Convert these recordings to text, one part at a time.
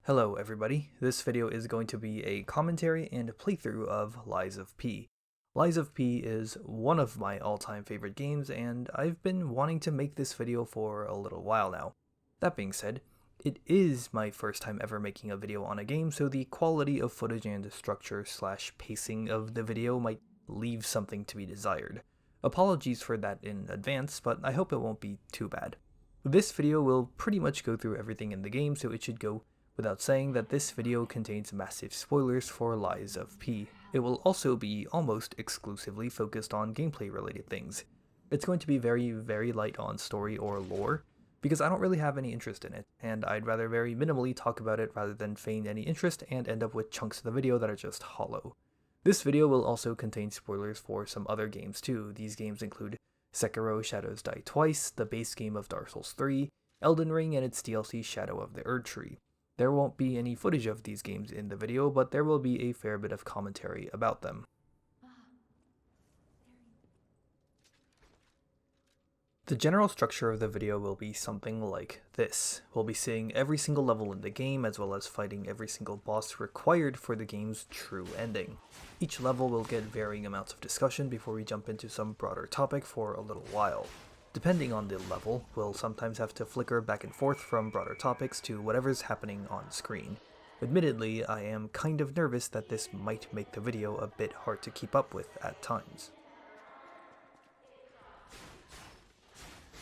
Hello everybody, this video is going to be a commentary and playthrough of Lies of P. Lies of P is one of my all-time favorite games, and I've been wanting to make this video for a little while now. That being said, it is my first time ever making a video on a game, so the quality of footage and structure/pacing of the video might leave something to be desired. Apologies for that in advance, but I hope it won't be too bad. This video will pretty much go through everything in the game, so it should go without saying that this video contains massive spoilers for Lies of P. It will also be almost exclusively focused on gameplay related things. It's going to be very light on story or lore, because I don't really have any interest in it, and I'd rather very minimally talk about it rather than feign any interest and end up with chunks of the video that are just hollow. This video will also contain spoilers for some other games too. These games include Sekiro Shadows Die Twice, the base game of Dark Souls 3, Elden Ring and its DLC Shadow of the Erdtree. There won't be any footage of these games in the video, but there will be a fair bit of commentary about them. The general structure of the video will be something like this. We'll be seeing every single level in the game, as well as fighting every single boss required for the game's true ending. Each level will get varying amounts of discussion before we jump into some broader topic for a little while. Depending on the level, we'll sometimes have to flicker back and forth from broader topics to whatever's happening on screen. Admittedly, I am kind of nervous that this might make the video a bit hard to keep up with at times.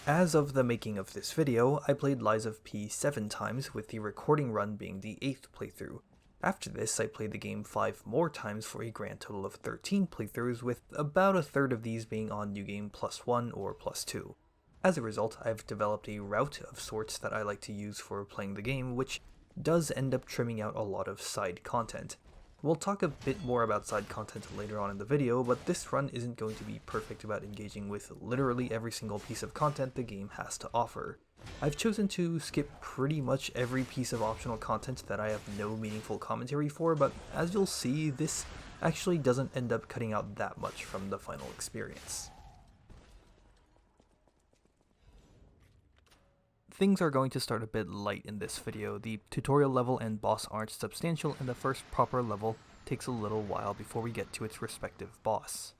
As of the making of this video, I played Lies of P 7 times, with the recording run being the 8th playthrough. After this, I played the game 5 more times for a grand total of 13 playthroughs, with about a third of these being on New Game +1 or +2. As a result, I've developed a route of sorts that I like to use for playing the game, which does end up trimming out a lot of side content. We'll talk a bit more about side content later on in the video, but this run isn't going to be perfect about engaging with literally every single piece of content the game has to offer. I've chosen to skip pretty much every piece of optional content that I have no meaningful commentary for, but as you'll see, this actually doesn't end up cutting out that much from the final experience. Things are going to start a bit light in this video. The tutorial level and boss aren't substantial, and the first proper level takes a little while before we get to its respective boss.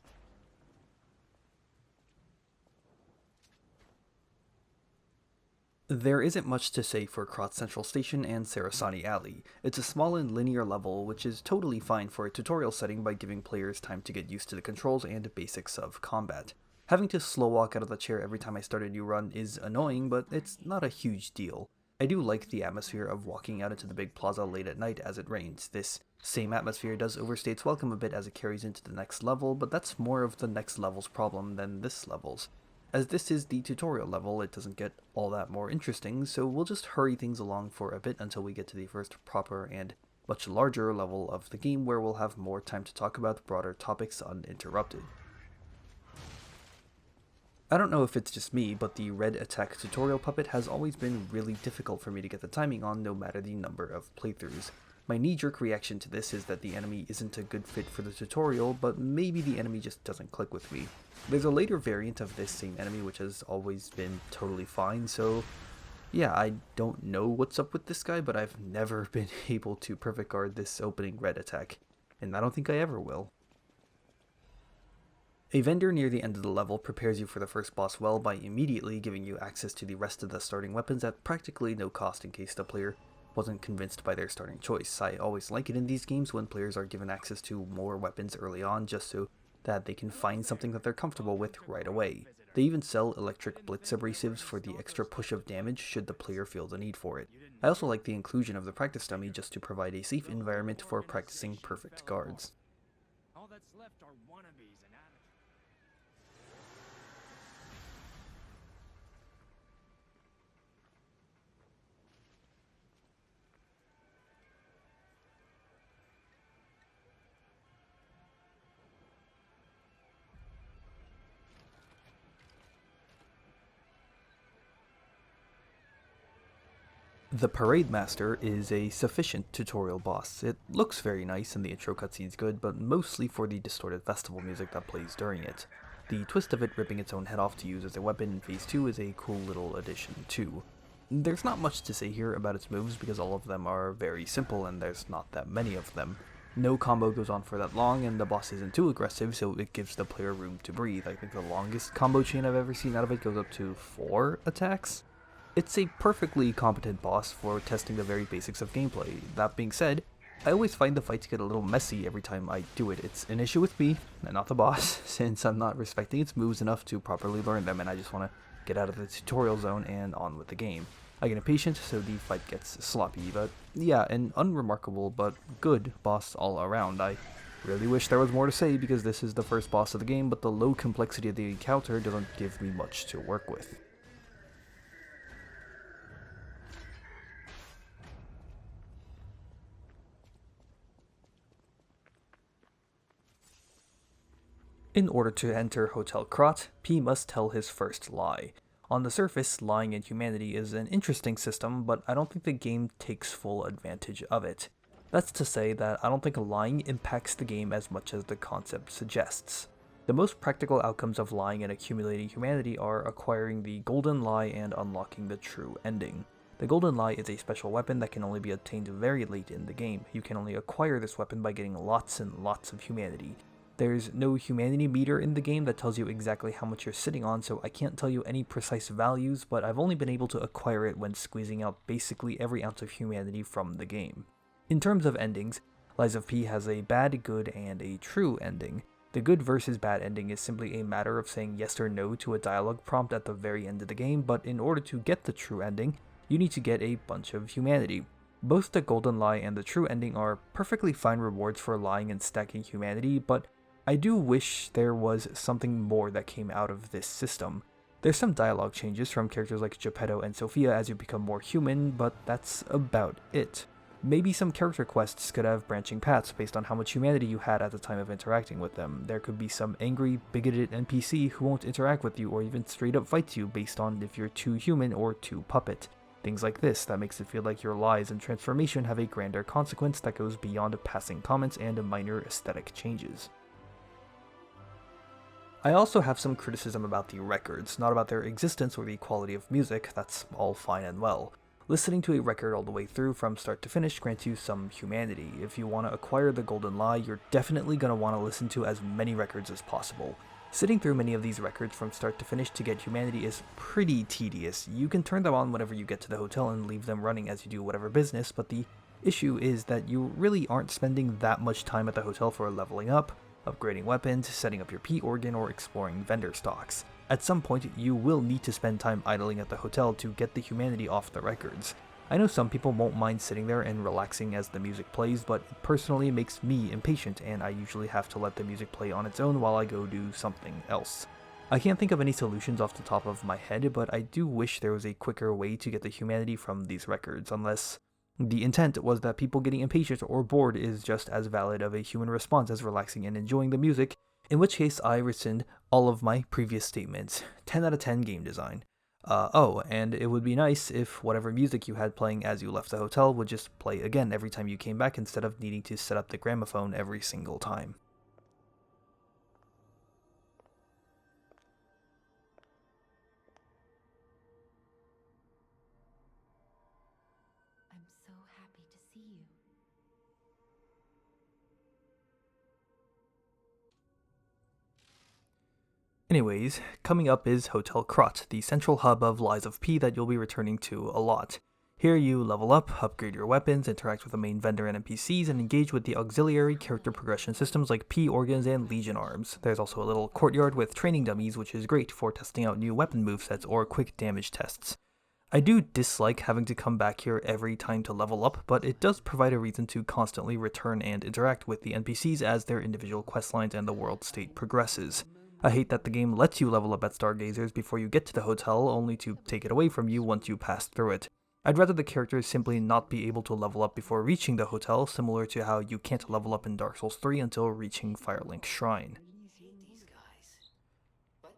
There isn't much to say for Krat Central Station and Sarasani Alley. It's a small and linear level, which is totally fine for a tutorial setting by giving players time to get used to the controls and basics of combat. Having to slow walk out of the chair every time I start a new run is annoying, but it's not a huge deal. I do like the atmosphere of walking out into the big plaza late at night as it rains. This same atmosphere does overstay its welcome a bit as it carries into the next level, but that's more of the next level's problem than this level's. As this is the tutorial level, it doesn't get all that more interesting, so we'll just hurry things along for a bit until we get to the first proper and much larger level of the game, where we'll have more time to talk about broader topics uninterrupted. I don't know if it's just me, but the red attack tutorial puppet has always been really difficult for me to get the timing on, no matter the number of playthroughs. My knee-jerk reaction to this is that the enemy isn't a good fit for the tutorial, but maybe the enemy just doesn't click with me. There's a later variant of this same enemy which has always been totally fine, so yeah, I don't know what's up with this guy, but I've never been able to perfect guard this opening red attack, and I don't think I ever will. A vendor near the end of the level prepares you for the first boss well by immediately giving you access to the rest of the starting weapons at practically no cost in case the player wasn't convinced by their starting choice. I always like it in these games when players are given access to more weapons early on, just so that they can find something that they're comfortable with right away. They even sell electric blitz abrasives for the extra push of damage should the player feel the need for it. I also like the inclusion of the practice dummy just to provide a safe environment for practicing perfect guards. All that's left are wannabes and amateurs. The Parade Master is a sufficient tutorial boss. It looks very nice and the intro cutscene's good, but mostly for the distorted festival music that plays during it. The twist of it ripping its own head off to use as a weapon in Phase 2 is a cool little addition too. There's not much to say here about its moves because all of them are very simple and there's not that many of them. No combo goes on for that long and the boss isn't too aggressive, so it gives the player room to breathe. I think the longest combo chain I've ever seen out of it goes up to 4 attacks. It's a perfectly competent boss for testing the very basics of gameplay. That being said, I always find the fights get a little messy every time I do it. It's an issue with me, and not the boss, since I'm not respecting its moves enough to properly learn them and I just want to get out of the tutorial zone and on with the game. I get impatient, so the fight gets sloppy, but yeah, an unremarkable but good boss all around. I really wish there was more to say because this is the first boss of the game, but the low complexity of the encounter doesn't give me much to work with. In order to enter Hotel Krat, P must tell his first lie. On the surface, lying in humanity is an interesting system, but I don't think the game takes full advantage of it. That's to say that I don't think lying impacts the game as much as the concept suggests. The most practical outcomes of lying and accumulating humanity are acquiring the golden lie and unlocking the true ending. The golden lie is a special weapon that can only be obtained very late in the game. You can only acquire this weapon by getting lots and lots of humanity. There's no humanity meter in the game that tells you exactly how much you're sitting on, so I can't tell you any precise values, but I've only been able to acquire it when squeezing out basically every ounce of humanity from the game. In terms of endings, Lies of P has a bad, good, and a true ending. The good versus bad ending is simply a matter of saying yes or no to a dialogue prompt at the very end of the game, but in order to get the true ending, you need to get a bunch of humanity. Both the golden lie and the true ending are perfectly fine rewards for lying and stacking humanity, but I do wish there was something more that came out of this system. There's some dialogue changes from characters like Geppetto and Sophia as you become more human, but that's about it. Maybe some character quests could have branching paths based on how much humanity you had at the time of interacting with them. There could be some angry, bigoted NPC who won't interact with you or even straight up fight you based on if you're too human or too puppet. Things like this that makes it feel like your lies and transformation have a grander consequence that goes beyond passing comments and minor aesthetic changes. I also have some criticism about the records, not about their existence or the quality of music. That's all fine and well. Listening to a record all the way through from start to finish grants you some humanity. If you want to acquire the golden lie, you're definitely going to want to listen to as many records as possible. Sitting through many of these records from start to finish to get humanity is pretty tedious. You can turn them on whenever you get to the hotel and leave them running as you do whatever business, but the issue is that you really aren't spending that much time at the hotel for leveling up, upgrading weapons, setting up your P organ, or exploring vendor stocks. At some point, you will need to spend time idling at the hotel to get the humanity off the records. I know some people won't mind sitting there and relaxing as the music plays, but it personally makes me impatient, and I usually have to let the music play on its own while I go do something else. I can't think of any solutions off the top of my head, but I do wish there was a quicker way to get the humanity from these records, unless the intent was that people getting impatient or bored is just as valid of a human response as relaxing and enjoying the music, in which case I rescind all of my previous statements. 10 out of 10 game design. And it would be nice if whatever music you had playing as you left the hotel would just play again every time you came back instead of needing to set up the gramophone every single time. I'm so happy to see you. Anyways, coming up is Hotel Krat, the central hub of Lies of P that you'll be returning to a lot. Here you level up, upgrade your weapons, interact with the main vendor and NPCs, and engage with the auxiliary character progression systems like P organs and Legion arms. There's also a little courtyard with training dummies, which is great for testing out new weapon movesets or quick damage tests. I do dislike having to come back here every time to level up, but it does provide a reason to constantly return and interact with the NPCs as their individual questlines and the world state progresses. I hate that the game lets you level up at Stargazers before you get to the hotel, only to take it away from you once you pass through it. I'd rather the characters simply not be able to level up before reaching the hotel, similar to how you can't level up in Dark Souls 3 until reaching Firelink Shrine.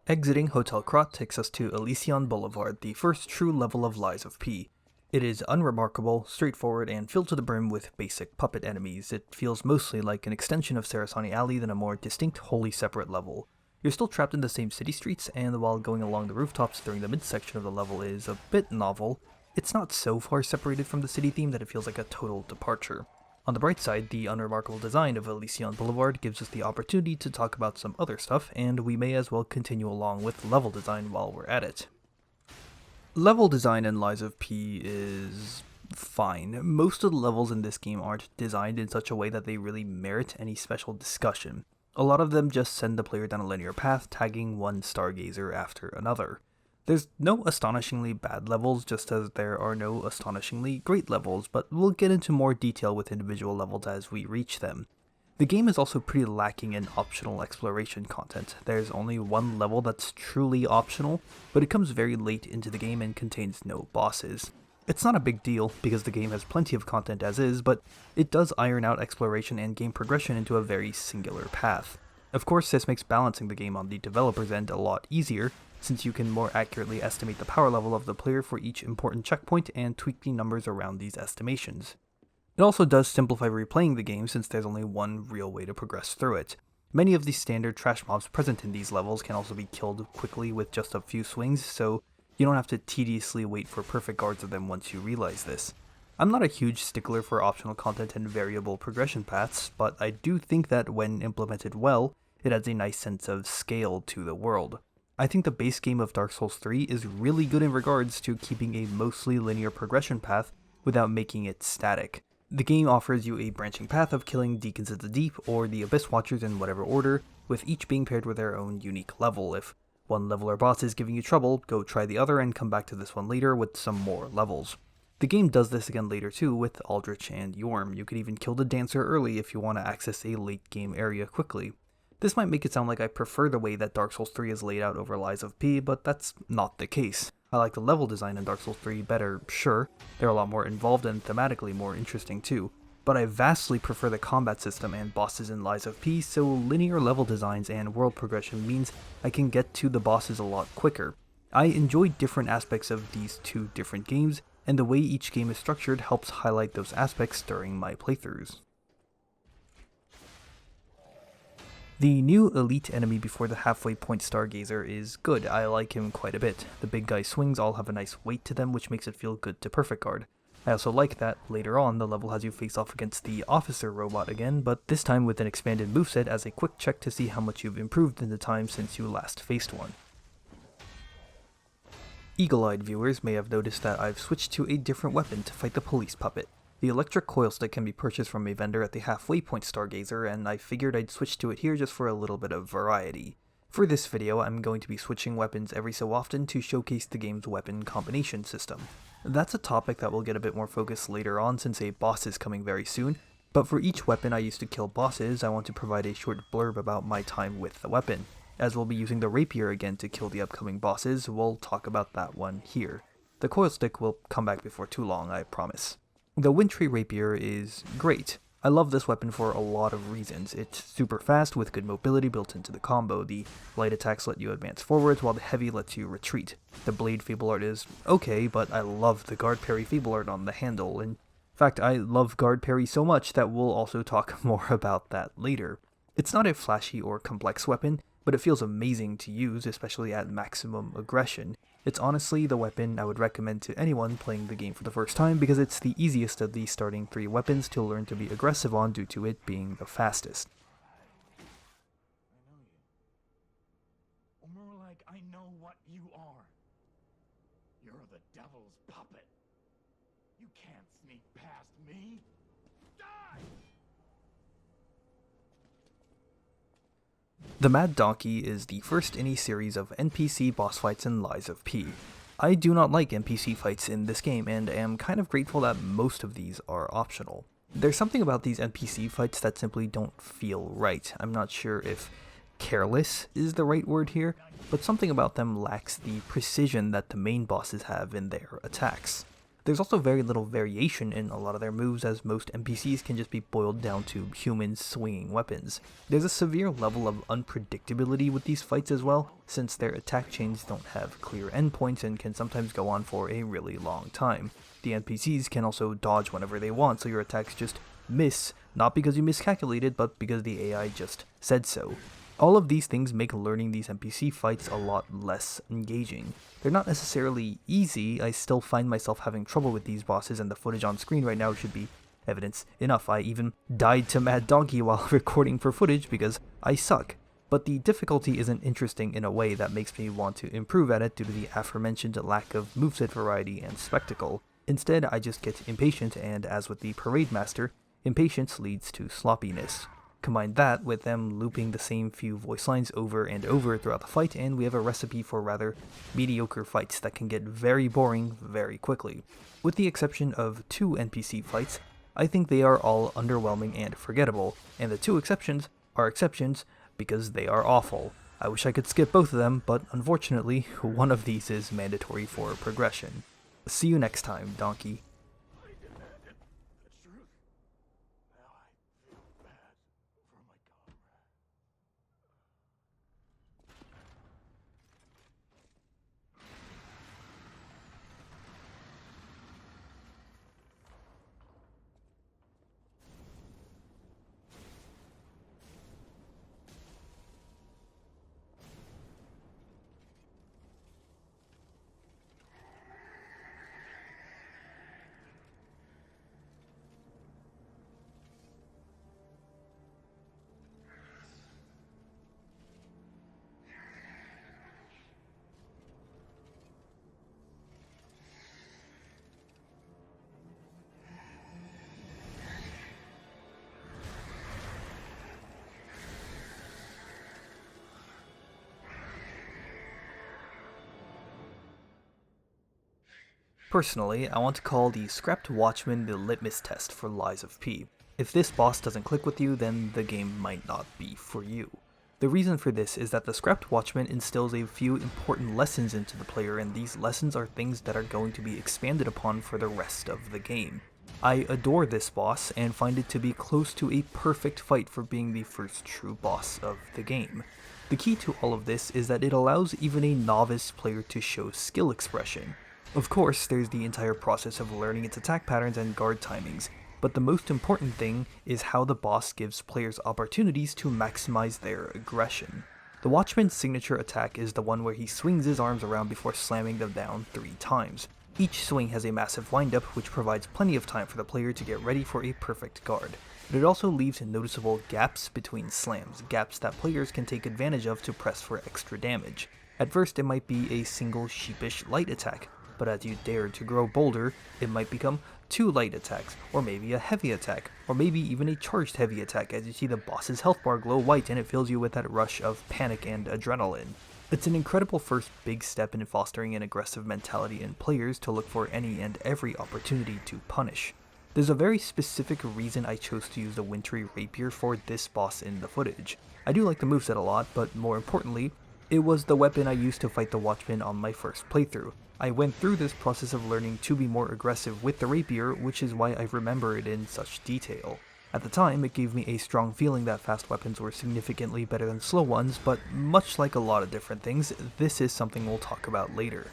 Exiting Hotel Krat takes us to Elysion Boulevard, the first true level of Lies of P. It is unremarkable, straightforward, and filled to the brim with basic puppet enemies. It feels mostly like an extension of Sarasani Alley than a more distinct, wholly separate level. You're still trapped in the same city streets, and while going along the rooftops during the midsection of the level is a bit novel, it's not so far separated from the city theme that it feels like a total departure. On the bright side, the unremarkable design of Elysion Boulevard gives us the opportunity to talk about some other stuff, and we may as well continue along with level design while we're at it. Level design in Lies of P is fine. Most of the levels in this game aren't designed in such a way that they really merit any special discussion. A lot of them just send the player down a linear path, tagging one stargazer after another. There's no astonishingly bad levels, just as there are no astonishingly great levels, but we'll get into more detail with individual levels as we reach them. The game is also pretty lacking in optional exploration content. There's only one level that's truly optional, but it comes very late into the game and contains no bosses. It's not a big deal, because the game has plenty of content as is, but it does iron out exploration and game progression into a very singular path. Of course, this makes balancing the game on the developer's end a lot easier, since you can more accurately estimate the power level of the player for each important checkpoint and tweak the numbers around these estimations. It also does simplify replaying the game since there's only one real way to progress through it. Many of the standard trash mobs present in these levels can also be killed quickly with just a few swings, so you don't have to tediously wait for perfect guards of them once you realize this. I'm not a huge stickler for optional content and variable progression paths, but I do think that when implemented well, it adds a nice sense of scale to the world. I think the base game of Dark Souls 3 is really good in regards to keeping a mostly linear progression path without making it static. The game offers you a branching path of killing Deacons of the Deep or the Abyss Watchers in whatever order, with each being paired with their own unique level. If one level or boss is giving you trouble, go try the other and come back to this one later with some more levels. The game does this again later too with Aldrich and Yorm. You could even kill the Dancer early if you want to access a late game area quickly. This might make it sound like I prefer the way that Dark Souls 3 is laid out over Lies of P, but that's not the case. I like the level design in Dark Souls 3 better, sure, they're a lot more involved and thematically more interesting too, but I vastly prefer the combat system and bosses in Lies of P, so linear level designs and world progression means I can get to the bosses a lot quicker. I enjoy different aspects of these two different games, and the way each game is structured helps highlight those aspects during my playthroughs. The new elite enemy before the halfway point Stargazer is good. I like him quite a bit. The big guy swings all have a nice weight to them, which makes it feel good to perfect guard. I also like that later on the level has you face off against the officer robot again, but this time with an expanded moveset as a quick check to see how much you've improved in the time since you last faced one. Eagle-eyed viewers may have noticed that I've switched to a different weapon to fight the police puppet. The electric coil stick can be purchased from a vendor at the halfway point Stargazer, and I figured I'd switch to it here just for a little bit of variety. For this video, I'm going to be switching weapons every so often to showcase the game's weapon combination system. That's a topic that will get a bit more focus later on since a boss is coming very soon, but for each weapon I use to kill bosses, I want to provide a short blurb about my time with the weapon. As we'll be using the rapier again to kill the upcoming bosses, we'll talk about that one here. The coil stick will come back before too long, I promise. The Wintry Rapier is great. I love this weapon for a lot of reasons. It's super fast with good mobility built into the combo. The light attacks let you advance forwards while the heavy lets you retreat. The blade Fable Art is okay, but I love the guard parry Fable Art on the handle. In fact, I love guard parry so much that we'll also talk more about that later. It's not a flashy or complex weapon, but it feels amazing to use, especially at maximum aggression. It's honestly the weapon I would recommend to anyone playing the game for the first time because it's the easiest of the starting 3 weapons to learn to be aggressive on due to it being the fastest. I know you. Or more like, I know what you are. You're the devil's puppet. You can't sneak past me. Die! The Mad Donkey is the first in a series of NPC boss fights in Lies of P. I do not like NPC fights in this game and am kind of grateful that most of these are optional. There's something about these NPC fights that simply don't feel right. I'm not sure if careless is the right word here, but something about them lacks the precision that the main bosses have in their attacks. There's also very little variation in a lot of their moves, as most NPCs can just be boiled down to humans swinging weapons. There's a severe level of unpredictability with these fights as well, since their attack chains don't have clear endpoints and can sometimes go on for a really long time. The NPCs can also dodge whenever they want, so your attacks just miss, not because you miscalculated, but because the AI just said so. All of these things make learning these NPC fights a lot less engaging. They're not necessarily easy, I still find myself having trouble with these bosses, and the footage on screen right now should be evidence enough. I even died to Mad Donkey while recording for footage because I suck. But the difficulty isn't interesting in a way that makes me want to improve at it due to the aforementioned lack of moveset variety and spectacle. Instead, I just get impatient, and as with the Parade Master, impatience leads to sloppiness. Combine that with them looping the same few voice lines over and over throughout the fight, and we have a recipe for rather mediocre fights that can get very boring very quickly. With the exception of 2 NPC fights, I think they are all underwhelming and forgettable, and the 2 exceptions are exceptions because they are awful. I wish I could skip both of them, but unfortunately, one of these is mandatory for progression. See you next time, Donkey. I demanded the truth. Now I feel bad for my comrade. Personally, I want to call the Scrapped Watchman the litmus test for Lies of P. If this boss doesn't click with you, then the game might not be for you. The reason for this is that the Scrapped Watchman instills a few important lessons into the player, and these lessons are things that are going to be expanded upon for the rest of the game. I adore this boss, and find it to be close to a perfect fight for being the first true boss of the game. The key to all of this is that it allows even a novice player to show skill expression. Of course, there's the entire process of learning its attack patterns and guard timings, but the most important thing is how the boss gives players opportunities to maximize their aggression. The Watchman's signature attack is the one where he swings his arms around before slamming them down 3 times. Each swing has a massive windup, which provides plenty of time for the player to get ready for a perfect guard. But it also leaves noticeable gaps between slams, gaps that players can take advantage of to press for extra damage. At first it might be a single sheepish light attack, but as you dare to grow bolder, it might become 2 light attacks, or maybe a heavy attack, or maybe even a charged heavy attack as you see the boss's health bar glow white and it fills you with that rush of panic and adrenaline. It's an incredible first big step in fostering an aggressive mentality in players to look for any and every opportunity to punish. There's a very specific reason I chose to use the Wintry Rapier for this boss in the footage. I do like the moveset a lot, but more importantly, it was the weapon I used to fight the Watchman on my first playthrough. I went through this process of learning to be more aggressive with the rapier, which is why I remember it in such detail. At the time, it gave me a strong feeling that fast weapons were significantly better than slow ones, but much like a lot of different things, this is something we'll talk about later.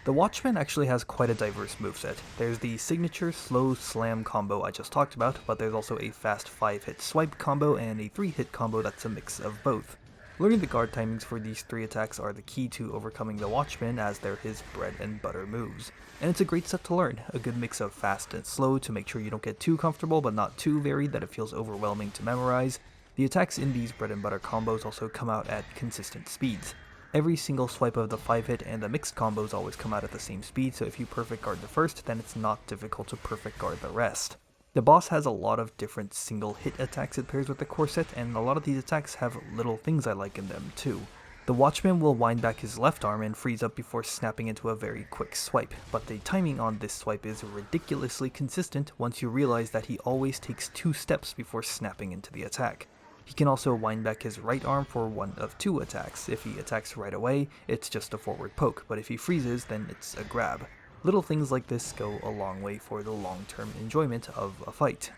The Watchman actually has quite a diverse moveset. There's the signature slow slam combo I just talked about, but there's also a fast 5-hit swipe combo and a 3-hit combo that's a mix of both. Learning the guard timings for these 3 attacks are the key to overcoming the Watchman, as they're his bread and butter moves. And it's a great set to learn, a good mix of fast and slow to make sure you don't get too comfortable but not too varied that it feels overwhelming to memorize. The attacks in these bread and butter combos also come out at consistent speeds. Every single swipe of the 5-hit and the mixed combos always come out at the same speed, so if you perfect guard the first, then it's not difficult to perfect guard the rest. The boss has a lot of different single hit attacks it pairs with the core set, and a lot of these attacks have little things I like in them too. The Watchman will wind back his left arm and freeze up before snapping into a very quick swipe, but the timing on this swipe is ridiculously consistent once you realize that he always takes 2 steps before snapping into the attack. He can also wind back his right arm for one of 2 attacks. If he attacks right away, it's just a forward poke, but if he freezes, then it's a grab. Little things like this go a long way for the long-term enjoyment of a fight.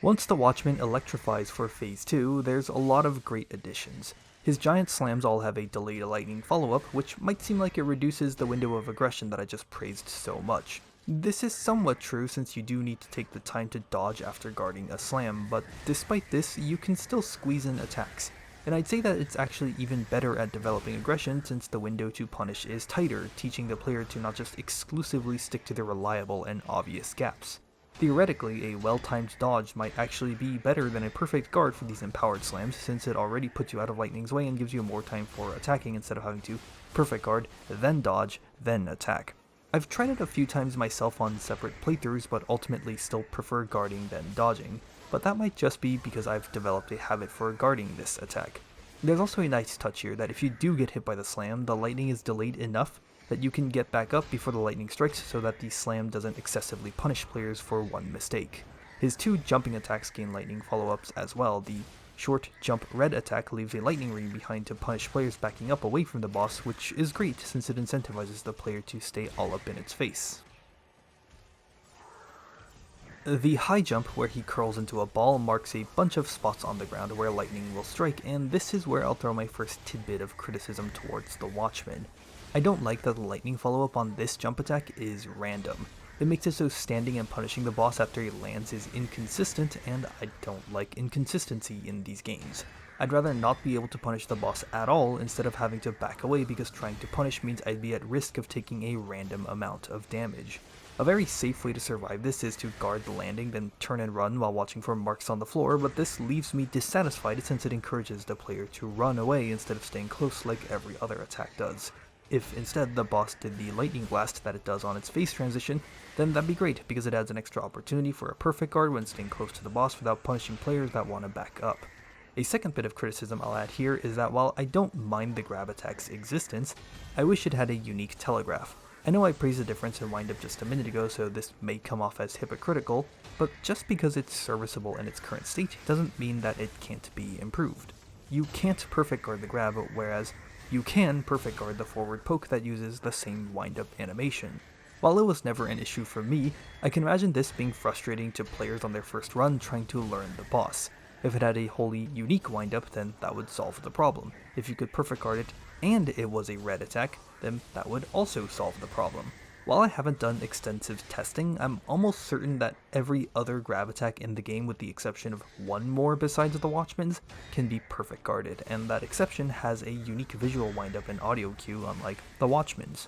Once the Watchman electrifies for Phase 2, there's a lot of great additions. His giant slams all have a delayed lightning follow-up, which might seem like it reduces the window of aggression that I just praised so much. This is somewhat true since you do need to take the time to dodge after guarding a slam, but despite this, you can still squeeze in attacks. and I'd say that it's actually even better at developing aggression since the window to punish is tighter, teaching the player to not just exclusively stick to the reliable and obvious gaps. Theoretically, a well-timed dodge might actually be better than a perfect guard for these empowered slams, since it already puts you out of lightning's way and gives you more time for attacking instead of having to perfect guard, then dodge, then attack. I've tried it a few times myself on separate playthroughs, but ultimately still prefer guarding than dodging, but that might just be because I've developed a habit for guarding this attack. There's also a nice touch here that if you do get hit by the slam, the lightning is delayed enough that you can get back up before the lightning strikes so that the slam doesn't excessively punish players for one mistake. His 2 jumping attacks gain lightning follow-ups as well. The short jump red attack leaves a lightning ring behind to punish players backing up away from the boss, which is great since it incentivizes the player to stay all up in its face. The high jump, where he curls into a ball, marks a bunch of spots on the ground where lightning will strike, and this is where I'll throw my first tidbit of criticism towards the Watchman. I don't like that the lightning follow-up on this jump attack is random. It makes it so standing and punishing the boss after he lands is inconsistent, and I don't like inconsistency in these games. I'd rather not be able to punish the boss at all instead of having to back away because trying to punish means I'd be at risk of taking a random amount of damage. A very safe way to survive this is to guard the landing, then turn and run while watching for marks on the floor, but this leaves me dissatisfied since it encourages the player to run away instead of staying close like every other attack does. If instead the boss did the lightning blast that it does on its face transition, then that'd be great because it adds an extra opportunity for a perfect guard when staying close to the boss without punishing players that want to back up. A second bit of criticism I'll add here is that while I don't mind the grab attack's existence, I wish it had a unique telegraph. I know I praised the difference in windup just a minute ago, so this may come off as hypocritical, but just because it's serviceable in its current state doesn't mean that it can't be improved. You can't perfect guard the grab, whereas you can perfect guard the forward poke that uses the same windup animation. While it was never an issue for me, I can imagine this being frustrating to players on their first run trying to learn the boss. If it had a wholly unique windup, then that would solve the problem. If you could perfect guard it and it was a red attack, then that would also solve the problem. While I haven't done extensive testing, I'm almost certain that every other grab attack in the game, with the exception of one more besides the Watchman's, can be perfect guarded, and that exception has a unique visual windup and audio cue unlike the Watchman's.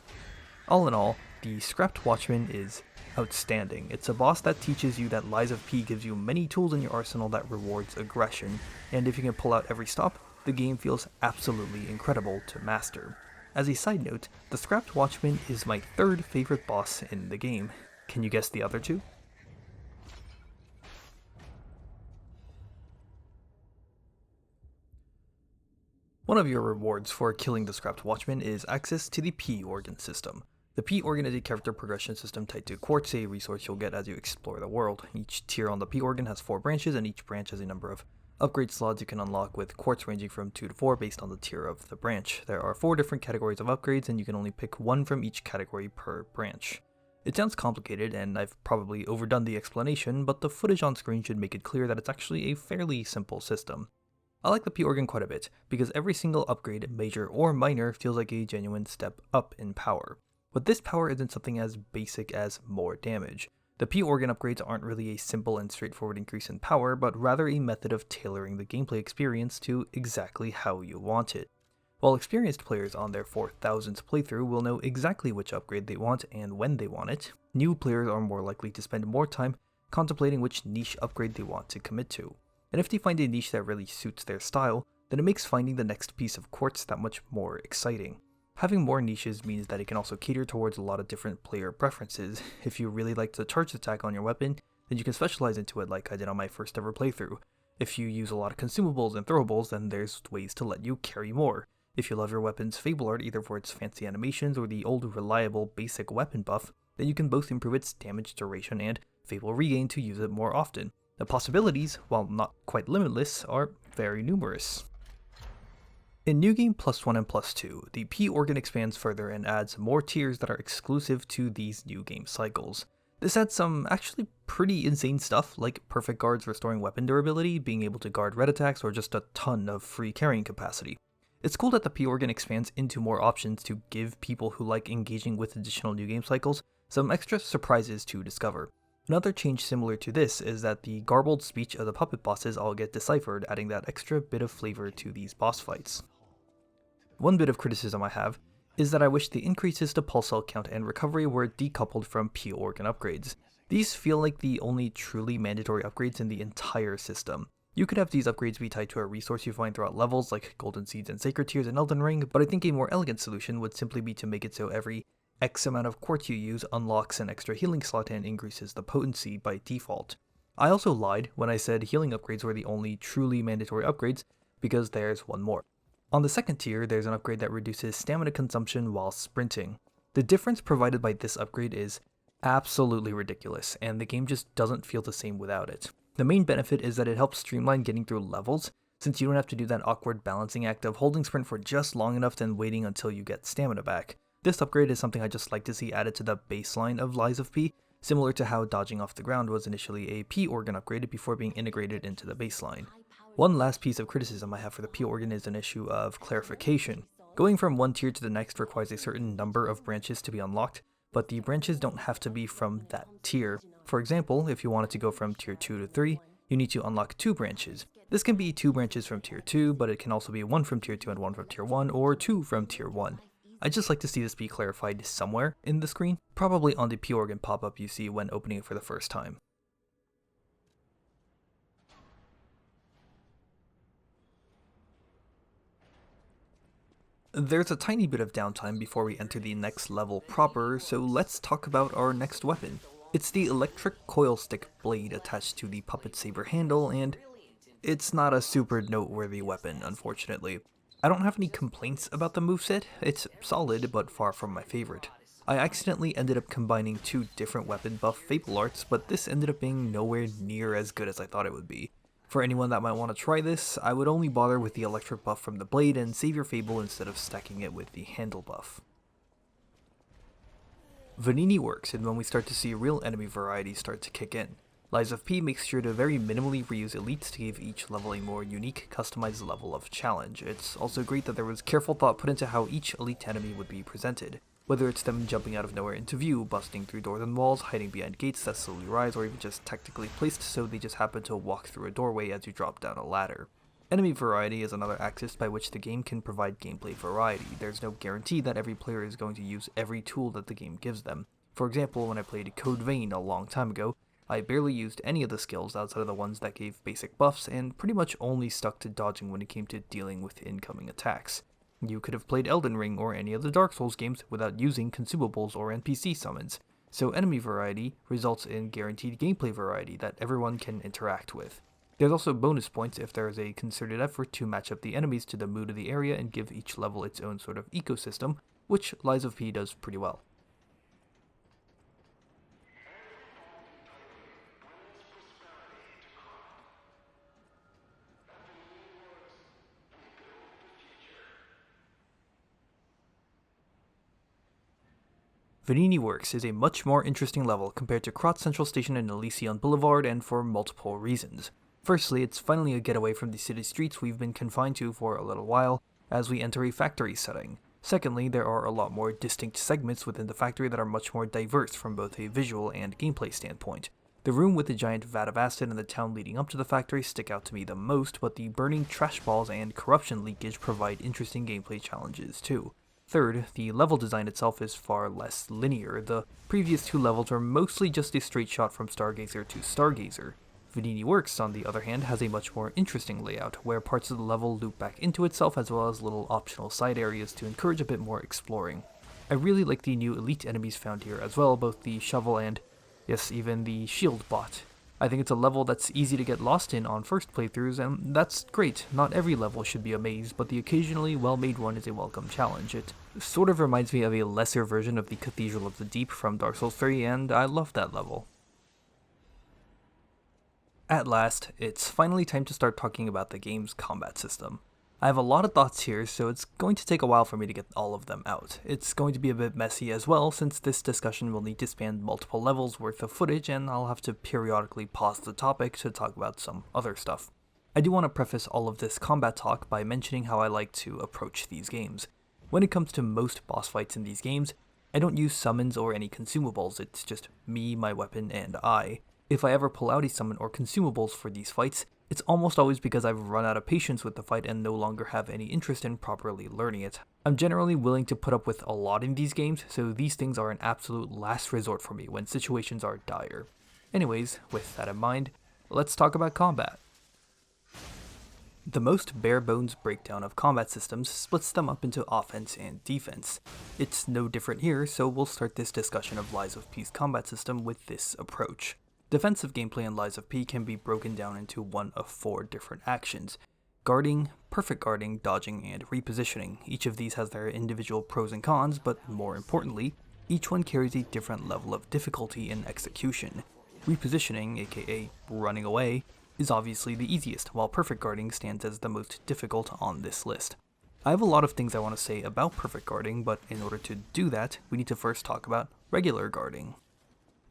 All in all, the Scrapped Watchman is outstanding. It's a boss that teaches you that Lies of P gives you many tools in your arsenal that rewards aggression, and if you can pull out every stop, the game feels absolutely incredible to master. As a side note, the Scrapped Watchman is my 3rd favorite boss in the game. Can you guess the other 2? One of your rewards for killing the Scrapped Watchman is access to the P-Organ system. The P-Organ is a character progression system tied to quartz, a resource you'll get as you explore the world. Each tier on the P-Organ has 4 branches, and each branch has a number of upgrade slots you can unlock, with quartz ranging from 2 to 4 based on the tier of the branch. There are 4 different categories of upgrades, and you can only pick 1 from each category per branch. It sounds complicated, and I've probably overdone the explanation, but the footage on screen should make it clear that it's actually a fairly simple system. I like the P-Organ quite a bit, because every single upgrade, major or minor, feels like a genuine step up in power. But this power isn't something as basic as more damage. The P-Organ upgrades aren't really a simple and straightforward increase in power, but rather a method of tailoring the gameplay experience to exactly how you want it. While experienced players on their 4,000th playthrough will know exactly which upgrade they want and when they want it, new players are more likely to spend more time contemplating which niche upgrade they want to commit to. And if they find a niche that really suits their style, then it makes finding the next piece of quartz that much more exciting. Having more niches means that it can also cater towards a lot of different player preferences. If you really like the charge attack on your weapon, then you can specialize into it like I did on my first ever playthrough. If you use a lot of consumables and throwables, then there's ways to let you carry more. If you love your weapon's fable art either for its fancy animations or the old reliable basic weapon buff, then you can both improve its damage duration and fable regain to use it more often. The possibilities, while not quite limitless, are very numerous. In New Game +1 and +2, the P-Organ expands further and adds more tiers that are exclusive to these new game cycles. This adds some actually pretty insane stuff, like perfect guards restoring weapon durability, being able to guard red attacks, or just a ton of free carrying capacity. It's cool that the P-Organ expands into more options to give people who like engaging with additional new game cycles some extra surprises to discover. Another change similar to this is that the garbled speech of the puppet bosses all get deciphered, adding that extra bit of flavor to these boss fights. One bit of criticism I have is that I wish the increases to pulse cell count and recovery were decoupled from P organ upgrades. These feel like the only truly mandatory upgrades in the entire system. You could have these upgrades be tied to a resource you find throughout levels like Golden Seeds and Sacred Tears in Elden Ring, but I think a more elegant solution would simply be to make it so every X amount of quartz you use unlocks an extra healing slot and increases the potency by default. I also lied when I said healing upgrades were the only truly mandatory upgrades, because there's one more. On the second tier, there's an upgrade that reduces stamina consumption while sprinting. The difference provided by this upgrade is absolutely ridiculous, and the game just doesn't feel the same without it. The main benefit is that it helps streamline getting through levels, since you don't have to do that awkward balancing act of holding sprint for just long enough then waiting until you get stamina back. This upgrade is something I just like to see added to the baseline of Lies of P, similar to how dodging off the ground was initially a P organ upgrade before being integrated into the baseline. One last piece of criticism I have for the P organ is an issue of clarification. Going from one tier to the next requires a certain number of branches to be unlocked, but the branches don't have to be from that tier. For example, if you wanted to go from tier 2 to 3, you need to unlock 2 branches. This can be 2 branches from tier 2, but it can also be 1 from tier 2 and 1 from tier 1, or 2 from tier 1. I'd just like to see this be clarified somewhere in the screen, probably on the P organ pop-up you see when opening it for the first time. There's a tiny bit of downtime before we enter the next level proper, so let's talk about our next weapon. It's the electric coil stick blade attached to the puppet saber handle, and it's not a super noteworthy weapon, unfortunately. I don't have any complaints about the moveset, it's solid but far from my favorite. I accidentally ended up combining 2 different weapon buff Fable arts, but this ended up being nowhere near as good as I thought it would be. For anyone that might want to try this, I would only bother with the electric buff from the blade and save your Fable instead of stacking it with the handle buff. Venigni works, and when we start to see real enemy variety start to kick in. Lies of P makes sure to very minimally reuse elites to give each level a more unique, customized level of challenge. It's also great that there was careful thought put into how each elite enemy would be presented. Whether it's them jumping out of nowhere into view, busting through doors and walls, hiding behind gates that slowly rise, or even just tactically placed so they just happen to walk through a doorway as you drop down a ladder. Enemy variety is another axis by which the game can provide gameplay variety. There's no guarantee that every player is going to use every tool that the game gives them. For example, when I played Code Vein a long time ago, I barely used any of the skills outside of the ones that gave basic buffs, and pretty much only stuck to dodging when it came to dealing with incoming attacks. You could have played Elden Ring or any of the Dark Souls games without using consumables or NPC summons, so enemy variety results in guaranteed gameplay variety that everyone can interact with. There's also bonus points if there is a concerted effort to match up the enemies to the mood of the area and give each level its own sort of ecosystem, which Lies of P does pretty well. Venigni Works is a much more interesting level compared to Krat Central Station and Elysion Boulevard, and for multiple reasons. Firstly, it's finally a getaway from the city streets we've been confined to for a little while, as we enter a factory setting. Secondly, there are a lot more distinct segments within the factory that are much more diverse from both a visual and gameplay standpoint. The room with the giant vat of acid and the town leading up to the factory stick out to me the most, but the burning trash balls and corruption leakage provide interesting gameplay challenges too. Third, the level design itself is far less linear. The previous 2 levels were mostly just a straight shot from Stargazer to Stargazer. Venigni Works, on the other hand, has a much more interesting layout, where parts of the level loop back into itself as well as little optional side areas to encourage a bit more exploring. I really like the new elite enemies found here as well, both the shovel and, yes, even the shield bot. I think it's a level that's easy to get lost in on first playthroughs, and that's great. Not every level should be a maze, but the occasionally well-made one is a welcome challenge. It sort of reminds me of a lesser version of the Cathedral of the Deep from Dark Souls 3, and I love that level. At last, it's finally time to start talking about the game's combat system. I have a lot of thoughts here, so it's going to take a while for me to get all of them out. It's going to be a bit messy as well, since this discussion will need to span multiple levels worth of footage, and I'll have to periodically pause the topic to talk about some other stuff. I do want to preface all of this combat talk by mentioning how I like to approach these games. When it comes to most boss fights in these games, I don't use summons or any consumables, it's just me, my weapon, and I. If I ever pull out a summon or consumables for these fights, it's almost always because I've run out of patience with the fight and no longer have any interest in properly learning it. I'm generally willing to put up with a lot in these games, so these things are an absolute last resort for me when situations are dire. Anyways, with that in mind, let's talk about combat. The most bare-bones breakdown of combat systems splits them up into offense and defense. It's no different here, so we'll start this discussion of Lies of P's combat system with this approach. Defensive gameplay in Lies of P can be broken down into one of 4 different actions: guarding, perfect guarding, dodging, and repositioning. Each of these has their individual pros and cons, but more importantly, each one carries a different level of difficulty in execution. Repositioning, aka running away, is obviously the easiest, while perfect guarding stands as the most difficult on this list. I have a lot of things I want to say about perfect guarding, but in order to do that, we need to first talk about regular guarding.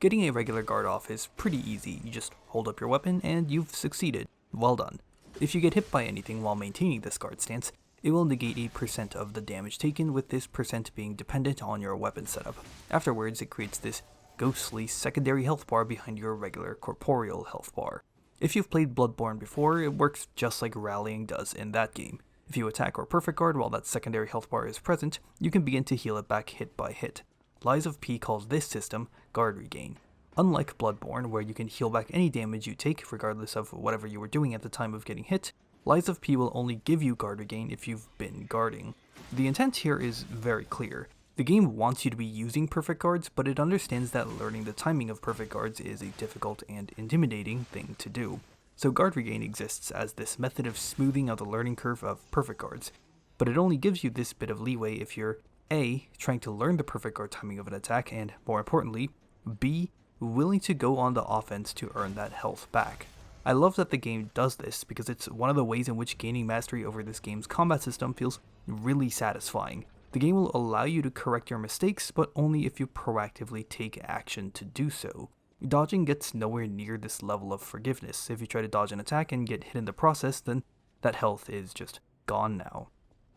Getting a regular guard off is pretty easy. You just hold up your weapon and you've succeeded. Well done. If you get hit by anything while maintaining this guard stance, it will negate a % of the damage taken, with this % being dependent on your weapon setup. Afterwards, it creates this ghostly secondary health bar behind your regular corporeal health bar. If you've played Bloodborne before, it works just like rallying does in that game. If you attack or perfect guard while that secondary health bar is present, you can begin to heal it back hit by hit. Lies of P calls this system guard regain. Unlike Bloodborne, where you can heal back any damage you take regardless of whatever you were doing at the time of getting hit, Lies of P will only give you guard regain if you've been guarding. The intent here is very clear. The game wants you to be using perfect guards, but it understands that learning the timing of perfect guards is a difficult and intimidating thing to do. So guard regain exists as this method of smoothing out the learning curve of perfect guards, but it only gives you this bit of leeway if you're A, trying to learn the perfect guard timing of an attack, and more importantly, B, willing to go on the offense to earn that health back. I love that the game does this because it's one of the ways in which gaining mastery over this game's combat system feels really satisfying. The game will allow you to correct your mistakes, but only if you proactively take action to do so. Dodging gets nowhere near this level of forgiveness. If you try to dodge an attack and get hit in the process, then that health is just gone now.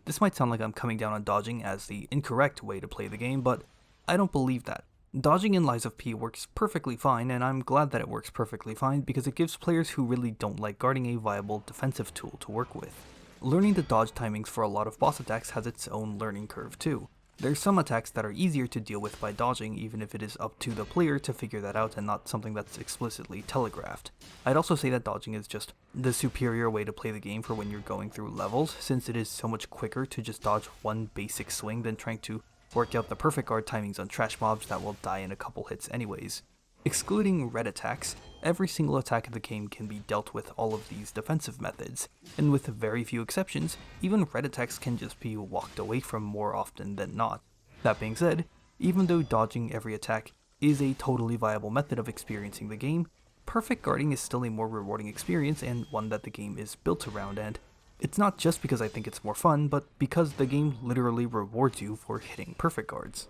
This might sound like I'm coming down on dodging as the incorrect way to play the game, but I don't believe that. Dodging in Lies of P works perfectly fine, and I'm glad that it works perfectly fine because it gives players who really don't like guarding a viable defensive tool to work with. Learning the dodge timings for a lot of boss attacks has its own learning curve too. There's some attacks that are easier to deal with by dodging, even if it is up to the player to figure that out and not something that's explicitly telegraphed. I'd also say that dodging is just the superior way to play the game for when you're going through levels, since it is so much quicker to just dodge one basic swing than trying to work out the perfect guard timings on trash mobs that will die in a couple hits anyways. Excluding red attacks, every single attack in the game can be dealt with all of these defensive methods, and with very few exceptions, even red attacks can just be walked away from more often than not. That being said, even though dodging every attack is a totally viable method of experiencing the game, perfect guarding is still a more rewarding experience and one that the game is built around, and it's not just because I think it's more fun, but because the game literally rewards you for hitting perfect guards.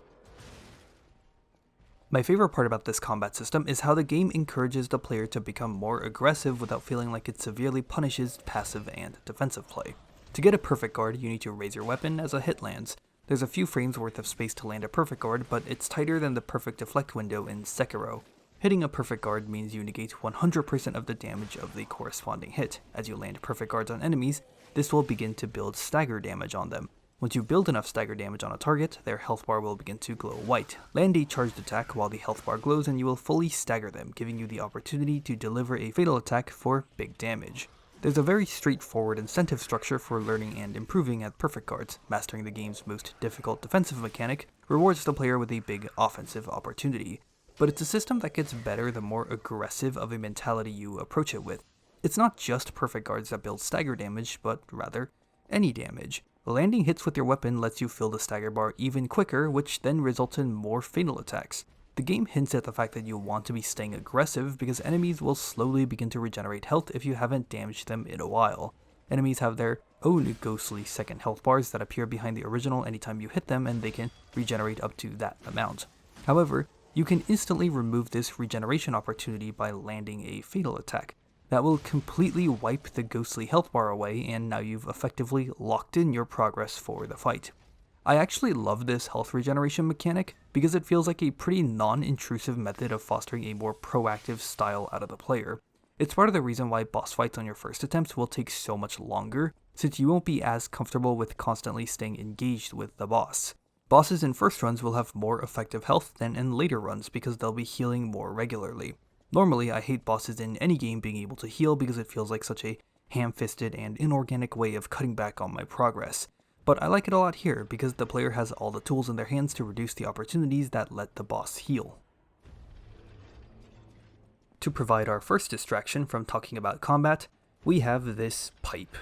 My favorite part about this combat system is how the game encourages the player to become more aggressive without feeling like it severely punishes passive and defensive play. To get a perfect guard, you need to raise your weapon as a hit lands. There's a few frames worth of space to land a perfect guard, but it's tighter than the perfect deflect window in Sekiro. Hitting a perfect guard means you negate 100% of the damage of the corresponding hit. As you land perfect guards on enemies, this will begin to build stagger damage on them. Once you build enough stagger damage on a target, their health bar will begin to glow white. Land a charged attack while the health bar glows and you will fully stagger them, giving you the opportunity to deliver a fatal attack for big damage. There's a very straightforward incentive structure for learning and improving at perfect guards. Mastering the game's most difficult defensive mechanic rewards the player with a big offensive opportunity. But it's a system that gets better the more aggressive of a mentality you approach it with. It's not just perfect guards that build stagger damage, but rather any damage. Landing hits with your weapon lets you fill the stagger bar even quicker, which then results in more fatal attacks. The game hints at the fact that you want to be staying aggressive because enemies will slowly begin to regenerate health if you haven't damaged them in a while. Enemies have their own ghostly second health bars that appear behind the original anytime you hit them, and they can regenerate up to that amount. However, you can instantly remove this regeneration opportunity by landing a fatal attack. That will completely wipe the ghostly health bar away, and now you've effectively locked in your progress for the fight. I actually love this health regeneration mechanic because it feels like a pretty non-intrusive method of fostering a more proactive style out of the player. It's part of the reason why boss fights on your first attempts will take so much longer, since you won't be as comfortable with constantly staying engaged with the boss. Bosses in first runs will have more effective health than in later runs because they'll be healing more regularly. Normally, I hate bosses in any game being able to heal because it feels like such a ham-fisted and inorganic way of cutting back on my progress. But I like it a lot here because the player has all the tools in their hands to reduce the opportunities that let the boss heal. To provide our first distraction from talking about combat, we have this pipe.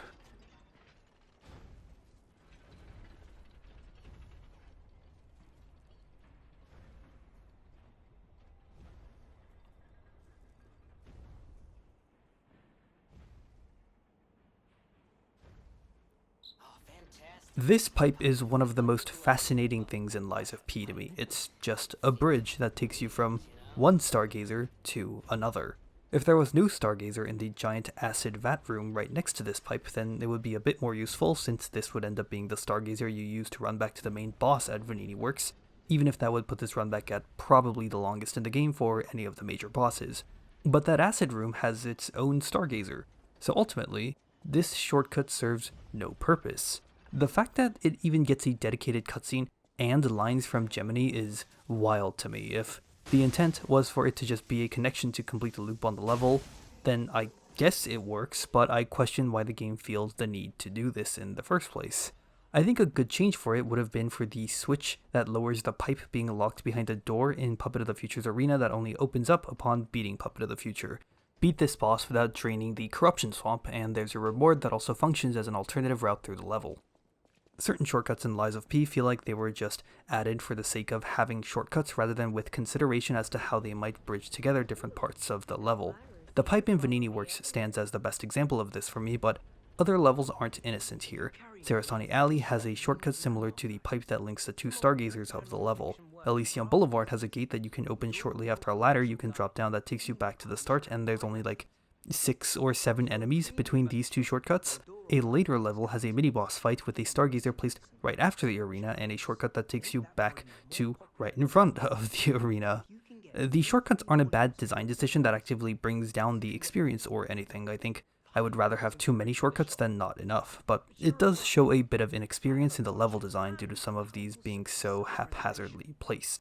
This pipe is one of the most fascinating things in Lies of P to me. It's just a bridge that takes you from one stargazer to another. If there was no stargazer in the giant acid vat room right next to this pipe, then it would be a bit more useful, since this would end up being the stargazer you use to run back to the main boss at Venigni Works, even if that would put this run back at probably the longest in the game for any of the major bosses. But that acid room has its own stargazer, so ultimately, this shortcut serves no purpose. The fact that it even gets a dedicated cutscene and lines from Gemini is wild to me. If the intent was for it to just be a connection to complete the loop on the level, then I guess it works, but I question why the game feels the need to do this in the first place. I think a good change for it would have been for the switch that lowers the pipe being locked behind a door in Puppet of the Future's arena that only opens up upon beating Puppet of the Future. Beat this boss without draining the Corruption Swamp, and there's a reward that also functions as an alternative route through the level. Certain shortcuts in Lies of P feel like they were just added for the sake of having shortcuts rather than with consideration as to how they might bridge together different parts of the level. The pipe in Venigni Works stands as the best example of this for me, but other levels aren't innocent here. Sarasani Alley has a shortcut similar to the pipe that links the two stargazers of the level. Elysion Boulevard has a gate that you can open shortly after a ladder you can drop down that takes you back to the start, and there's only like 6 or 7 enemies between these two shortcuts. A later level has a mini-boss fight with a stargazer placed right after the arena and a shortcut that takes you back to right in front of the arena. The shortcuts aren't a bad design decision that actively brings down the experience or anything. I think I would rather have too many shortcuts than not enough, but it does show a bit of inexperience in the level design due to some of these being so haphazardly placed.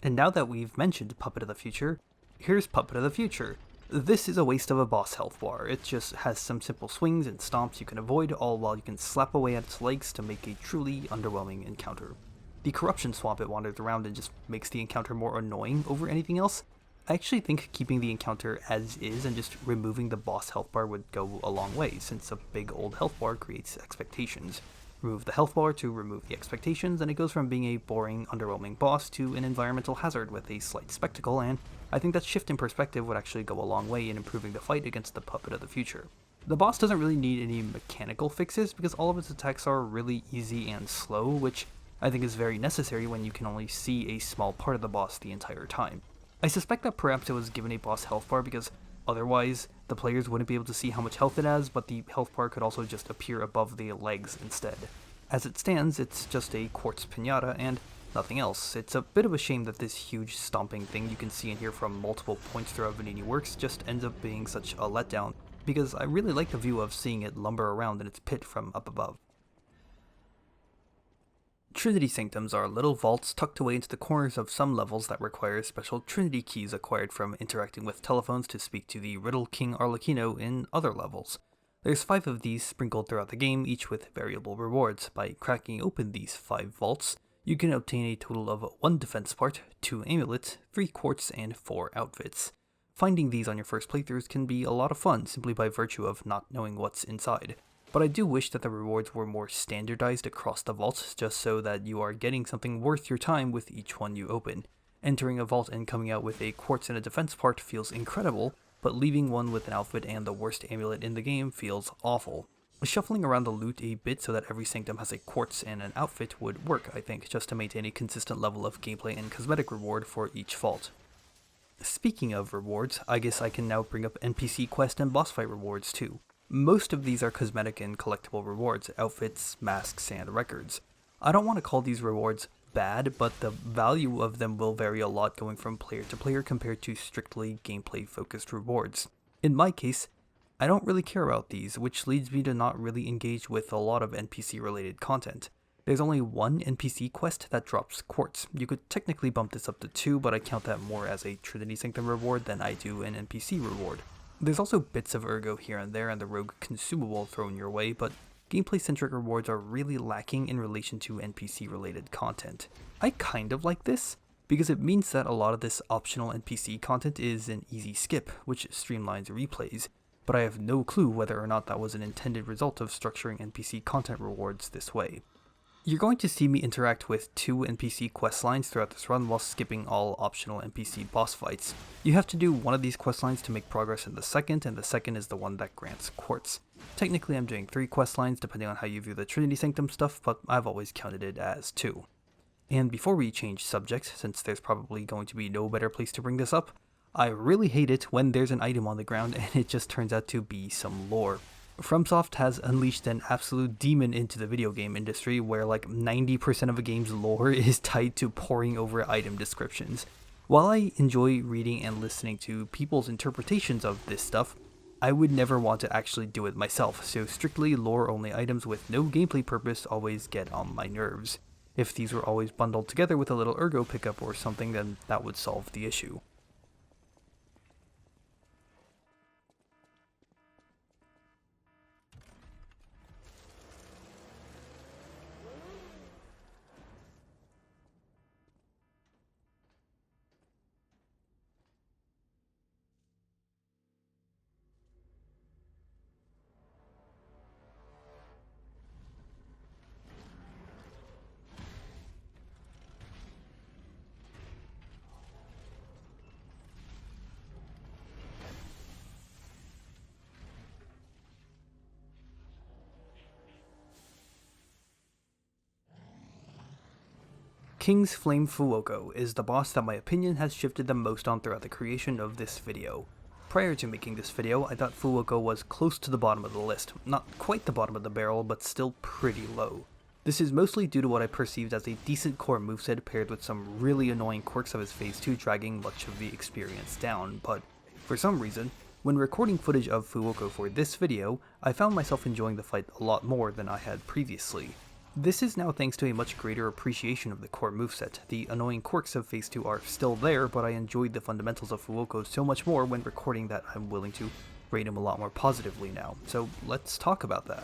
And now that we've mentioned Puppet of the Future, here's Puppet of the Future. This is a waste of a boss health bar. It just has some simple swings and stomps you can avoid, all while you can slap away at its legs to make a truly underwhelming encounter. The Corruption Swamp it wanders around and just makes the encounter more annoying over anything else. I actually think keeping the encounter as is and just removing the boss health bar would go a long way, since a big old health bar creates expectations. Remove the health bar to remove the expectations, and it goes from being a boring, underwhelming boss to an environmental hazard with a slight spectacle, and I think that shift in perspective would actually go a long way in improving the fight against the Puppet of the Future. The boss doesn't really need any mechanical fixes because all of its attacks are really easy and slow, which I think is very necessary when you can only see a small part of the boss the entire time. I suspect that perhaps it was given a boss health bar because otherwise the players wouldn't be able to see how much health it has, but the health bar could also just appear above the legs instead. As it stands, it's just a quartz pinata and nothing else. It's a bit of a shame that this huge stomping thing you can see and hear from multiple points throughout Venigni Works just ends up being such a letdown, because I really like the view of seeing it lumber around in its pit from up above. Trinity Sanctums are little vaults tucked away into the corners of some levels that require special Trinity keys acquired from interacting with telephones to speak to the Riddle King Arlecchino in other levels. There's 5 of these sprinkled throughout the game, each with variable rewards. By cracking open these 5 vaults, you can obtain a total of 1 defense part, 2 amulets, 3 quartz, and 4 outfits. Finding these on your first playthroughs can be a lot of fun simply by virtue of not knowing what's inside. But I do wish that the rewards were more standardized across the vaults, just so that you are getting something worth your time with each one you open. Entering a vault and coming out with a quartz and a defense part feels incredible, but leaving one with an outfit and the worst amulet in the game feels awful. Shuffling around the loot a bit so that every sanctum has a quartz and an outfit would work, I think, just to maintain a consistent level of gameplay and cosmetic reward for each vault. Speaking of rewards, I guess I can now bring up NPC quest and boss fight rewards too. Most of these are cosmetic and collectible rewards, outfits, masks, and records. I don't want to call these rewards bad, but the value of them will vary a lot going from player to player compared to strictly gameplay focused rewards. In my case, I don't really care about these, which leads me to not really engage with a lot of NPC related content. There's only one NPC quest that drops quartz. You could technically bump this up to 2, but I count that more as a Trinity Sanctum reward than I do an NPC reward. There's also bits of ergo here and there and the rogue consumable thrown your way, but gameplay-centric rewards are really lacking in relation to NPC-related content. I kind of like this, because it means that a lot of this optional NPC content is an easy skip, which streamlines replays, but I have no clue whether or not that was an intended result of structuring NPC content rewards this way. You're going to see me interact with 2 NPC questlines throughout this run while skipping all optional NPC boss fights. You have to do one of these questlines to make progress in the second, and the second is the one that grants quartz. Technically I'm doing 3 questlines depending on how you view the Trinity Sanctum stuff, but I've always counted it as 2. And before we change subject, since there's probably going to be no better place to bring this up, I really hate it when there's an item on the ground and it just turns out to be some lore. FromSoft has unleashed an absolute demon into the video game industry where like 90% of a game's lore is tied to poring over item descriptions. While I enjoy reading and listening to people's interpretations of this stuff, I would never want to actually do it myself, so strictly lore-only items with no gameplay purpose always get on my nerves. If these were always bundled together with a little ergo pickup or something, then that would solve the issue. King's Flame Fuoco is the boss that my opinion has shifted the most on throughout the creation of this video. Prior to making this video, I thought Fuoco was close to the bottom of the list. Not quite the bottom of the barrel, but still pretty low. This is mostly due to what I perceived as a decent core moveset paired with some really annoying quirks of his phase 2 dragging much of the experience down, but for some reason, when recording footage of Fuoco for this video, I found myself enjoying the fight a lot more than I had previously. This is now thanks to a much greater appreciation of the core moveset. The annoying quirks of Phase 2 are still there, but I enjoyed the fundamentals of Fuoco so much more when recording that I'm willing to rate him a lot more positively now, so let's talk about that.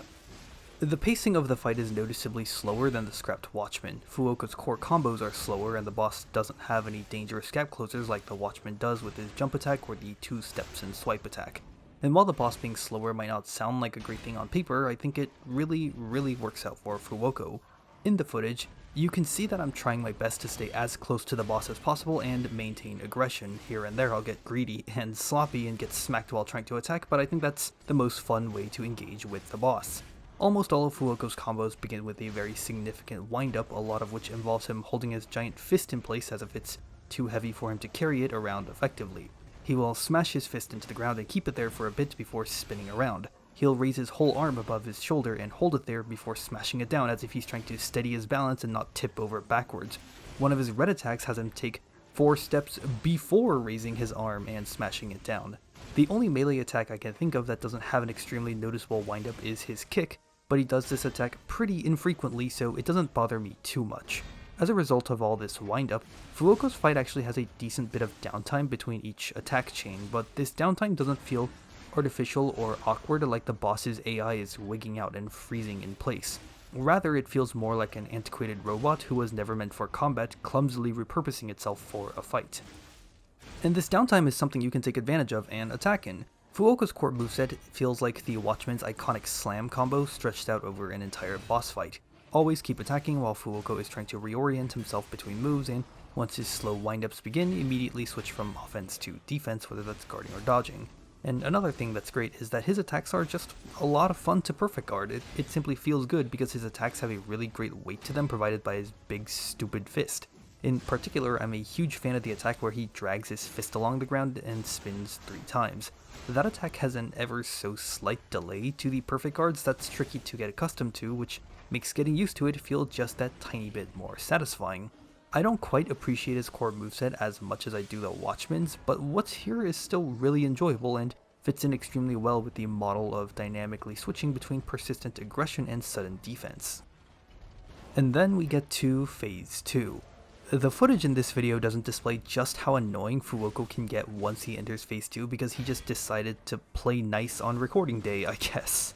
The pacing of the fight is noticeably slower than the scrapped Watchman. Fuoco's core combos are slower and the boss doesn't have any dangerous gap closers like the Watchman does with his jump attack or the 2 steps and swipe attack. And while the boss being slower might not sound like a great thing on paper, I think it really works out for Fuoco. In the footage, you can see that I'm trying my best to stay as close to the boss as possible and maintain aggression. Here and there I'll get greedy and sloppy and get smacked while trying to attack, but I think that's the most fun way to engage with the boss. Almost all of Fuoco's combos begin with a very significant wind-up, a lot of which involves him holding his giant fist in place as if it's too heavy for him to carry it around effectively. He will smash his fist into the ground and keep it there for a bit before spinning around. He'll raise his whole arm above his shoulder and hold it there before smashing it down as if he's trying to steady his balance and not tip over backwards. One of his red attacks has him take 4 steps before raising his arm and smashing it down. The only melee attack I can think of that doesn't have an extremely noticeable windup is his kick, but he does this attack pretty infrequently, so it doesn't bother me too much. As a result of all this wind-up, Fuoco's fight actually has a decent bit of downtime between each attack chain, but this downtime doesn't feel artificial or awkward like the boss's AI is wigging out and freezing in place. Rather, it feels more like an antiquated robot who was never meant for combat, clumsily repurposing itself for a fight. And this downtime is something you can take advantage of and attack in. Fuoco's core moveset feels like the Watchman's iconic slam combo stretched out over an entire boss fight. Always keep attacking while Fuoco is trying to reorient himself between moves, and once his slow windups begin, immediately switch from offense to defense, whether that's guarding or dodging. And another thing that's great is that his attacks are just a lot of fun to perfect guard. It simply feels good because his attacks have a really great weight to them provided by his big stupid fist. In particular, I'm a huge fan of the attack where he drags his fist along the ground and spins 3 times. That attack has an ever so slight delay to the perfect guards that's tricky to get accustomed to, which makes getting used to it feel just that tiny bit more satisfying. I don't quite appreciate his core moveset as much as I do the Watchman's, but what's here is still really enjoyable and fits in extremely well with the model of dynamically switching between persistent aggression and sudden defense. And then we get to Phase 2. The footage in this video doesn't display just how annoying Fuoco can get once he enters Phase 2 because he just decided to play nice on recording day, I guess.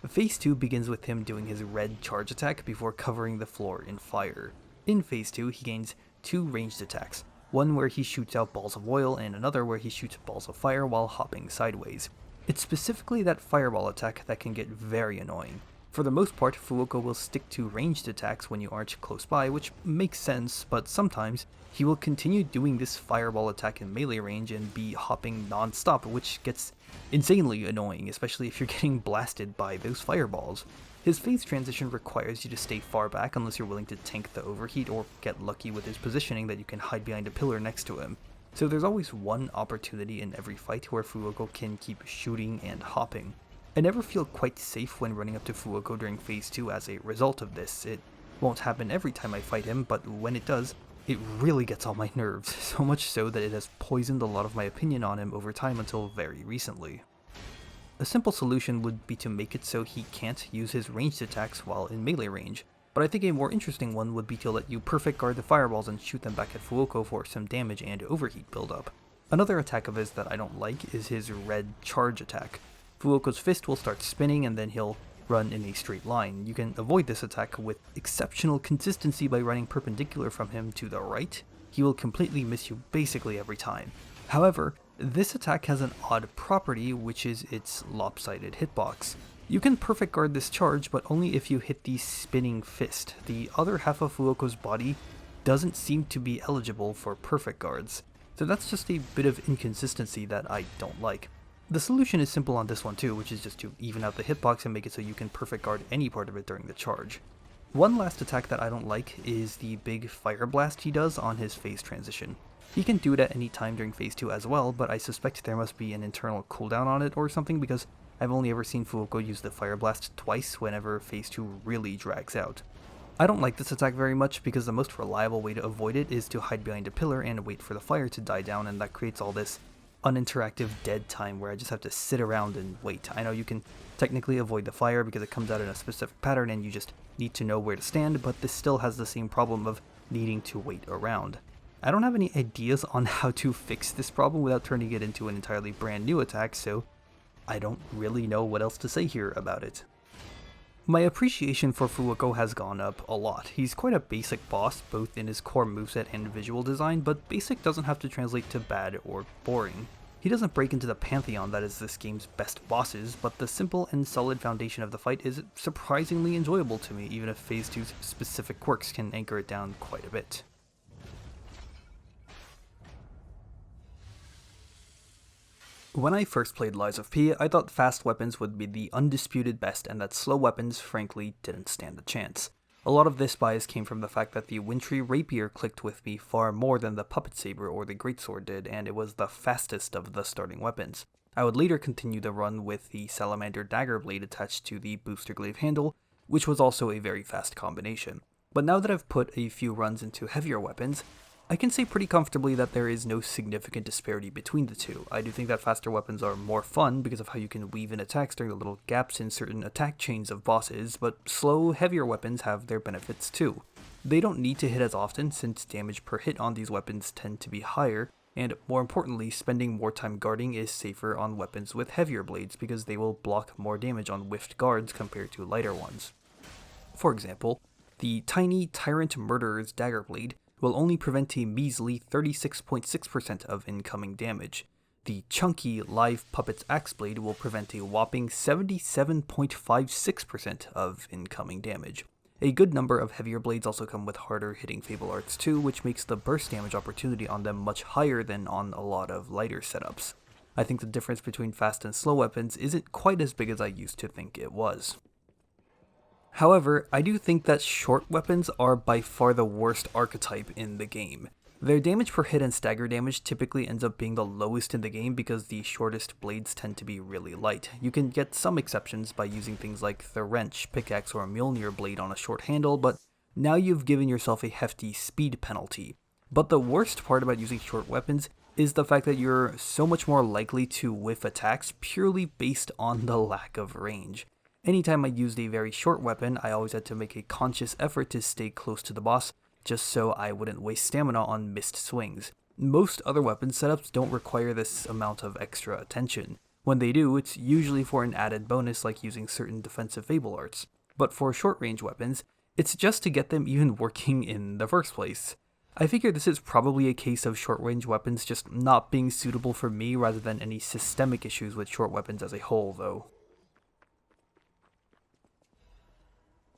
Phase 2 begins with him doing his red charge attack before covering the floor in fire. In Phase 2, he gains 2 ranged attacks, one where he shoots out balls of oil and another where he shoots balls of fire while hopping sideways. It's specifically that fireball attack that can get very annoying. For the most part, Fuoco will stick to ranged attacks when you aren't close by, which makes sense, but sometimes he will continue doing this fireball attack in melee range and be hopping non-stop, which gets insanely annoying, especially if you're getting blasted by those fireballs. His phase transition requires you to stay far back unless you're willing to tank the overheat or get lucky with his positioning that you can hide behind a pillar next to him. So there's always one opportunity in every fight where Fuoco can keep shooting and hopping. I never feel quite safe when running up to Fuoco during Phase 2 as a result of this. It won't happen every time I fight him, but when it does, it really gets on my nerves, so much so that it has poisoned a lot of my opinion on him over time until very recently. A simple solution would be to make it so he can't use his ranged attacks while in melee range, but I think a more interesting one would be to let you perfect guard the fireballs and shoot them back at Fuoco for some damage and overheat buildup. Another attack of his that I don't like is his red charge attack. Fuoco's fist will start spinning and then he'll run in a straight line. You can avoid this attack with exceptional consistency by running perpendicular from him to the right. He will completely miss you basically every time. However, this attack has an odd property, which is its lopsided hitbox. You can perfect guard this charge, but only if you hit the spinning fist. The other half of Fuoco's body doesn't seem to be eligible for perfect guards, so that's just a bit of inconsistency that I don't like. The solution is simple on this one too, which is just to even out the hitbox and make it so you can perfect guard any part of it during the charge. One last attack that I don't like is the big fire blast he does on his phase transition. He can do it at any time during Phase 2 as well, but I suspect there must be an internal cooldown on it or something because I've only ever seen Fuoco use the fire blast twice whenever Phase 2 really drags out. I don't like this attack very much because the most reliable way to avoid it is to hide behind a pillar and wait for the fire to die down, and that creates all this uninteractive dead time where I just have to sit around and wait. I know you can technically avoid the fire because it comes out in a specific pattern and you just need to know where to stand, but this still has the same problem of needing to wait around. I don't have any ideas on how to fix this problem without turning it into an entirely brand new attack, so I don't really know what else to say here about it. My appreciation for Fuoco has gone up a lot. He's quite a basic boss, both in his core moveset and visual design, but basic doesn't have to translate to bad or boring. He doesn't break into the pantheon that is this game's best bosses, but the simple and solid foundation of the fight is surprisingly enjoyable to me, even if Phase 2's specific quirks can anchor it down quite a bit. When I first played Lies of P, I thought fast weapons would be the undisputed best and that slow weapons, frankly, didn't stand a chance. A lot of this bias came from the fact that the wintry rapier clicked with me far more than the puppet saber or the greatsword did, and it was the fastest of the starting weapons. I would later continue the run with the salamander dagger blade attached to the booster glaive handle, which was also a very fast combination. But now that I've put a few runs into heavier weapons, I can say pretty comfortably that there is no significant disparity between the two. I do think that faster weapons are more fun because of how you can weave in attacks during the little gaps in certain attack chains of bosses, but slow, heavier weapons have their benefits too. They don't need to hit as often since damage per hit on these weapons tend to be higher, and more importantly, spending more time guarding is safer on weapons with heavier blades because they will block more damage on whiffed guards compared to lighter ones. For example, the tiny Tyrant Murderer's dagger blade will only prevent a measly 36.6% of incoming damage. The chunky Live Puppet's axe blade will prevent a whopping 77.56% of incoming damage. A good number of heavier blades also come with harder hitting Fable Arts too, which makes the burst damage opportunity on them much higher than on a lot of lighter setups. I think the difference between fast and slow weapons isn't quite as big as I used to think it was. However, I do think that short weapons are by far the worst archetype in the game. Their damage per hit and stagger damage typically ends up being the lowest in the game because the shortest blades tend to be really light. You can get some exceptions by using things like the wrench, pickaxe, or Mjolnir blade on a short handle, but now you've given yourself a hefty speed penalty. But the worst part about using short weapons is the fact that you're so much more likely to whiff attacks purely based on the lack of range. Anytime I used a very short weapon, I always had to make a conscious effort to stay close to the boss, just so I wouldn't waste stamina on missed swings. Most other weapon setups don't require this amount of extra attention. When they do, it's usually for an added bonus like using certain defensive fable arts. But for short range weapons, it's just to get them even working in the first place. I figure this is probably a case of short range weapons just not being suitable for me rather than any systemic issues with short weapons as a whole though.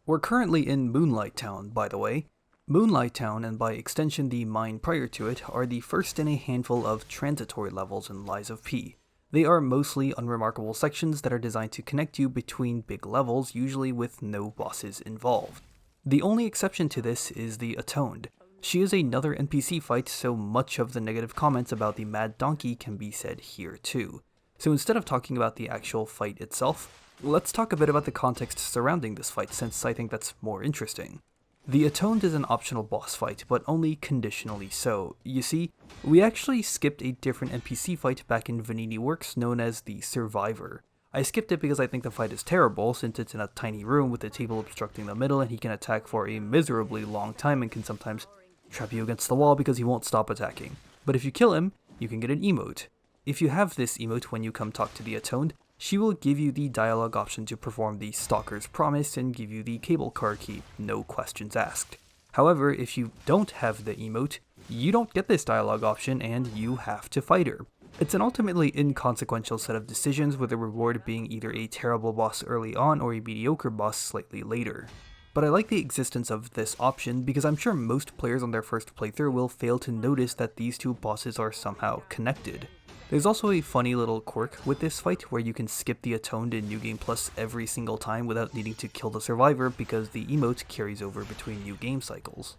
We're currently in Moonlight Town, by the way. Moonlight Town, and by extension the mine prior to it, are the first in a handful of transitory levels in Lies of P. They are mostly unremarkable sections that are designed to connect you between big levels, usually with no bosses involved. The only exception to this is the Atoned. She is another NPC fight, so much of the negative comments about the Mad Donkey can be said here too. So instead of talking about the actual fight itself, let's talk a bit about the context surrounding this fight, since I think that's more interesting. The Atoned is an optional boss fight, but only conditionally so. You see, we actually skipped a different NPC fight back in Venigni works known as the Survivor. I skipped it because I think the fight is terrible, since it's in a tiny room with a table obstructing the middle and he can attack for a miserably long time and can sometimes trap you against the wall because he won't stop attacking. But if you kill him, you can get an emote. If you have this emote when you come talk to the Atoned, she will give you the dialogue option to perform the Stalker's Promise and give you the cable car key, no questions asked. However, if you don't have the emote, you don't get this dialogue option and you have to fight her. It's an ultimately inconsequential set of decisions, with the reward being either a terrible boss early on or a mediocre boss slightly later. But I like the existence of this option because I'm sure most players on their first playthrough will fail to notice that these two bosses are somehow connected. There's also a funny little quirk with this fight where you can skip the Atoned in New Game Plus every single time without needing to kill the survivor because the emote carries over between new game cycles.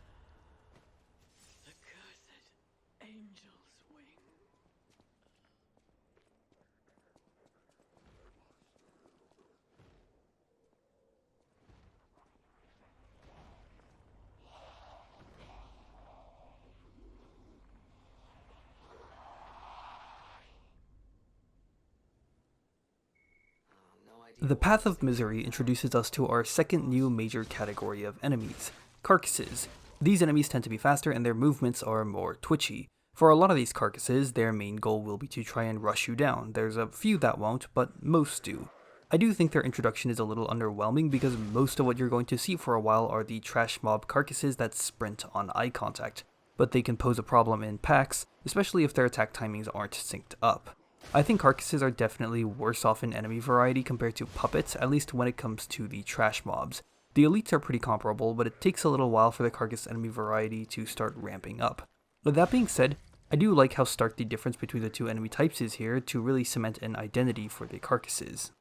The cursed angel's wing. The Path of Misery introduces us to our second new major category of enemies, Carcasses. These enemies tend to be faster and their movements are more twitchy. For a lot of these Carcasses, their main goal will be to try and rush you down. There's a few that won't, but most do. I do think their introduction is a little underwhelming because most of what you're going to see for a while are the trash mob Carcasses that sprint on eye contact, but they can pose a problem in packs, especially if their attack timings aren't synced up. I think Carcasses are definitely worse off in enemy variety compared to puppets, at least when it comes to the trash mobs. The elites are pretty comparable, but it takes a little while for the Carcass enemy variety to start ramping up. With that being said, I do like how stark the difference between the two enemy types is here to really cement an identity for the Carcasses.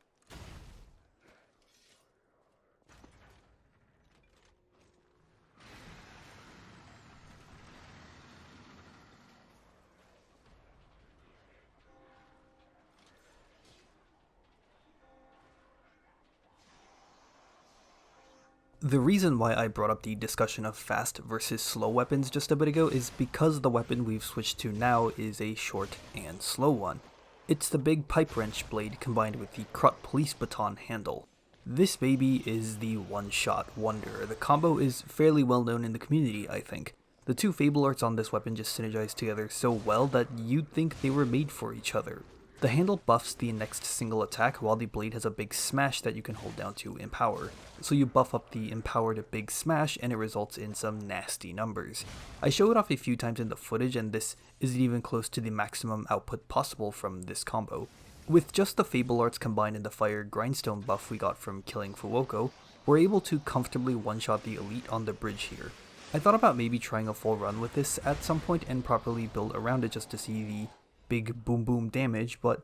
The reason why I brought up the discussion of fast versus slow weapons just a bit ago is because the weapon we've switched to now is a short and slow one. It's the big pipe wrench blade combined with the Krat police baton handle. This baby is the one-shot wonder. The combo is fairly well known in the community, I think. The two fable arts on this weapon just synergize together so well that you'd think they were made for each other. The handle buffs the next single attack, while the blade has a big smash that you can hold down to empower. So you buff up the empower to big smash and it results in some nasty numbers. I show it off a few times in the footage and this isn't even close to the maximum output possible from this combo. With just the fable arts combined in the fire grindstone buff we got from killing Fuoco, we're able to comfortably one-shot the elite on the bridge here. I thought about maybe trying a full run with this at some point and properly build around it just to see the big boom boom damage, but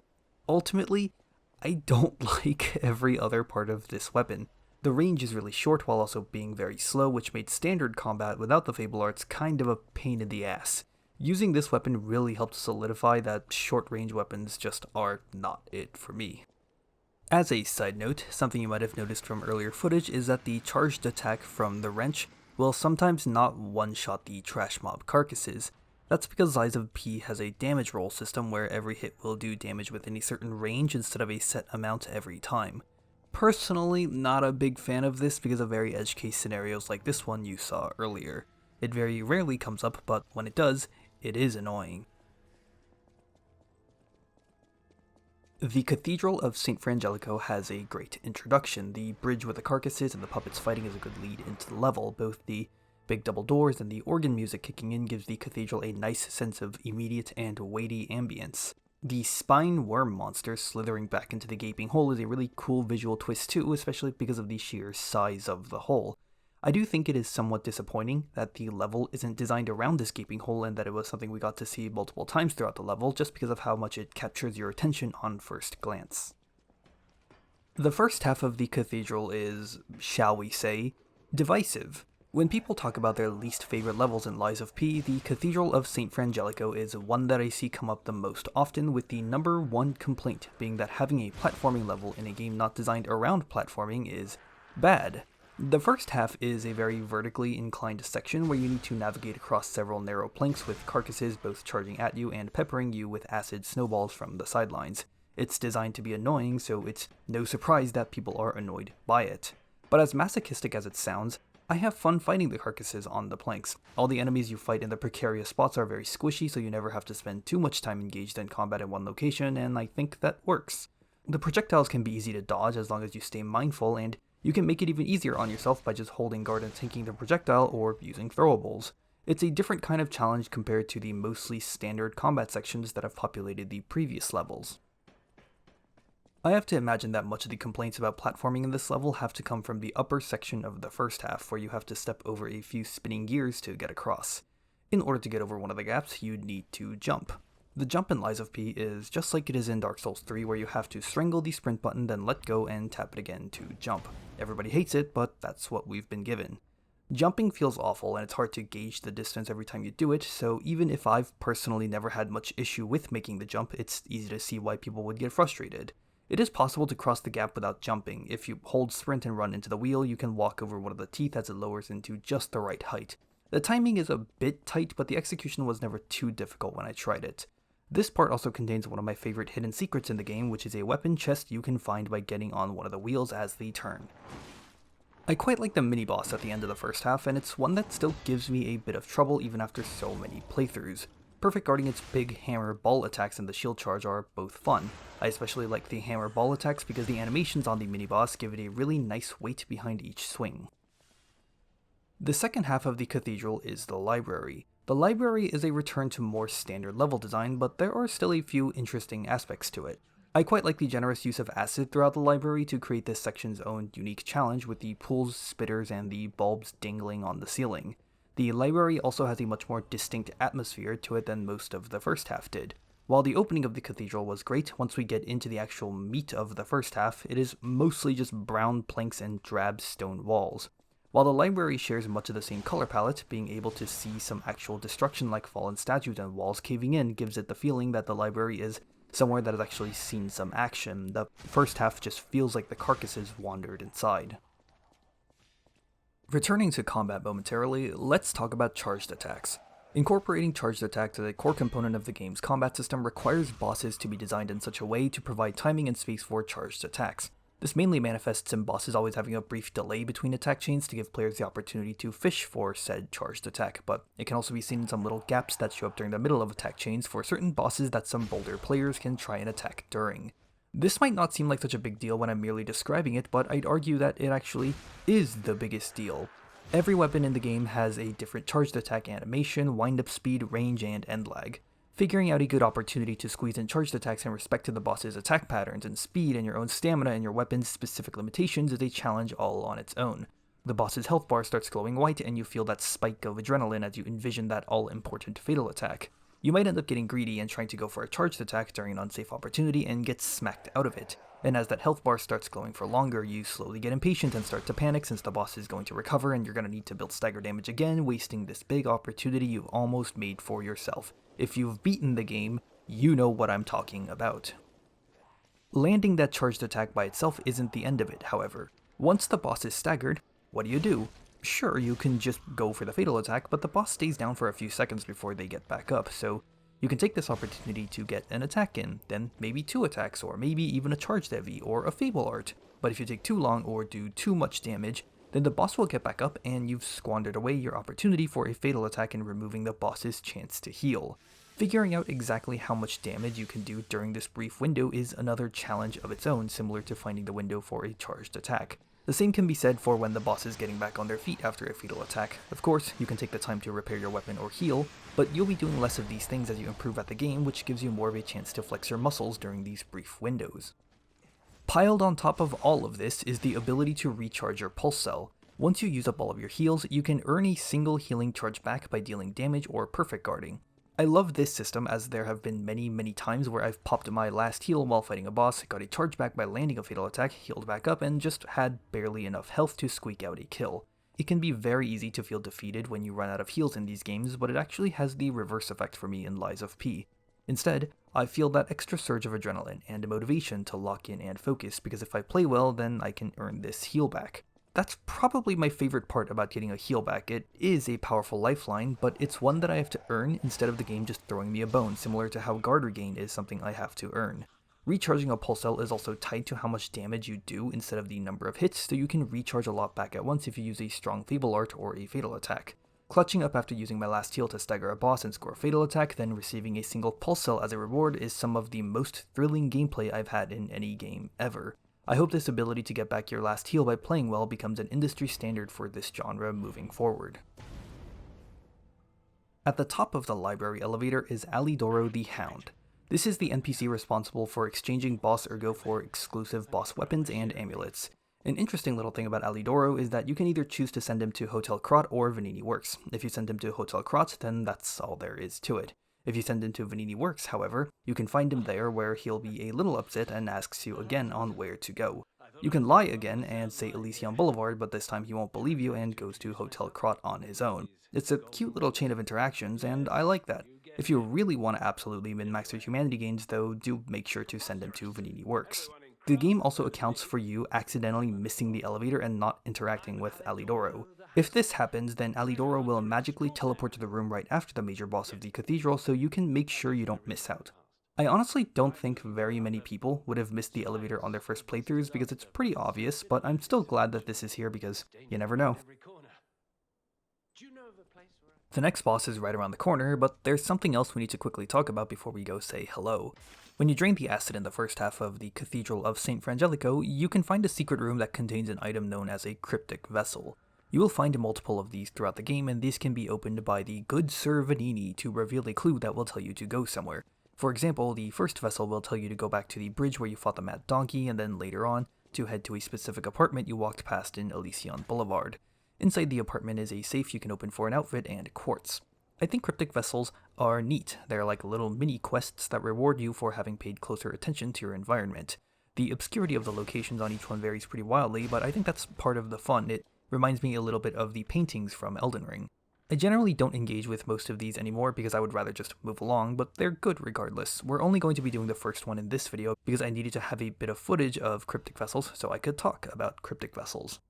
ultimately, I don't like every other part of this weapon. The range is really short while also being very slow, which made standard combat without the Fable Arts kind of a pain in the ass. Using this weapon really helped solidify that short-range weapons just are not it for me. As a side note, something you might have noticed from earlier footage is that the charged attack from the wrench will sometimes not one-shot the trash mob Carcasses. That's because Lies of P has a damage roll system where every hit will do damage within a certain range instead of a set amount every time. Personally, not a big fan of this because of very edge case scenarios like this one you saw earlier. It very rarely comes up, but when it does, it is annoying. The Cathedral of St. Frangelico has a great introduction. The bridge with the Carcasses and the puppets fighting is a good lead into the level. Both the big double doors and the organ music kicking in gives the cathedral a nice sense of immediate and weighty ambience. The spine worm monster slithering back into the gaping hole is a really cool visual twist too, especially because of the sheer size of the hole. I do think it is somewhat disappointing that the level isn't designed around this gaping hole and that it was something we got to see multiple times throughout the level just because of how much it captures your attention on first glance. The first half of the cathedral is, shall we say, divisive. When people talk about their least favorite levels in Lies of P, the Cathedral of St. Frangelico is one that I see come up the most often, with the number one complaint being that having a platforming level in a game not designed around platforming is bad. The first half is a very vertically inclined section where you need to navigate across several narrow planks with Carcasses both charging at you and peppering you with acid snowballs from the sidelines. It's designed to be annoying, so it's no surprise that people are annoyed by it. But as masochistic as it sounds, I have fun fighting the Carcasses on the planks. All the enemies you fight in the precarious spots are very squishy, so you never have to spend too much time engaged in combat in one location, and I think that works. The projectiles can be easy to dodge as long as you stay mindful, and you can make it even easier on yourself by just holding guard and tanking the projectile or using throwables. It's a different kind of challenge compared to the mostly standard combat sections that have populated the previous levels. I have to imagine that much of the complaints about platforming in this level have to come from the upper section of the first half, where you have to step over a few spinning gears to get across. In order to get over one of the gaps, you'd need to jump. The jump in Lies of P is just like it is in Dark Souls 3, where you have to strangle the sprint button, then let go and tap it again to jump. Everybody hates it, but that's what we've been given. Jumping feels awful, and it's hard to gauge the distance every time you do it, so even if I've personally never had much issue with making the jump, it's easy to see why people would get frustrated. It is possible to cross the gap without jumping. If you hold sprint and run into the wheel, you can walk over one of the teeth as it lowers into just the right height. The timing is a bit tight, but the execution was never too difficult when I tried it. This part also contains one of my favorite hidden secrets in the game, which is a weapon chest you can find by getting on one of the wheels as they turn. I quite like the mini-boss at the end of the first half, and it's one that still gives me a bit of trouble even after so many playthroughs. Perfect guarding its big hammer ball attacks and the shield charge are both fun. I especially like the hammer ball attacks because the animations on the mini-boss give it a really nice weight behind each swing. The second half of the cathedral is the library. The library is a return to more standard level design, but there are still a few interesting aspects to it. I quite like the generous use of acid throughout the library to create this section's own unique challenge with the pools, spitters, and the bulbs dangling on the ceiling. The library also has a much more distinct atmosphere to it than most of the first half did. While the opening of the cathedral was great, once we get into the actual meat of the first half, it is mostly just brown planks and drab stone walls. While the library shares much of the same color palette, being able to see some actual destruction like fallen statues and walls caving in gives it the feeling that the library is somewhere that has actually seen some action. The first half just feels like the Carcasses wandered inside. Returning to combat momentarily, let's talk about charged attacks. Incorporating charged attacks as a core component of the game's combat system requires bosses to be designed in such a way to provide timing and space for charged attacks. This mainly manifests in bosses always having a brief delay between attack chains to give players the opportunity to fish for said charged attack, but it can also be seen in some little gaps that show up during the middle of attack chains for certain bosses that some bolder players can try and attack during. This might not seem like such a big deal when I'm merely describing it, but I'd argue that it actually is the biggest deal. Every weapon in the game has a different charged attack animation, wind-up speed, range, and end lag. Figuring out a good opportunity to squeeze in charged attacks in respect to the boss's attack patterns and speed and your own stamina and your weapon's specific limitations is a challenge all on its own. The boss's health bar starts glowing white and you feel that spike of adrenaline as you envision that all-important fatal attack. You might end up getting greedy and trying to go for a charged attack during an unsafe opportunity and get smacked out of it. and as that health bar starts glowing for longer, you slowly get impatient and start to panic since the boss is going to recover and you're going to need to build stagger damage again, wasting this big opportunity you've almost made for yourself. If you've beaten the game, you know what I'm talking about. Landing that charged attack by itself isn't the end of it, however. Once the boss is staggered, what do? Sure, you can just go for the fatal attack, but the boss stays down for a few seconds before they get back up, so you can take this opportunity to get an attack in, then maybe 2 attacks, or maybe even a charged heavy, or a fable art. But if you take too long or do too much damage, then the boss will get back up and you've squandered away your opportunity for a fatal attack and removing the boss's chance to heal. Figuring out exactly how much damage you can do during this brief window is another challenge of its own, similar to finding the window for a charged attack. The same can be said for when the boss is getting back on their feet after a fatal attack. Of course, you can take the time to repair your weapon or heal, but you'll be doing less of these things as you improve at the game, which gives you more of a chance to flex your muscles during these brief windows. Piled on top of all of this is the ability to recharge your pulse cell. Once you use up all of your heals, you can earn a single healing charge back by dealing damage or perfect guarding. I love this system as there have been many times where I've popped my last heal while fighting a boss, got a charge back by landing a fatal attack, healed back up, and just had barely enough health to squeak out a kill. It can be very easy to feel defeated when you run out of heals in these games, but it actually has the reverse effect for me in Lies of P. Instead, I feel that extra surge of adrenaline and motivation to lock in and focus, because if I play well, then I can earn this heal back. That's probably my favorite part about getting a heal back. It is a powerful lifeline, but it's one that I have to earn instead of the game just throwing me a bone, similar to how guard regain is something I have to earn. Recharging a pulse cell is also tied to how much damage you do instead of the number of hits, so you can recharge a lot back at once if you use a strong fable art or a fatal attack. Clutching up after using my last heal to stagger a boss and score a fatal attack, then receiving a single pulse cell as a reward is some of the most thrilling gameplay I've had in any game ever. I hope this ability to get back your last heal by playing well becomes an industry standard for this genre moving forward. At the top of the library elevator is Alidoro the Hound. This is the NPC responsible for exchanging boss ergo for exclusive boss weapons and amulets. An interesting little thing about Alidoro is that you can either choose to send him to Hotel Krat or Venigni Works. If you send him to Hotel Krat, then that's all there is to it. If you send him to Venigni Works, however, you can find him there where he'll be a little upset and asks you again on where to go. You can lie again and say Elysion Boulevard, but this time he won't believe you and goes to Hotel Krat on his own. It's a cute little chain of interactions, and I like that. If you really want to absolutely min-max your humanity gains, though, do make sure to send him to Venigni Works. The game also accounts for you accidentally missing the elevator and not interacting with Alidoro. If this happens, then Alidoro will magically teleport to the room right after the major boss of the Cathedral, so you can make sure you don't miss out. I honestly don't think very many people would have missed the elevator on their first playthroughs because it's pretty obvious, but I'm still glad that this is here because you never know. The next boss is right around the corner, but there's something else we need to quickly talk about before we go say hello. When you drain the acid in the first half of the Cathedral of St. Frangelico, you can find a secret room that contains an item known as a Cryptic vessel. You will find multiple of these throughout the game, and these can be opened by the good Sir Venigni to reveal a clue that will tell you to go somewhere. For example, the first vessel will tell you to go back to the bridge where you fought the mad donkey, and then later on, to head to a specific apartment you walked past in Elysion Boulevard. Inside the apartment is a safe you can open for an outfit and quartz. I think cryptic vessels are neat. They're like little mini quests that reward you for having paid closer attention to your environment. The obscurity of the locations on each one varies pretty wildly, but I think that's part of the fun. It reminds me a little bit of the paintings from Elden Ring. I generally don't engage with most of these anymore because I would rather just move along, but they're good regardless. We're only going to be doing the first one in this video because I needed to have a bit of footage of cryptic vessels so I could talk about cryptic vessels.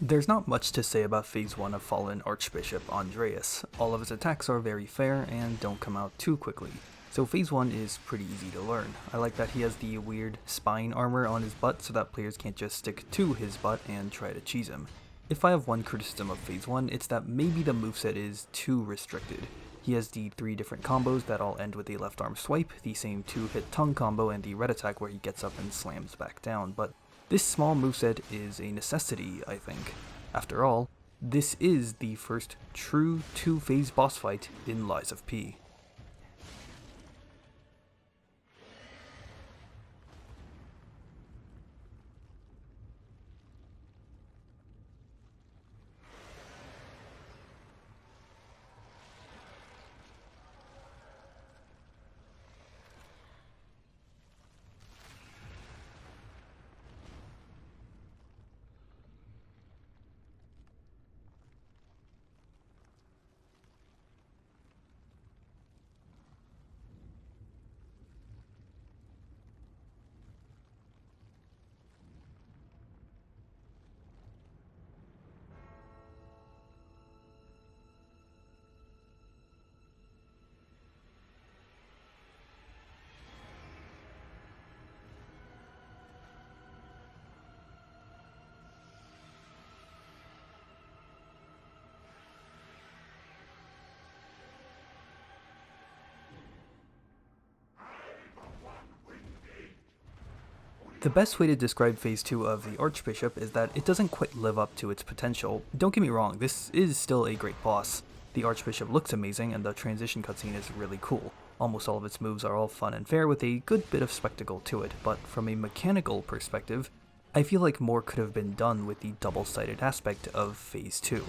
There's not much to say about Phase 1 of Fallen Archbishop Andreus. All of his attacks are very fair and don't come out too quickly, so Phase 1 is pretty easy to learn. I like that he has the weird spine armor on his butt so that players can't just stick to his butt and try to cheese him. If I have one criticism of Phase 1, it's that maybe the moveset is too restricted. He has the 3 different combos that all end with a left arm swipe, the same 2-hit tongue combo, and the red attack where he gets up and slams back down, but this small moveset is a necessity, I think. After all, this is the first true 2-phase boss fight in Lies of P. The best way to describe Phase 2 of the Archbishop is that it doesn't quite live up to its potential. Don't get me wrong, this is still a great boss. The Archbishop looks amazing and the transition cutscene is really cool. Almost all of its moves are all fun and fair with a good bit of spectacle to it, but from a mechanical perspective, I feel like more could have been done with the double-sided aspect of Phase 2.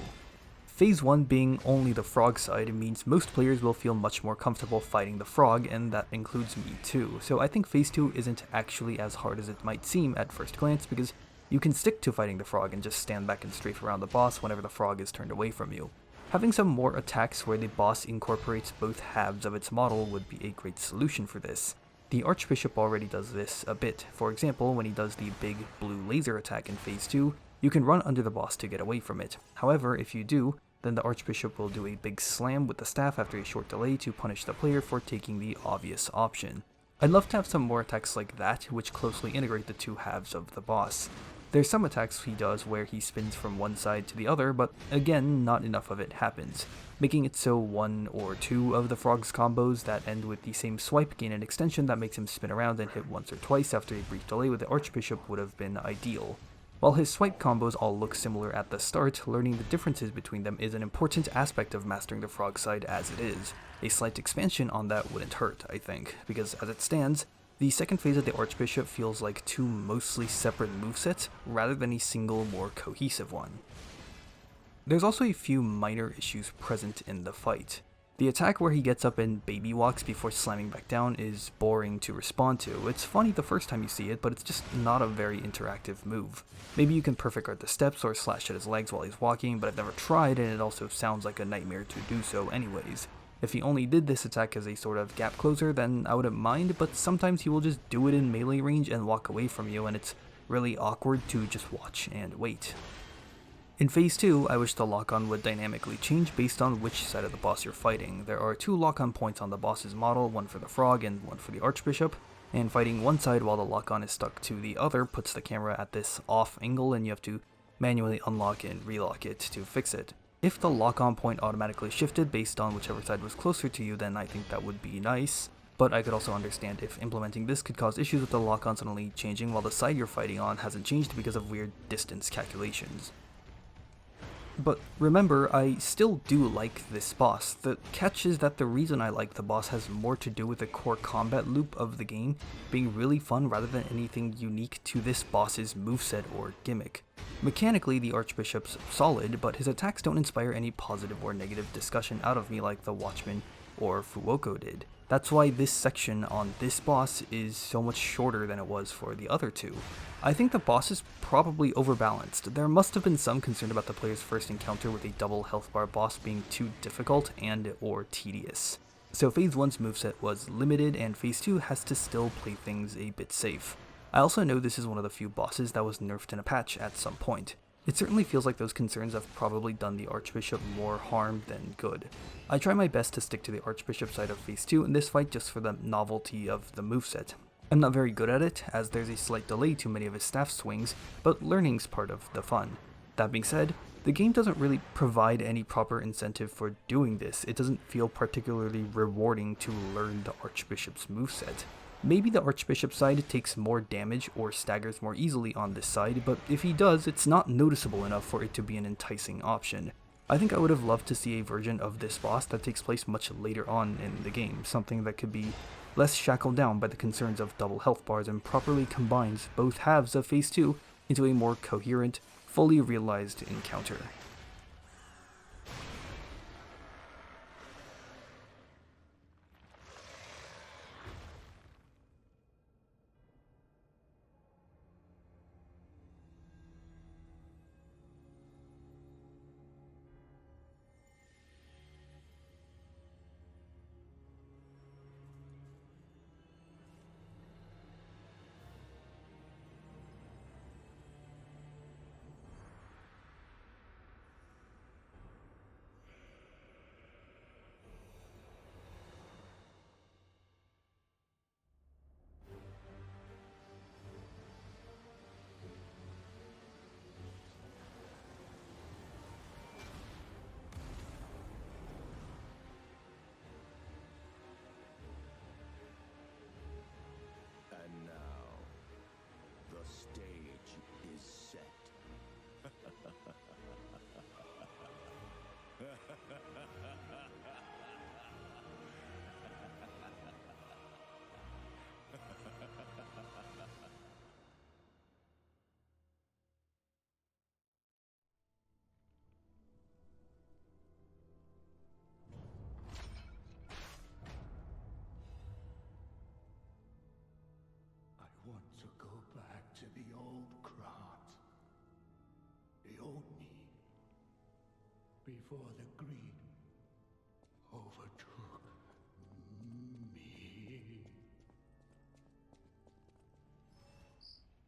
Phase 1 being only the frog side means most players will feel much more comfortable fighting the frog, and that includes me too, so I think Phase 2 isn't actually as hard as it might seem at first glance because you can stick to fighting the frog and just stand back and strafe around the boss whenever the frog is turned away from you. Having some more attacks where the boss incorporates both halves of its model would be a great solution for this. The Archbishop already does this a bit. For example, when he does the big blue laser attack in Phase 2, you can run under the boss to get away from it. However, if you do, then the Archbishop will do a big slam with the staff after a short delay to punish the player for taking the obvious option. I'd love to have some more attacks like that, which closely integrate the two halves of the boss. There's some attacks he does where he spins from one side to the other, but again, not enough of it happens, making it so 1 or 2 of the frog's combos that end with the same swipe gain an extension that makes him spin around and hit once or twice after a brief delay with the Archbishop would have been ideal. While his swipe combos all look similar at the start, learning the differences between them is an important aspect of mastering the frog side as it is. A slight expansion on that wouldn't hurt, I think, because as it stands, the second phase of the Archbishop feels like 2 mostly separate movesets rather than a single, more cohesive one. There's also a few minor issues present in the fight. The attack where he gets up and baby walks before slamming back down is boring to respond to. It's funny the first time you see it, but it's just not a very interactive move. Maybe you can perfect guard the steps or slash at his legs while he's walking, but I've never tried and it also sounds like a nightmare to do so anyways. If he only did this attack as a sort of gap closer, then I wouldn't mind, but sometimes he will just do it in melee range and walk away from you, and it's really awkward to just watch and wait. In Phase 2, I wish the lock-on would dynamically change based on which side of the boss you're fighting. There are 2 lock-on points on the boss's model, one for the frog and one for the Archbishop, and fighting one side while the lock-on is stuck to the other puts the camera at this off angle and you have to manually unlock and relock it to fix it. If the lock-on point automatically shifted based on whichever side was closer to you, then I think that would be nice, but I could also understand if implementing this could cause issues with the lock-on suddenly changing while the side you're fighting on hasn't changed because of weird distance calculations. But remember, I still do like this boss. The catch is that the reason I like the boss has more to do with the core combat loop of the game being really fun rather than anything unique to this boss's moveset or gimmick. Mechanically, the Archbishop's solid, but his attacks don't inspire any positive or negative discussion out of me like the Watchman or Fuoco did. That's why this section on this boss is so much shorter than it was for the other 2. I think the boss is probably overbalanced. There must have been some concern about the player's first encounter with a double health bar boss being too difficult and or tedious. So Phase 1's moveset was limited and Phase 2 has to still play things a bit safe. I also know this is one of the few bosses that was nerfed in a patch at some point. It certainly feels like those concerns have probably done the Archbishop more harm than good. I try my best to stick to the Archbishop side of Phase 2 in this fight just for the novelty of the moveset. I'm not very good at it, as there's a slight delay to many of his staff swings, but learning's part of the fun. That being said, the game doesn't really provide any proper incentive for doing this. It doesn't feel particularly rewarding to learn the Archbishop's moveset. Maybe the Archbishop side takes more damage or staggers more easily on this side, but if he does, it's not noticeable enough for it to be an enticing option. I think I would have loved to see a version of this boss that takes place much later on in the game, something that could be less shackled down by the concerns of double health bars and properly combines both halves of Phase 2 into a more coherent, fully realized encounter. And now, the stage is set. I want to go back to the old Krat. The old me. Before the greed overtook me.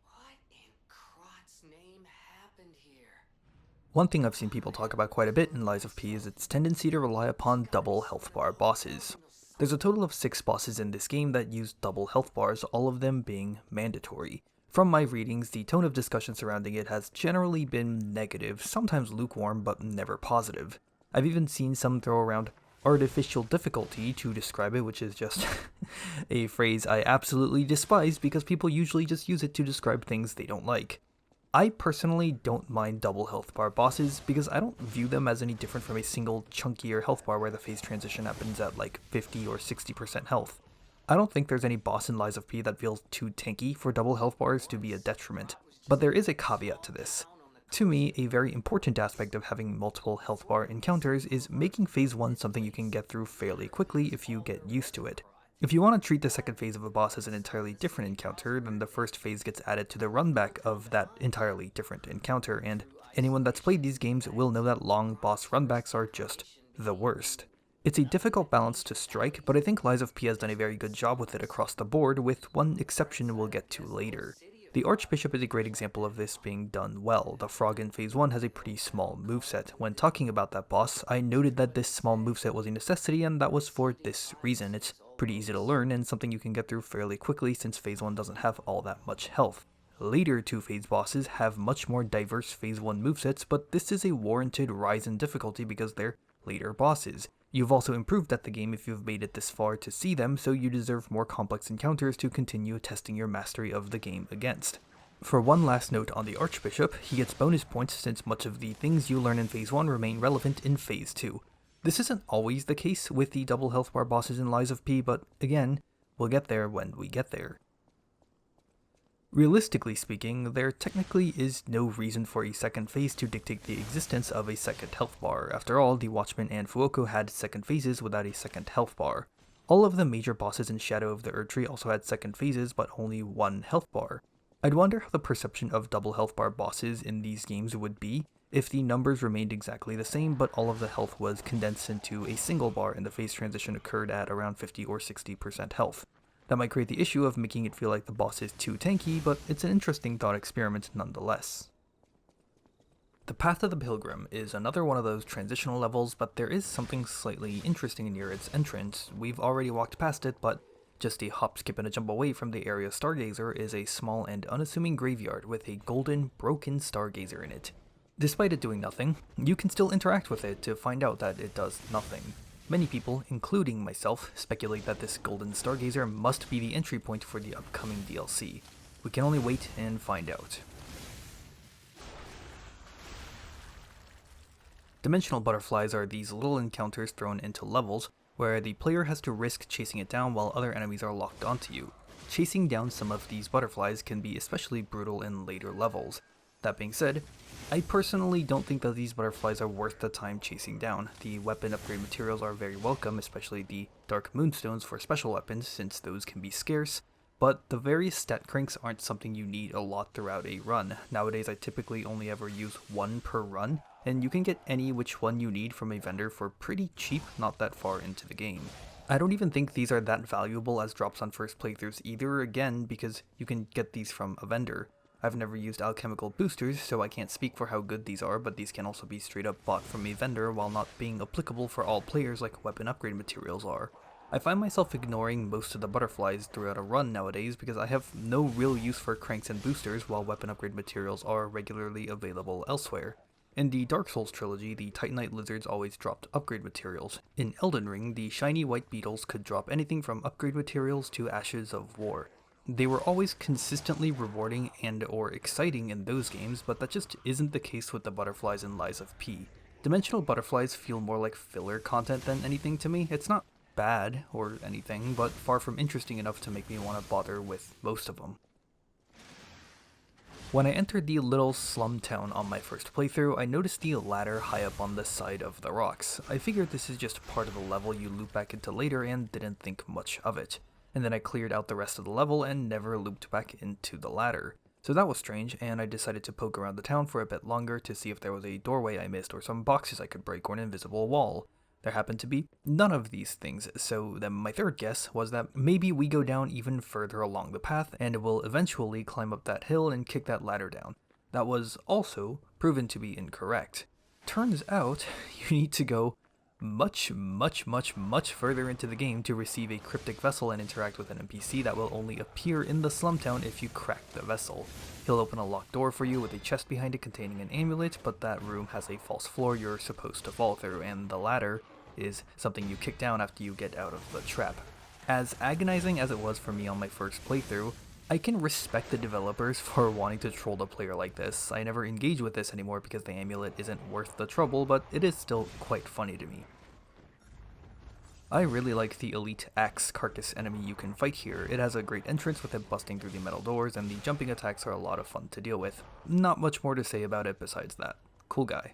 What in Krat's name happened here? One thing I've seen people talk about quite a bit in Lies of P is its tendency to rely upon double health bar bosses. There's a total of 6 bosses in this game that use double health bars, all of them being mandatory. From my readings, the tone of discussion surrounding it has generally been negative, sometimes lukewarm, but never positive. I've even seen some throw around artificial difficulty to describe it, which is just a phrase I absolutely despise because people usually just use it to describe things they don't like. I personally don't mind double health bar bosses because I don't view them as any different from a single chunkier health bar where the phase transition happens at like 50 or 60% health. I don't think there's any boss in Lies of P that feels too tanky for double health bars to be a detriment, but there is a caveat to this. To me, a very important aspect of having multiple health bar encounters is making phase 1 something you can get through fairly quickly if you get used to it. If you want to treat the second phase of a boss as an entirely different encounter, then the first phase gets added to the runback of that entirely different encounter, and anyone that's played these games will know that long boss runbacks are just the worst. It's a difficult balance to strike, but I think Lies of P has done a very good job with it across the board, with one exception we'll get to later. The Archbishop is a great example of this being done well. The frog in phase 1 has a pretty small moveset. When talking about that boss, I noted that this small moveset was a necessity, and that was for this reason. It's pretty easy to learn and something you can get through fairly quickly since phase 1 doesn't have all that much health. Later 2 phase bosses have much more diverse phase 1 movesets, but this is a warranted rise in difficulty because they're later bosses. You've also improved at the game if you've made it this far to see them, so you deserve more complex encounters to continue testing your mastery of the game against. For one last note on the Archbishop, he gets bonus points since much of the things you learn in phase 1 remain relevant in phase 2. This isn't always the case with the double health bar bosses in Lies of P, but again, we'll get there when we get there. Realistically speaking, there technically is no reason for a second phase to dictate the existence of a second health bar. After all, the Watchman and Fuoco had second phases without a second health bar. All of the major bosses in Shadow of the Erdtree also had second phases, but only one health bar. I'd wonder how the perception of double health bar bosses in these games would be if the numbers remained exactly the same, but all of the health was condensed into a single bar and the phase transition occurred at around 50 or 60% health. That might create the issue of making it feel like the boss is too tanky, but it's an interesting thought experiment nonetheless. The Path of the Pilgrim is another one of those transitional levels, but there is something slightly interesting near its entrance. We've already walked past it, but just a hop, skip, and a jump away from the area Stargazer is a small and unassuming graveyard with a golden, broken Stargazer in it. Despite it doing nothing, you can still interact with it to find out that it does nothing. Many people, including myself, speculate that this golden Stargazer must be the entry point for the upcoming DLC. We can only wait and find out. Dimensional butterflies are these little encounters thrown into levels, where the player has to risk chasing it down while other enemies are locked onto you. Chasing down some of these butterflies can be especially brutal in later levels. That being said, I personally don't think that these butterflies are worth the time chasing down. The weapon upgrade materials are very welcome, especially the Dark Moonstones for special weapons, since those can be scarce, but the various stat cranks aren't something you need a lot throughout a run. Nowadays I typically only ever use one per run, and you can get any which one you need from a vendor for pretty cheap not that far into the game. I don't even think these are that valuable as drops on first playthroughs either, again because you can get these from a vendor. I've never used alchemical boosters, so I can't speak for how good these are, but these can also be straight up bought from a vendor while not being applicable for all players like weapon upgrade materials are. I find myself ignoring most of the butterflies throughout a run nowadays because I have no real use for cranks and boosters while weapon upgrade materials are regularly available elsewhere. In the Dark Souls trilogy, the Titanite lizards always dropped upgrade materials. In Elden Ring, the shiny white beetles could drop anything from upgrade materials to ashes of war. They were always consistently rewarding and or exciting in those games, but that just isn't the case with the butterflies in Lies of P. Dimensional butterflies feel more like filler content than anything to me. It's not bad or anything, but far from interesting enough to make me want to bother with most of them. When I entered the little slum town on my first playthrough, I noticed the ladder high up on the side of the rocks. I figured this is just part of the level you loop back into later and didn't think much of it. And then I cleared out the rest of the level and never looped back into the ladder. So that was strange, and I decided to poke around the town for a bit longer to see if there was a doorway I missed or some boxes I could break or an invisible wall. There happened to be none of these things, so then my third guess was that maybe we go down even further along the path and will eventually climb up that hill and kick that ladder down. That was also proven to be incorrect. Turns out you need to go much further into the game to receive a cryptic vessel and interact with an NPC that will only appear in the slum town if you crack the vessel. He'll open a locked door for you with a chest behind it containing an amulet, but that room has a false floor you're supposed to fall through, and the ladder is something you kick down after you get out of the trap. As agonizing as it was for me on my first playthrough, I can respect the developers for wanting to troll the player like this. I never engage with this anymore because the amulet isn't worth the trouble, but it is still quite funny to me. I really like the elite axe carcass enemy you can fight here. It has a great entrance with it busting through the metal doors, and the jumping attacks are a lot of fun to deal with. Not much more to say about it besides that. Cool guy.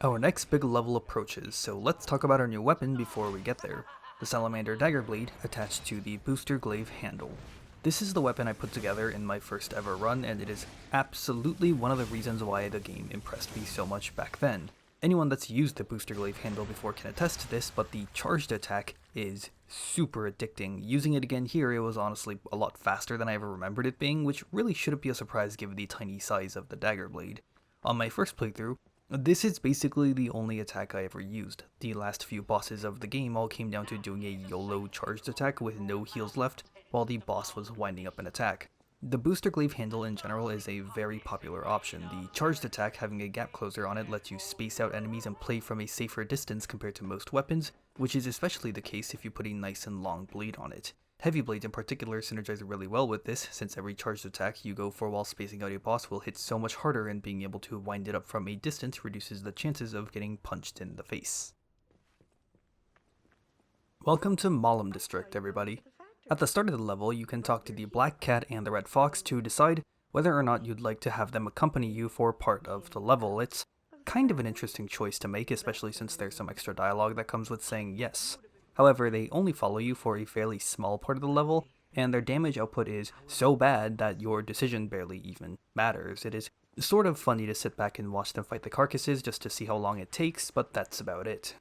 Our next big level approaches, so let's talk about our new weapon before we get there. The Salamander Dagger Blade attached to the Booster Glaive handle. This is the weapon I put together in my first ever run, and it is absolutely one of the reasons why the game impressed me so much back then. Anyone that's used the Booster Glaive handle before can attest to this, but the charged attack is super addicting. Using it again here, it was honestly a lot faster than I ever remembered it being, which really shouldn't be a surprise given the tiny size of the Dagger Blade. On my first playthrough, this is basically the only attack I ever used. The last few bosses of the game all came down to doing a YOLO charged attack with no heals left, while the boss was winding up an attack. The Booster Glaive handle in general is a very popular option. The charged attack having a gap closer on it lets you space out enemies and play from a safer distance compared to most weapons, which is especially the case if you put a nice and long blade on it. Heavy blades in particular synergize really well with this, since every charged attack you go for while spacing out a boss will hit so much harder, and being able to wind it up from a distance reduces the chances of getting punched in the face. Welcome to Malum District, everybody. At the start of the level, you can talk to the Black Cat and the Red Fox to decide whether or not you'd like to have them accompany you for part of the level. It's kind of an interesting choice to make, especially since there's some extra dialogue that comes with saying yes. However, they only follow you for a fairly small part of the level, and their damage output is so bad that your decision barely even matters. It is sort of funny to sit back and watch them fight the Carcasses just to see how long it takes, but that's about it.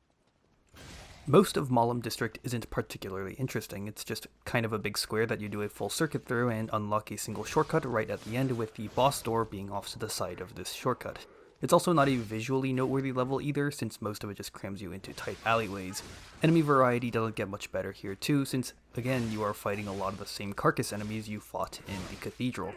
Most of Malum District isn't particularly interesting, it's just kind of a big square that you do a full circuit through and unlock a single shortcut right at the end, with the boss door being off to the side of this shortcut. It's also not a visually noteworthy level either, since most of it just crams you into tight alleyways. Enemy variety doesn't get much better here too, since again you are fighting a lot of the same carcass enemies you fought in the Cathedral.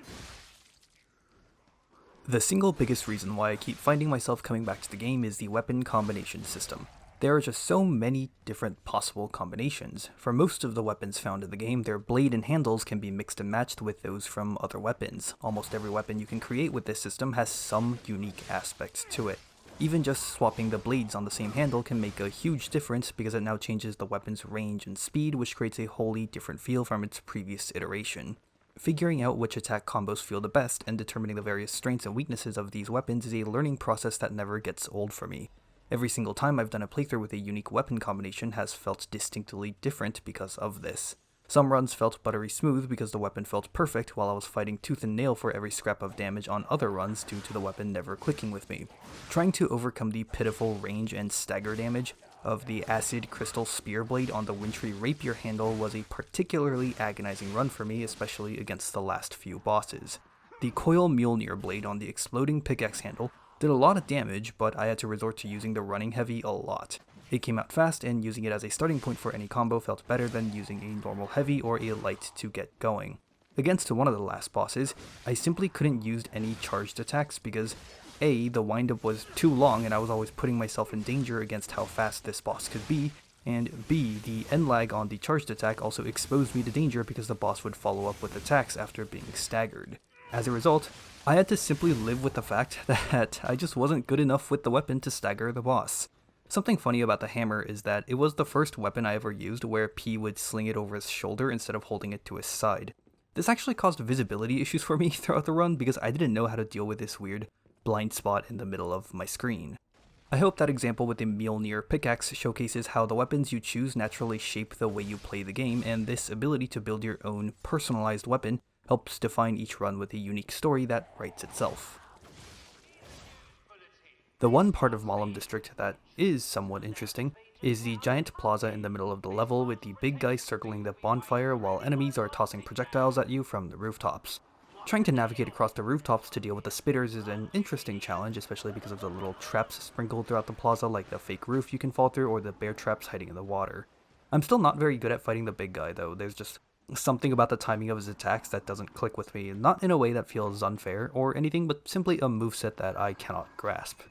The single biggest reason why I keep finding myself coming back to the game is the weapon combination system. There are just so many different possible combinations. For most of the weapons found in the game, their blade and handles can be mixed and matched with those from other weapons. Almost every weapon you can create with this system has some unique aspects to it. Even just swapping the blades on the same handle can make a huge difference because it now changes the weapon's range and speed, which creates a wholly different feel from its previous iteration. Figuring out which attack combos feel the best and determining the various strengths and weaknesses of these weapons is a learning process that never gets old for me. Every single time I've done a playthrough with a unique weapon combination has felt distinctly different because of this. Some runs felt buttery smooth because the weapon felt perfect, while I was fighting tooth and nail for every scrap of damage on other runs due to the weapon never clicking with me. Trying to overcome the pitiful range and stagger damage of the acid crystal spear blade on the wintry rapier handle was a particularly agonizing run for me, especially against the last few bosses. The coil Mjolnir blade on the exploding pickaxe handle did a lot of damage, but I had to resort to using the running heavy a lot. It came out fast, and using it as a starting point for any combo felt better than using a normal heavy or a light to get going. Against one of the last bosses, I simply couldn't use any charged attacks because A, the windup was too long and I was always putting myself in danger against how fast this boss could be, and B, the end lag on the charged attack also exposed me to danger because the boss would follow up with attacks after being staggered. As a result, I had to simply live with the fact that I just wasn't good enough with the weapon to stagger the boss. Something funny about the hammer is that it was the first weapon I ever used where P would sling it over his shoulder instead of holding it to his side. This actually caused visibility issues for me throughout the run because I didn't know how to deal with this weird blind spot in the middle of my screen. I hope that example with the Mjolnir pickaxe showcases how the weapons you choose naturally shape the way you play the game, and this ability to build your own personalized weapon helps define each run with a unique story that writes itself. The one part of Malum District that is somewhat interesting is the giant plaza in the middle of the level with the big guy circling the bonfire while enemies are tossing projectiles at you from the rooftops. Trying to navigate across the rooftops to deal with the spitters is an interesting challenge, especially because of the little traps sprinkled throughout the plaza like the fake roof you can fall through or the bear traps hiding in the water. I'm still not very good at fighting the big guy though. There's just something about the timing of his attacks that doesn't click with me, not in a way that feels unfair or anything, but simply a moveset that I cannot grasp.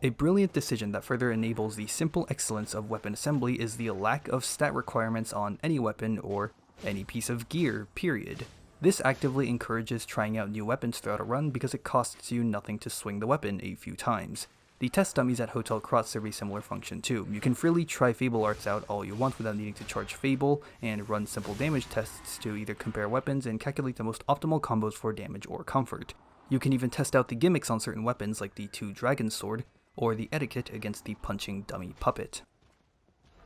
A brilliant decision that further enables the simple excellence of weapon assembly is the lack of stat requirements on any weapon or any piece of gear, period. This actively encourages trying out new weapons throughout a run because it costs you nothing to swing the weapon a few times. The test dummies at Hotel Krat serve a similar function too. You can freely try Fable arts out all you want without needing to charge Fable, and run simple damage tests to either compare weapons and calculate the most optimal combos for damage or comfort. You can even test out the gimmicks on certain weapons like the 2 Dragon Sword, or the etiquette against the punching dummy puppet.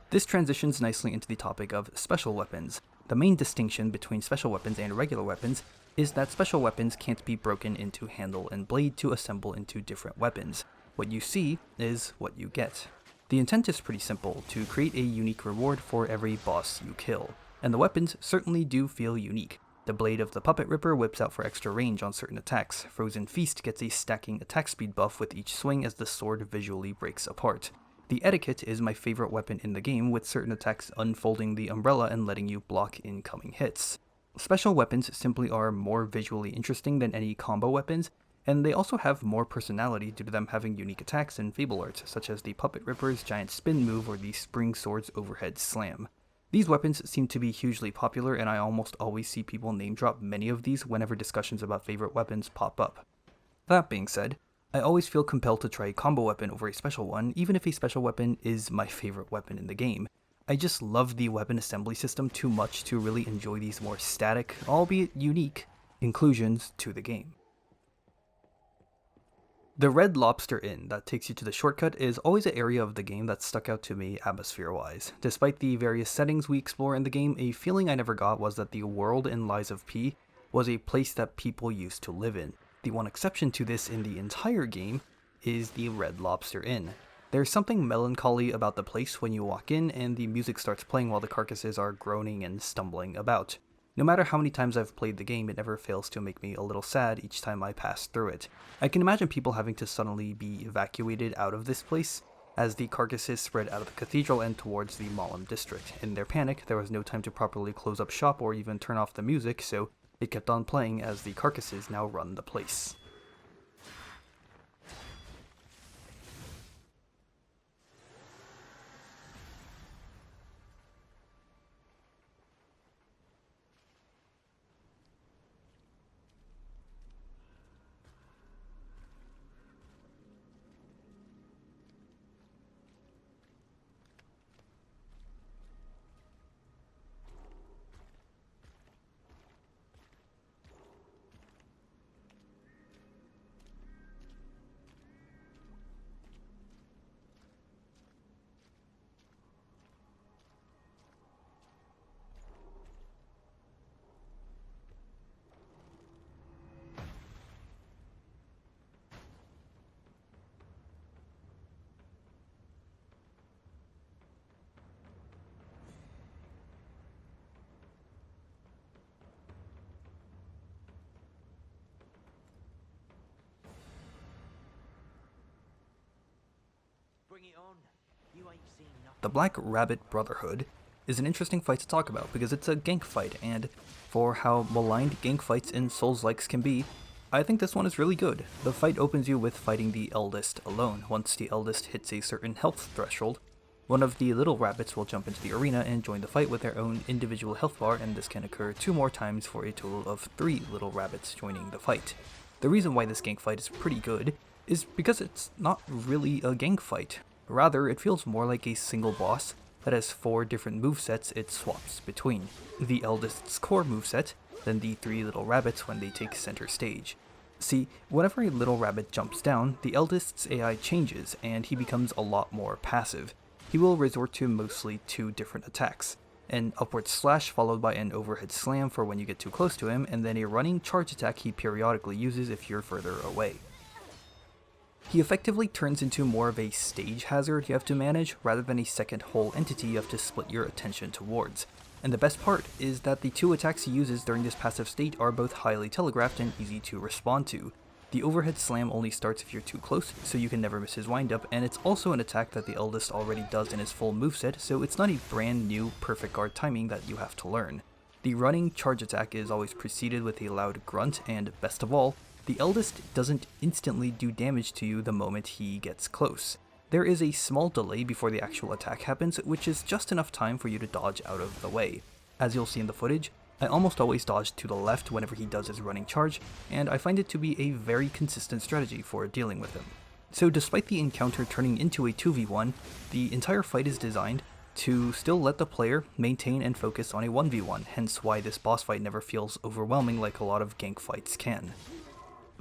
This transitions nicely into the topic of special weapons. The main distinction between special weapons and regular weapons is that special weapons can't be broken into handle and blade to assemble into different weapons. What you see is what you get. The intent is pretty simple, to create a unique reward for every boss you kill, and the weapons certainly do feel unique. The blade of the Puppet Ripper whips out for extra range on certain attacks. Frozen Feast gets a stacking attack speed buff with each swing as the sword visually breaks apart. The Etiquette is my favorite weapon in the game, with certain attacks unfolding the umbrella and letting you block incoming hits. Special weapons simply are more visually interesting than any combo weapons, and they also have more personality due to them having unique attacks and Fable arts, such as the Puppet Ripper's giant spin move or the Spring Sword's overhead slam. These weapons seem to be hugely popular, and I almost always see people name drop many of these whenever discussions about favorite weapons pop up. That being said, I always feel compelled to try a combo weapon over a special one, even if a special weapon is my favorite weapon in the game. I just love the weapon assembly system too much to really enjoy these more static, albeit unique, inclusions to the game. The Red Lobster Inn that takes you to the shortcut is always an area of the game that stuck out to me atmosphere-wise. Despite the various settings we explore in the game, a feeling I never got was that the world in Lies of P was a place that people used to live in. The one exception to this in the entire game is the Red Lobster Inn. There's something melancholy about the place when you walk in and the music starts playing while the carcasses are groaning and stumbling about. No matter how many times I've played the game, it never fails to make me a little sad each time I pass through it. I can imagine people having to suddenly be evacuated out of this place, as the carcasses spread out of the Cathedral and towards the Malum district. In their panic, there was no time to properly close up shop or even turn off the music, so it kept on playing as the carcasses now run the place. The Black Rabbit Brotherhood is an interesting fight to talk about because it's a gank fight, and for how maligned gank fights in Souls-likes can be, I think this one is really good. The fight opens you with fighting the Eldest alone. Once the Eldest hits a certain health threshold, one of the little rabbits will jump into the arena and join the fight with their own individual health bar, and this can occur 2 more times for a total of 3 little rabbits joining the fight. The reason why this gank fight is pretty good is because it's not really a gank fight. Rather, it feels more like a single boss that has 4 different movesets it swaps between. The Eldest's core moveset, then the 3 little rabbits when they take center stage. See, whenever a little rabbit jumps down, the Eldest's AI changes, and he becomes a lot more passive. He will resort to mostly 2 different attacks. An upward slash followed by an overhead slam for when you get too close to him, and then a running charge attack he periodically uses if you're further away. He effectively turns into more of a stage hazard you have to manage, rather than a second whole entity you have to split your attention towards. And the best part is that the 2 attacks he uses during this passive state are both highly telegraphed and easy to respond to. The overhead slam only starts if you're too close, so you can never miss his windup, and it's also an attack that the Eldest already does in his full moveset, so it's not a brand new perfect guard timing that you have to learn. The running charge attack is always preceded with a loud grunt, and best of all, the Eldest doesn't instantly do damage to you the moment he gets close. There is a small delay before the actual attack happens, which is just enough time for you to dodge out of the way. As you'll see in the footage, I almost always dodge to the left whenever he does his running charge, and I find it to be a very consistent strategy for dealing with him. So despite the encounter turning into a 2v1, the entire fight is designed to still let the player maintain and focus on a 1v1, hence why this boss fight never feels overwhelming like a lot of gank fights can.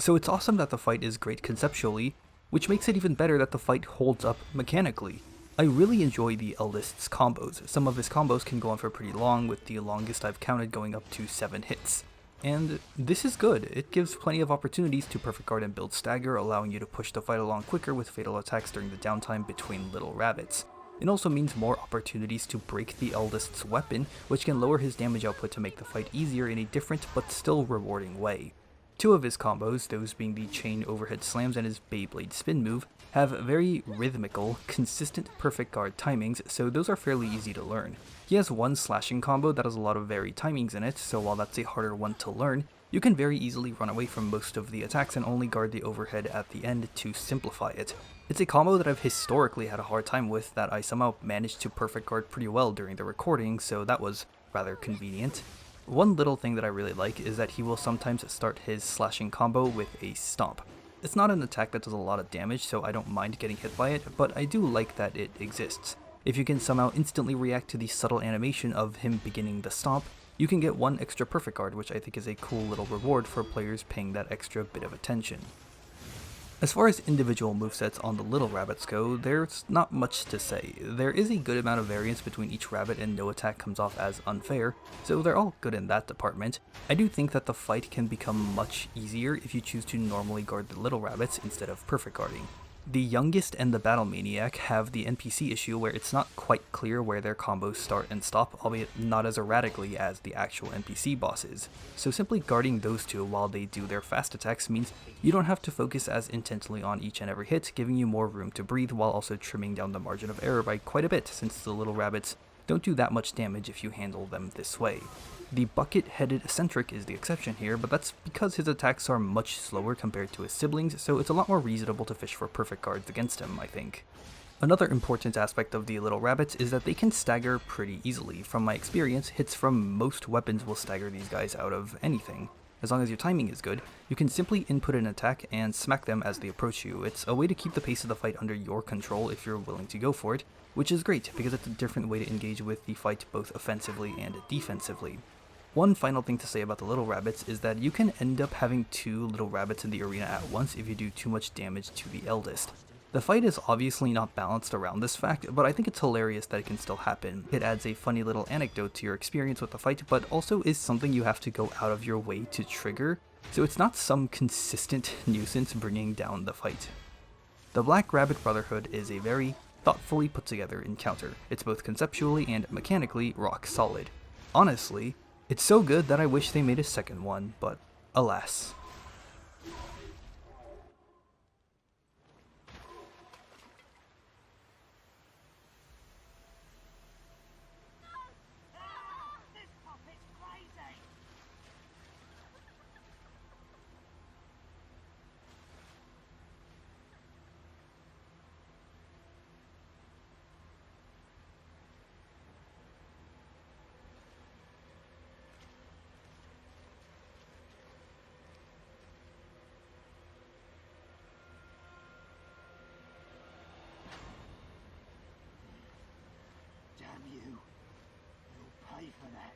So it's awesome that the fight is great conceptually, which makes it even better that the fight holds up mechanically. I really enjoy the Eldest's combos. Some of his combos can go on for pretty long, with the longest I've counted going up to 7 hits. And this is good. It gives plenty of opportunities to perfect guard and build stagger, allowing you to push the fight along quicker with fatal attacks during the downtime between little rabbits. It also means more opportunities to break the Eldest's weapon, which can lower his damage output to make the fight easier in a different but still rewarding way. 2 of his combos, those being the chain overhead slams and his Beyblade spin move, have very rhythmical, consistent perfect guard timings, so those are fairly easy to learn. He has 1 slashing combo that has a lot of varied timings in it, so while that's a harder one to learn, you can very easily run away from most of the attacks and only guard the overhead at the end to simplify it. It's a combo that I've historically had a hard time with that I somehow managed to perfect guard pretty well during the recording, so that was rather convenient. One little thing that I really like is that he will sometimes start his slashing combo with a stomp. It's not an attack that does a lot of damage, so I don't mind getting hit by it, but I do like that it exists. If you can somehow instantly react to the subtle animation of him beginning the stomp, you can get 1 extra perfect guard, which I think is a cool little reward for players paying that extra bit of attention. As far as individual movesets on the little rabbits go, there's not much to say. There is a good amount of variance between each rabbit and no attack comes off as unfair, so they're all good in that department. I do think that the fight can become much easier if you choose to normally guard the little rabbits instead of perfect guarding. The Youngest and the Battle Maniac have the NPC issue where it's not quite clear where their combos start and stop, albeit not as erratically as the actual NPC bosses. So simply guarding those two while they do their fast attacks means you don't have to focus as intensely on each and every hit, giving you more room to breathe while also trimming down the margin of error by quite a bit, since the little rabbits don't do that much damage if you handle them this way. The bucket-headed eccentric is the exception here, but that's because his attacks are much slower compared to his siblings, so it's a lot more reasonable to fish for perfect guards against him, I think. Another important aspect of the little rabbits is that they can stagger pretty easily. From my experience, hits from most weapons will stagger these guys out of anything. As long as your timing is good, you can simply input an attack and smack them as they approach you. It's a way to keep the pace of the fight under your control if you're willing to go for it, which is great because it's a different way to engage with the fight both offensively and defensively. One final thing to say about the little rabbits is that you can end up having two little rabbits in the arena at once if you do too much damage to the eldest. The fight is obviously not balanced around this fact, but I think it's hilarious that it can still happen. It adds a funny little anecdote to your experience with the fight, but also is something you have to go out of your way to trigger, so it's not some consistent nuisance bringing down the fight. The Black Rabbit Brotherhood is a very thoughtfully put together encounter. It's both conceptually and mechanically rock solid. Honestly, it's so good that I wish they made a second one, but alas. Damn you. You'll pay for that.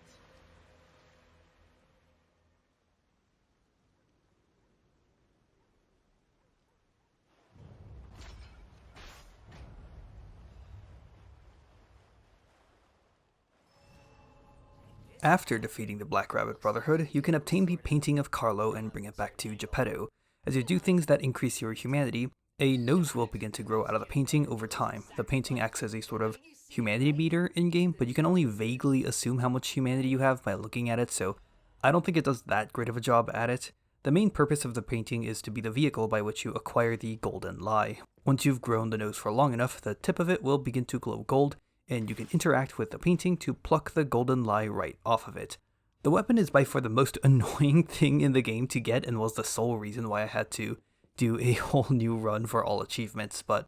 After defeating the Black Rabbit Brotherhood, you can obtain the Painting of Carlo and bring it back to Geppetto. As you do things that increase your humanity, a nose will begin to grow out of the painting over time. The painting acts as a sort of humanity meter in-game, but you can only vaguely assume how much humanity you have by looking at it, so I don't think it does that great of a job at it. The main purpose of the painting is to be the vehicle by which you acquire the Golden Lie. Once you've grown the nose for long enough, the tip of it will begin to glow gold, and you can interact with the painting to pluck the Golden Lie right off of it. The weapon is by far the most annoying thing in the game to get and was the sole reason why I had to do a whole new run for all achievements, but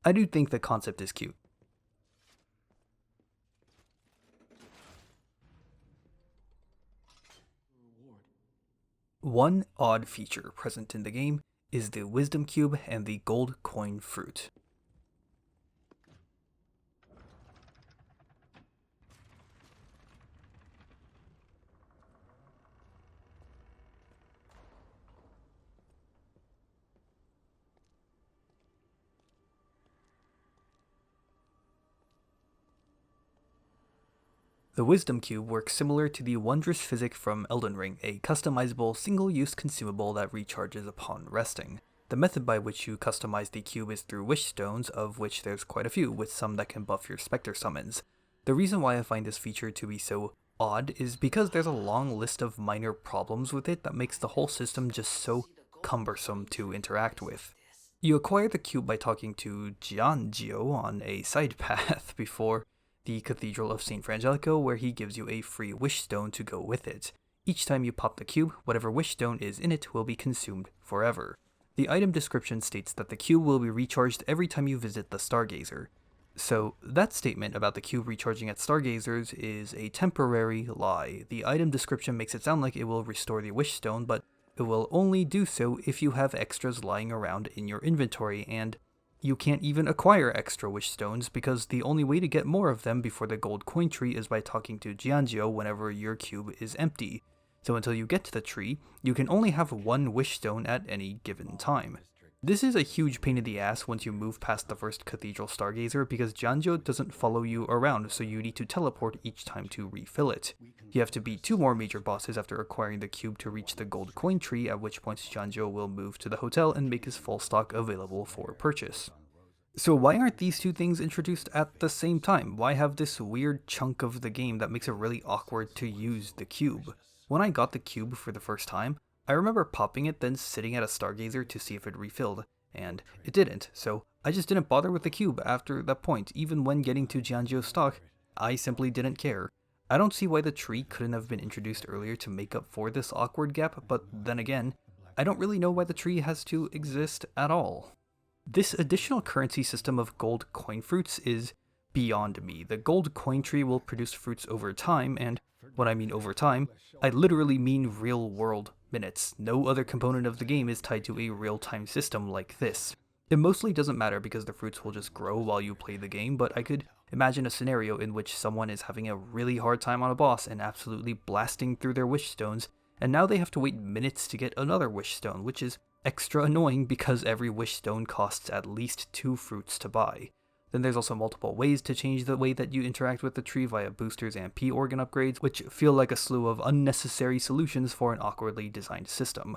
I do think the concept is cute. One odd feature present in the game is the Wisdom Cube and the Gold Coin Fruit. The Wisdom Cube works similar to the Wondrous Physic from Elden Ring, a customizable single-use consumable that recharges upon resting. The method by which you customize the cube is through wish stones, of which there's quite a few, with some that can buff your specter summons. The reason why I find this feature to be so odd is because there's a long list of minor problems with it that makes the whole system just so cumbersome to interact with. You acquire the cube by talking to Giangio on a side path before the Cathedral of St. Frangelico, where he gives you a free wish stone to go with it. Each time you pop the cube, whatever wish stone is in it will be consumed forever. The item description states that the cube will be recharged every time you visit the Stargazer. So that statement about the cube recharging at Stargazers is a temporary lie. The item description makes it sound like it will restore the wish stone, but it will only do so if you have extras lying around in your inventory, and you can't even acquire extra wish stones because the only way to get more of them before the gold coin tree is by talking to Giangio whenever your cube is empty. So until you get to the tree, you can only have one wish stone at any given time. This is a huge pain in the ass once you move past the first Cathedral Stargazer because Janjo doesn't follow you around, so you need to teleport each time to refill it. You have to beat 2 more major bosses after acquiring the cube to reach the gold coin tree, at which point Janjo will move to the hotel and make his full stock available for purchase. So why aren't these 2 things introduced at the same time? Why have this weird chunk of the game that makes it really awkward to use the cube? When I got the cube for the first time, I remember popping it, then sitting at a Stargazer to see if it refilled, and it didn't, so I just didn't bother with the cube after that point. Even when getting to Janjo's stock, I simply didn't care. I don't see why the tree couldn't have been introduced earlier to make up for this awkward gap, but then again, I don't really know why the tree has to exist at all. This additional currency system of gold coin fruits is beyond me. The gold coin tree will produce fruits over time, and when I mean over time, I literally mean real world minutes. No other component of the game is tied to a real-time system like this. It mostly doesn't matter because the fruits will just grow while you play the game, but I could imagine a scenario in which someone is having a really hard time on a boss and absolutely blasting through their wish stones, and now they have to wait minutes to get another wish stone, which is extra annoying because every wish stone costs at least 2 fruits to buy. Then there's also multiple ways to change the way that you interact with the tree via boosters and P-organ upgrades, which feel like a slew of unnecessary solutions for an awkwardly designed system.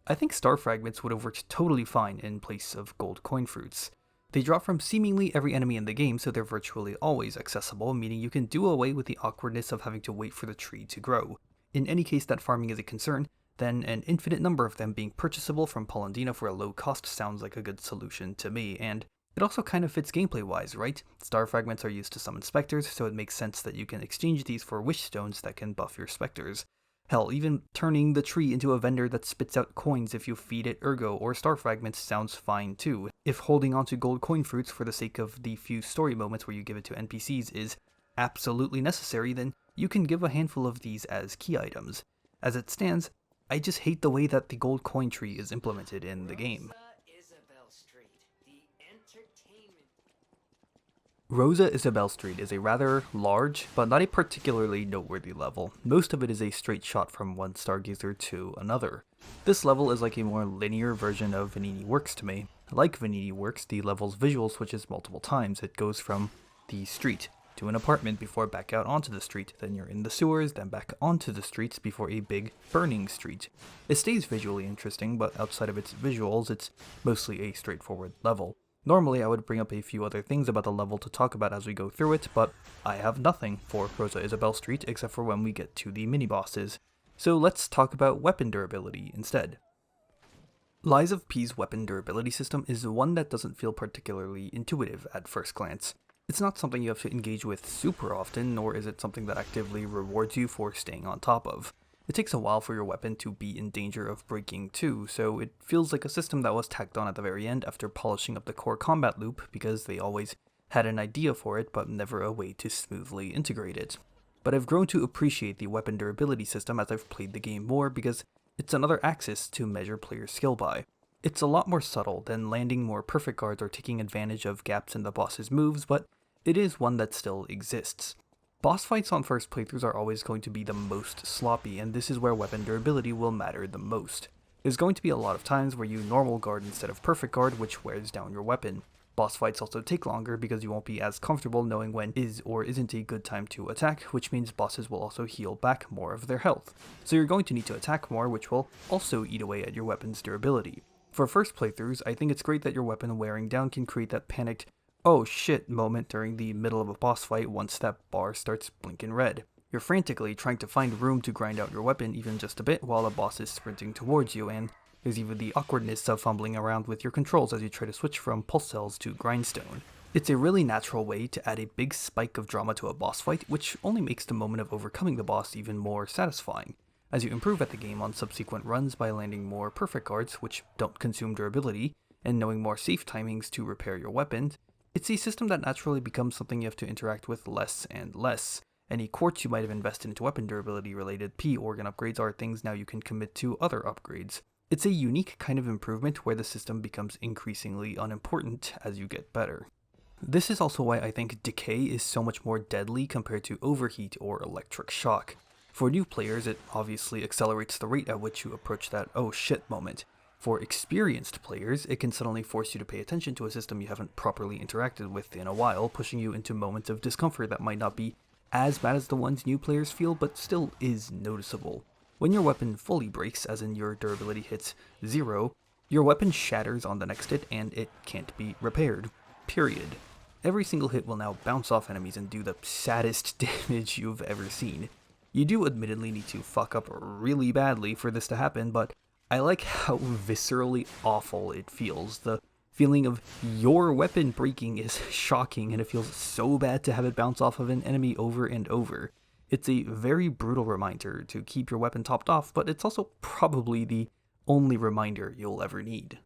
I think star fragments would have worked totally fine in place of gold coin fruits. They drop from seemingly every enemy in the game, so they're virtually always accessible, meaning you can do away with the awkwardness of having to wait for the tree to grow. In any case that farming is a concern, then an infinite number of them being purchasable from Polendina for a low cost sounds like a good solution to me, and it also kind of fits gameplay-wise, right? Star fragments are used to summon specters, so it makes sense that you can exchange these for wish stones that can buff your specters. Hell, even turning the tree into a vendor that spits out coins if you feed it ergo or star fragments sounds fine too. If holding onto gold coin fruits for the sake of the few story moments where you give it to NPCs is absolutely necessary, then you can give a handful of these as key items. As it stands, I just hate the way that the gold coin tree is implemented in the game. Rosa Isabelle Street is a rather large, but not a particularly noteworthy level. Most of it is a straight shot from one Stargazer to another. This level is like a more linear version of Venigni Works to me. Like Venigni Works, the level's visual switches multiple times. It goes from the street to an apartment before back out onto the street, then you're in the sewers, then back onto the streets before a big burning street. It stays visually interesting, but outside of its visuals, it's mostly a straightforward level. Normally I would bring up a few other things about the level to talk about as we go through it, but I have nothing for Rosa Isabelle Street except for when we get to the mini-bosses. So let's talk about weapon durability instead. Lies of P's weapon durability system is one that doesn't feel particularly intuitive at first glance. It's not something you have to engage with super often, nor is it something that actively rewards you for staying on top of. It takes a while for your weapon to be in danger of breaking too, so it feels like a system that was tacked on at the very end after polishing up the core combat loop because they always had an idea for it but never a way to smoothly integrate it. But I've grown to appreciate the weapon durability system as I've played the game more because it's another axis to measure player skill by. It's a lot more subtle than landing more perfect guards or taking advantage of gaps in the boss's moves, but it is one that still exists. Boss fights on first playthroughs are always going to be the most sloppy, and this is where weapon durability will matter the most. There's going to be a lot of times where you normal guard instead of perfect guard, which wears down your weapon. Boss fights also take longer because you won't be as comfortable knowing when is or isn't a good time to attack, which means bosses will also heal back more of their health. So you're going to need to attack more, which will also eat away at your weapon's durability. For first playthroughs, I think it's great that your weapon wearing down can create that panicked oh shit moment during the middle of a boss fight once that bar starts blinking red. You're frantically trying to find room to grind out your weapon even just a bit while the boss is sprinting towards you, and there's even the awkwardness of fumbling around with your controls as you try to switch from pulse cells to grindstone. It's a really natural way to add a big spike of drama to a boss fight, which only makes the moment of overcoming the boss even more satisfying. As you improve at the game on subsequent runs by landing more perfect guards, which don't consume durability, and knowing more safe timings to repair your weapon, it's a system that naturally becomes something you have to interact with less and less. Any quartz you might have invested into weapon durability related P-organ upgrades are things now you can commit to other upgrades. It's a unique kind of improvement where the system becomes increasingly unimportant as you get better. This is also why I think decay is so much more deadly compared to overheat or electric shock. For new players, it obviously accelerates the rate at which you approach that oh shit moment. For experienced players, it can suddenly force you to pay attention to a system you haven't properly interacted with in a while, pushing you into moments of discomfort that might not be as bad as the ones new players feel, but still is noticeable. When your weapon fully breaks, as in your durability hits 0, your weapon shatters on the next hit and it can't be repaired. Period. Every single hit will now bounce off enemies and do the saddest damage you've ever seen. You do admittedly need to fuck up really badly for this to happen, but I like how viscerally awful it feels. The feeling of your weapon breaking is shocking, and it feels so bad to have it bounce off of an enemy over and over. It's a very brutal reminder to keep your weapon topped off, but it's also probably the only reminder you'll ever need.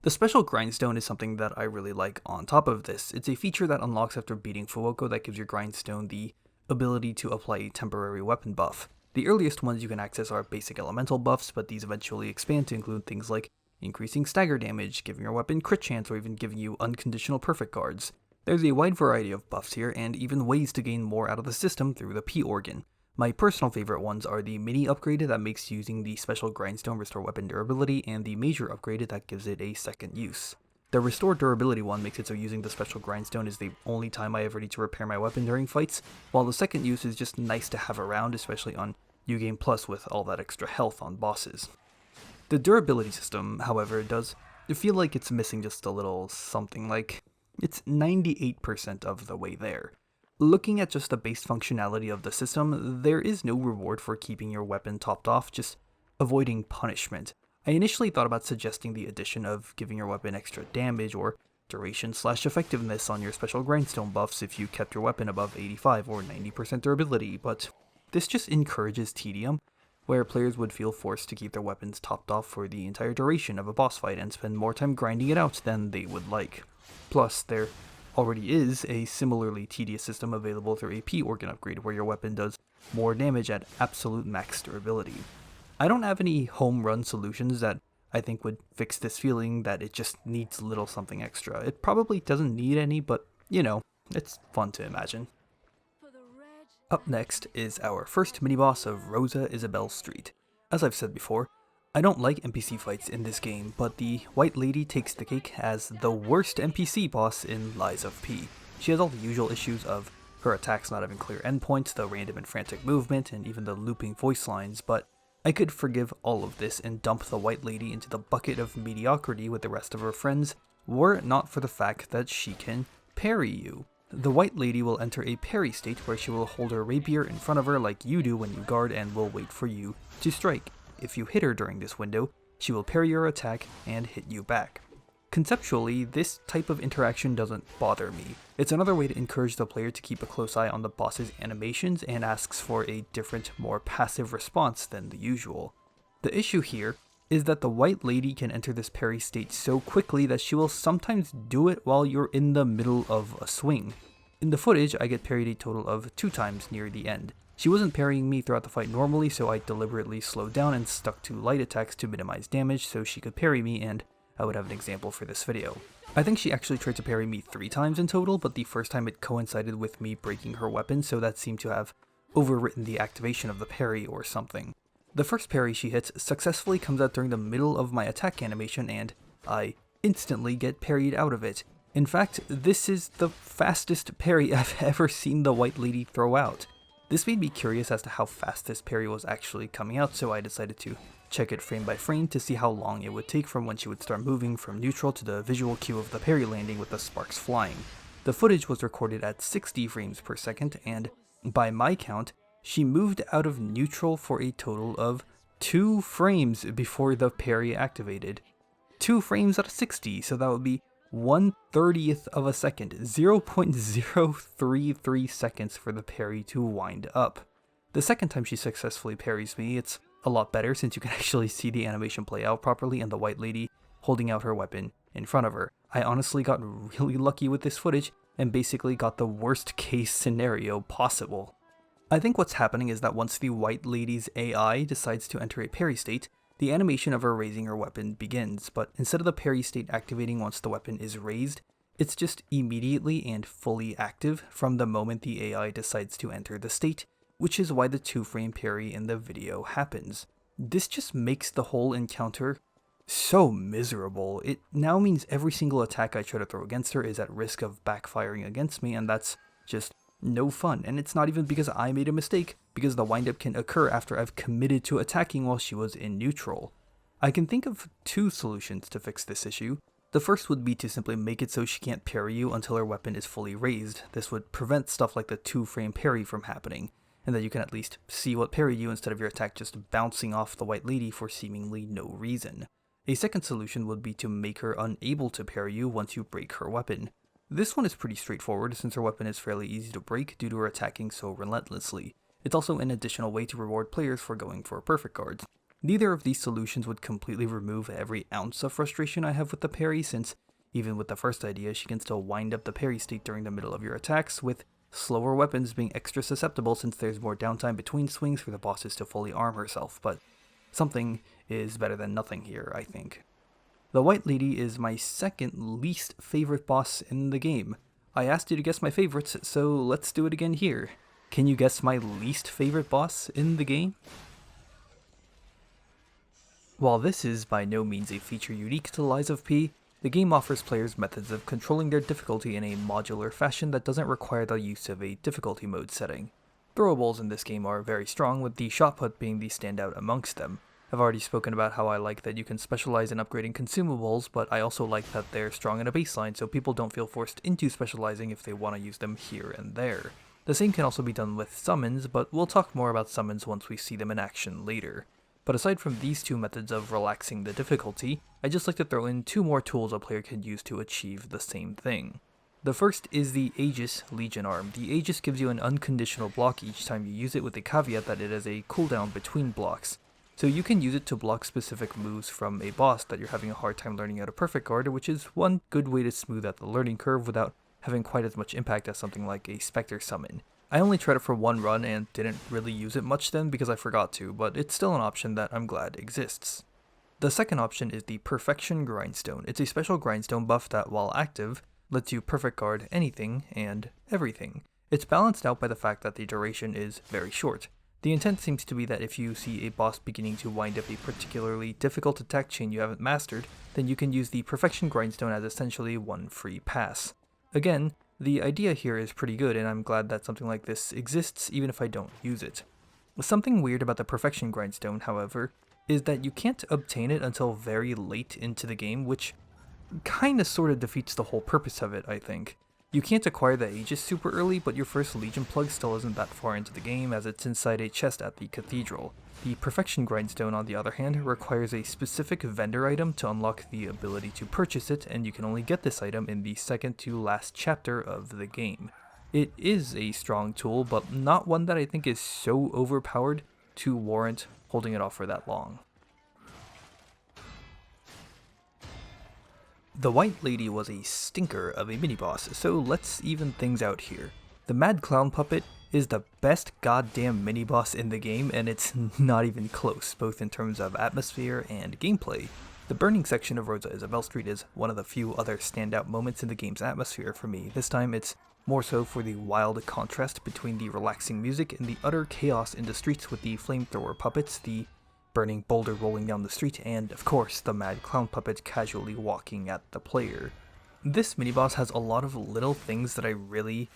The special grindstone is something that I really like on top of this. It's a feature that unlocks after beating Fuoco that gives your grindstone the ability to apply a temporary weapon buff. The earliest ones you can access are basic elemental buffs, but these eventually expand to include things like increasing stagger damage, giving your weapon crit chance, or even giving you unconditional perfect guards. There's a wide variety of buffs here, and even ways to gain more out of the system through the P organ. My personal favorite ones are the mini upgrade that makes using the special grindstone restore weapon durability, and the major upgrade that gives it a second use. The restore durability one makes it so using the special grindstone is the only time I ever need to repair my weapon during fights, while the second use is just nice to have around, especially on New Game Plus with all that extra health on bosses. The durability system, however, does feel like it's missing just a little something, like it's 98% of the way there. Looking at just the base functionality of the system, there is no reward for keeping your weapon topped off, just avoiding punishment. I initially thought about suggesting the addition of giving your weapon extra damage or duration/effectiveness on your special grindstone buffs if you kept your weapon above 85 or 90% durability, but this just encourages tedium, where players would feel forced to keep their weapons topped off for the entire duration of a boss fight and spend more time grinding it out than they would like. Plus, there already is a similarly tedious system available through a P organ upgrade where your weapon does more damage at absolute max durability. I don't have any home run solutions that I think would fix this feeling that it just needs a little something extra. It probably doesn't need any, but you know, it's fun to imagine. Up next is our first mini-boss of Rosa Isabelle Street. As I've said before, I don't like NPC fights in this game, but the White Lady takes the cake as the worst NPC boss in Lies of P. She has all the usual issues of her attacks not having clear endpoints, the random and frantic movement, and even the looping voice lines, but I could forgive all of this and dump the White Lady into the bucket of mediocrity with the rest of her friends, were it not for the fact that she can parry you. The White Lady will enter a parry state where she will hold her rapier in front of her like you do when you guard and will wait for you to strike. If you hit her during this window, she will parry your attack and hit you back. Conceptually, this type of interaction doesn't bother me. It's another way to encourage the player to keep a close eye on the boss's animations and asks for a different, more passive response than the usual. The issue here is that the White Lady can enter this parry state so quickly that she will sometimes do it while you're in the middle of a swing. In the footage, I get parried a total of 2 times near the end. She wasn't parrying me throughout the fight normally, so I deliberately slowed down and stuck to light attacks to minimize damage so she could parry me, and I would have an example for this video. I think she actually tried to parry me 3 times in total, but the first time it coincided with me breaking her weapon, so that seemed to have overwritten the activation of the parry or something. The first parry she hits successfully comes out during the middle of my attack animation, and I instantly get parried out of it. In fact, this is the fastest parry I've ever seen the White Lady throw out. This made me curious as to how fast this parry was actually coming out, so I decided to check it frame by frame to see how long it would take from when she would start moving from neutral to the visual cue of the parry landing with the sparks flying. The footage was recorded at 60 frames per second, and by my count, she moved out of neutral for a total of 2 frames before the parry activated. 2 frames out of 60, so that would be 1/30th of a second, 0.033 seconds for the parry to wind up. The second time she successfully parries me, it's a lot better since you can actually see the animation play out properly and the White Lady holding out her weapon in front of her. I honestly got really lucky with this footage and basically got the worst case scenario possible. I think what's happening is that once the White Lady's AI decides to enter a parry state, the animation of her raising her weapon begins, but instead of the parry state activating once the weapon is raised, it's just immediately and fully active from the moment the AI decides to enter the state, which is why the 2-frame parry in the video happens. This just makes the whole encounter so miserable. It now means every single attack I try to throw against her is at risk of backfiring against me, and that's just no fun. And it's not even because I made a mistake, because the windup can occur after I've committed to attacking while she was in neutral. I can think of two solutions to fix this issue. The first would be to simply make it so she can't parry you until her weapon is fully raised. This would prevent stuff like the 2-frame parry from happening, and that you can at least see what parried you instead of your attack just bouncing off the White Lady for seemingly no reason. A second solution would be to make her unable to parry you once you break her weapon. This one is pretty straightforward since her weapon is fairly easy to break due to her attacking so relentlessly. It's also an additional way to reward players for going for perfect guards. Neither of these solutions would completely remove every ounce of frustration I have with the parry, since even with the first idea, she can still wind up the parry state during the middle of your attacks, with slower weapons being extra susceptible since there's more downtime between swings for the bosses to fully arm herself, but something is better than nothing here, I think. The White Lady is my second least favorite boss in the game. I asked you to guess my favorites, so let's do it again here. Can you guess my least favorite boss in the game? While this is by no means a feature unique to Lies of P, the game offers players methods of controlling their difficulty in a modular fashion that doesn't require the use of a difficulty mode setting. Throwables in this game are very strong, with the shot put being the standout amongst them. I've already spoken about how I like that you can specialize in upgrading consumables, but I also like that they're strong in a baseline so people don't feel forced into specializing if they want to use them here and there. The same can also be done with summons, but we'll talk more about summons once we see them in action later. But aside from these two methods of relaxing the difficulty, I just like to throw in two more tools a player can use to achieve the same thing. The first is the Aegis Legion Arm. The Aegis gives you an unconditional block each time you use it, with the caveat that it has a cooldown between blocks. So you can use it to block specific moves from a boss that you're having a hard time learning out of Perfect Guard, which is one good way to smooth out the learning curve without having quite as much impact as something like a Spectre Summon. I only tried it for one run and didn't really use it much then because I forgot to, but it's still an option that I'm glad exists. The second option is the Perfection Grindstone. It's a special grindstone buff that, while active, lets you perfect guard anything and everything. It's balanced out by the fact that the duration is very short. The intent seems to be that if you see a boss beginning to wind up a particularly difficult attack chain you haven't mastered, then you can use the Perfection Grindstone as essentially one free pass. Again, the idea here is pretty good, and I'm glad that something like this exists even if I don't use it. Something weird about the Perfection Grindstone, however, is that you can't obtain it until very late into the game, which kinda sorta defeats the whole purpose of it, I think. You can't acquire the Aegis super early, but your first Legion plug still isn't that far into the game, as it's inside a chest at the Cathedral. The Perfection Grindstone, on the other hand, requires a specific vendor item to unlock the ability to purchase it, and you can only get this item in the second to last chapter of the game. It is a strong tool, but not one that I think is so overpowered to warrant holding it off for that long. The White Lady was a stinker of a mini-boss, so let's even things out here. The Mad Clown Puppet is the best goddamn mini-boss in the game, and it's not even close, both in terms of atmosphere and gameplay. The burning section of Rosa Isabelle Street is one of the few other standout moments in the game's atmosphere for me. This time it's more so for the wild contrast between the relaxing music and the utter chaos in the streets with the flamethrower puppets, the burning boulder rolling down the street, and of course the Mad Clown Puppet casually walking at the player. This mini-boss has a lot of little things that I really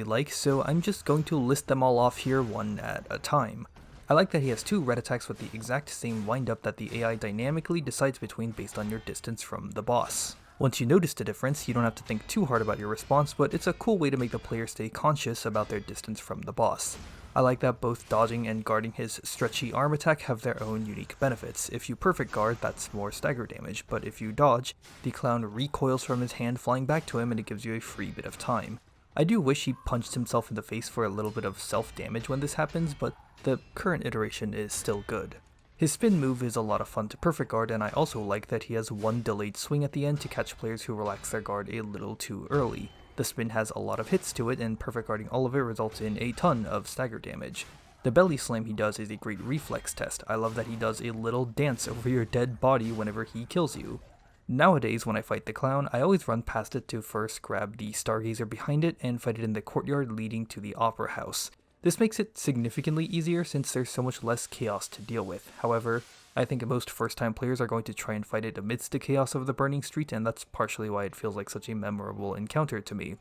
like, so I'm just going to list them all off here one at a time. I like that he has two red attacks with the exact same wind-up that the AI dynamically decides between based on your distance from the boss. Once you notice the difference, you don't have to think too hard about your response, but it's a cool way to make the player stay conscious about their distance from the boss. I like that both dodging and guarding his stretchy arm attack have their own unique benefits. If you perfect guard, that's more stagger damage, but if you dodge, the clown recoils from his hand flying back to him and it gives you a free bit of time. I do wish he punched himself in the face for a little bit of self-damage when this happens, but the current iteration is still good. His spin move is a lot of fun to perfect guard, and I also like that he has one delayed swing at the end to catch players who relax their guard a little too early. The spin has a lot of hits to it, and perfect guarding all of it results in a ton of stagger damage. The belly slam he does is a great reflex test. I love that he does a little dance over your dead body whenever he kills you. Nowadays, when I fight the clown, I always run past it to first grab the stargazer behind it and fight it in the courtyard leading to the opera house. This makes it significantly easier since there's so much less chaos to deal with. However, I think most first-time players are going to try and fight it amidst the chaos of the burning street, and that's partially why it feels like such a memorable encounter to me.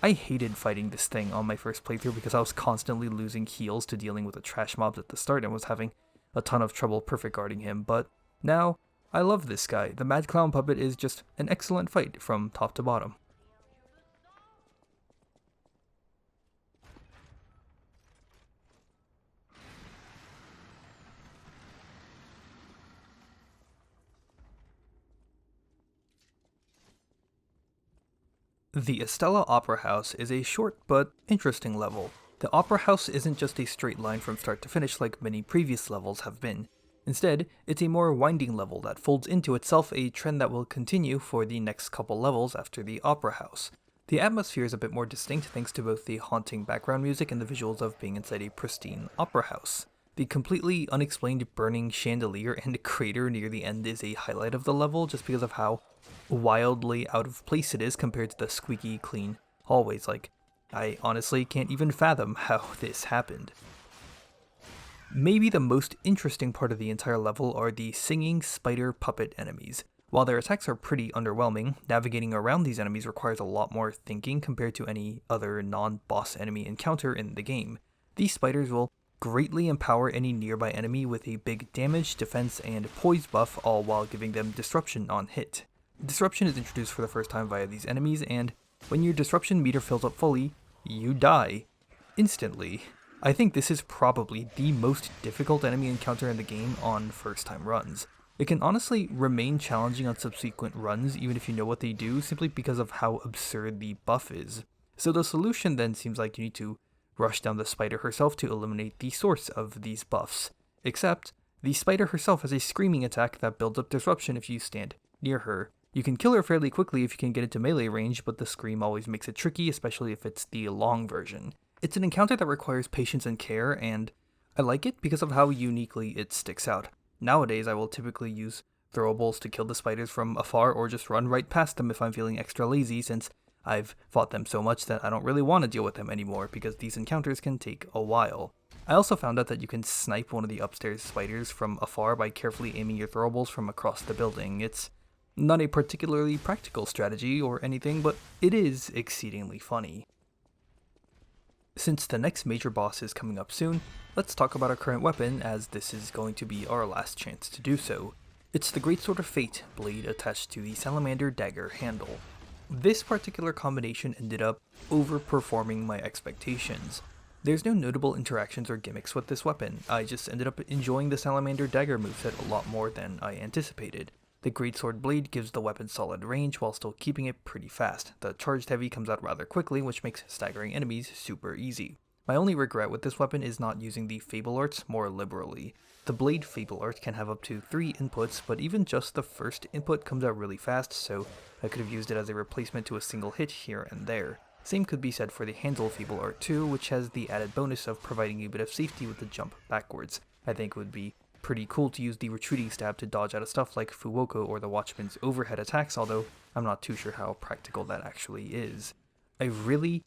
I hated fighting this thing on my first playthrough because I was constantly losing heals to dealing with the trash mobs at the start and was having a ton of trouble perfect guarding him, but now I love this guy. The Mad Clown Puppet is just an excellent fight from top to bottom. The Estelle Opera House is a short but interesting level. The Opera House isn't just a straight line from start to finish like many previous levels have been. Instead, it's a more winding level that folds into itself, a trend that will continue for the next couple levels after the Opera House. The atmosphere is a bit more distinct thanks to both the haunting background music and the visuals of being inside a pristine opera house. The completely unexplained burning chandelier and crater near the end is a highlight of the level just because of how wildly out of place it is compared to the squeaky clean hallways. Like, I honestly can't even fathom how this happened. Maybe the most interesting part of the entire level are the singing spider puppet enemies. While their attacks are pretty underwhelming, navigating around these enemies requires a lot more thinking compared to any other non-boss enemy encounter in the game. These spiders will greatly empower any nearby enemy with a big damage, defense, and poise buff, all while giving them disruption on hit. Disruption is introduced for the first time via these enemies, and when your disruption meter fills up fully, you die instantly. I think this is probably the most difficult enemy encounter in the game on first time runs. It can honestly remain challenging on subsequent runs even if you know what they do, simply because of how absurd the buff is. So the solution then seems like you need to rush down the spider herself to eliminate the source of these buffs. Except, the spider herself has a screaming attack that builds up disruption if you stand near her. You can kill her fairly quickly if you can get into melee range, but the scream always makes it tricky, especially if it's the long version. It's an encounter that requires patience and care, and I like it because of how uniquely it sticks out. Nowadays, I will typically use throwables to kill the spiders from afar or just run right past them if I'm feeling extra lazy, since I've fought them so much that I don't really want to deal with them anymore because these encounters can take a while. I also found out that you can snipe one of the upstairs spiders from afar by carefully aiming your throwables from across the building. It's not a particularly practical strategy or anything, but it is exceedingly funny. Since the next major boss is coming up soon, let's talk about our current weapon, as this is going to be our last chance to do so. It's the Greatsword of Fate blade attached to the Salamander dagger handle. This particular combination ended up overperforming my expectations. There's no notable interactions or gimmicks with this weapon. I just ended up enjoying the Salamander dagger moveset a lot more than I anticipated. The Greatsword blade gives the weapon solid range while still keeping it pretty fast. The charged heavy comes out rather quickly, which makes staggering enemies super easy. My only regret with this weapon is not using the Fable Arts more liberally. The Blade Fable Art can have up to 3 inputs, but even just the first input comes out really fast, so I could have used it as a replacement to a single hit here and there. Same could be said for the Handle Fable Art too, which has the added bonus of providing a bit of safety with the jump backwards. I think it would be pretty cool to use the retreating stab to dodge out of stuff like Fuoco or the Watchman's overhead attacks, although I'm not too sure how practical that actually is. I really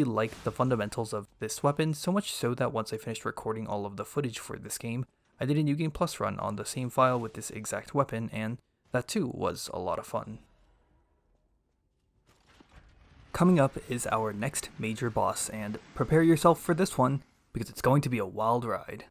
like the fundamentals of this weapon, so much so that once I finished recording all of the footage for this game, I did a New Game Plus run on the same file with this exact weapon, and that too was a lot of fun. Coming up is our next major boss, and prepare yourself for this one, because it's going to be a wild ride.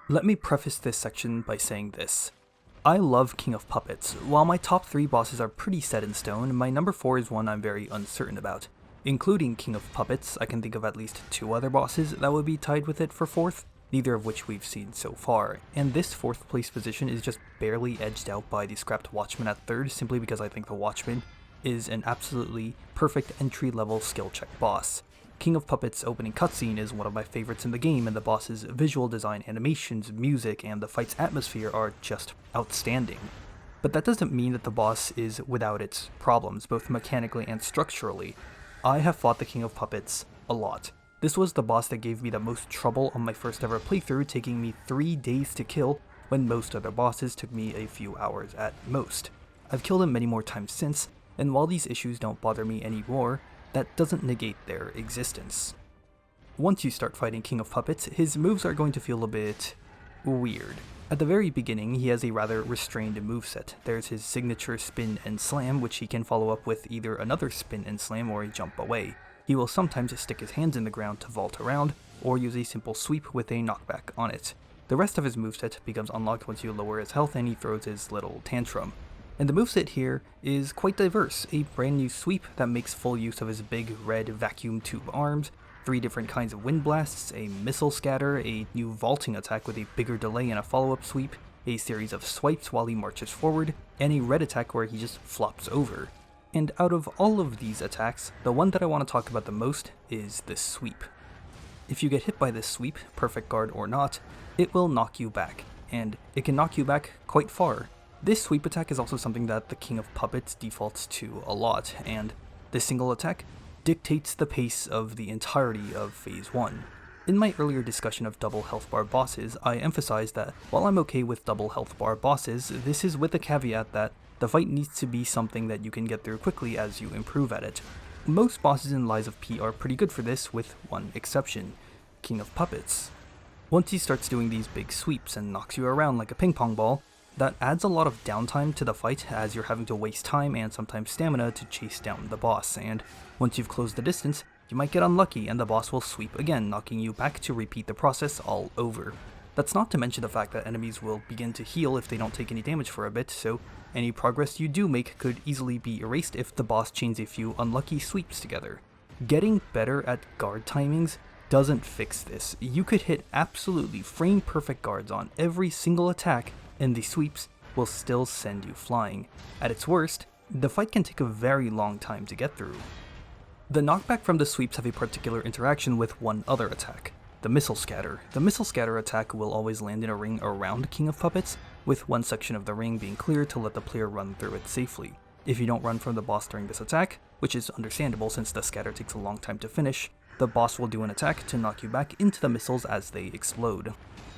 Let me preface this section by saying this. I love King of Puppets. While my top 3 bosses are pretty set in stone, my number 4 is one I'm very uncertain about. Including King of Puppets, I can think of at least 2 other bosses that would be tied with it for 4th, neither of which we've seen so far, and this 4th place position is just barely edged out by the scrapped Watchman at 3rd, simply because I think the Watchman is an absolutely perfect entry-level skill check boss. King of Puppets' opening cutscene is one of my favorites in the game, and the boss's visual design, animations, music, and the fight's atmosphere are just outstanding. But that doesn't mean that the boss is without its problems, both mechanically and structurally. I have fought the King of Puppets a lot. This was the boss that gave me the most trouble on my first ever playthrough, taking me 3 days to kill when most other bosses took me a few hours at most. I've killed him many more times since, and while these issues don't bother me anymore, that doesn't negate their existence. Once you start fighting King of Puppets, his moves are going to feel a bit weird. At the very beginning, he has a rather restrained moveset. There's his signature spin and slam, which he can follow up with either another spin and slam or a jump away. He will sometimes stick his hands in the ground to vault around, or use a simple sweep with a knockback on it. The rest of his moveset becomes unlocked once you lower his health and he throws his little tantrum. And the moveset here is quite diverse, a brand new sweep that makes full use of his big red vacuum tube arms, 3 different kinds of wind blasts, a missile scatter, a new vaulting attack with a bigger delay and a follow-up sweep, a series of swipes while he marches forward, and a red attack where he just flops over. And out of all of these attacks, the one that I want to talk about the most is the sweep. If you get hit by this sweep, perfect guard or not, it will knock you back, and it can knock you back quite far. This sweep attack is also something that the King of Puppets defaults to a lot, and this single attack dictates the pace of the entirety of Phase 1. In my earlier discussion of double health bar bosses, I emphasized that while I'm okay with double health bar bosses, this is with the caveat that the fight needs to be something that you can get through quickly as you improve at it. Most bosses in Lies of P are pretty good for this, with one exception, King of Puppets. Once he starts doing these big sweeps and knocks you around like a ping pong ball, that adds a lot of downtime to the fight as you're having to waste time and sometimes stamina to chase down the boss, and once you've closed the distance, you might get unlucky and the boss will sweep again, knocking you back to repeat the process all over. That's not to mention the fact that enemies will begin to heal if they don't take any damage for a bit, so any progress you do make could easily be erased if the boss chains a few unlucky sweeps together. Getting better at guard timings doesn't fix this. You could hit absolutely frame perfect guards on every single attack, and the sweeps will still send you flying. At its worst, the fight can take a very long time to get through. The knockback from the sweeps have a particular interaction with one other attack, the Missile Scatter. The Missile Scatter attack will always land in a ring around King of Puppets, with one section of the ring being clear to let the player run through it safely. If you don't run from the boss during this attack, which is understandable since the scatter takes a long time to finish, the boss will do an attack to knock you back into the missiles as they explode.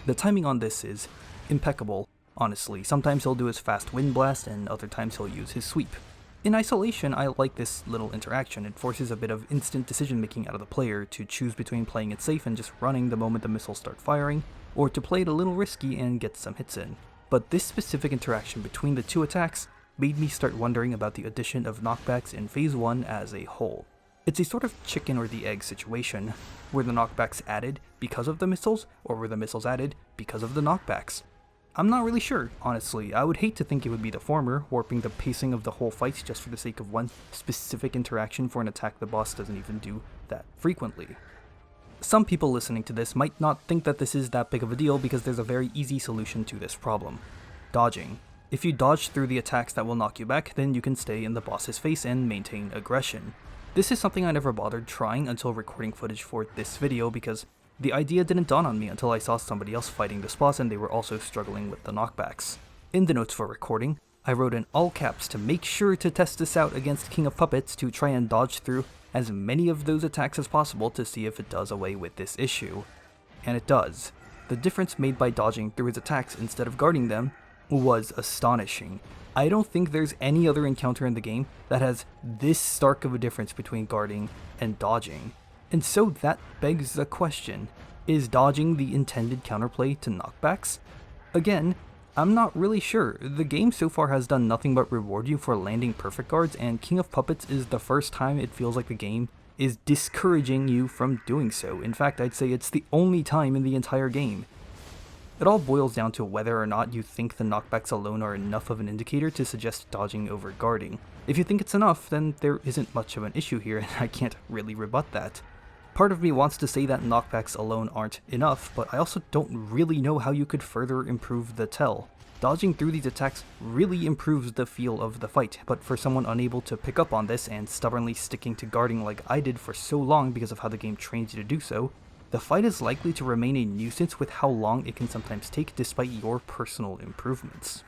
The timing on this is impeccable. Honestly, sometimes he'll do his fast wind blast and other times he'll use his sweep. In isolation, I like this little interaction. It forces a bit of instant decision making out of the player to choose between playing it safe and just running the moment the missiles start firing, or to play it a little risky and get some hits in. But this specific interaction between the two attacks made me start wondering about the addition of knockbacks in Phase 1 as a whole. It's a sort of chicken or the egg situation. Were the knockbacks added because of the missiles, or were the missiles added because of the knockbacks? I'm not really sure, honestly. I would hate to think it would be the former, warping the pacing of the whole fight just for the sake of one specific interaction for an attack the boss doesn't even do that frequently. Some people listening to this might not think that this is that big of a deal because there's a very easy solution to this problem. Dodging. If you dodge through the attacks that will knock you back, then you can stay in the boss's face and maintain aggression. This is something I never bothered trying until recording footage for this video because the idea didn't dawn on me until I saw somebody else fighting this boss and they were also struggling with the knockbacks. In the notes for recording, I wrote in all caps to make sure to test this out against King of Puppets to try and dodge through as many of those attacks as possible to see if it does away with this issue. And it does. The difference made by dodging through his attacks instead of guarding them was astonishing. I don't think there's any other encounter in the game that has this stark of a difference between guarding and dodging. And so that begs the question, is dodging the intended counterplay to knockbacks? Again, I'm not really sure. The game so far has done nothing but reward you for landing perfect guards, and King of Puppets is the first time it feels like the game is discouraging you from doing so. In fact, I'd say it's the only time in the entire game. It all boils down to whether or not you think the knockbacks alone are enough of an indicator to suggest dodging over guarding. If you think it's enough, then there isn't much of an issue here, and I can't really rebut that. Part of me wants to say that knockbacks alone aren't enough, but I also don't really know how you could further improve the tell. Dodging through these attacks really improves the feel of the fight, but for someone unable to pick up on this and stubbornly sticking to guarding like I did for so long because of how the game trains you to do so, the fight is likely to remain a nuisance with how long it can sometimes take despite your personal improvements.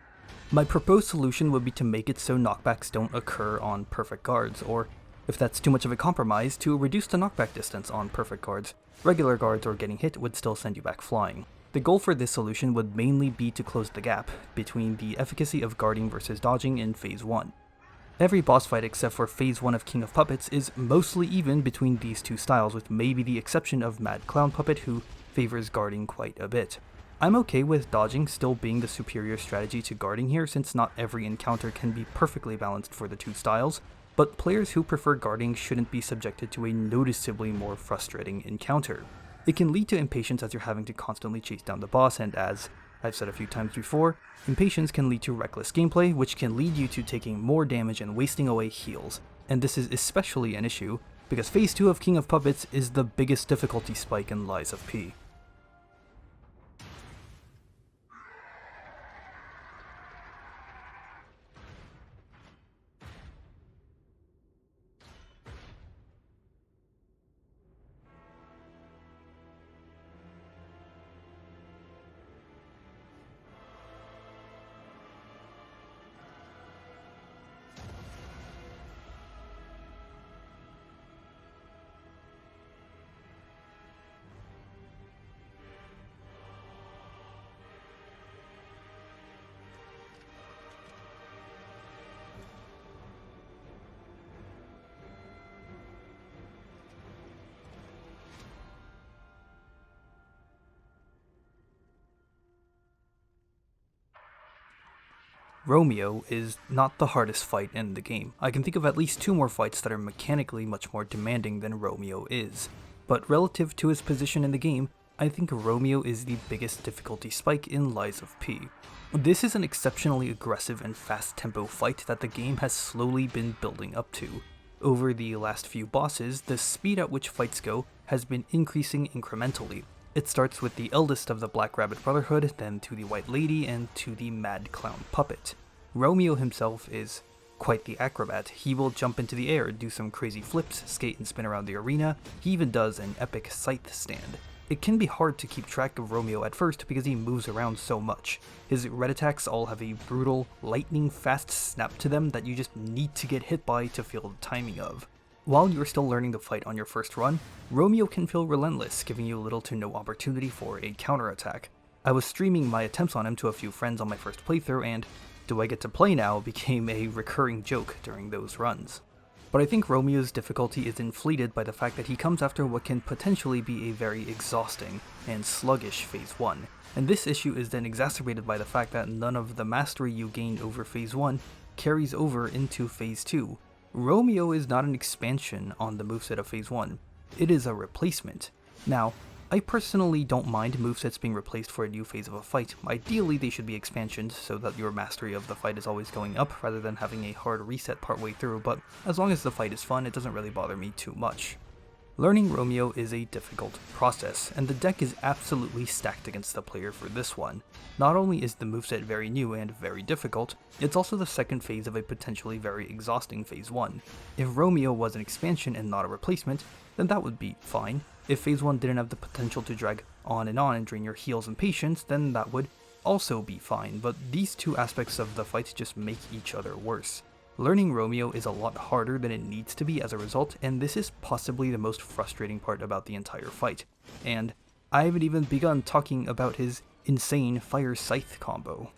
My proposed solution would be to make it so knockbacks don't occur on perfect guards, or, if that's too much of a compromise, to reduce the knockback distance on perfect guards. Regular guards or getting hit would still send you back flying. The goal for this solution would mainly be to close the gap between the efficacy of guarding versus dodging in Phase 1. Every boss fight except for Phase 1 of King of Puppets is mostly even between these two styles, with maybe the exception of Mad Clown Puppet, who favors guarding quite a bit. I'm okay with dodging still being the superior strategy to guarding here, since not every encounter can be perfectly balanced for the two styles, but players who prefer guarding shouldn't be subjected to a noticeably more frustrating encounter. It can lead to impatience as you're having to constantly chase down the boss, and as I've said a few times before, impatience can lead to reckless gameplay, which can lead you to taking more damage and wasting away heals. And this is especially an issue, because Phase 2 of King of Puppets is the biggest difficulty spike in Lies of P. Romeo is not the hardest fight in the game. I can think of at least 2 more fights that are mechanically much more demanding than Romeo is, but relative to his position in the game, I think Romeo is the biggest difficulty spike in Lies of P. This is an exceptionally aggressive and fast tempo fight that the game has slowly been building up to. Over the last few bosses, the speed at which fights go has been increasing incrementally. It starts with the eldest of the Black Rabbit Brotherhood, then to the White Lady, and to the Mad Clown Puppet. Romeo himself is quite the acrobat. He will jump into the air, do some crazy flips, skate and spin around the arena. He even does an epic scythe stand. It can be hard to keep track of Romeo at first because he moves around so much. His red attacks all have a brutal, lightning-fast snap to them that you just need to get hit by to feel the timing of. While you're still learning the fight on your first run, Romeo can feel relentless, giving you little to no opportunity for a counterattack. I was streaming my attempts on him to a few friends on my first playthrough, and "do I get to play now" became a recurring joke during those runs. But I think Romeo's difficulty is inflated by the fact that he comes after what can potentially be a very exhausting and sluggish Phase 1, and this issue is then exacerbated by the fact that none of the mastery you gained over Phase 1 carries over into Phase 2. Romeo is not an expansion on the moveset of Phase 1, it is a replacement. Now, I personally don't mind movesets being replaced for a new phase of a fight. Ideally they should be expansions so that your mastery of the fight is always going up rather than having a hard reset partway through, but as long as the fight is fun, it doesn't really bother me too much. Learning Romeo is a difficult process, and the deck is absolutely stacked against the player for this one. Not only is the moveset very new and very difficult, it's also the second phase of a potentially very exhausting Phase 1. If Romeo was an expansion and not a replacement, then that would be fine. If Phase 1 didn't have the potential to drag on and drain your heals and patience, then that would also be fine, but these two aspects of the fight just make each other worse. Learning Romeo is a lot harder than it needs to be as a result, and this is possibly the most frustrating part about the entire fight. And I haven't even begun talking about his insane Fire Scythe combo.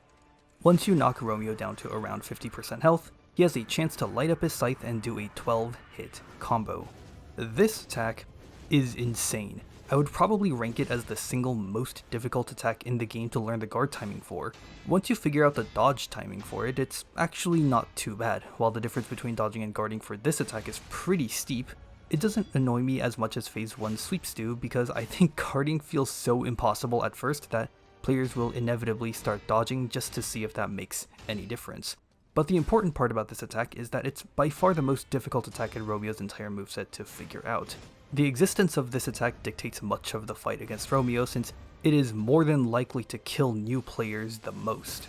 Once you knock Romeo down to around 50% health, he has a chance to light up his scythe and do a 12-hit combo. This attack is insane. I would probably rank it as the single most difficult attack in the game to learn the guard timing for. Once you figure out the dodge timing for it, it's actually not too bad. While the difference between dodging and guarding for this attack is pretty steep, it doesn't annoy me as much as Phase 1 sweeps do because I think guarding feels so impossible at first that players will inevitably start dodging just to see if that makes any difference. But the important part about this attack is that it's by far the most difficult attack in Romeo's entire moveset to figure out. The existence of this attack dictates much of the fight against Romeo, since it is more than likely to kill new players the most.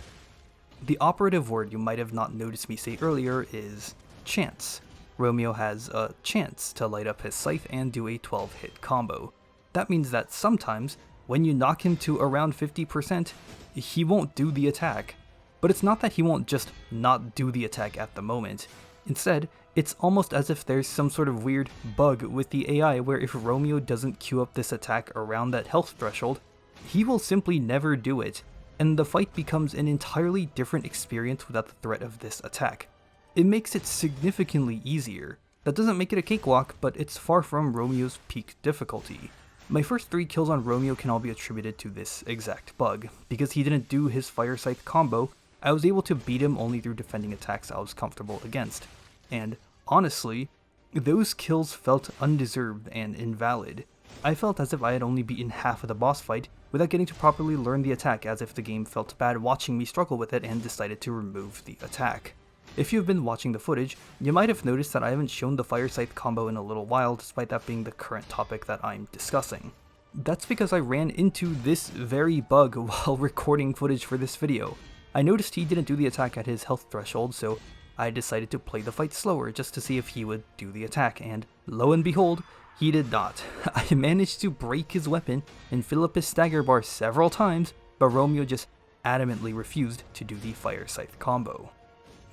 The operative word you might have not noticed me say earlier is chance. Romeo has a chance to light up his scythe and do a 12-hit combo. That means that sometimes, when you knock him to around 50%, he won't do the attack. But it's not that he won't just not do the attack at the moment. Instead, it's almost as if there's some sort of weird bug with the AI where if Romeo doesn't queue up this attack around that health threshold, he will simply never do it, and the fight becomes an entirely different experience without the threat of this attack. It makes it significantly easier. That doesn't make it a cakewalk, but it's far from Romeo's peak difficulty. My first 3 kills on Romeo can all be attributed to this exact bug. Because he didn't do his Fire Scythe combo, I was able to beat him only through defending attacks I was comfortable against. And honestly, those kills felt undeserved and invalid. I felt as if I had only beaten half of the boss fight without getting to properly learn the attack, as if the game felt bad watching me struggle with it and decided to remove the attack. If you've been watching the footage, you might have noticed that I haven't shown the Fire Scythe combo in a little while, despite that being the current topic that I'm discussing. That's because I ran into this very bug while recording footage for this video. I noticed he didn't do the attack at his health threshold, so I decided to play the fight slower just to see if he would do the attack, and lo and behold, he did not. I managed to break his weapon and fill up his stagger bar several times, but Romeo just adamantly refused to do the Fire Scythe combo.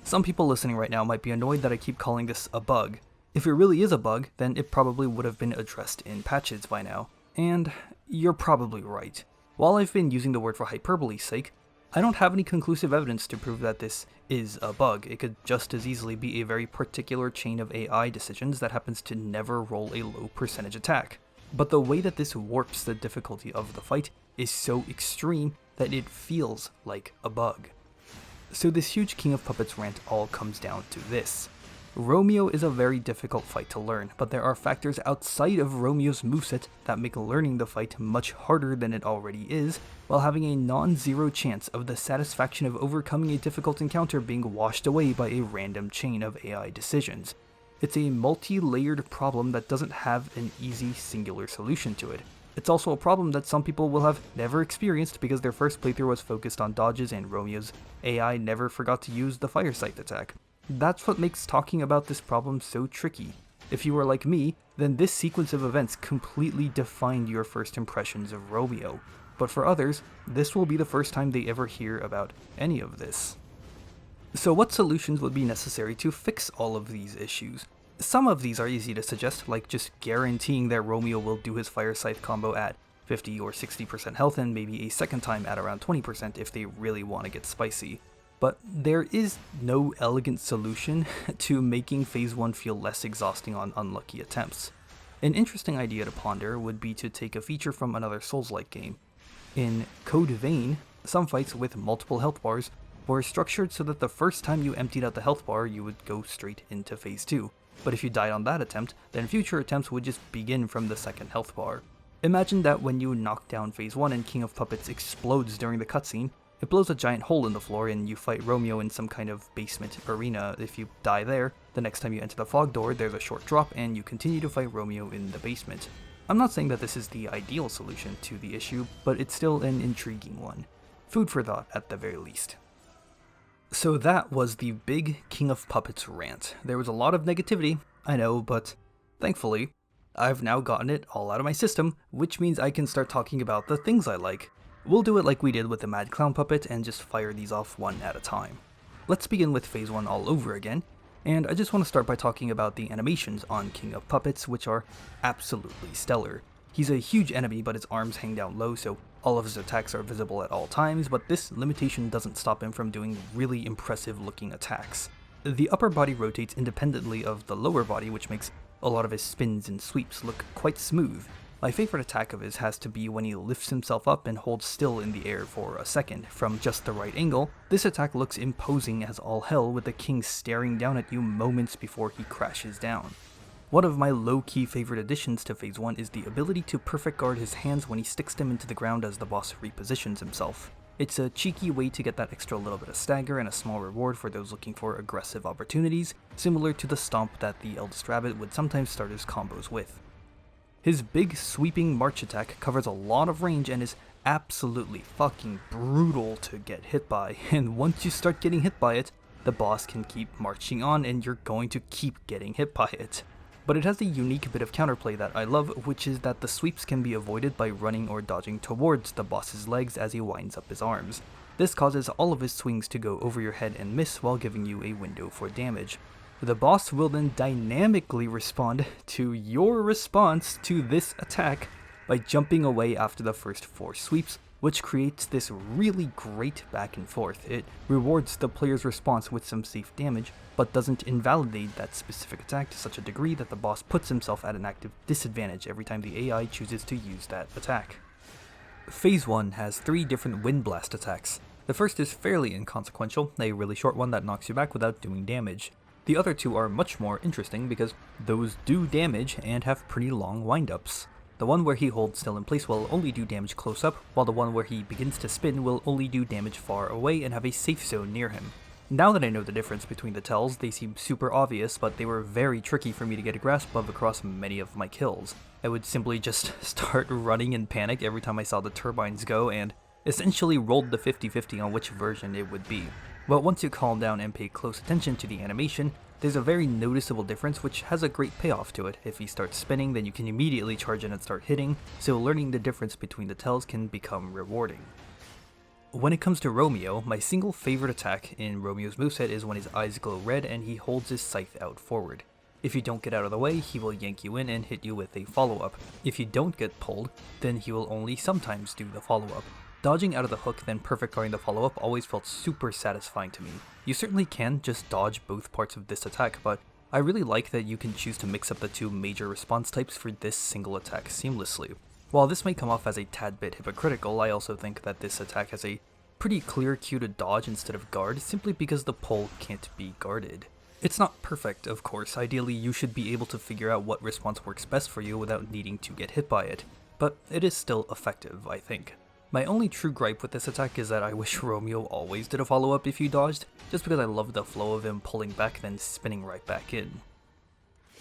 Some people listening right now might be annoyed that I keep calling this a bug. If it really is a bug, then it probably would have been addressed in patches by now. And you're probably right. While I've been using the word for hyperbole's sake, I don't have any conclusive evidence to prove that this is a bug. It could just as easily be a very particular chain of AI decisions that happens to never roll a low percentage attack. But the way that this warps the difficulty of the fight is so extreme that it feels like a bug. So this huge King of Puppets rant all comes down to this. Romeo is a very difficult fight to learn, but there are factors outside of Romeo's moveset that make learning the fight much harder than it already is, while having a non-zero chance of the satisfaction of overcoming a difficult encounter being washed away by a random chain of AI decisions. It's a multi-layered problem that doesn't have an easy singular solution to it. It's also a problem that some people will have never experienced because their first playthrough was focused on dodges and Romeo's AI never forgot to use the Fire Scythe attack. That's what makes talking about this problem so tricky. If you are like me, then this sequence of events completely defined your first impressions of Romeo. But for others, this will be the first time they ever hear about any of this. So what solutions would be necessary to fix all of these issues? Some of these are easy to suggest, like just guaranteeing that Romeo will do his Fire Scythe combo at 50 or 60% health and maybe a second time at around 20% if they really want to get spicy. But there is no elegant solution to making Phase 1 feel less exhausting on unlucky attempts. An interesting idea to ponder would be to take a feature from another Souls-like game. In Code Vein, some fights with multiple health bars were structured so that the first time you emptied out the health bar you would go straight into Phase 2. But if you died on that attempt, then future attempts would just begin from the second health bar. Imagine that when you knock down Phase 1 and King of Puppets explodes during the cutscene, it blows a giant hole in the floor and you fight Romeo in some kind of basement arena. If you die there, the next time you enter the fog door there's a short drop and you continue to fight Romeo in the basement. I'm not saying that this is the ideal solution to the issue, but it's still an intriguing one. Food for thought at the very least. So that was the big King of Puppets rant. There was a lot of negativity, I know, but thankfully, I've now gotten it all out of my system, which means I can start talking about the things I like. We'll do it like we did with the Mad Clown Puppet and just fire these off one at a time. Let's begin with Phase 1 all over again, and I just want to start by talking about the animations on King of Puppets, which are absolutely stellar. He's a huge enemy, but his arms hang down low, so all of his attacks are visible at all times, but this limitation doesn't stop him from doing really impressive looking attacks. The upper body rotates independently of the lower body, which makes a lot of his spins and sweeps look quite smooth. My favorite attack of his has to be when he lifts himself up and holds still in the air for a second. From just the right angle, this attack looks imposing as all hell, with the king staring down at you moments before he crashes down. One of my low-key favorite additions to Phase 1 is the ability to perfect guard his hands when he sticks them into the ground as the boss repositions himself. It's a cheeky way to get that extra little bit of stagger and a small reward for those looking for aggressive opportunities, similar to the stomp that the Eldest Rabbit would sometimes start his combos with. His big sweeping march attack covers a lot of range and is absolutely fucking brutal to get hit by, and once you start getting hit by it, the boss can keep marching on and you're going to keep getting hit by it. But it has a unique bit of counterplay that I love, which is that the sweeps can be avoided by running or dodging towards the boss's legs as he winds up his arms. This causes all of his swings to go over your head and miss while giving you a window for damage. The boss will then dynamically respond to your response to this attack by jumping away after the first 4 sweeps, which creates this really great back and forth. It rewards the player's response with some safe damage, but doesn't invalidate that specific attack to such a degree that the boss puts himself at an active disadvantage every time the AI chooses to use that attack. Phase 1 has 3 different Wind Blast attacks. The first is fairly inconsequential, a really short one that knocks you back without doing damage. The other 2 are much more interesting because those do damage and have pretty long windups. The one where he holds still in place will only do damage close up, while the one where he begins to spin will only do damage far away and have a safe zone near him. Now that I know the difference between the tells, they seem super obvious, but they were very tricky for me to get a grasp of across many of my kills. I would simply just start running in panic every time I saw the turbines go and essentially rolled the 50-50 on which version it would be. But once you calm down and pay close attention to the animation, there's a very noticeable difference which has a great payoff to it. If he starts spinning, then you can immediately charge in and start hitting, so learning the difference between the tells can become rewarding. When it comes to Romeo, my single favorite attack in Romeo's moveset is when his eyes glow red and he holds his scythe out forward. If you don't get out of the way, he will yank you in and hit you with a follow-up. If you don't get pulled, then he will only sometimes do the follow-up. Dodging out of the hook, then perfect guarding the follow-up always felt super satisfying to me. You certainly can just dodge both parts of this attack, but I really like that you can choose to mix up the 2 major response types for this single attack seamlessly. While this may come off as a tad bit hypocritical, I also think that this attack has a pretty clear cue to dodge instead of guard, simply because the pull can't be guarded. It's not perfect, of course. Ideally, you should be able to figure out what response works best for you without needing to get hit by it, but it is still effective, I think. My only true gripe with this attack is that I wish Romeo always did a follow-up if you dodged, just because I love the flow of him pulling back then spinning right back in.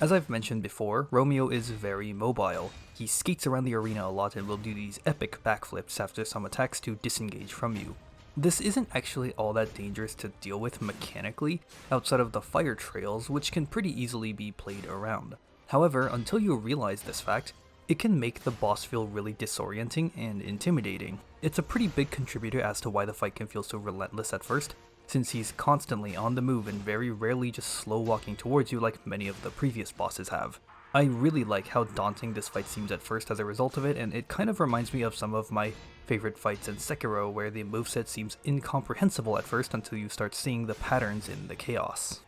As I've mentioned before, Romeo is very mobile. He skates around the arena a lot and will do these epic backflips after some attacks to disengage from you. This isn't actually all that dangerous to deal with mechanically, outside of the fire trails, which can pretty easily be played around. However, until you realize this fact, it can make the boss feel really disorienting and intimidating. It's a pretty big contributor as to why the fight can feel so relentless at first, since he's constantly on the move and very rarely just slow walking towards you like many of the previous bosses have. I really like how daunting this fight seems at first as a result of it, and it kind of reminds me of some of my favorite fights in Sekiro, where the moveset seems incomprehensible at first until you start seeing the patterns in the chaos.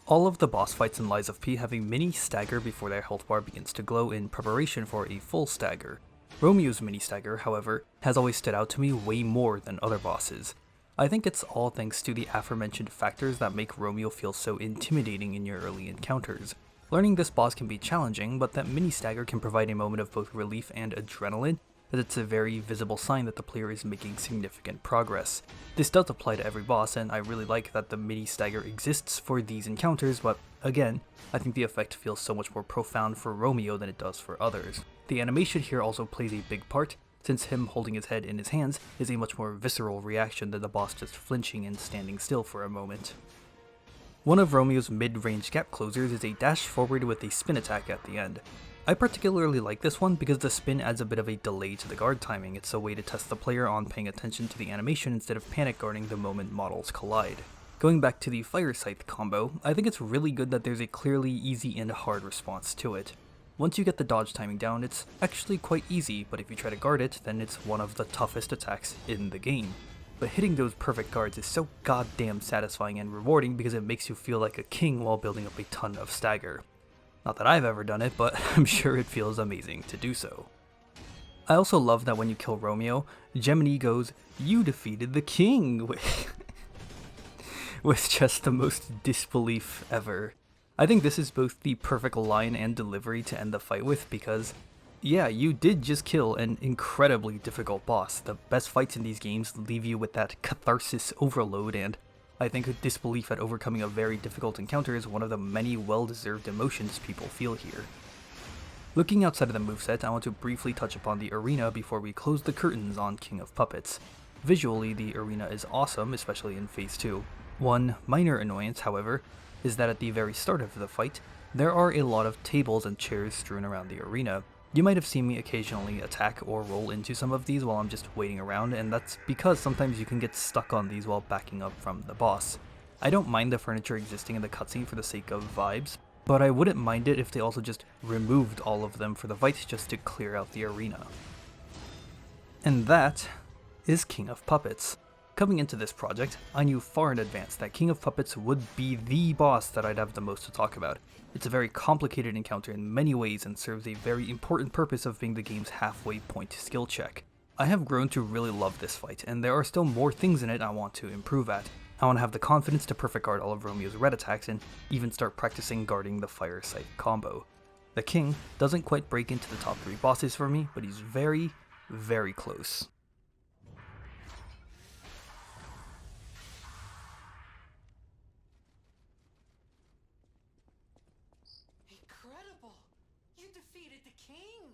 All of the boss fights in Lies of P have a mini stagger before their health bar begins to glow in preparation for a full stagger. Romeo's mini stagger, however, has always stood out to me way more than other bosses. I think it's all thanks to the aforementioned factors that make Romeo feel so intimidating in your early encounters. Learning this boss can be challenging, but that mini stagger can provide a moment of both relief and adrenaline, as it's a very visible sign that the player is making significant progress. This does apply to every boss, and I really like that the mini stagger exists for these encounters, but again, I think the effect feels so much more profound for Romeo than it does for others. The animation here also plays a big part, since him holding his head in his hands is a much more visceral reaction than the boss just flinching and standing still for a moment. One of Romeo's mid-range gap closers is a dash forward with a spin attack at the end. I particularly like this one because the spin adds a bit of a delay to the guard timing. It's a way to test the player on paying attention to the animation instead of panic guarding the moment models collide. Going back to the Fire Scythe combo, I think it's really good that there's a clearly easy and hard response to it. Once you get the dodge timing down, it's actually quite easy, but if you try to guard it, then it's one of the toughest attacks in the game. But hitting those perfect guards is so goddamn satisfying and rewarding because it makes you feel like a king while building up a ton of stagger. Not that I've ever done it, but I'm sure it feels amazing to do so. I also love that when you kill Romeo, Gemini goes, "You defeated the king," with just the most disbelief ever. I think this is both the perfect line and delivery to end the fight with because, yeah, you did just kill an incredibly difficult boss. The best fights in these games leave you with that catharsis overload, and I think disbelief at overcoming a very difficult encounter is one of the many well-deserved emotions people feel here. Looking outside of the moveset, I want to briefly touch upon the arena before we close the curtains on King of Puppets. Visually, the arena is awesome, especially in Phase 2. One minor annoyance, however, is that at the very start of the fight, there are a lot of tables and chairs strewn around the arena. You might have seen me occasionally attack or roll into some of these while I'm just waiting around, and that's because sometimes you can get stuck on these while backing up from the boss. I don't mind the furniture existing in the cutscene for the sake of vibes, but I wouldn't mind it if they also just removed all of them for the fight just to clear out the arena. And that is King of Puppets. Coming into this project, I knew far in advance that King of Puppets would be the boss that I'd have the most to talk about. It's a very complicated encounter in many ways and serves a very important purpose of being the game's halfway point skill check. I have grown to really love this fight, and there are still more things in it I want to improve at. I want to have the confidence to perfect guard all of Romeo's red attacks and even start practicing guarding the Fire Sight combo. The King doesn't quite break into the top 3 bosses for me, but he's very, very close. Incredible! You defeated the king!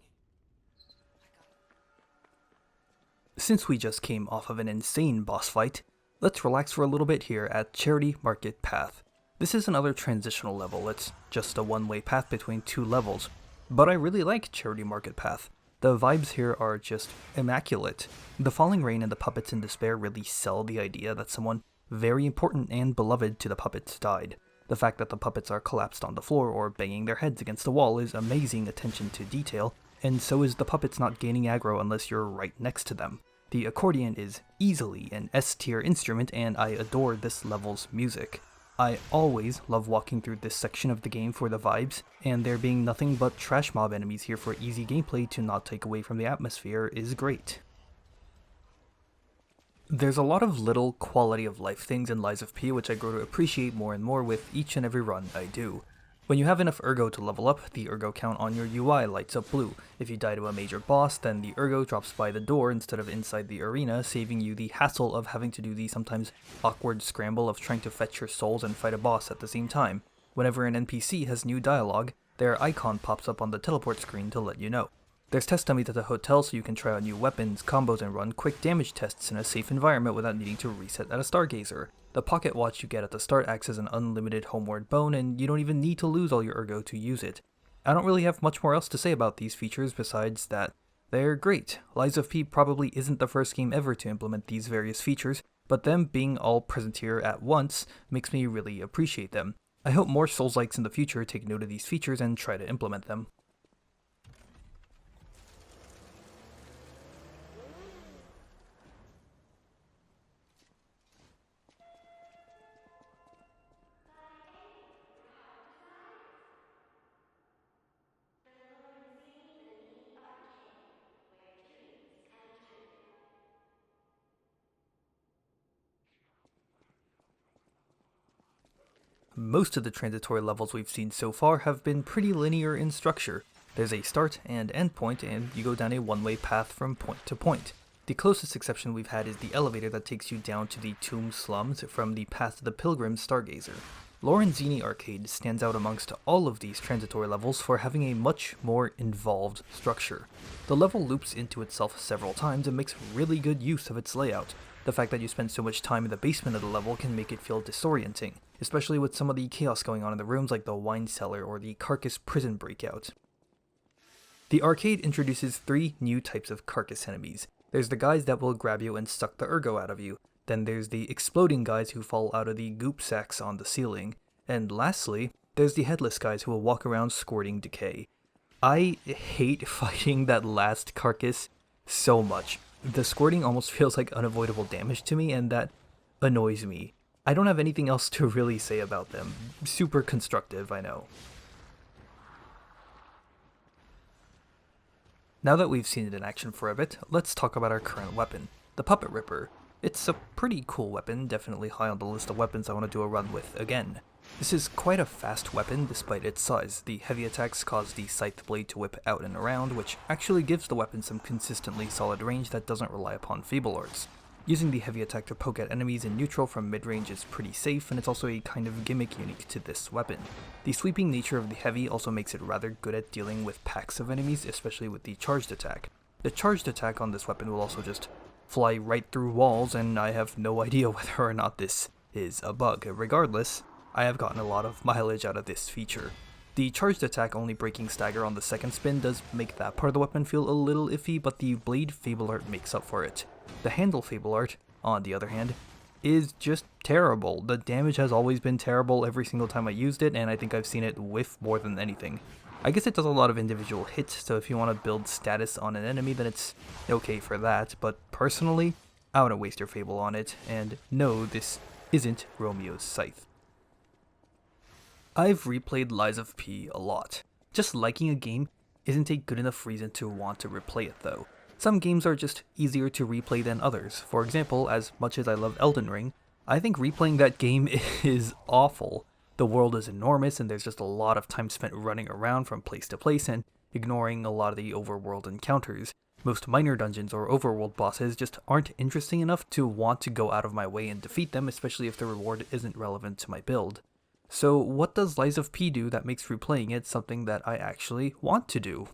Since we just came off of an insane boss fight, let's relax for a little bit here at Charity Market Path. This is another transitional level, it's just a one-way path between 2 levels, but I really like Charity Market Path. The vibes here are just immaculate. The falling rain and the puppets in despair really sell the idea that someone very important and beloved to the puppets died. The fact that the puppets are collapsed on the floor or banging their heads against the wall is amazing attention to detail, and so is the puppets not gaining aggro unless you're right next to them. The accordion is easily an S-tier instrument, and I adore this level's music. I always love walking through this section of the game for the vibes, and there being nothing but trash mob enemies here for easy gameplay to not take away from the atmosphere is great. There's a lot of little quality of life things in Lies of P which I grow to appreciate more and more with each and every run I do. When you have enough Ergo to level up, the Ergo count on your UI lights up blue. If you die to a major boss, then the Ergo drops by the door instead of inside the arena, saving you the hassle of having to do the sometimes awkward scramble of trying to fetch your souls and fight a boss at the same time. Whenever an NPC has new dialogue, their icon pops up on the teleport screen to let you know. There's test dummies at the hotel so you can try out new weapons, combos, and run quick damage tests in a safe environment without needing to reset at a Stargazer. The pocket watch you get at the start acts as an unlimited homeward bone, and you don't even need to lose all your Ergo to use it. I don't really have much more else to say about these features besides that they're great. Lies of P probably isn't the first game ever to implement these various features, but them being all present here at once makes me really appreciate them. I hope more Souls-likes in the future take note of these features and try to implement them. Most of the transitory levels we've seen so far have been pretty linear in structure. There's a start and end point, and you go down a one-way path from point to point. The closest exception we've had is the elevator that takes you down to the tomb slums from the Path of the Pilgrim Stargazer. Lorenzini Arcade stands out amongst all of these transitory levels for having a much more involved structure. The level loops into itself several times and makes really good use of its layout. The fact that you spend so much time in the basement of the level can make it feel disorienting, especially with some of the chaos going on in the rooms like the wine cellar or the Carcass prison breakout. The arcade introduces 3 new types of Carcass enemies. There's the guys that will grab you and suck the Ergo out of you, then there's the exploding guys who fall out of the goop sacks on the ceiling, and lastly, there's the headless guys who will walk around squirting decay. I hate fighting that last Carcass so much. The squirting almost feels like unavoidable damage to me, and that annoys me. I don't have anything else to really say about them. Super constructive, I know. Now that we've seen it in action for a bit, let's talk about our current weapon, the Puppet Ripper. It's a pretty cool weapon, definitely high on the list of weapons I want to do a run with again. This is quite a fast weapon despite its size. The heavy attacks cause the scythe blade to whip out and around, which actually gives the weapon some consistently solid range that doesn't rely upon feeble arts. Using the heavy attack to poke at enemies in neutral from mid-range is pretty safe, and it's also a kind of gimmick unique to this weapon. The sweeping nature of the heavy also makes it rather good at dealing with packs of enemies, especially with the charged attack. The charged attack on this weapon will also just fly right through walls, and I have no idea whether or not this is a bug. Regardless, I have gotten a lot of mileage out of this feature. The charged attack only breaking stagger on the second spin does make that part of the weapon feel a little iffy, but the blade fable art makes up for it. The handle fable art, on the other hand, is just terrible. The damage has always been terrible every single time I used it, and I think I've seen it whiff more than anything. I guess it does a lot of individual hits, so if you want to build status on an enemy, then it's okay for that, but personally, I wouldn't waste your fable on it, and no, this isn't Romeo's scythe. I've replayed Lies of P a lot. Just liking a game isn't a good enough reason to want to replay it though. Some games are just easier to replay than others. For example, as much as I love Elden Ring, I think replaying that game is awful. The world is enormous and there's just a lot of time spent running around from place to place and ignoring a lot of the overworld encounters. Most minor dungeons or overworld bosses just aren't interesting enough to want to go out of my way and defeat them, especially if the reward isn't relevant to my build. So what does Lies of P do that makes replaying it something that I actually want to do?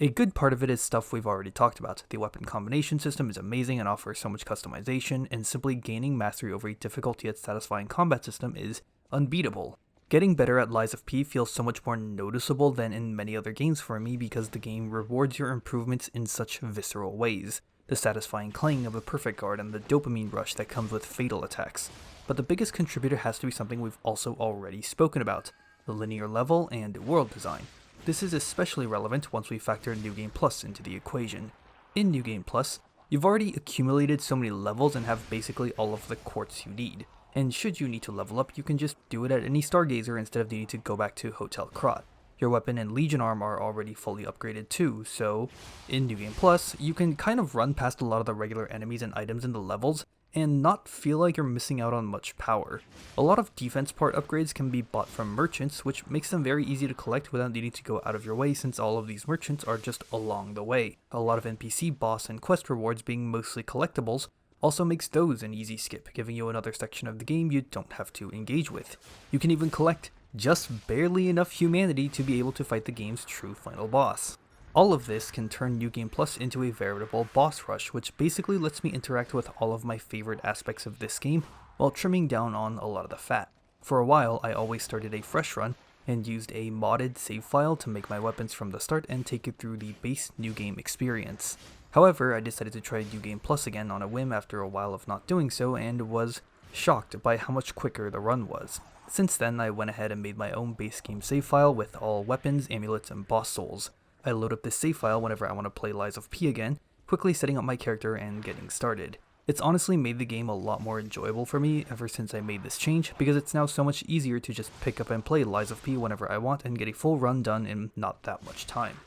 A good part of it is stuff we've already talked about. The weapon combination system is amazing and offers so much customization, and simply gaining mastery over a difficult yet satisfying combat system is unbeatable. Getting better at Lies of P feels so much more noticeable than in many other games for me because the game rewards your improvements in such visceral ways. The satisfying clang of a perfect guard and the dopamine rush that comes with fatal attacks. But the biggest contributor has to be something we've also already spoken about, the linear level and world design. This is especially relevant once we factor New Game Plus into the equation. In New Game Plus, you've already accumulated so many levels and have basically all of the quartz you need. And should you need to level up, you can just do it at any Stargazer instead of needing to go back to Hotel Krat. Your weapon and Legion arm are already fully upgraded too, so in New Game Plus, you can kind of run past a lot of the regular enemies and items in the levels and not feel like you're missing out on much power. A lot of defense part upgrades can be bought from merchants, which makes them very easy to collect without needing to go out of your way since all of these merchants are just along the way. A lot of NPC boss and quest rewards being mostly collectibles also makes those an easy skip, giving you another section of the game you don't have to engage with. You can even collect just barely enough humanity to be able to fight the game's true final boss. All of this can turn New Game Plus into a veritable boss rush, which basically lets me interact with all of my favorite aspects of this game while trimming down on a lot of the fat. For a while, I always started a fresh run and used a modded save file to make my weapons from the start and take it through the base New Game experience. However, I decided to try New Game Plus again on a whim after a while of not doing so and was shocked by how much quicker the run was. Since then, I went ahead and made my own base game save file with all weapons, amulets, and boss souls. I load up this save file whenever I want to play Lies of P again, quickly setting up my character and getting started. It's honestly made the game a lot more enjoyable for me ever since I made this change, because it's now so much easier to just pick up and play Lies of P whenever I want and get a full run done in not that much time.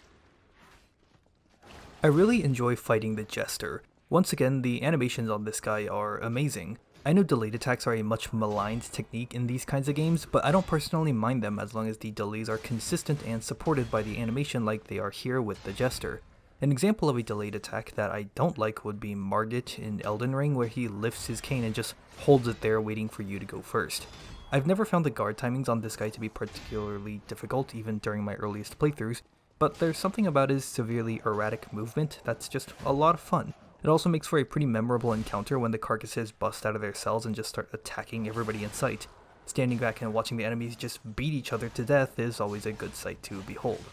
I really enjoy fighting the Jester. Once again, the animations on this guy are amazing. I know delayed attacks are a much maligned technique in these kinds of games, but I don't personally mind them as long as the delays are consistent and supported by the animation like they are here with the Jester. An example of a delayed attack that I don't like would be Margit in Elden Ring, where he lifts his cane and just holds it there waiting for you to go first. I've never found the guard timings on this guy to be particularly difficult even during my earliest playthroughs, but there's something about his severely erratic movement that's just a lot of fun. It also makes for a pretty memorable encounter when the Carcasses bust out of their cells and just start attacking everybody in sight. Standing back and watching the enemies just beat each other to death is always a good sight to behold.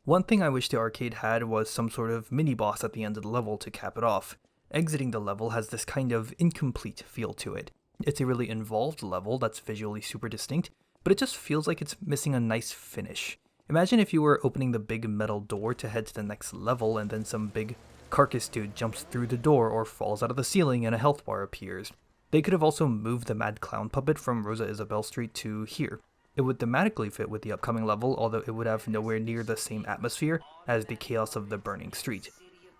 One thing I wish the arcade had was some sort of mini-boss at the end of the level to cap it off. Exiting the level has this kind of incomplete feel to it. It's a really involved level that's visually super distinct, but it just feels like it's missing a nice finish. Imagine if you were opening the big metal door to head to the next level and then some big carcass dude jumps through the door or falls out of the ceiling and a health bar appears. They could have also moved the Mad Clown puppet from Rosa Isabelle Street to here. It would thematically fit with the upcoming level, although it would have nowhere near the same atmosphere as the chaos of the burning street.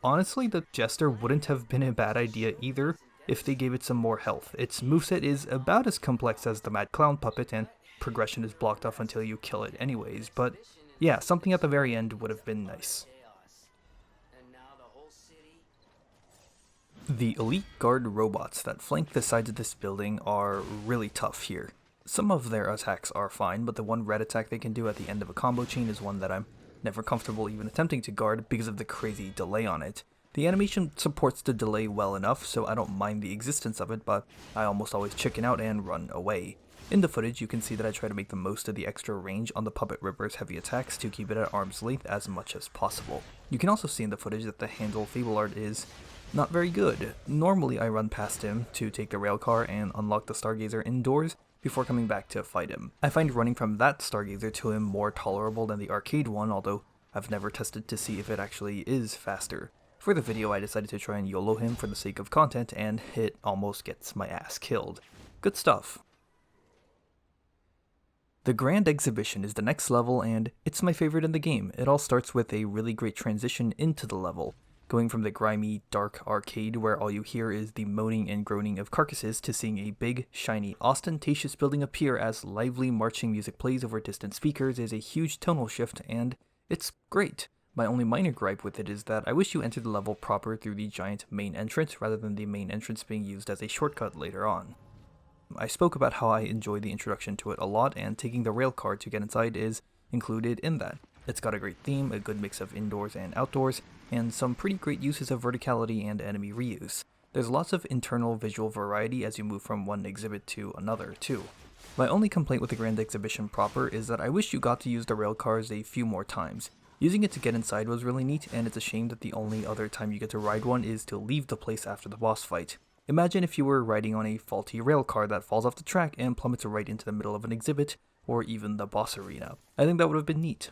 Honestly, the Jester wouldn't have been a bad idea either, if they gave it some more health. Its moveset is about as complex as the Mad Clown puppet, and progression is blocked off until you kill it anyways, but yeah, something at the very end would have been nice. The elite guard robots that flank the sides of this building are really tough here. Some of their attacks are fine, but the one red attack they can do at the end of a combo chain is one that I'm never comfortable even attempting to guard because of the crazy delay on it. The animation supports the delay well enough, so I don't mind the existence of it, but I almost always chicken out and run away. In the footage, you can see that I try to make the most of the extra range on the Puppet Ripper's heavy attacks to keep it at arm's length as much as possible. You can also see in the footage that the handle Fable art is not very good. Normally I run past him to take the railcar and unlock the Stargazer indoors before coming back to fight him. I find running from that Stargazer to him more tolerable than the arcade one, although I've never tested to see if it actually is faster. For the video I decided to try and YOLO him for the sake of content, and it almost gets my ass killed. Good stuff. The Grand Exhibition is the next level, and it's my favorite in the game. It all starts with a really great transition into the level, going from the grimy, dark arcade where all you hear is the moaning and groaning of Carcasses to seeing a big, shiny, ostentatious building appear as lively marching music plays over distant speakers is a huge tonal shift, and it's great. My only minor gripe with it is that I wish you entered the level proper through the giant main entrance rather than the main entrance being used as a shortcut later on. I spoke about how I enjoyed the introduction to it a lot, and taking the rail car to get inside is included in that. It's got a great theme, a good mix of indoors and outdoors, and some pretty great uses of verticality and enemy reuse. There's lots of internal visual variety as you move from one exhibit to another, too. My only complaint with the Grand Exhibition proper is that I wish you got to use the rail cars a few more times. Using it to get inside was really neat, and it's a shame that the only other time you get to ride one is to leave the place after the boss fight. Imagine if you were riding on a faulty rail car that falls off the track and plummets right into the middle of an exhibit, or even the boss arena. I think that would have been neat.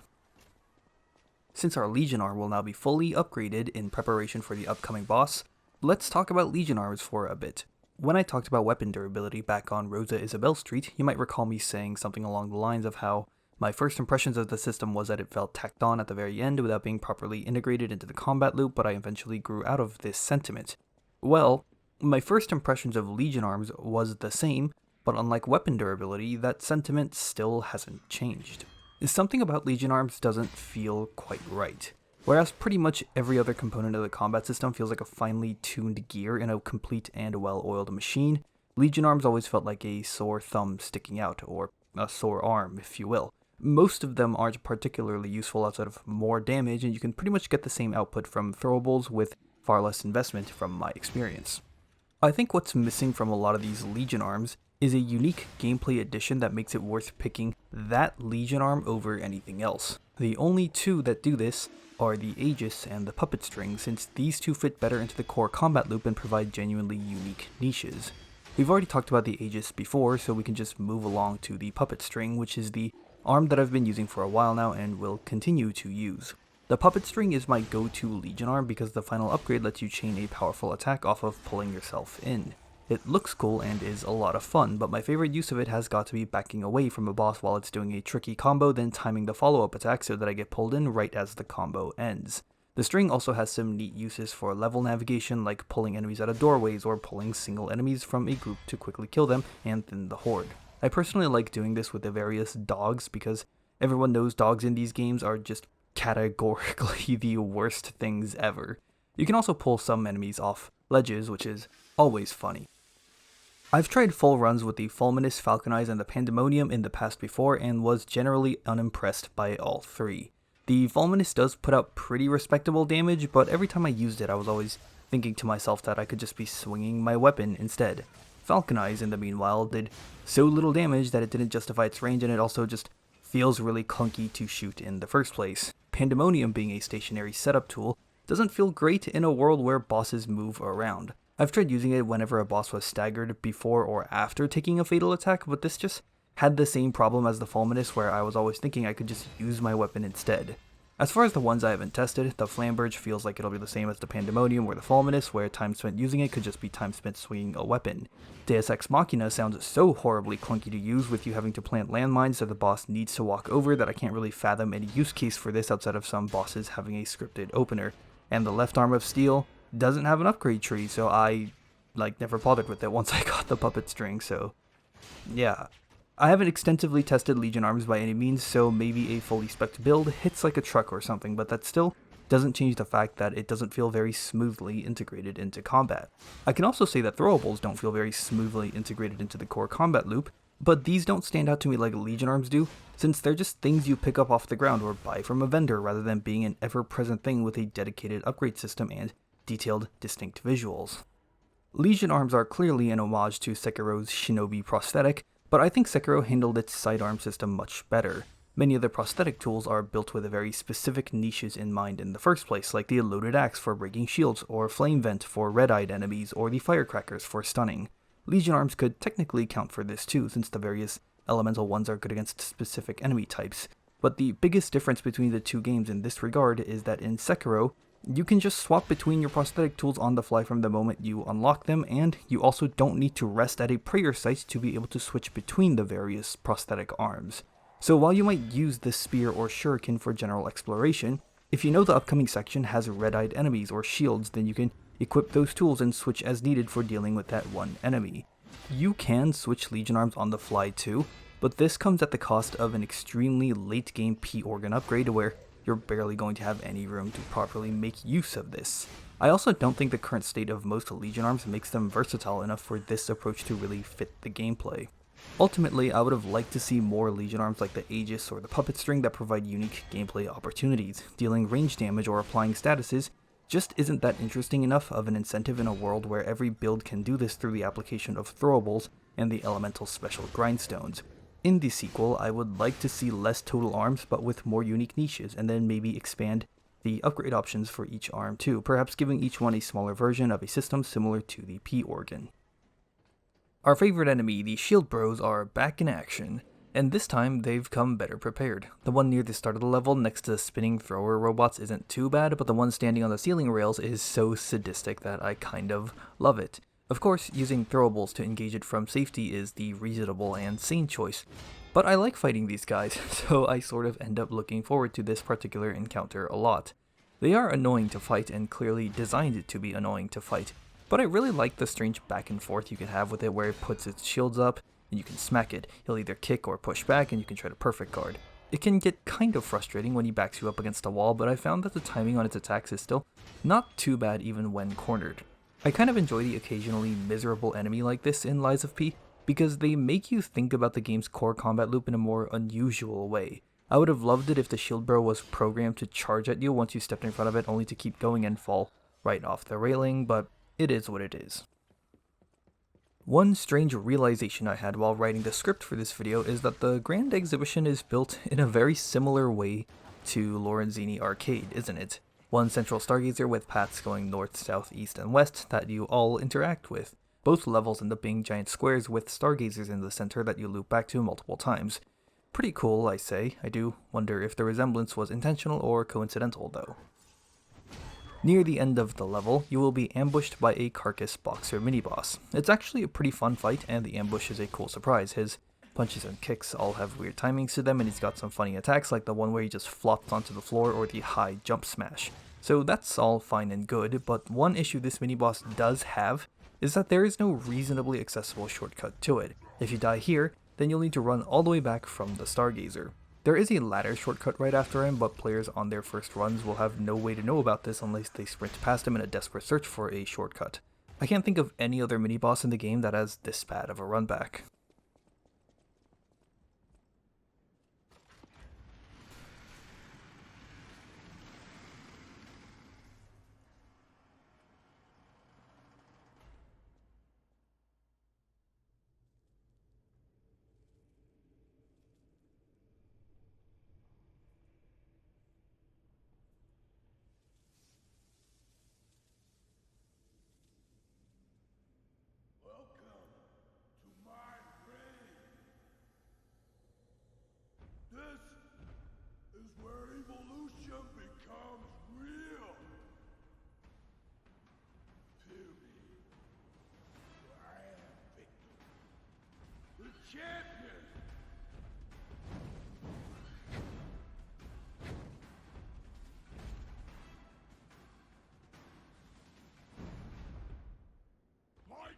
Since our Legion arm will now be fully upgraded in preparation for the upcoming boss, let's talk about Legion arms for a bit. When I talked about weapon durability back on Rosa Isabelle Street, you might recall me saying something along the lines of how my first impressions of the system was that it felt tacked on at the very end without being properly integrated into the combat loop, but I eventually grew out of this sentiment. Well, my first impressions of Legion arms was the same, but unlike weapon durability, that sentiment still hasn't changed. Something about Legion arms doesn't feel quite right. Whereas pretty much every other component of the combat system feels like a finely tuned gear in a complete and well-oiled machine, Legion arms always felt like a sore thumb sticking out, or a sore arm, if you will. Most of them aren't particularly useful outside of more damage, and you can pretty much get the same output from throwables with far less investment from my experience. I think what's missing from a lot of these Legion arms is a unique gameplay addition that makes it worth picking that Legion arm over anything else. The only two that do this are the Aegis and the Puppet String, since these two fit better into the core combat loop and provide genuinely unique niches. We've already talked about the Aegis before, so we can just move along to the Puppet String, which is the arm that I've been using for a while now and will continue to use. The Puppet String is my go-to Legion arm because the final upgrade lets you chain a powerful attack off of pulling yourself in. It looks cool and is a lot of fun, but my favorite use of it has got to be backing away from a boss while it's doing a tricky combo, then timing the follow-up attack so that I get pulled in right as the combo ends. The string also has some neat uses for level navigation, like pulling enemies out of doorways or pulling single enemies from a group to quickly kill them and thin the horde. I personally like doing this with the various dogs because everyone knows dogs in these games are just categorically the worst things ever. You can also pull some enemies off ledges, which is always funny. I've tried full runs with the Fulminous, Falconize, and the Pandemonium in the past before and was generally unimpressed by all three. The Fulminous does put out pretty respectable damage, but every time I used it I was always thinking to myself that I could just be swinging my weapon instead. Falconize, in the meanwhile, did so little damage that it didn't justify its range, and it also just feels really clunky to shoot in the first place. Pandemonium, being a stationary setup tool, doesn't feel great in a world where bosses move around. I've tried using it whenever a boss was staggered before or after taking a fatal attack, but this just had the same problem as the Fulminous, where I was always thinking I could just use my weapon instead. As far as the ones I haven't tested, the Flamberge feels like it'll be the same as the Pandemonium or the Fulminous, where time spent using it could just be time spent swinging a weapon. Deus Ex Machina sounds so horribly clunky to use, with you having to plant landmines that the boss needs to walk over, that I can't really fathom any use case for this outside of some bosses having a scripted opener. And the left arm of Steel doesn't have an upgrade tree, so I like never bothered with it once I got the puppet string, so yeah. I haven't extensively tested Legion arms by any means, so maybe a fully spec'd build hits like a truck or something, but that still doesn't change the fact that it doesn't feel very smoothly integrated into combat. I can also say that throwables don't feel very smoothly integrated into the core combat loop, but these don't stand out to me like Legion arms do, since they're just things you pick up off the ground or buy from a vendor rather than being an ever-present thing with a dedicated upgrade system and detailed, distinct visuals. Legion arms are clearly an homage to Sekiro's shinobi prosthetic, but I think Sekiro handled its sidearm system much better. Many of the prosthetic tools are built with very specific niches in mind in the first place, like the loaded axe for breaking shields, or flame vent for red-eyed enemies, or the firecrackers for stunning. Legion arms could technically count for this too, since the various elemental ones are good against specific enemy types. But the biggest difference between the two games in this regard is that in Sekiro, you can just swap between your prosthetic tools on the fly from the moment you unlock them, and you also don't need to rest at a prayer site to be able to switch between the various prosthetic arms. So while you might use the spear or shuriken for general exploration, if you know the upcoming section has red-eyed enemies or shields, then you can equip those tools and switch as needed for dealing with that one enemy. You can switch Legion arms on the fly too, but this comes at the cost of an extremely late game P-Organ upgrade where you're barely going to have any room to properly make use of this. I also don't think the current state of most Legion arms makes them versatile enough for this approach to really fit the gameplay. Ultimately, I would have liked to see more Legion arms like the Aegis or the Puppet String that provide unique gameplay opportunities. Dealing range damage or applying statuses just isn't that interesting enough of an incentive in a world where every build can do this through the application of throwables and the elemental special grindstones. In the sequel, I would like to see less total arms but with more unique niches, and then maybe expand the upgrade options for each arm too, perhaps giving each one a smaller version of a system similar to the P-Organ. Our favorite enemy, the Shield Bros, are back in action, and this time they've come better prepared. The one near the start of the level next to the spinning thrower robots isn't too bad, but the one standing on the ceiling rails is so sadistic that I kind of love it. Of course, using throwables to engage it from safety is the reasonable and sane choice, but I like fighting these guys, so I sort of end up looking forward to this particular encounter a lot. They are annoying to fight and clearly designed to be annoying to fight, but I really like the strange back and forth you can have with it where it puts its shields up and you can smack it. He'll either kick or push back and you can try to perfect guard. It can get kind of frustrating when he backs you up against a wall, but I found that the timing on its attacks is still not too bad even when cornered. I kind of enjoy the occasionally miserable enemy like this in Lies of P, because they make you think about the game's core combat loop in a more unusual way. I would have loved it if the Shield Bro was programmed to charge at you once you stepped in front of it only to keep going and fall right off the railing, but it is what it is. One strange realization I had while writing the script for this video is that the Grand Exhibition is built in a very similar way to Lorenzini Arcade, isn't it? One central stargazer with paths going north, south, east, and west that you all interact with. Both levels end up being giant squares with stargazers in the center that you loop back to multiple times. Pretty cool, I say. I do wonder if the resemblance was intentional or coincidental, though. Near the end of the level, you will be ambushed by a Carcass boxer mini-boss. It's actually a pretty fun fight, and the ambush is a cool surprise. His punches and kicks all have weird timings to them, and he's got some funny attacks like the one where he just flops onto the floor or the high jump smash. So that's all fine and good, but one issue this mini-boss does have is that there is no reasonably accessible shortcut to it. If you die here, then you'll need to run all the way back from the Stargazer. There is a ladder shortcut right after him, but players on their first runs will have no way to know about this unless they sprint past him in a desperate search for a shortcut. I can't think of any other mini-boss in the game that has this bad of a run back. Welcome to my grave. This is where evolution becomes real. Feel me. I am Victor, the champion. My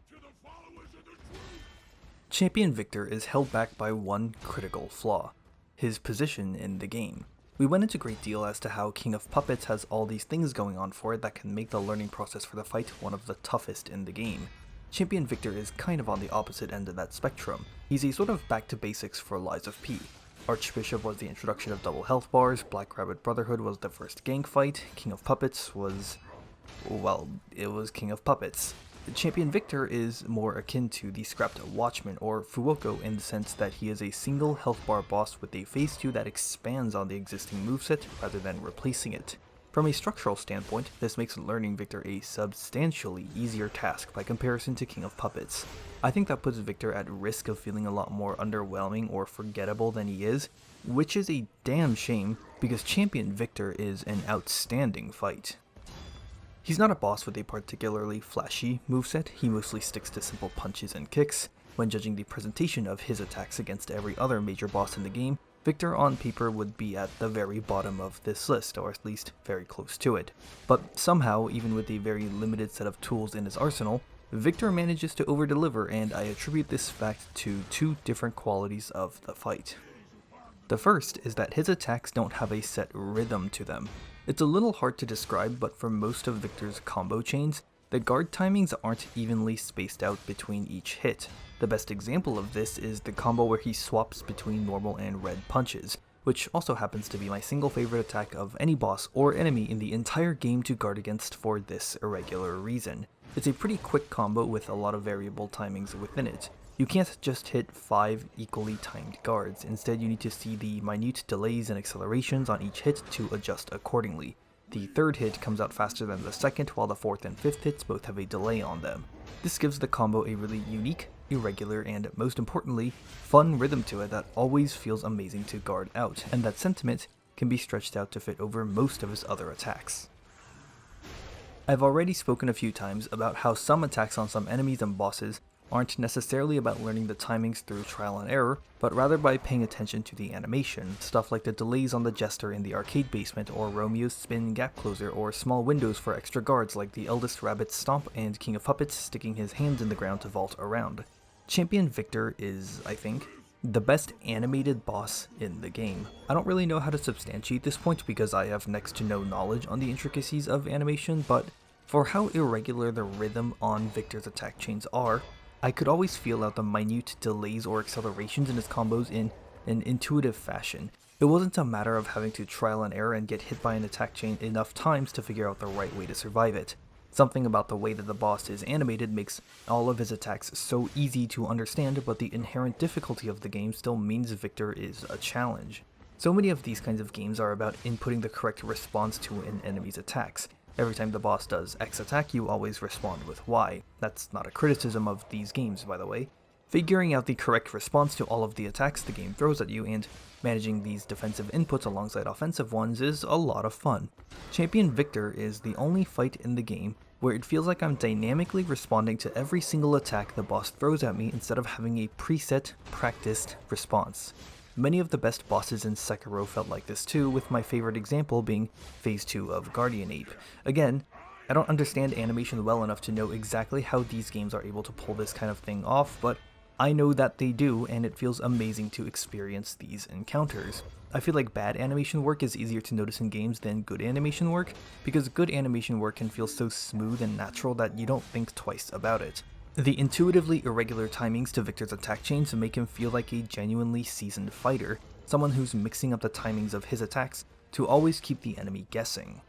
Champion Victor is held back by one critical flaw: his position in the game. We went into great deal as to how King of Puppets has all these things going on for it that can make the learning process for the fight one of the toughest in the game. Champion Victor is kind of on the opposite end of that spectrum. He's a sort of back to basics for Lies of P. Archbishop was the introduction of double health bars, Black Rabbit Brotherhood was the first gank fight, King of Puppets was, well, it was King of Puppets. Champion Victor is more akin to the scrapped Watchman or Fuoco in the sense that he is a single health bar boss with a phase 2 that expands on the existing moveset rather than replacing it. From a structural standpoint, this makes learning Victor a substantially easier task by comparison to King of Puppets. I think that puts Victor at risk of feeling a lot more underwhelming or forgettable than he is, which is a damn shame because Champion Victor is an outstanding fight. He's not a boss with a particularly flashy moveset, he mostly sticks to simple punches and kicks. When judging the presentation of his attacks against every other major boss in the game, Victor on paper would be at the very bottom of this list, or at least very close to it. But somehow, even with a very limited set of tools in his arsenal, Victor manages to over-deliver, and I attribute this fact to two different qualities of the fight. The first is that his attacks don't have a set rhythm to them. It's a little hard to describe, but for most of Victor's combo chains, the guard timings aren't evenly spaced out between each hit. The best example of this is the combo where he swaps between normal and red punches, which also happens to be my single favorite attack of any boss or enemy in the entire game to guard against for this irregular reason. It's a pretty quick combo with a lot of variable timings within it. You can't just hit 5 equally timed guards, instead you need to see the minute delays and accelerations on each hit to adjust accordingly. The third hit comes out faster than the second, while the fourth and fifth hits both have a delay on them. This gives the combo a really unique, irregular, and most importantly, fun rhythm to it that always feels amazing to guard out, and that sentiment can be stretched out to fit over most of his other attacks. I've already spoken a few times about how some attacks on some enemies and bosses aren't necessarily about learning the timings through trial and error, but rather by paying attention to the animation, stuff like the delays on the Jester in the arcade basement, or Romeo's spin gap closer, or small windows for extra guards like the Eldest Rabbit's stomp and King of Puppets sticking his hands in the ground to vault around. Champion Victor is, I think, the best animated boss in the game. I don't really know how to substantiate this point because I have next to no knowledge on the intricacies of animation, but for how irregular the rhythm on Victor's attack chains are, I could always feel out the minute delays or accelerations in his combos in an intuitive fashion. It wasn't a matter of having to trial and error and get hit by an attack chain enough times to figure out the right way to survive it. Something about the way that the boss is animated makes all of his attacks so easy to understand, but the inherent difficulty of the game still means Victor is a challenge. So many of these kinds of games are about inputting the correct response to an enemy's attacks. Every time the boss does X attack, you always respond with Y. That's not a criticism of these games, by the way. Figuring out the correct response to all of the attacks the game throws at you and managing these defensive inputs alongside offensive ones is a lot of fun. Champion Victor is the only fight in the game where it feels like I'm dynamically responding to every single attack the boss throws at me instead of having a preset, practiced response. Many of the best bosses in Sekiro felt like this too, with my favorite example being Phase 2 of Guardian Ape. Again, I don't understand animation well enough to know exactly how these games are able to pull this kind of thing off, but I know that they do, and it feels amazing to experience these encounters. I feel like bad animation work is easier to notice in games than good animation work, because good animation work can feel so smooth and natural that you don't think twice about it. The intuitively irregular timings to Victor's attack chains make him feel like a genuinely seasoned fighter, someone who's mixing up the timings of his attacks to always keep the enemy guessing.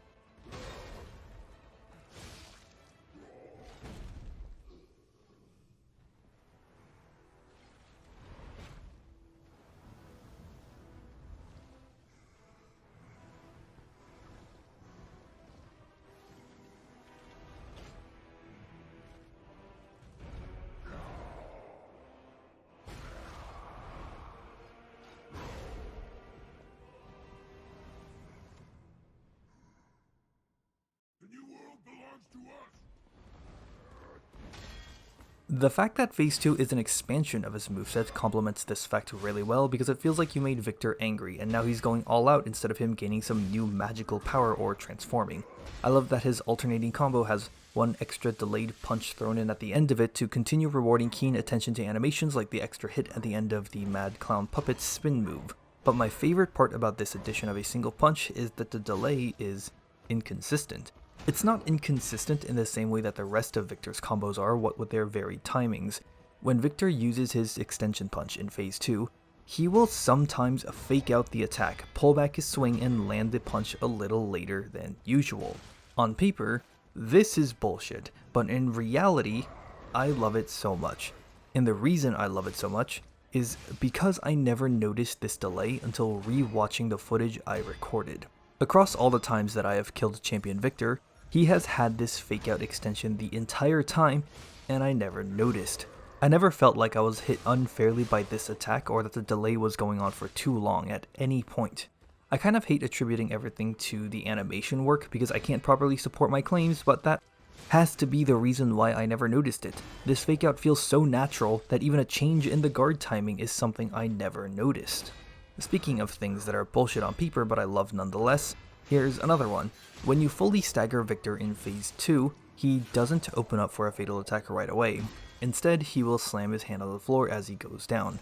The fact that Phase 2 is an expansion of his moveset complements this fact really well because it feels like you made Victor angry and now he's going all out instead of him gaining some new magical power or transforming. I love that his alternating combo has one extra delayed punch thrown in at the end of it to continue rewarding keen attention to animations like the extra hit at the end of the Mad Clown Puppet's spin move. But my favorite part about this addition of a single punch is that the delay is inconsistent. It's not inconsistent in the same way that the rest of Victor's combos are, what with their varied timings. When Victor uses his extension punch in phase 2, he will sometimes fake out the attack, pull back his swing, and land the punch a little later than usual. On paper, this is bullshit, but in reality, I love it so much. And the reason I love it so much is because I never noticed this delay until re-watching the footage I recorded. Across all the times that I have killed Champion Victor, he has had this fake out extension the entire time, and I never noticed. I never felt like I was hit unfairly by this attack or that the delay was going on for too long at any point. I kind of hate attributing everything to the animation work because I can't properly support my claims, but that has to be the reason why I never noticed it. This fake out feels so natural that even a change in the guard timing is something I never noticed. Speaking of things that are bullshit on paper but I love nonetheless, here's another one. When you fully stagger Victor in phase 2, he doesn't open up for a fatal attack right away. Instead, he will slam his hand on the floor as he goes down.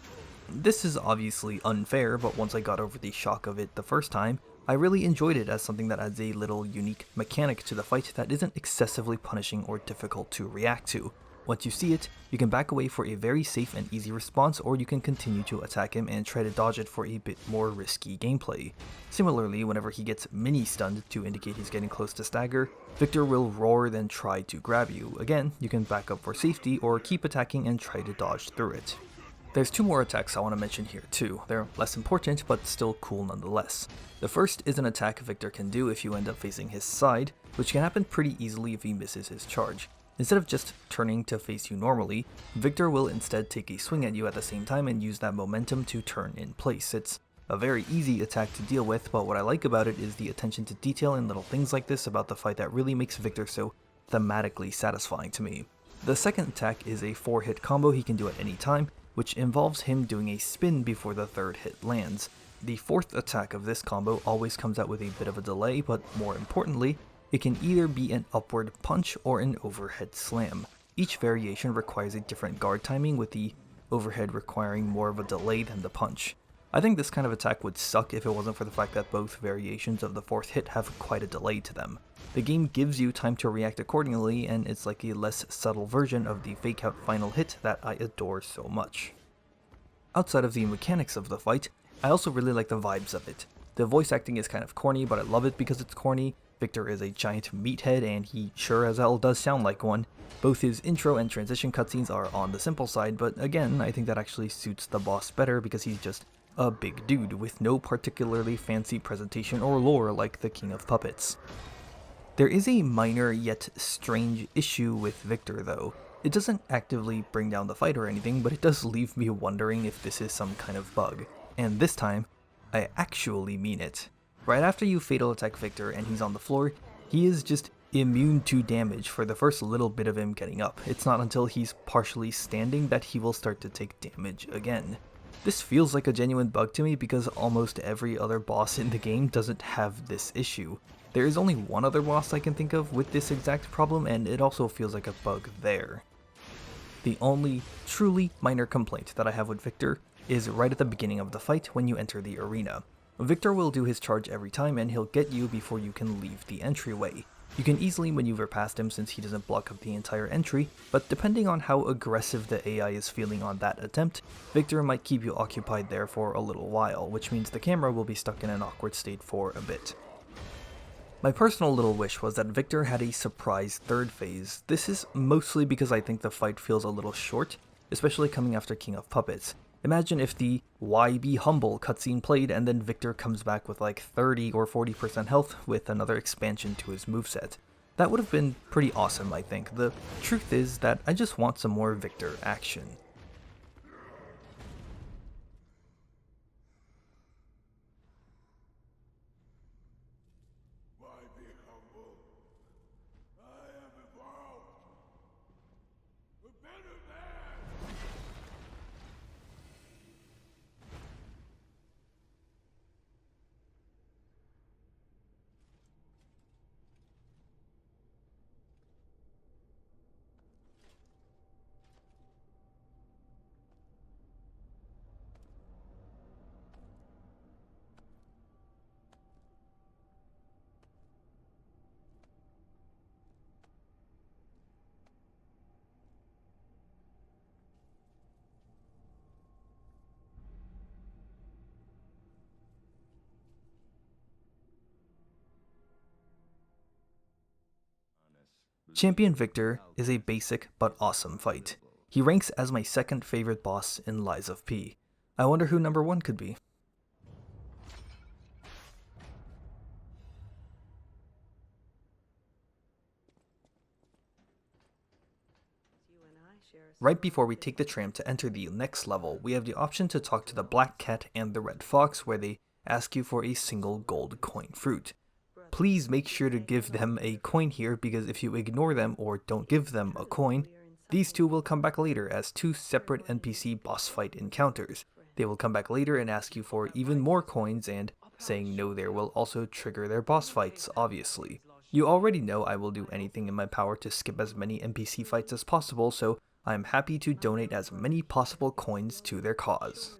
This is obviously unfair, but once I got over the shock of it the first time, I really enjoyed it as something that adds a little unique mechanic to the fight that isn't excessively punishing or difficult to react to. Once you see it, you can back away for a very safe and easy response, or you can continue to attack him and try to dodge it for a bit more risky gameplay. Similarly, whenever he gets mini-stunned to indicate he's getting close to stagger, Victor will roar then try to grab you. Again, you can back up for safety or keep attacking and try to dodge through it. There's two more attacks I want to mention here too. They're less important, but still cool nonetheless. The first is an attack Victor can do if you end up facing his side, which can happen pretty easily if he misses his charge. Instead of just turning to face you normally, Victor will instead take a swing at you at the same time and use that momentum to turn in place. It's a very easy attack to deal with, but what I like about it is the attention to detail and little things like this about the fight that really makes Victor so thematically satisfying to me. The second attack is a 4-hit combo he can do at any time, which involves him doing a spin before the third hit lands. The fourth attack of this combo always comes out with a bit of a delay, but more importantly, it can either be an upward punch or an overhead slam. Each variation requires a different guard timing, with the overhead requiring more of a delay than the punch. I think this kind of attack would suck if it wasn't for the fact that both variations of the fourth hit have quite a delay to them. The game gives you time to react accordingly, and it's like a less subtle version of the fake out final hit that I adore so much. Outside of the mechanics of the fight, I also really like the vibes of it. The voice acting is kind of corny, but I love it because it's corny. Victor is a giant meathead, and he sure as hell does sound like one. Both his intro and transition cutscenes are on the simple side, but again, I think that actually suits the boss better because he's just a big dude with no particularly fancy presentation or lore like the King of Puppets. There is a minor yet strange issue with Victor though. It doesn't actively bring down the fight or anything, but it does leave me wondering if this is some kind of bug. And this time, I actually mean it. Right after you fatal attack Victor and he's on the floor, he is just immune to damage for the first little bit of him getting up. It's not until he's partially standing that he will start to take damage again. This feels like a genuine bug to me because almost every other boss in the game doesn't have this issue. There is only one other boss I can think of with this exact problem, and it also feels like a bug there. The only truly minor complaint that I have with Victor is right at the beginning of the fight when you enter the arena. Victor will do his charge every time and he'll get you before you can leave the entryway. You can easily maneuver past him since he doesn't block up the entire entry, but depending on how aggressive the AI is feeling on that attempt, Victor might keep you occupied there for a little while, which means the camera will be stuck in an awkward state for a bit. My personal little wish was that Victor had a surprise third phase. This is mostly because I think the fight feels a little short, especially coming after King of Puppets. Imagine if the Why Be Humble cutscene played and then Victor comes back with like 30 or 40% health with another expansion to his moveset. That would have been pretty awesome, I think. The truth is that I just want some more Victor action. Why be humble? I am evolved. A better man. Champion Victor is a basic but awesome fight. He ranks as my second favorite boss in Lies of P. I wonder who number 1 could be. Right before we take the tram to enter the next level, we have the option to talk to the Black Cat and the Red Fox, where they ask you for a single gold coin fruit. Please make sure to give them a coin here, because if you ignore them or don't give them a coin, these two will come back later as 2 separate NPC boss fight encounters. They will come back later and ask you for even more coins, and saying no there will also trigger their boss fights, obviously. You already know I will do anything in my power to skip as many NPC fights as possible, so I'm happy to donate as many possible coins to their cause.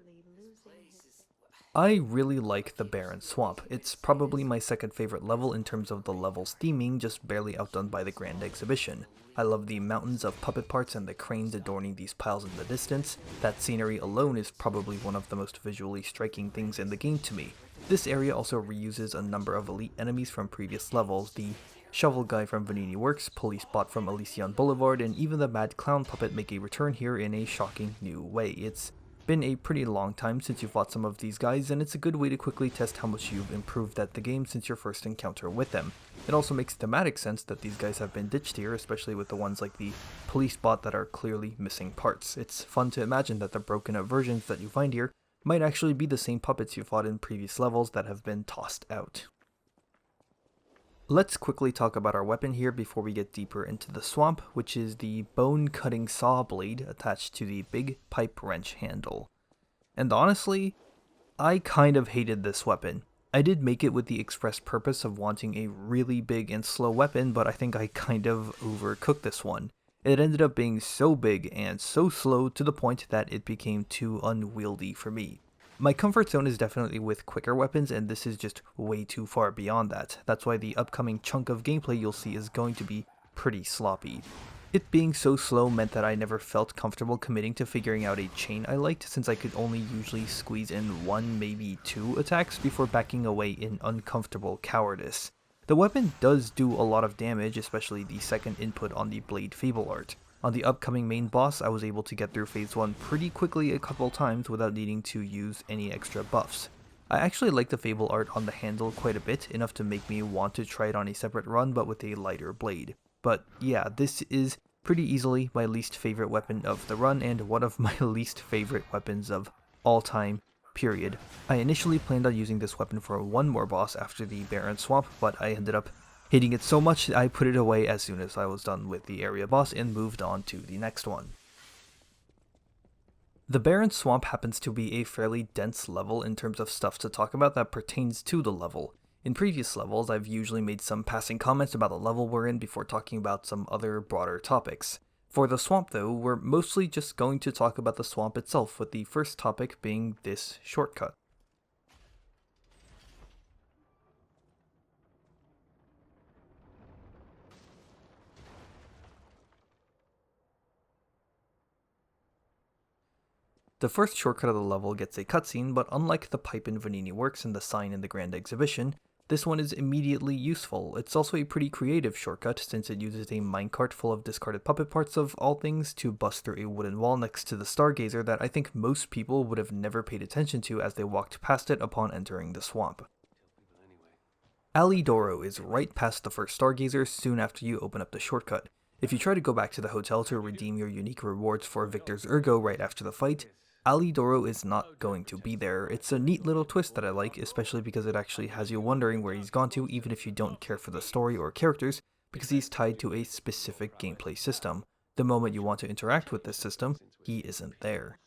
I really like the Barren Swamp. It's probably my second favorite level in terms of the level's theming, just barely outdone by the Grand Exhibition. I love the mountains of puppet parts and the cranes adorning these piles in the distance. That scenery alone is probably one of the most visually striking things in the game to me. This area also reuses a number of elite enemies from previous levels. The Shovel Guy from Venigni Works, Police Bot from Elysion Boulevard, and even the Mad Clown Puppet make a return here in a shocking new way. It's been a pretty long time since you fought some of these guys, and it's a good way to quickly test how much you've improved at the game since your first encounter with them. It also makes thematic sense that these guys have been ditched here, especially with the ones like the Police Bot that are clearly missing parts. It's fun to imagine that the broken up versions that you find here might actually be the same puppets you fought in previous levels that have been tossed out. Let's quickly talk about our weapon here before we get deeper into the swamp, which is the bone-cutting saw blade attached to the big pipe wrench handle. And honestly, I kind of hated this weapon. I did make it with the express purpose of wanting a really big and slow weapon, but I think I kind of overcooked this one. It ended up being so big and so slow to the point that it became too unwieldy for me. My comfort zone is definitely with quicker weapons, and this is just way too far beyond that. That's why the upcoming chunk of gameplay you'll see is going to be pretty sloppy. It being so slow meant that I never felt comfortable committing to figuring out a chain I liked, since I could only usually squeeze in 1, maybe 2 attacks before backing away in uncomfortable cowardice. The weapon does do a lot of damage, especially the second input on the Blade Fable art. On the upcoming main boss, I was able to get through phase 1 pretty quickly a couple times without needing to use any extra buffs. I actually like the Fable art on the handle quite a bit, enough to make me want to try it on a separate run but with a lighter blade. But yeah, this is pretty easily my least favorite weapon of the run and one of my least favorite weapons of all time, period. I initially planned on using this weapon for one more boss after the Barren Swamp, but I ended up hating it so much that I put it away as soon as I was done with the area boss and moved on to the next one. The Barren Swamp happens to be a fairly dense level in terms of stuff to talk about that pertains to the level. In previous levels, I've usually made some passing comments about the level we're in before talking about some other broader topics. For the swamp though, we're mostly just going to talk about the swamp itself, with the first topic being this shortcut. The first shortcut of the level gets a cutscene, but unlike the pipe in Venigni Works and the sign in the Grand Exhibition, this one is immediately useful. It's also a pretty creative shortcut, since it uses a minecart full of discarded puppet parts of all things to bust through a wooden wall next to the Stargazer that I think most people would have never paid attention to as they walked past it upon entering the swamp. Alidoro is right past the first Stargazer soon after you open up the shortcut. If you try to go back to the hotel to redeem your unique rewards for Victor's Ergo right after the fight, Alidoro is not going to be there. It's a neat little twist that I like, especially because it actually has you wondering where he's gone to even if you don't care for the story or characters, because he's tied to a specific gameplay system. The moment you want to interact with this system, he isn't there.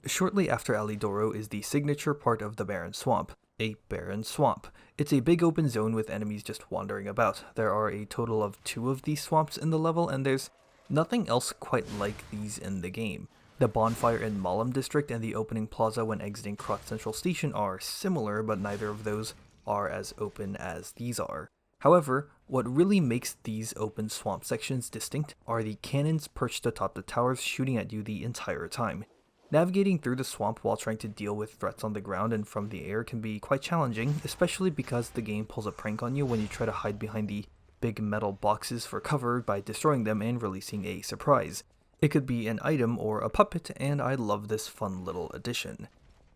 Shortly after Alidoro is the signature part of the Barren Swamp, a barren swamp. It's a big open zone with enemies just wandering about. There are a total of 2 of these swamps in the level, and there's nothing else quite like these in the game. The bonfire in Malum district and the opening plaza when exiting Krat Central Station are similar, but neither of those are as open as these are. However, what really makes these open swamp sections distinct are the cannons perched atop the towers shooting at you the entire time. Navigating through the swamp while trying to deal with threats on the ground and from the air can be quite challenging, especially because the game pulls a prank on you when you try to hide behind the big metal boxes for cover by destroying them and releasing a surprise. It could be an item or a puppet, and I love this fun little addition.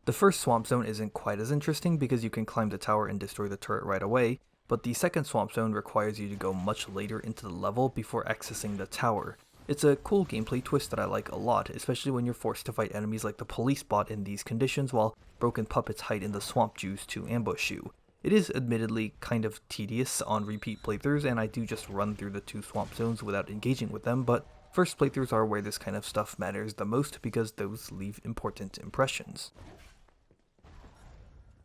The first swamp zone isn't quite as interesting because you can climb the tower and destroy the turret right away, but the second swamp zone requires you to go much later into the level before accessing the tower. It's a cool gameplay twist that I like a lot, especially when you're forced to fight enemies like the police bot in these conditions while broken puppets hide in the swamp juice to ambush you. It is admittedly kind of tedious on repeat playthroughs, and I do just run through the 2 swamp zones without engaging with them, but first playthroughs are where this kind of stuff matters the most because those leave important impressions.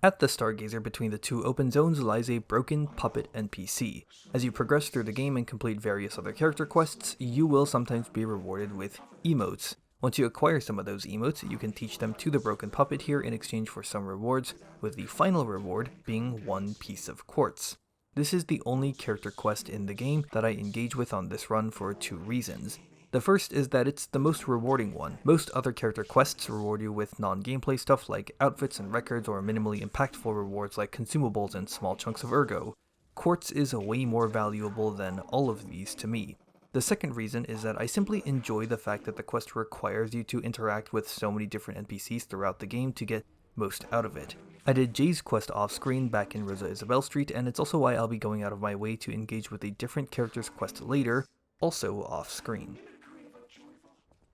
At the Stargazer between the 2 open zones lies a broken puppet NPC. As you progress through the game and complete various other character quests, you will sometimes be rewarded with emotes. Once you acquire some of those emotes, you can teach them to the broken puppet here in exchange for some rewards, with the final reward being 1 piece of quartz. This is the only character quest in the game that I engage with on this run for 2 reasons. The first is that it's the most rewarding one. Most other character quests reward you with non-gameplay stuff like outfits and records or minimally impactful rewards like consumables and small chunks of ergo. Quartz is way more valuable than all of these to me. The second reason is that I simply enjoy the fact that the quest requires you to interact with so many different NPCs throughout the game to get most out of it. I did Jay's quest off-screen back in Rosa Isabelle Street, and it's also why I'll be going out of my way to engage with a different character's quest later, also off-screen.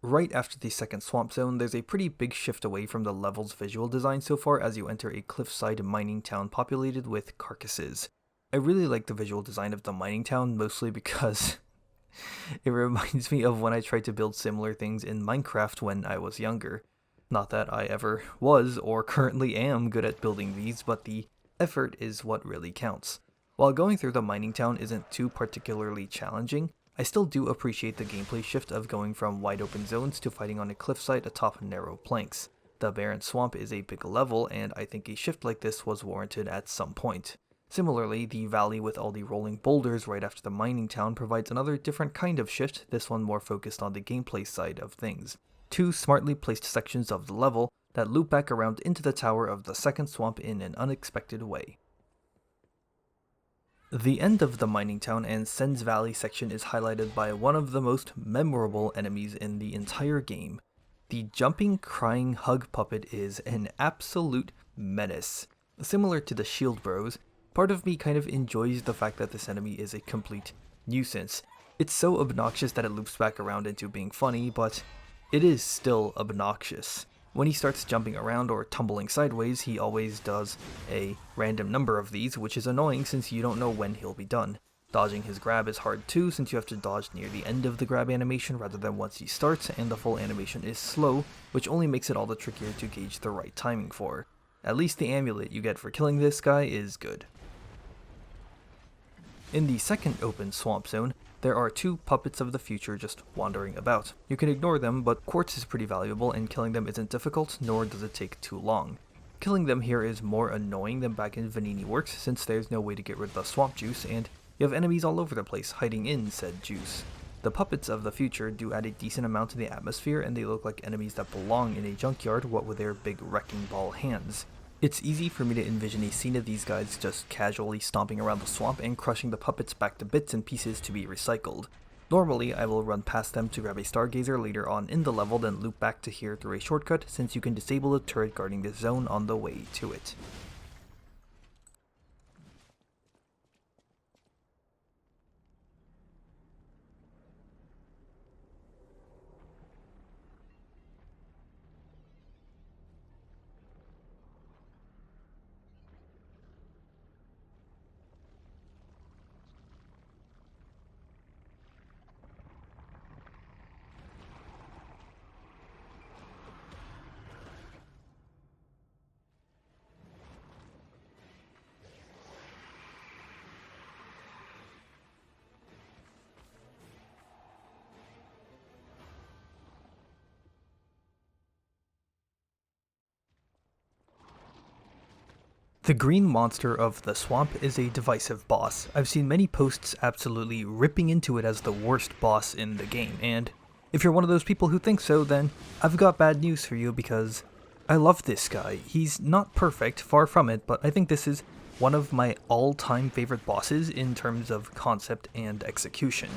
Right after the second swamp zone, there's a pretty big shift away from the level's visual design so far as you enter a cliffside mining town populated with carcasses. I really like the visual design of the mining town, mostly because it reminds me of when I tried to build similar things in Minecraft when I was younger. Not that I ever was or currently am good at building these, but the effort is what really counts. While going through the mining town isn't too particularly challenging, I still do appreciate the gameplay shift of going from wide open zones to fighting on a cliffside atop narrow planks. The Barren Swamp is a big level, and I think a shift like this was warranted at some point. Similarly, the valley with all the rolling boulders right after the mining town provides another different kind of shift, this one more focused on the gameplay side of things. 2 smartly placed sections of the level that loop back around into the tower of the second swamp in an unexpected way. The end of the mining town and Sen's Valley section is highlighted by one of the most memorable enemies in the entire game. The jumping, crying hug puppet is an absolute menace. Similar to the Shield Bros, part of me kind of enjoys the fact that this enemy is a complete nuisance. It's so obnoxious that it loops back around into being funny, but it is still obnoxious. When he starts jumping around or tumbling sideways, he always does a random number of these, which is annoying since you don't know when he'll be done. Dodging his grab is hard too, since you have to dodge near the end of the grab animation rather than once he starts, and the full animation is slow, which only makes it all the trickier to gauge the right timing for. At least the amulet you get for killing this guy is good. In the second open swamp zone, there are 2 puppets of the future just wandering about. You can ignore them, but quartz is pretty valuable and killing them isn't difficult, nor does it take too long. Killing them here is more annoying than back in Venigni works, since there's no way to get rid of the swamp juice, and you have enemies all over the place hiding in said juice. The puppets of the future do add a decent amount to the atmosphere, and they look like enemies that belong in a junkyard, what with their big wrecking ball hands. It's easy for me to envision a scene of these guys just casually stomping around the swamp and crushing the puppets back to bits and pieces to be recycled. Normally, I will run past them to grab a Stargazer later on in the level, then loop back to here through a shortcut, since you can disable the turret guarding this zone on the way to it. The green monster of the swamp is a divisive boss. I've seen many posts absolutely ripping into it as the worst boss in the game, and if you're one of those people who think so, then I've got bad news for you because I love this guy. He's not perfect, far from it, but I think this is one of my all-time favorite bosses in terms of concept and execution.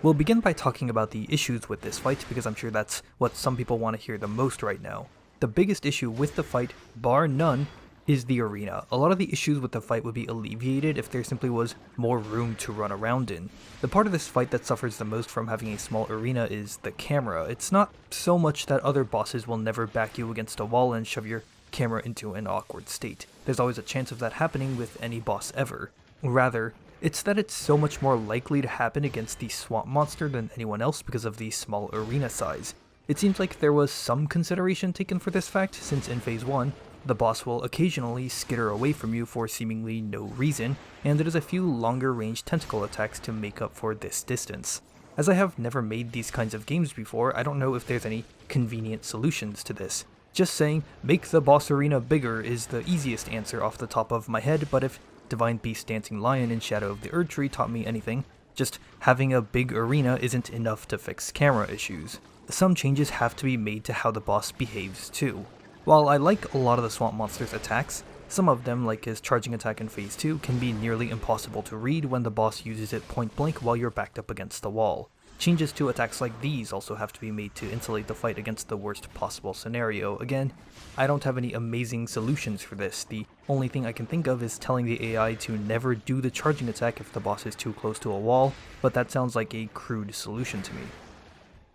We'll begin by talking about the issues with this fight because I'm sure that's what some people want to hear the most right now. The biggest issue with the fight, bar none, is the arena. A lot of the issues with the fight would be alleviated if there simply was more room to run around in. The part of this fight that suffers the most from having a small arena is the camera. It's not so much that other bosses will never back you against a wall and shove your camera into an awkward state. There's always a chance of that happening with any boss ever. Rather, it's that it's so much more likely to happen against the swamp monster than anyone else because of the small arena size. It seems like there was some consideration taken for this fact, since in Phase 1, the boss will occasionally skitter away from you for seemingly no reason, and it is a few longer range tentacle attacks to make up for this distance. As I have never made these kinds of games before, I don't know if there's any convenient solutions to this. Just saying, make the boss arena bigger is the easiest answer off the top of my head, but if Divine Beast Dancing Lion in Shadow of the Erdtree taught me anything, just having a big arena isn't enough to fix camera issues. Some changes have to be made to how the boss behaves too. While I like a lot of the swamp monster's attacks, some of them, like his charging attack in Phase 2, can be nearly impossible to read when the boss uses it point blank while you're backed up against the wall. Changes to attacks like these also have to be made to insulate the fight against the worst possible scenario. Again, I don't have any amazing solutions for this. The only thing I can think of is telling the AI to never do the charging attack if the boss is too close to a wall, but that sounds like a crude solution to me.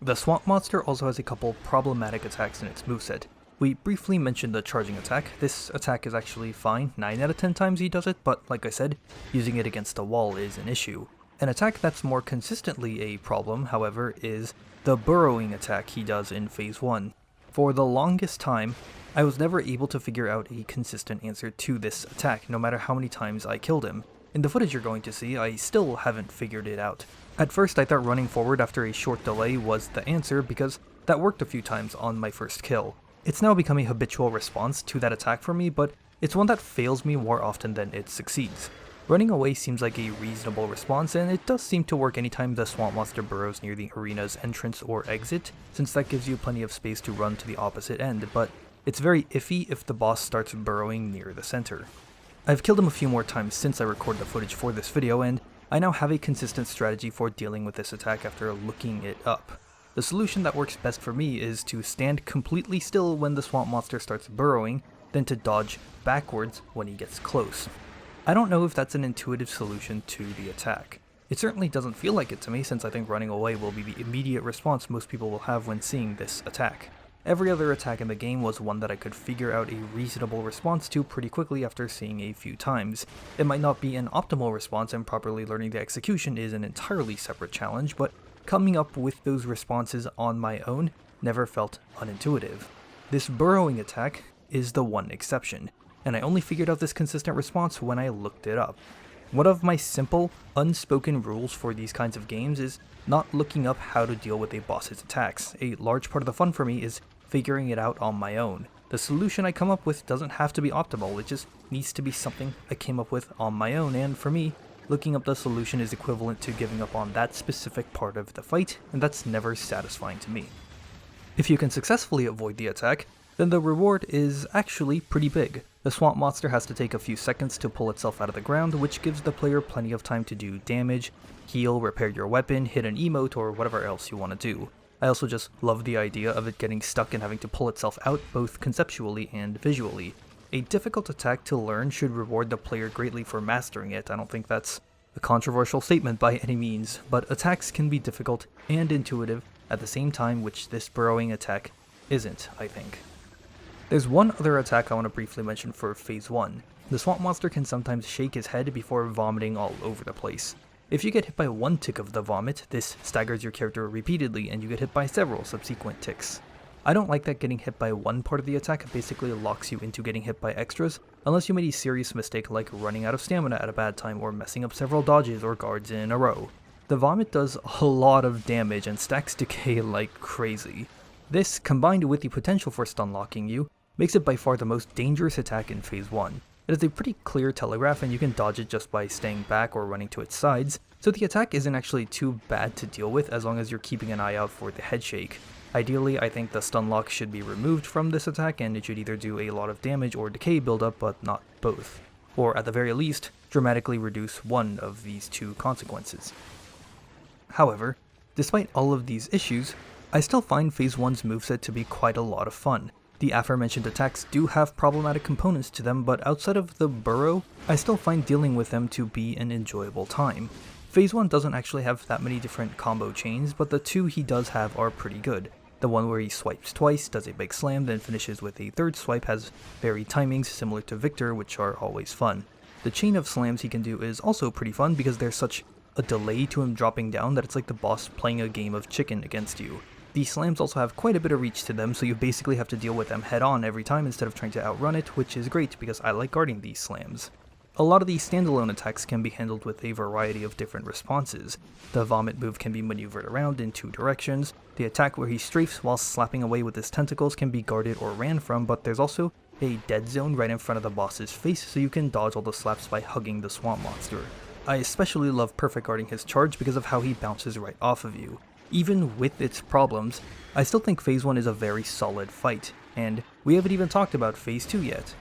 The swamp monster also has a couple problematic attacks in its moveset. We briefly mentioned the charging attack. This attack is actually fine, 9 out of 10 times he does it, but like I said, using it against a wall is an issue. An attack that's more consistently a problem, however, is the burrowing attack he does in Phase 1. For the longest time, I was never able to figure out a consistent answer to this attack, no matter how many times I killed him. In the footage you're going to see, I still haven't figured it out. At first I thought running forward after a short delay was the answer because that worked a few times on my first kill. It's now become a habitual response to that attack for me, but it's one that fails me more often than it succeeds. Running away seems like a reasonable response, and it does seem to work anytime the swamp monster burrows near the arena's entrance or exit, since that gives you plenty of space to run to the opposite end, but it's very iffy if the boss starts burrowing near the center. I've killed him a few more times since I recorded the footage for this video, and I now have a consistent strategy for dealing with this attack after looking it up. The solution that works best for me is to stand completely still when the swamp monster starts burrowing, then to dodge backwards when he gets close. I don't know if that's an intuitive solution to the attack. It certainly doesn't feel like it to me, since I think running away will be the immediate response most people will have when seeing this attack. Every other attack in the game was one that I could figure out a reasonable response to pretty quickly after seeing a few times. It might not be an optimal response, and properly learning the execution is an entirely separate challenge, but coming up with those responses on my own never felt unintuitive. This burrowing attack is the one exception, and I only figured out this consistent response when I looked it up. One of my simple, unspoken rules for these kinds of games is not looking up how to deal with a boss's attacks. A large part of the fun for me is figuring it out on my own. The solution I come up with doesn't have to be optimal, it just needs to be something I came up with on my own, and for me, looking up the solution is equivalent to giving up on that specific part of the fight, and that's never satisfying to me. If you can successfully avoid the attack, then the reward is actually pretty big. The swamp monster has to take a few seconds to pull itself out of the ground, which gives the player plenty of time to do damage, heal, repair your weapon, hit an emote, or whatever else you want to do. I also just love the idea of it getting stuck and having to pull itself out both conceptually and visually. A difficult attack to learn should reward the player greatly for mastering it. I don't think that's a controversial statement by any means, but attacks can be difficult and intuitive at the same time, which this burrowing attack isn't, I think. There's one other attack I want to briefly mention for Phase 1. The swamp monster can sometimes shake his head before vomiting all over the place. If you get hit by one tick of the vomit, this staggers your character repeatedly and you get hit by several subsequent ticks. I don't like that getting hit by one part of the attack basically locks you into getting hit by extras, unless you made a serious mistake like running out of stamina at a bad time or messing up several dodges or guards in a row. The vomit does a lot of damage and stacks decay like crazy. This, combined with the potential for stun locking you, makes it by far the most dangerous attack in Phase 1. It is a pretty clear telegraph and you can dodge it just by staying back or running to its sides, so the attack isn't actually too bad to deal with as long as you're keeping an eye out for the head shake. Ideally, I think the stun lock should be removed from this attack and it should either do a lot of damage or decay buildup, but not both. or at the very least, dramatically reduce one of these two consequences. However, despite all of these issues, I still find Phase 1's moveset to be quite a lot of fun. The aforementioned attacks do have problematic components to them, but outside of the burrow, I still find dealing with them to be an enjoyable time. Phase 1 doesn't actually have that many different combo chains, but the two he does have are pretty good. The one where he swipes twice, does a big slam, then finishes with a third swipe has varied timings similar to Victor, which are always fun. The chain of slams he can do is also pretty fun because there's such a delay to him dropping down that it's like the boss playing a game of chicken against you. The slams also have quite a bit of reach to them, so you basically have to deal with them head on every time instead of trying to outrun it, which is great because I like guarding these slams. A lot of these standalone attacks can be handled with a variety of different responses. The vomit move can be maneuvered around in two directions, the attack where he strafes while slapping away with his tentacles can be guarded or ran from, but there's also a dead zone right in front of the boss's face so you can dodge all the slaps by hugging the swamp monster. I especially love perfect guarding his charge because of how he bounces right off of you. Even with its problems, I still think Phase 1 is a very solid fight, and we haven't even talked about Phase 2 yet.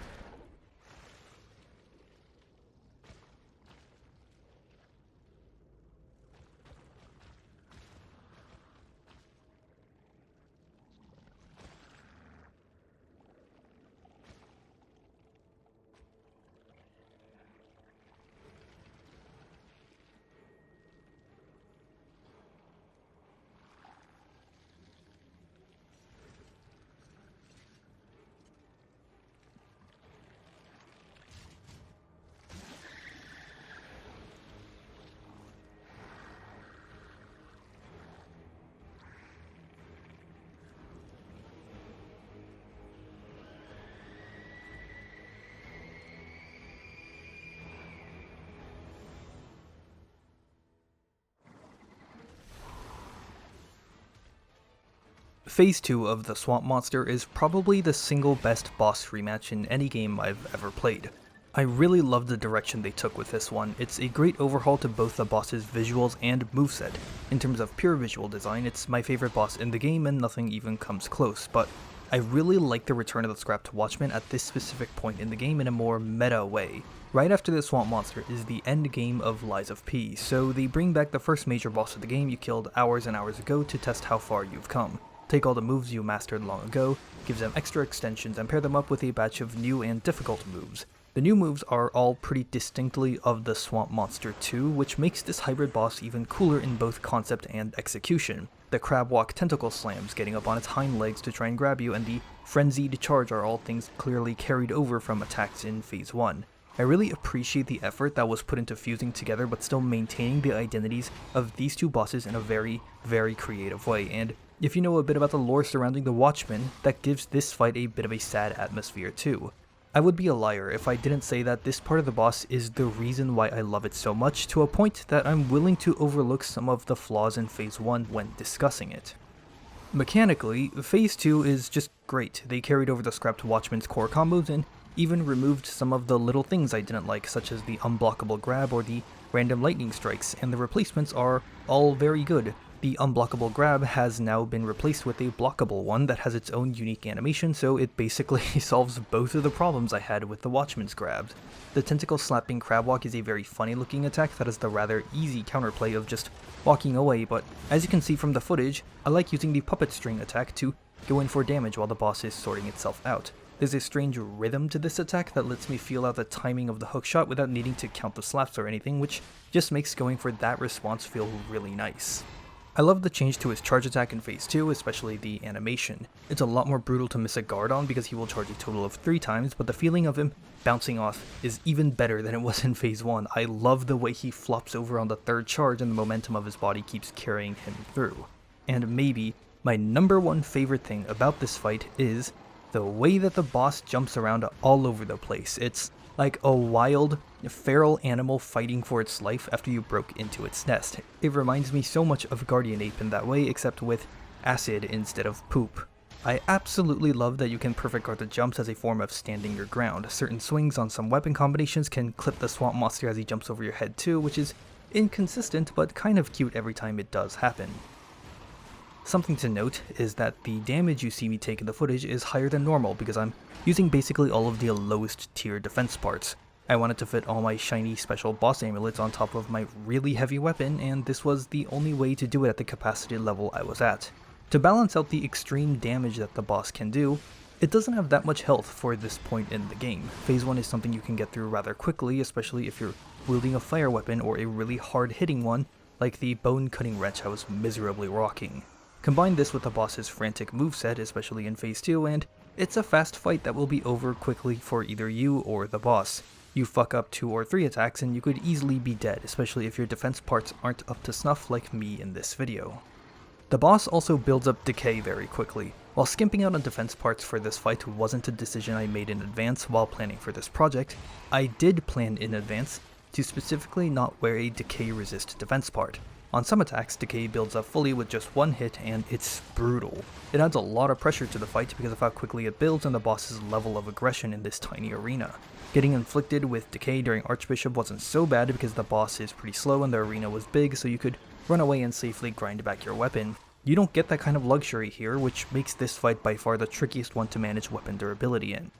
Phase 2 of the Swamp Monster is probably the single best boss rematch in any game I've ever played. I really love the direction they took with this one. It's a great overhaul to both the boss's visuals and moveset. In terms of pure visual design, it's my favorite boss in the game and nothing even comes close, but I really like the return of the scrapped Watchman at this specific point in the game in a more meta way. Right after the Swamp Monster is the end game of Lies of P, so they bring back the first major boss of the game you killed hours and hours ago to test how far you've come. Take all the moves you mastered long ago, give them extra extensions, and pair them up with a batch of new and difficult moves. The new moves are all pretty distinctly of the Swamp Monster 2, which makes this hybrid boss even cooler in both concept and execution. The crab walk tentacle slams, getting up on its hind legs to try and grab you, and the frenzied charge are all things clearly carried over from attacks in Phase 1. I really appreciate the effort that was put into fusing together but still maintaining the identities of these two bosses in a very, very creative way, and if you know a bit about the lore surrounding the Watchman, that gives this fight a bit of a sad atmosphere too. I would be a liar if I didn't say that this part of the boss is the reason why I love it so much, to a point that I'm willing to overlook some of the flaws in Phase 1 when discussing it. Mechanically, Phase 2 is just great. They carried over the scrapped Watchman's core combos and even removed some of the little things I didn't like, such as the unblockable grab or the random lightning strikes, and the replacements are all very good. The unblockable grab has now been replaced with a blockable one that has its own unique animation, so it basically solves both of the problems I had with the Watchman's grabs. The tentacle slapping crab walk is a very funny looking attack that is the rather easy counterplay of just walking away, but as you can see from the footage, I like using the puppet string attack to go in for damage while the boss is sorting itself out. There's a strange rhythm to this attack that lets me feel out the timing of the hookshot without needing to count the slaps or anything, which just makes going for that response feel really nice. I love the change to his charge attack in Phase 2, especially the animation. It's a lot more brutal to miss a guard on because he will charge a total of 3 times, but the feeling of him bouncing off is even better than it was in Phase 1. I love the way he flops over on the 3rd charge and the momentum of his body keeps carrying him through. And maybe my number one favorite thing about this fight is the way that the boss jumps around all over the place. It's like a wild, feral animal fighting for its life after you broke into its nest. It reminds me so much of Guardian Ape in that way, except with acid instead of poop. I absolutely love that you can perfect guard the jumps as a form of standing your ground. Certain swings on some weapon combinations can clip the swamp monster as he jumps over your head too, which is inconsistent but kind of cute every time it does happen. Something to note is that the damage you see me take in the footage is higher than normal because I'm using basically all of the lowest tier defense parts. I wanted to fit all my shiny special boss amulets on top of my really heavy weapon, and this was the only way to do it at the capacity level I was at. To balance out the extreme damage that the boss can do, it doesn't have that much health for this point in the game. Phase 1 is something you can get through rather quickly, especially if you're wielding a fire weapon or a really hard-hitting one, like the bone-cutting wrench I was miserably rocking. Combine this with the boss's frantic moveset, especially in Phase 2, and it's a fast fight that will be over quickly for either you or the boss. You fuck up 2 or 3 attacks and you could easily be dead, especially if your defense parts aren't up to snuff like me in this video. The boss also builds up decay very quickly. While skimping out on defense parts for this fight wasn't a decision I made in advance while planning for this project, I did plan in advance to specifically not wear a decay resist defense part. On some attacks, decay builds up fully with just one hit and it's brutal. It adds a lot of pressure to the fight because of how quickly it builds and the boss's level of aggression in this tiny arena. Getting inflicted with decay during Archbishop wasn't so bad because the boss is pretty slow and the arena was big, so you could run away and safely grind back your weapon. You don't get that kind of luxury here, which makes this fight by far the trickiest one to manage weapon durability in.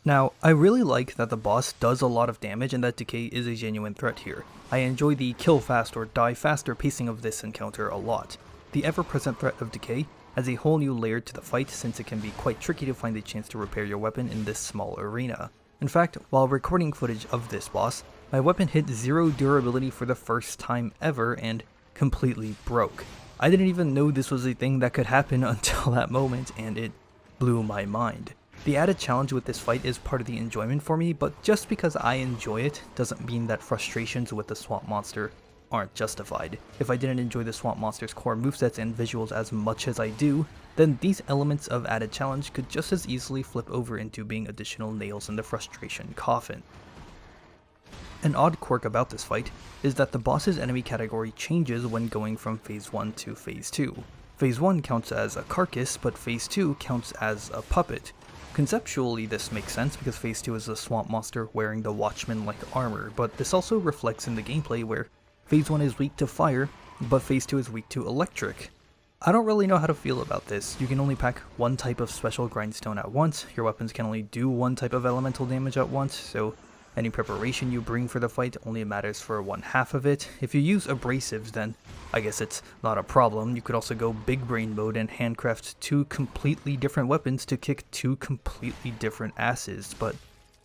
Now, I really like that the boss does a lot of damage and that decay is a genuine threat here. I enjoy the kill fast or die faster pacing of this encounter a lot. The ever-present threat of decay adds a whole new layer to the fight since it can be quite tricky to find a chance to repair your weapon in this small arena. In fact, while recording footage of this boss, my weapon hit 0 durability for the first time ever and completely broke. I didn't even know this was a thing that could happen until that moment, and it blew my mind. The added challenge with this fight is part of the enjoyment for me, but just because I enjoy it doesn't mean that frustrations with the swamp monster aren't justified. If I didn't enjoy the swamp monster's core movesets and visuals as much as I do, then these elements of added challenge could just as easily flip over into being additional nails in the frustration coffin. An odd quirk about this fight is that the boss's enemy category changes when going from Phase 1 to Phase 2. Phase 1 counts as a carcass, but Phase 2 counts as a puppet. Conceptually this makes sense because Phase 2 is a swamp monster wearing the Watchman-like armor, but this also reflects in the gameplay where Phase 1 is weak to fire, but Phase 2 is weak to electric. I don't really know how to feel about this. You can only pack one type of special grindstone at once, your weapons can only do one type of elemental damage at once, so any preparation you bring for the fight only matters for 1/2 of it. If you use abrasives, then I guess it's not a problem. You could also go big brain mode and handcraft 2 completely different weapons to kick 2 completely different asses, but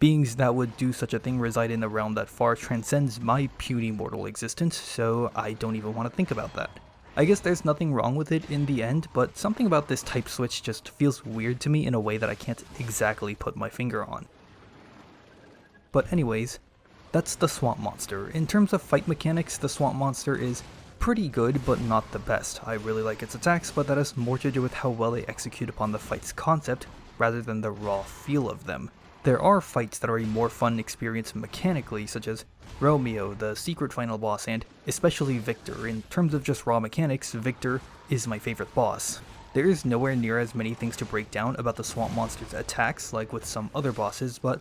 beings that would do such a thing reside in a realm that far transcends my puny mortal existence, so I don't even want to think about that. I guess there's nothing wrong with it in the end, but something about this type switch just feels weird to me in a way that I can't exactly put my finger on. But anyways, that's the swamp monster. In terms of fight mechanics, the swamp monster is pretty good, but not the best. I really like its attacks, but that has more to do with how well they execute upon the fight's concept, rather than the raw feel of them. There are fights that are a more fun experience mechanically, such as Romeo, the secret final boss, and especially Victor. In terms of just raw mechanics, Victor is my favorite boss. There is nowhere near as many things to break down about the swamp monster's attacks like with some other bosses, but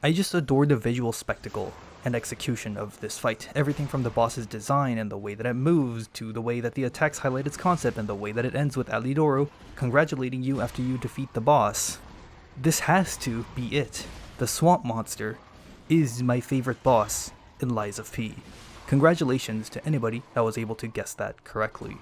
I just adore the visual spectacle and execution of this fight. Everything from the boss's design and the way that it moves, to the way that the attacks highlight its concept and the way that it ends with Alidoro congratulating you after you defeat the boss. This has to be it. The swamp monster is my favorite boss in Lies of P. Congratulations to anybody that was able to guess that correctly.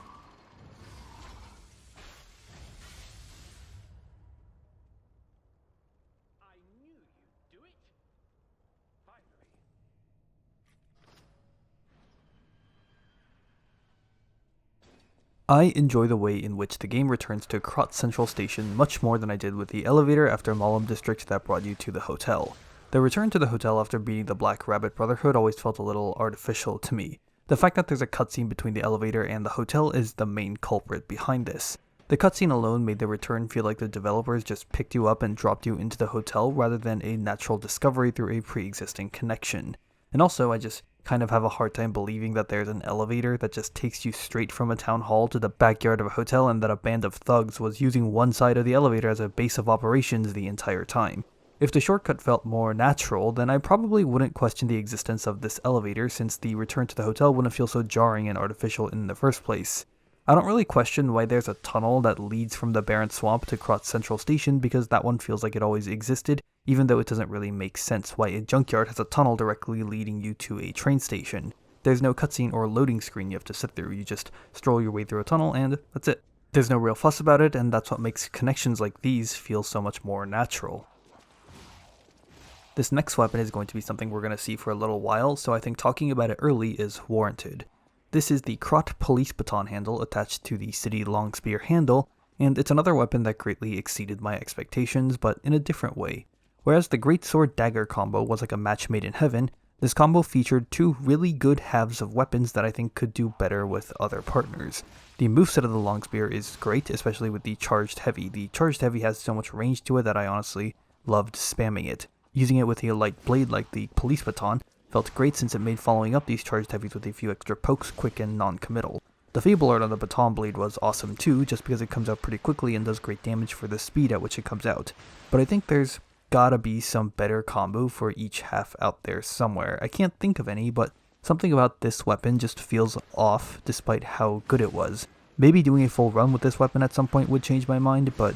I enjoy the way in which the game returns to Krat Central Station much more than I did with the elevator after Malum district that brought you to the hotel. The return to the hotel after beating the Black Rabbit Brotherhood always felt a little artificial to me. The fact that there's a cutscene between the elevator and the hotel is the main culprit behind this. The cutscene alone made the return feel like the developers just picked you up and dropped you into the hotel rather than a natural discovery through a pre-existing connection. And also, I just kind of have a hard time believing that there's an elevator that just takes you straight from a town hall to the backyard of a hotel and that a band of thugs was using one side of the elevator as a base of operations the entire time. If the shortcut felt more natural, then I probably wouldn't question the existence of this elevator since the return to the hotel wouldn't feel so jarring and artificial in the first place. I don't really question why there's a tunnel that leads from the Barren Swamp to Krat Central Station because that one feels like it always existed, even though it doesn't really make sense why a junkyard has a tunnel directly leading you to a train station. There's no cutscene or loading screen you have to sit through, you just stroll your way through a tunnel and that's it. There's no real fuss about it, and that's what makes connections like these feel so much more natural. This next weapon is going to be something we're going to see for a little while, so I think talking about it early is warranted. This is the Krat police baton handle attached to the city long spear handle, and it's another weapon that greatly exceeded my expectations, but in a different way. Whereas the great sword dagger combo was like a match made in heaven, this combo featured two really good halves of weapons that I think could do better with other partners. The moveset of the long spear is great, especially with the charged heavy. The charged heavy has so much range to it that I honestly loved spamming it. Using it with a light blade like the police baton felt great since it made following up these charged heavies with a few extra pokes quick and non-committal. The fable art on the baton blade was awesome too, just because it comes out pretty quickly and does great damage for the speed at which it comes out. But I think there's gotta be some better combo for each half out there somewhere. I can't think of any, but something about this weapon just feels off despite how good it was. Maybe doing a full run with this weapon at some point would change my mind, but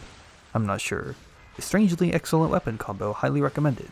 I'm not sure. A strangely excellent weapon combo, highly recommended.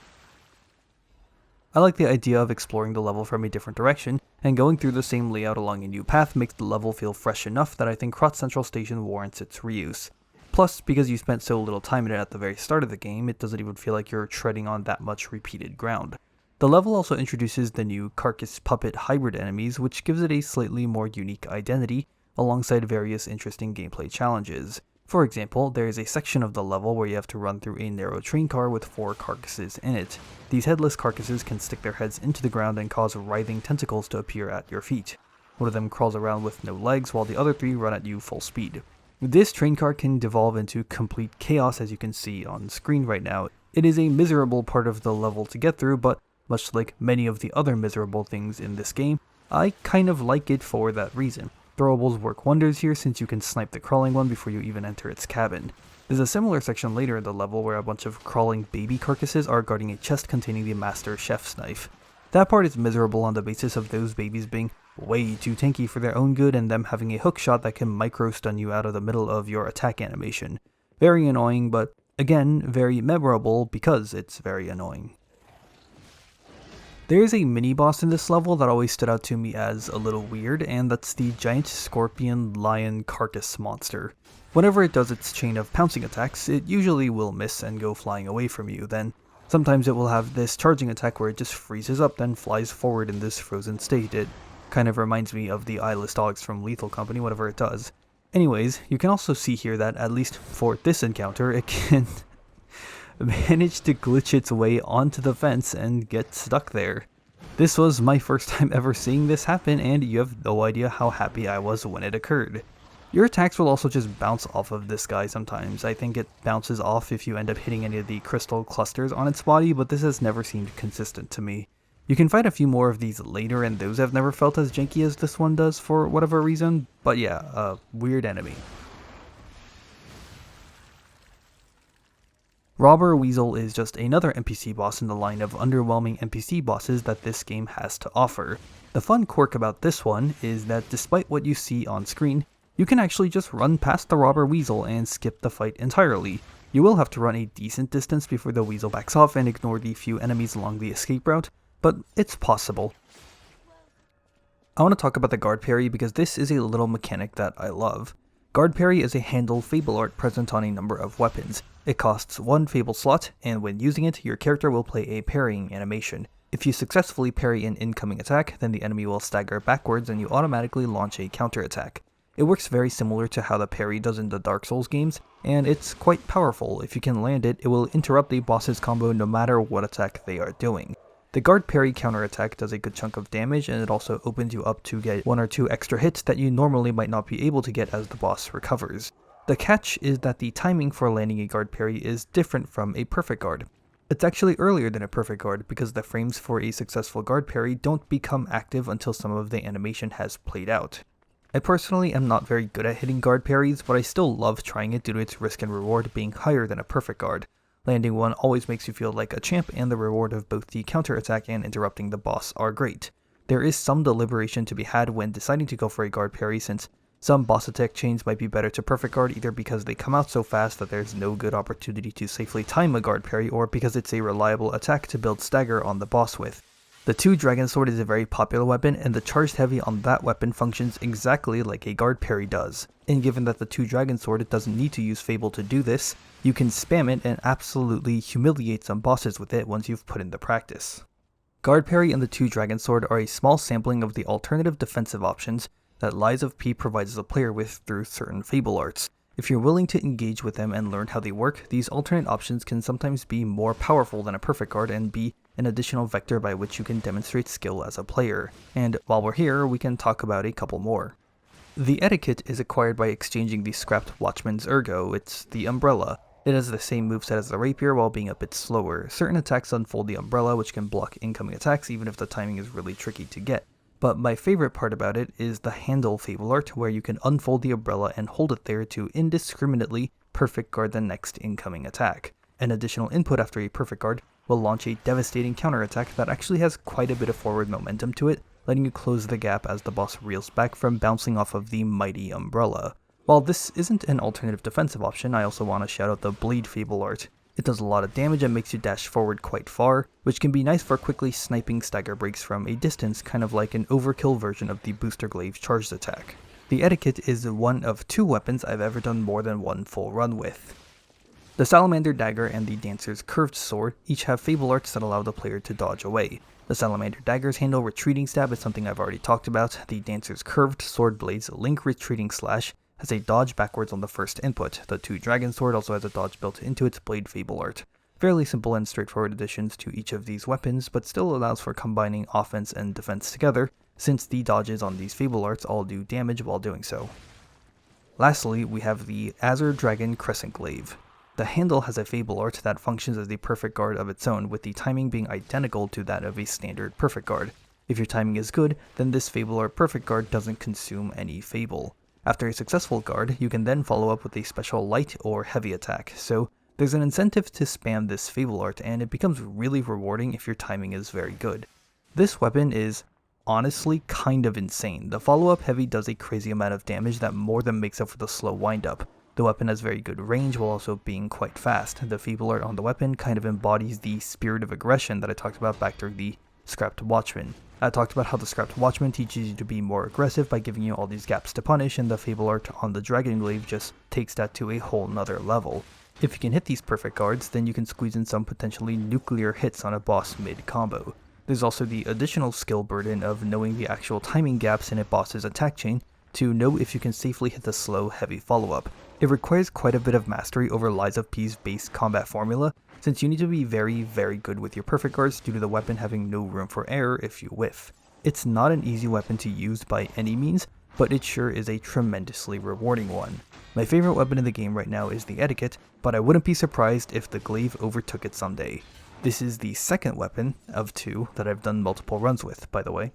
I like the idea of exploring the level from a different direction, and going through the same layout along a new path makes the level feel fresh enough that I think Krat Central Station warrants its reuse. Plus, because you spent so little time in it at the very start of the game, it doesn't even feel like you're treading on that much repeated ground. The level also introduces the new Carcass Puppet hybrid enemies, which gives it a slightly more unique identity, alongside various interesting gameplay challenges. For example, there is a section of the level where you have to run through a narrow train car with 4 carcasses in it. These headless carcasses can stick their heads into the ground and cause writhing tentacles to appear at your feet. One of them crawls around with no legs, while the other 3 run at you full speed. This train car can devolve into complete chaos, as you can see on screen right now. It is a miserable part of the level to get through, but much like many of the other miserable things in this game, I kind of like it for that reason. Throwables work wonders here since you can snipe the crawling one before you even enter its cabin. There's a similar section later in the level where a bunch of crawling baby carcasses are guarding a chest containing the master chef's knife. That part is miserable on the basis of those babies being way too tanky for their own good and them having a hook shot that can micro-stun you out of the middle of your attack animation. Very annoying, but again, very memorable because it's very annoying. There is a mini-boss in this level that always stood out to me as a little weird, and that's the giant scorpion lion carcass monster. Whenever it does its chain of pouncing attacks, it usually will miss and go flying away from you. Then sometimes it will have this charging attack where it just freezes up then flies forward in this frozen state. It kind of reminds me of the eyeless dogs from Lethal Company whenever it does. Anyways, you can also see here that at least for this encounter it can manage to glitch its way onto the fence and get stuck there. This was my first time ever seeing this happen, and you have no idea how happy I was when it occurred. Your attacks will also just bounce off of this guy sometimes. I think it bounces off if you end up hitting any of the crystal clusters on its body, but this has never seemed consistent to me. You can fight a few more of these later, and those have never felt as janky as this one does for whatever reason, but yeah, a weird enemy. Robber Weasel is just another NPC boss in the line of underwhelming NPC bosses that this game has to offer. The fun quirk about this one is that despite what you see on screen, you can actually just run past the Robber Weasel and skip the fight entirely. You will have to run a decent distance before the Weasel backs off and ignore the few enemies along the escape route, but it's possible. I want to talk about the guard parry because this is a little mechanic that I love. Guard parry is a handle fable art present on a number of weapons. It costs 1 fable slot, and when using it, your character will play a parrying animation. If you successfully parry an incoming attack, then the enemy will stagger backwards and you automatically launch a counterattack. It works very similar to how the parry does in the Dark Souls games, and it's quite powerful. If you can land it, it will interrupt a boss's combo no matter what attack they are doing. The guard parry counterattack does a good chunk of damage, and it also opens you up to get 1 or 2 extra hits that you normally might not be able to get as the boss recovers. The catch is that the timing for landing a guard parry is different from a perfect guard. It's actually earlier than a perfect guard because the frames for a successful guard parry don't become active until some of the animation has played out. I personally am not very good at hitting guard parries, but I still love trying it due to its risk and reward being higher than a perfect guard. Landing one always makes you feel like a champ, and the reward of both the counterattack and interrupting the boss are great. There is some deliberation to be had when deciding to go for a guard parry, since Some boss attack chains might be better to perfect guard either because they come out so fast that there's no good opportunity to safely time a guard parry, or because it's a reliable attack to build stagger on the boss with. The 2 Dragon Sword is a very popular weapon, and the charged heavy on that weapon functions exactly like a guard parry does. And given that the 2 Dragon Sword doesn't need to use Fable to do this, you can spam it and absolutely humiliate some bosses with it once you've put in the practice. Guard parry and the 2 Dragon Sword are a small sampling of the alternative defensive options that Lies of P provides the player with through certain Fable arts. If you're willing to engage with them and learn how they work, these alternate options can sometimes be more powerful than a perfect guard and be an additional vector by which you can demonstrate skill as a player. And while we're here, we can talk about a couple more. The Etiquette is acquired by exchanging the scrapped Watchman's Ergo. It's the Umbrella. It has the same moveset as the Rapier while being a bit slower. Certain attacks unfold the Umbrella, which can block incoming attacks even if the timing is really tricky to get. But my favorite part about it is the Handle Fable art, where you can unfold the Umbrella and hold it there to indiscriminately perfect guard the next incoming attack. An additional input after a perfect guard will launch a devastating counterattack that actually has quite a bit of forward momentum to it, letting you close the gap as the boss reels back from bouncing off of the mighty Umbrella. While this isn't an alternative defensive option, I also want to shout out the Bleed Fable art. It does a lot of damage and makes you dash forward quite far, which can be nice for quickly sniping stagger breaks from a distance, kind of like an overkill version of the Booster Glaive charged attack. The Etiquette is one of 2 weapons I've ever done more than one full run with. The Salamander Dagger and the Dancer's Curved Sword each have Fable arts that allow the player to dodge away. The Salamander Dagger's handle Retreating Stab is something I've already talked about. The Dancer's Curved Sword Blade's Link Retreating Slash has a dodge backwards on the first input. The 2 Dragon Sword also has a dodge built into its Blade Fable art. Fairly simple and straightforward additions to each of these weapons, but still allows for combining offense and defense together, since the dodges on these Fable arts all do damage while doing so. Lastly, we have the Azure Dragon Crescent Glaive. The handle has a Fable art that functions as a perfect guard of its own, with the timing being identical to that of a standard perfect guard. If your timing is good, then this Fable art perfect guard doesn't consume any Fable. After a successful guard, you can then follow up with a special light or heavy attack, so there's an incentive to spam this Fable art, and it becomes really rewarding if your timing is very good. This weapon is honestly kind of insane. The follow-up heavy does a crazy amount of damage that more than makes up for the slow wind-up. The weapon has very good range while also being quite fast. The Fable art on the weapon kind of embodies the spirit of aggression that I talked about back during the Scrapped Watchman. I talked about how the Scrapped Watchman teaches you to be more aggressive by giving you all these gaps to punish, and the Fable art on the Dragon Glaive just takes that to a whole nother level. If you can hit these perfect guards, then you can squeeze in some potentially nuclear hits on a boss mid-combo. There's also the additional skill burden of knowing the actual timing gaps in a boss's attack chain to know if you can safely hit the slow, heavy follow-up. It requires quite a bit of mastery over Lies of P's base combat formula, since you need to be very, very good with your perfect guards due to the weapon having no room for error if you whiff. It's not an easy weapon to use by any means, but it sure is a tremendously rewarding one. My favorite weapon in the game right now is the Etiquette, but I wouldn't be surprised if the Glaive overtook it someday. This is the second weapon of 2 that I've done multiple runs with, by the way.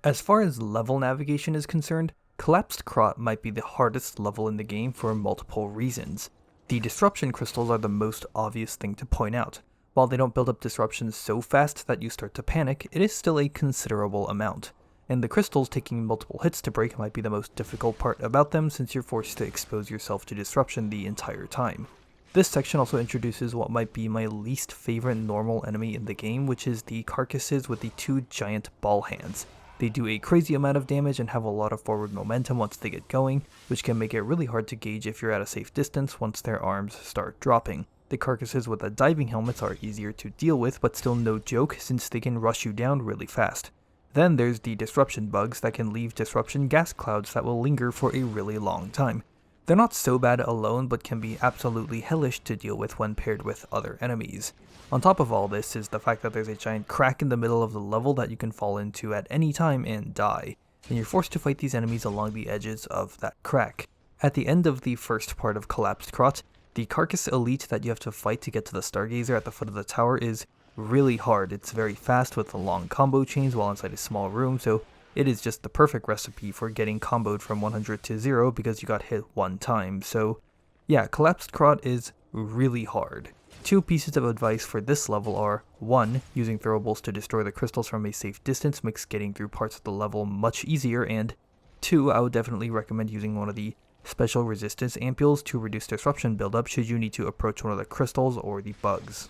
As far as level navigation is concerned, Collapsed Krat might be the hardest level in the game for multiple reasons. The disruption crystals are the most obvious thing to point out. While they don't build up disruptions so fast that you start to panic, it is still a considerable amount. And the crystals taking multiple hits to break might be the most difficult part about them, since you're forced to expose yourself to disruption the entire time. This section also introduces what might be my least favorite normal enemy in the game, which is the Carcasses with the 2 giant ball hands. They do a crazy amount of damage and have a lot of forward momentum once they get going, which can make it really hard to gauge if you're at a safe distance once their arms start dropping. The Carcasses with the diving helmets are easier to deal with, but still no joke since they can rush you down really fast. Then there's the disruption bugs that can leave disruption gas clouds that will linger for a really long time. They're not so bad alone, but can be absolutely hellish to deal with when paired with other enemies. On top of all this is the fact that there's a giant crack in the middle of the level that you can fall into at any time and die, and you're forced to fight these enemies along the edges of that crack. At the end of the first part of Collapsed Krat, The Carcass Elite that you have to fight to get to the Stargazer at the foot of the tower is really hard. It's very fast with the long combo chains while inside a small room, so it is just the perfect recipe for getting comboed from 100 to 0 because you got hit one time. So yeah, Collapsed Krat is really hard. Two pieces of advice for this level are, 1. Using throwables to destroy the crystals from a safe distance makes getting through parts of the level much easier, and 2. I would definitely recommend using one of the special resistance ampules to reduce disruption buildup should you need to approach one of the crystals or the bugs.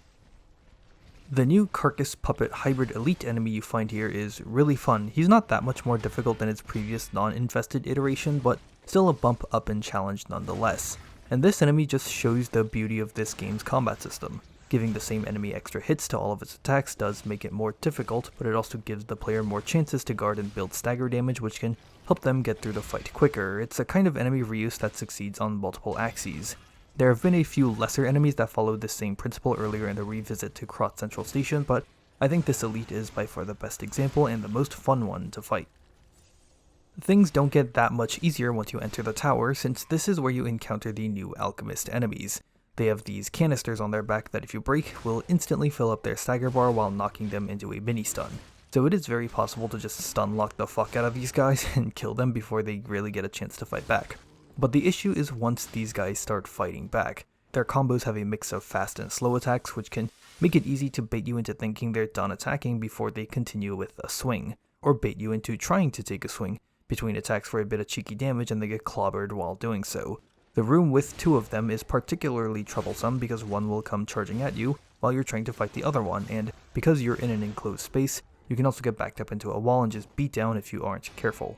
The new Carcass Puppet hybrid elite enemy you find here is really fun. He's not that much more difficult than its previous non-infested iteration, but still a bump up in challenge nonetheless. And this enemy just shows the beauty of this game's combat system. Giving the same enemy extra hits to all of its attacks does make it more difficult, but it also gives the player more chances to guard and build stagger damage, which can help them get through the fight quicker. It's a kind of enemy reuse that succeeds on multiple axes. There have been a few lesser enemies that followed this same principle earlier in the revisit to Krat Central Station, but I think this elite is by far the best example and the most fun one to fight. Things don't get that much easier once you enter the tower, since this is where you encounter the new alchemist enemies. They have these canisters on their back that if you break, will instantly fill up their stagger bar while knocking them into a mini-stun. So it is very possible to just stun lock the fuck out of these guys and kill them before they really get a chance to fight back. But the issue is once these guys start fighting back. Their combos have a mix of fast and slow attacks, which can make it easy to bait you into thinking they're done attacking before they continue with a swing, or bait you into trying to take a swing between attacks for a bit of cheeky damage and they get clobbered while doing so. The room with two of them is particularly troublesome because one will come charging at you while you're trying to fight the other one, and because you're in an enclosed space, you can also get backed up into a wall and just beat down if you aren't careful.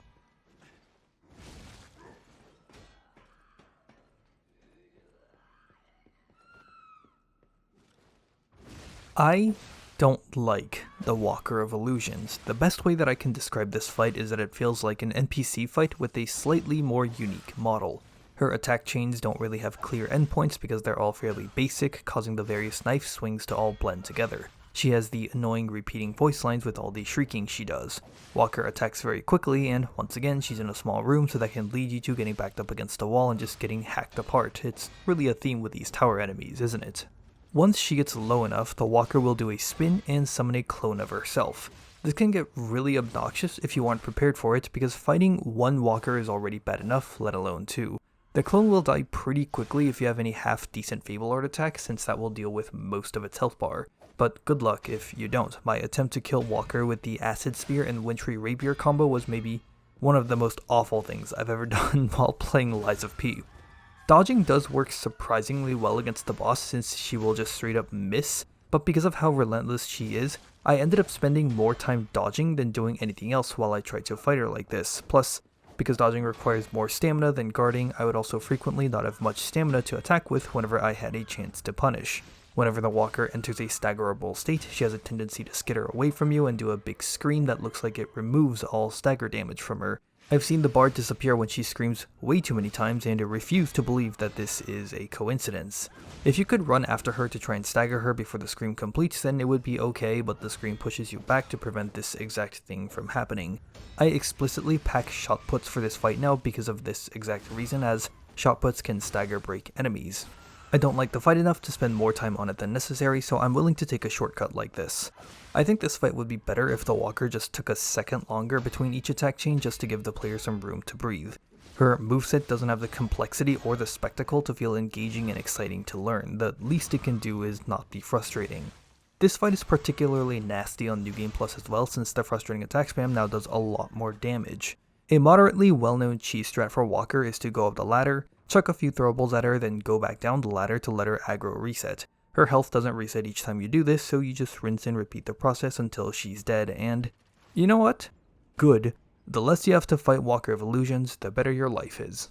I don't like the Walker of Illusions. The best way that I can describe this fight is that it feels like an NPC fight with a slightly more unique model. Her attack chains don't really have clear endpoints because they're all fairly basic, causing the various knife swings to all blend together. She has the annoying repeating voice lines with all the shrieking she does. Walker attacks very quickly, and once again she's in a small room so that can lead you to getting backed up against a wall and just getting hacked apart. It's really a theme with these tower enemies, isn't it? Once she gets low enough, the Walker will do a spin and summon a clone of herself. This can get really obnoxious if you aren't prepared for it, because fighting one Walker is already bad enough, let alone two. The clone will die pretty quickly if you have any half-decent Fable Art attack, since that will deal with most of its health bar. But good luck if you don't. My attempt to kill Walker with the Acid Spear and Wintry Rapier combo was maybe one of the most awful things I've ever done while playing Lies of P. Dodging does work surprisingly well against the boss since she will just straight up miss, but because of how relentless she is, I ended up spending more time dodging than doing anything else while I tried to fight her like this. Plus, because dodging requires more stamina than guarding, I would also frequently not have much stamina to attack with whenever I had a chance to punish. Whenever the Walker enters a staggerable state, she has a tendency to skitter away from you and do a big scream that looks like it removes all stagger damage from her. I've seen the bard disappear when she screams way too many times and refuse to believe that this is a coincidence. If you could run after her to try and stagger her before the scream completes, then it would be okay, but the scream pushes you back to prevent this exact thing from happening. I explicitly pack shot puts for this fight now because of this exact reason, as shot puts can stagger break enemies. I don't like the fight enough to spend more time on it than necessary, so I'm willing to take a shortcut like this. I think this fight would be better if the Walker just took a second longer between each attack chain just to give the player some room to breathe. Her moveset doesn't have the complexity or the spectacle to feel engaging and exciting to learn. The least it can do is not be frustrating. This fight is particularly nasty on New Game Plus as well, since the frustrating attack spam now does a lot more damage. A moderately well-known cheese strat for Walker is to go up the ladder, chuck a few throwables at her, then go back down the ladder to let her aggro reset. Her health doesn't reset each time you do this, so you just rinse and repeat the process until she's dead, and you know what? Good. The less you have to fight Walker of Illusions, the better your life is.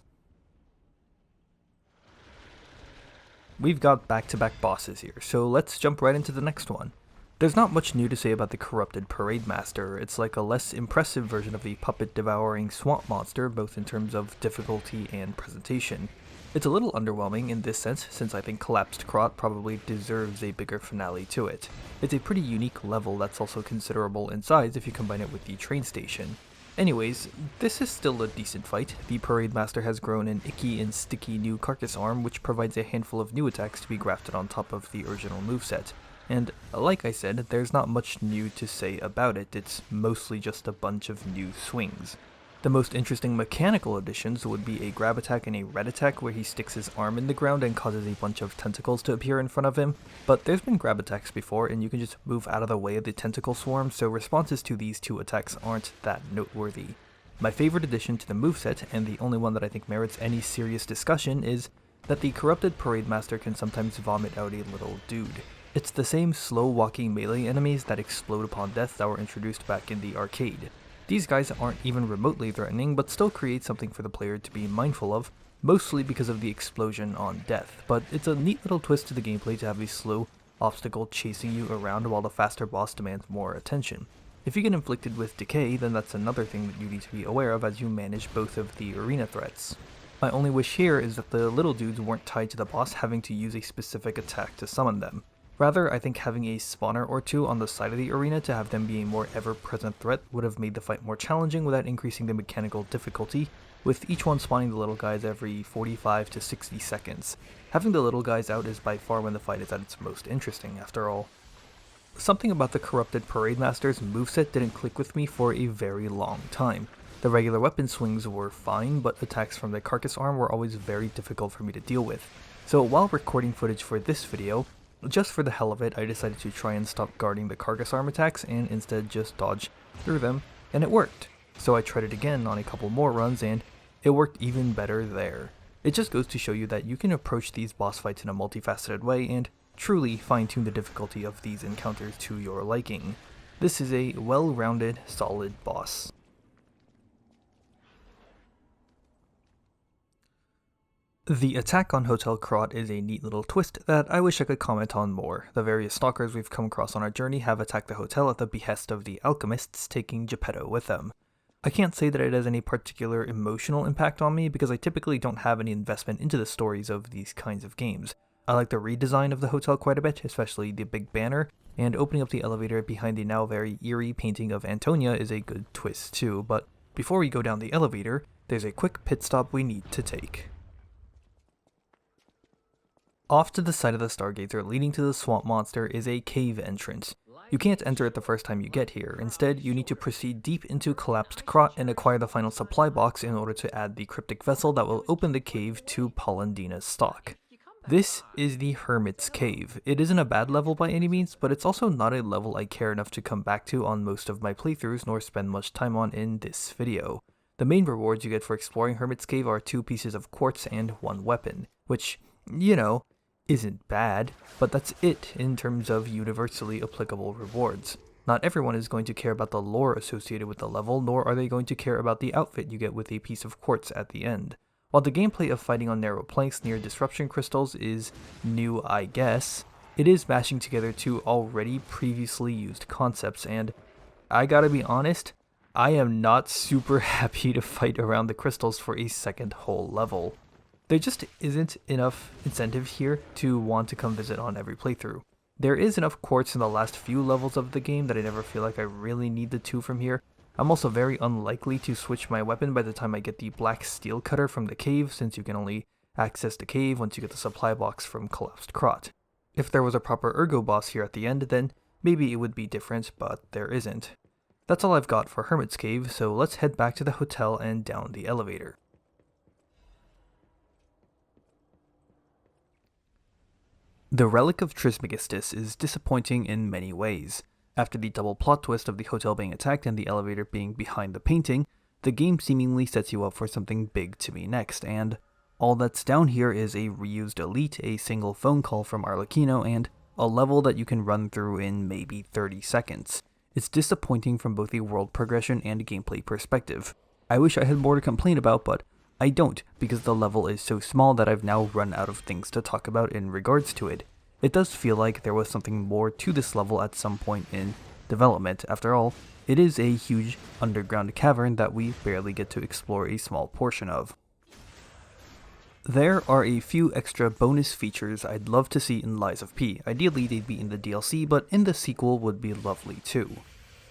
We've got back-to-back bosses here, so let's jump right into the next one. There's not much new to say about the Corrupted Parade Master. It's like a less impressive version of the puppet-devouring swamp monster, both in terms of difficulty and presentation. It's a little underwhelming in this sense, since I think Collapsed Krat probably deserves a bigger finale to it. It's a pretty unique level that's also considerable in size if you combine it with the train station. Anyways, this is still a decent fight. The Parade Master has grown an icky and sticky new Carcass arm, which provides a handful of new attacks to be grafted on top of the original moveset. And like I said, there's not much new to say about it, it's mostly just a bunch of new swings. The most interesting mechanical additions would be a grab attack and a red attack where he sticks his arm in the ground and causes a bunch of tentacles to appear in front of him, but there's been grab attacks before and you can just move out of the way of the tentacle swarm, so responses to these two attacks aren't that noteworthy. My favorite addition to the moveset, and the only one that I think merits any serious discussion, is that the corrupted Parade Master can sometimes vomit out a little dude. It's the same slow walking melee enemies that explode upon death that were introduced back in the arcade. These guys aren't even remotely threatening, but still create something for the player to be mindful of, mostly because of the explosion on death, but it's a neat little twist to the gameplay to have a slow obstacle chasing you around while the faster boss demands more attention. If you get inflicted with decay, then that's another thing that you need to be aware of as you manage both of the arena threats. My only wish here is that the little dudes weren't tied to the boss having to use a specific attack to summon them. Rather, I think having a spawner or two on the side of the arena to have them be a more ever-present threat would have made the fight more challenging without increasing the mechanical difficulty, with each one spawning the little guys every 45 to 60 seconds. Having the little guys out is by far when the fight is at its most interesting, after all. Something about the corrupted Parade Master's moveset didn't click with me for a very long time. The regular weapon swings were fine, but attacks from the Carcass arm were always very difficult for me to deal with. So while recording footage for this video, just for the hell of it, I decided to try and stop guarding the Carcass arm attacks and instead just dodge through them, and it worked. So I tried it again on a couple more runs and it worked even better there. It just goes to show you that you can approach these boss fights in a multifaceted way and truly fine-tune the difficulty of these encounters to your liking. This is a well-rounded, solid boss. The attack on Hotel Krat is a neat little twist that I wish I could comment on more. The various stalkers we've come across on our journey have attacked the hotel at the behest of the alchemists, taking Geppetto with them. I can't say that it has any particular emotional impact on me because I typically don't have any investment into the stories of these kinds of games. I like the redesign of the hotel quite a bit, especially the big banner, and opening up the elevator behind the now very eerie painting of Antonia is a good twist too, but before we go down the elevator, there's a quick pit stop we need to take. Off to the side of the Stargazer leading to the swamp monster is a cave entrance. You can't enter it the first time you get here, instead you need to proceed deep into collapsed Krat and acquire the final supply box in order to add the cryptic vessel that will open the cave to Polendina's stock. This is the Hermit's Cave. It isn't a bad level by any means, but it's also not a level I care enough to come back to on most of my playthroughs nor spend much time on in this video. The main rewards you get for exploring Hermit's Cave are 2 pieces of quartz and 1 weapon, which, you know, isn't bad, but that's it in terms of universally applicable rewards. Not everyone is going to care about the lore associated with the level, nor are they going to care about the outfit you get with a piece of quartz at the end. While the gameplay of fighting on narrow planks near disruption crystals is new, I guess, it is mashing together 2 already previously used concepts, and I gotta be honest, I am not super happy to fight around the crystals for a second whole level. There just isn't enough incentive here to want to come visit on every playthrough. There is enough quartz in the last few levels of the game that I never feel like I really need the 2 from here. I'm also very unlikely to switch my weapon by the time I get the black steel cutter from the cave, since you can only access the cave once you get the supply box from collapsed Krat. If there was a proper Ergo boss here at the end, then maybe it would be different, but there isn't. That's all I've got for Hermit's Cave, so let's head back to the hotel and down the elevator. The Relic of Trismegistus is disappointing in many ways. After the double plot twist of the hotel being attacked and the elevator being behind the painting, the game seemingly sets you up for something big to be next, and all that's down here is a reused elite, a single phone call from Arlecchino, and a level that you can run through in maybe 30 seconds. It's disappointing from both a world progression and gameplay perspective. I wish I had more to complain about, but I don't, because the level is so small that I've now run out of things to talk about in regards to it. It does feel like there was something more to this level at some point in development. After all, it is a huge underground cavern that we barely get to explore a small portion of. There are a few extra bonus features I'd love to see in Lies of P. Ideally they'd be in the DLC, but in the sequel would be lovely too.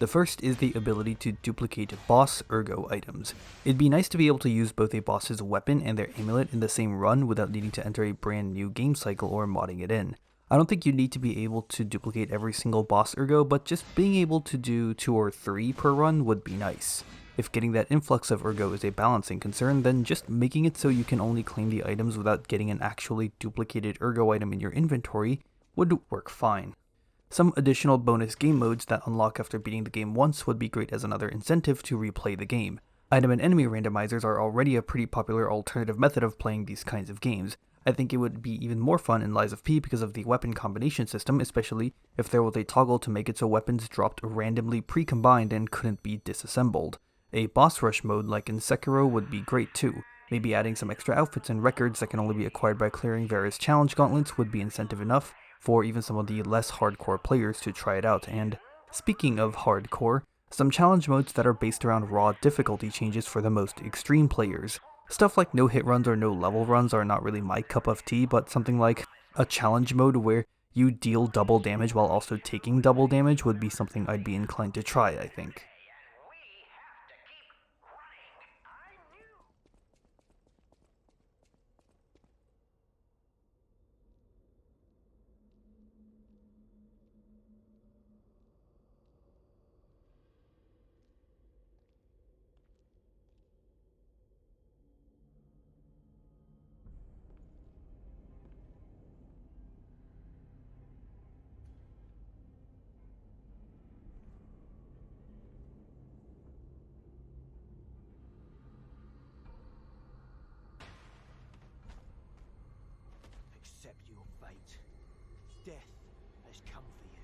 The first is the ability to duplicate boss ergo items. It'd be nice to be able to use both a boss's weapon and their amulet in the same run without needing to enter a brand new game cycle or modding it in. I don't think you need to be able to duplicate every single boss ergo, but just being able to do 2 or 3 per run would be nice. If getting that influx of ergo is a balancing concern, then just making it so you can only claim the items without getting an actually duplicated ergo item in your inventory would work fine. Some additional bonus game modes that unlock after beating the game once would be great as another incentive to replay the game. Item and enemy randomizers are already a pretty popular alternative method of playing these kinds of games. I think it would be even more fun in Lies of P because of the weapon combination system, especially if there was a toggle to make it so weapons dropped randomly pre-combined and couldn't be disassembled. A boss rush mode like in Sekiro would be great too. Maybe adding some extra outfits and records that can only be acquired by clearing various challenge gauntlets would be incentive enough for even some of the less hardcore players to try it out. And speaking of hardcore, some challenge modes that are based around raw difficulty changes for the most extreme players. Stuff like no hit runs or no level runs are not really my cup of tea, but something like a challenge mode where you deal double damage while also taking double damage would be something I'd be inclined to try, I think. Accept your fate. Death has come for you.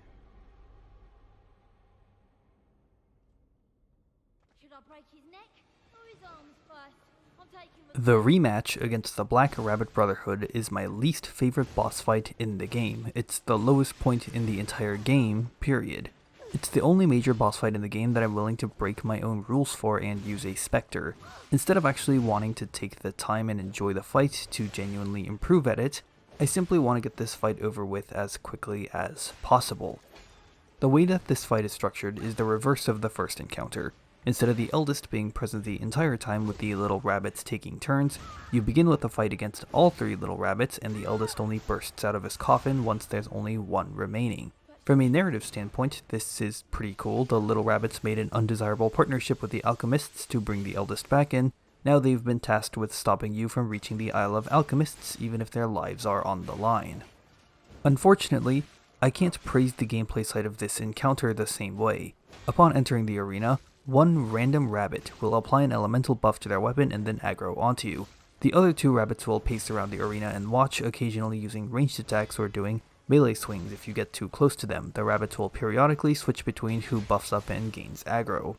Should I break his neck or his arms first? I'm taking The rematch against the Black Rabbit Brotherhood is my least favorite boss fight in the game. It's the lowest point in the entire game, period. It's the only major boss fight in the game that I'm willing to break my own rules for and use a Spectre. Instead of actually wanting to take the time and enjoy the fight to genuinely improve at it, I simply want to get this fight over with as quickly as possible. The way that this fight is structured is the reverse of the first encounter. Instead of the eldest being present the entire time with the little rabbits taking turns, you begin with a fight against all 3 little rabbits and the eldest only bursts out of his coffin once there's only 1 remaining. From a narrative standpoint, this is pretty cool. The little rabbits made an undesirable partnership with the alchemists to bring the eldest back in. Now they've been tasked with stopping you from reaching the Isle of Alchemists even if their lives are on the line. Unfortunately, I can't praise the gameplay side of this encounter the same way. Upon entering the arena, 1 random rabbit will apply an elemental buff to their weapon and then aggro onto you. The other 2 rabbits will pace around the arena and watch, occasionally using ranged attacks or doing melee swings if you get too close to them. The rabbits will periodically switch between who buffs up and gains aggro.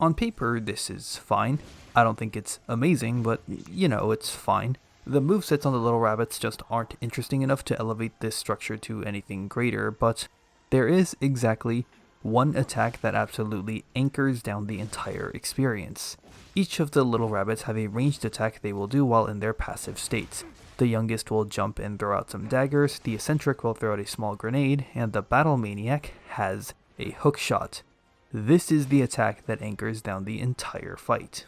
On paper, this is fine. I don't think it's amazing, but you know, it's fine. The movesets on the little rabbits just aren't interesting enough to elevate this structure to anything greater, but there is exactly 1 attack that absolutely anchors down the entire experience. Each of the little rabbits have a ranged attack they will do while in their passive states. The youngest will jump and throw out some daggers, the eccentric will throw out a small grenade, and the battle maniac has a hook shot. This is the attack that anchors down the entire fight.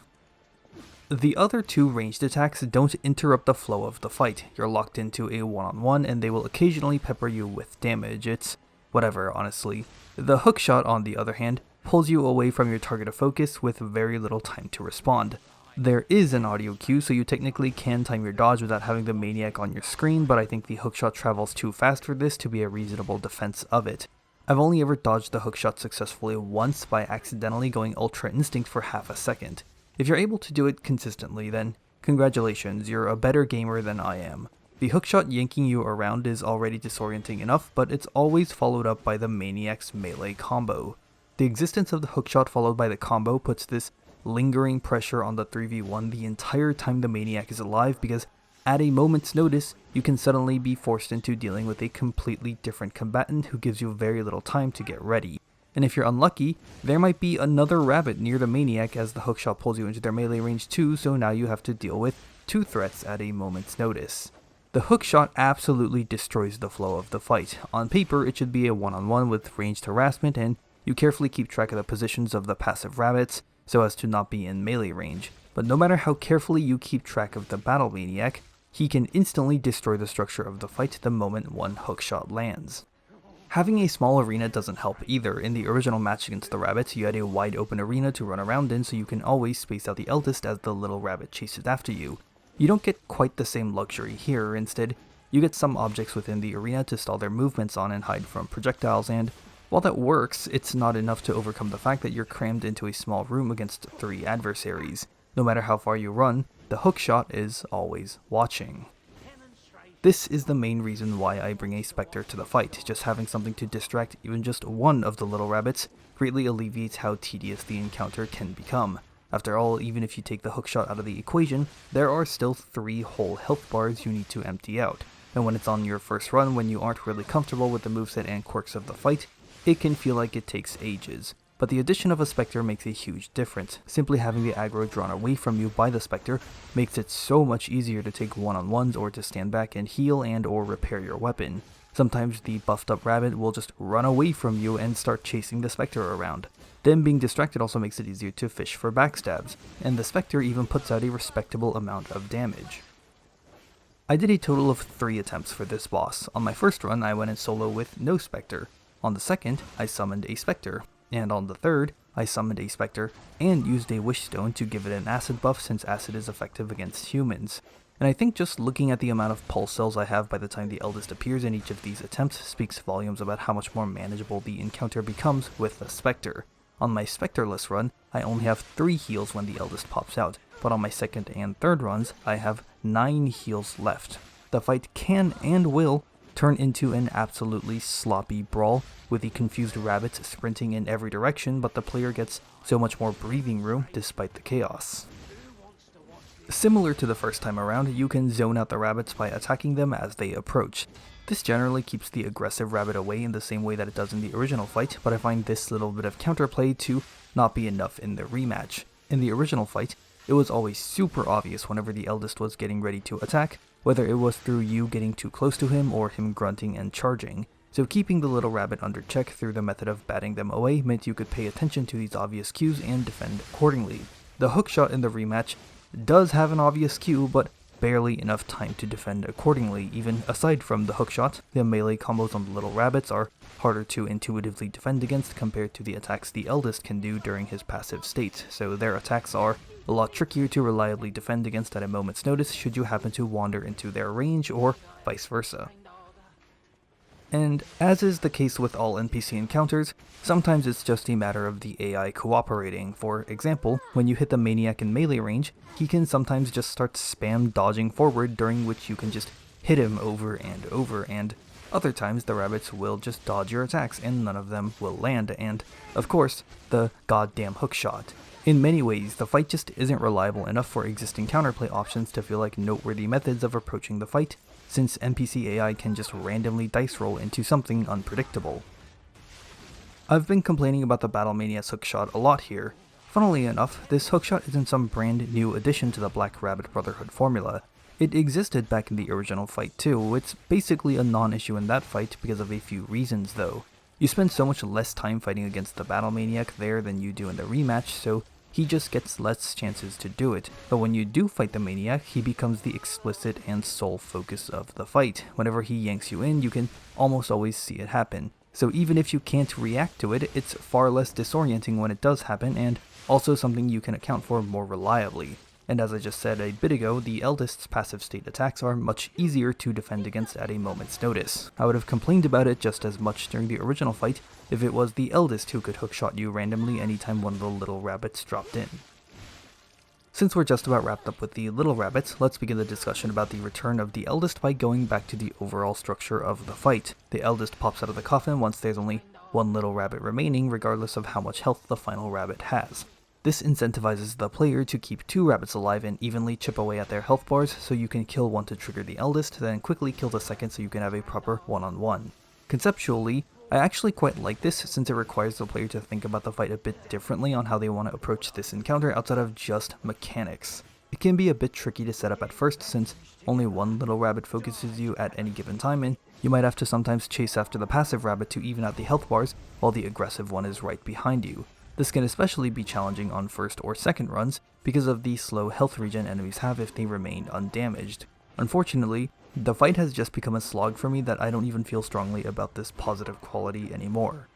The other 2 ranged attacks don't interrupt the flow of the fight. You're locked into a one-on-one and they will occasionally pepper you with damage. It's whatever, honestly. The hook shot, on the other hand, pulls you away from your target of focus with very little time to respond. There is an audio cue, so you technically can time your dodge without having the maniac on your screen, but I think the hookshot travels too fast for this to be a reasonable defense of it. I've only ever dodged the hookshot successfully once by accidentally going Ultra Instinct for half a second. If you're able to do it consistently, then congratulations, you're a better gamer than I am. The hookshot yanking you around is already disorienting enough, but it's always followed up by the maniac's melee combo. The existence of the hookshot followed by the combo puts this lingering pressure on the 3v1 the entire time the maniac is alive, because at a moment's notice, you can suddenly be forced into dealing with a completely different combatant who gives you very little time to get ready. And if you're unlucky, there might be another rabbit near the maniac as the hookshot pulls you into their melee range too, so now you have to deal with 2 threats at a moment's notice. The hookshot absolutely destroys the flow of the fight. On paper, it should be a one-on-one with ranged harassment, and you carefully keep track of the positions of the passive rabbits so as to not be in melee range, but no matter how carefully you keep track of the battle maniac, he can instantly destroy the structure of the fight the moment one hookshot lands. Having a small arena doesn't help either. In the original match against the rabbits, you had a wide open arena to run around in, so you can always space out the eldest as the little rabbit chases after you. You don't get quite the same luxury here. Instead, you get some objects within the arena to stall their movements on and hide from projectiles, and while that works, it's not enough to overcome the fact that you're crammed into a small room against 3 adversaries. No matter how far you run, the hookshot is always watching. This is the main reason why I bring a Spectre to the fight. Just having something to distract even just one of the little rabbits greatly alleviates how tedious the encounter can become. After all, even if you take the hookshot out of the equation, there are still 3 whole health bars you need to empty out, and when it's on your first run when you aren't really comfortable with the moveset and quirks of the fight, it can feel like it takes ages. But the addition of a Spectre makes a huge difference. Simply having the aggro drawn away from you by the Spectre makes it so much easier to take one-on-ones or to stand back and heal and or repair your weapon. Sometimes the buffed up rabbit will just run away from you and start chasing the Spectre around. Then being distracted also makes it easier to fish for backstabs, and the Spectre even puts out a respectable amount of damage. I did a total of 3 attempts for this boss. On my first run I went in solo with no Spectre. On the second, I summoned a Spectre. And on the third, I summoned a Spectre and used a Wish Stone to give it an acid buff since acid is effective against humans. And I think just looking at the amount of pulse cells I have by the time the eldest appears in each of these attempts speaks volumes about how much more manageable the encounter becomes with the Spectre. On my Spectreless run, I only have 3 heals when the eldest pops out, but on my second and third runs, I have 9 heals left. The fight can and will turn into an absolutely sloppy brawl, with the confused rabbits sprinting in every direction, but the player gets so much more breathing room despite the chaos. Similar to the first time around, you can zone out the rabbits by attacking them as they approach. This generally keeps the aggressive rabbit away in the same way that it does in the original fight, but I find this little bit of counterplay to not be enough in the rematch. In the original fight, it was always super obvious whenever the eldest was getting ready to attack, whether it was through you getting too close to him or him grunting and charging. So keeping the little rabbit under check through the method of batting them away meant you could pay attention to these obvious cues and defend accordingly. The hookshot in the rematch does have an obvious cue, but barely enough time to defend accordingly. Even aside from the hookshot, the melee combos on the little rabbits are harder to intuitively defend against compared to the attacks the eldest can do during his passive state, so their attacks are a lot trickier to reliably defend against at a moment's notice should you happen to wander into their range, or vice versa. And as is the case with all NPC encounters, sometimes it's just a matter of the AI cooperating. For example, when you hit the maniac in melee range, he can sometimes just start spam dodging forward, during which you can just hit him over, and other times the rabbits will just dodge your attacks and none of them will land, and of course, the goddamn hookshot. In many ways, the fight just isn't reliable enough for existing counterplay options to feel like noteworthy methods of approaching the fight, since NPC AI can just randomly dice roll into something unpredictable. I've been complaining about the Battle Maniac's hookshot a lot here. Funnily enough, this hookshot isn't some brand new addition to the Black Rabbit Brotherhood formula. It existed back in the original fight too. It's basically a non-issue in that fight because of a few reasons though. You spend so much less time fighting against the Battle Maniac there than you do in the rematch, so he just gets less chances to do it. But when you do fight the Maniac, he becomes the explicit and sole focus of the fight. Whenever he yanks you in, you can almost always see it happen. So even if you can't react to it, it's far less disorienting when it does happen, and also something you can account for more reliably. And as I just said a bit ago, the eldest's passive state attacks are much easier to defend against at a moment's notice. I would have complained about it just as much during the original fight if it was the eldest who could hookshot you randomly anytime one of the little rabbits dropped in. Since we're just about wrapped up with the little rabbits, let's begin the discussion about the return of the eldest by going back to the overall structure of the fight. The eldest pops out of the coffin once there's only one little rabbit remaining, regardless of how much health the final rabbit has. This incentivizes the player to keep 2 rabbits alive and evenly chip away at their health bars, so you can kill one to trigger the eldest, then quickly kill the second so you can have a proper one-on-one. Conceptually, I actually quite like this since it requires the player to think about the fight a bit differently on how they want to approach this encounter outside of just mechanics. It can be a bit tricky to set up at first since only one little rabbit focuses you at any given time, and you might have to sometimes chase after the passive rabbit to even out the health bars while the aggressive one is right behind you. This can especially be challenging on first or second runs because of the slow health regen enemies have if they remain undamaged. Unfortunately, the fight has just become a slog for me that I don't even feel strongly about this positive quality anymore.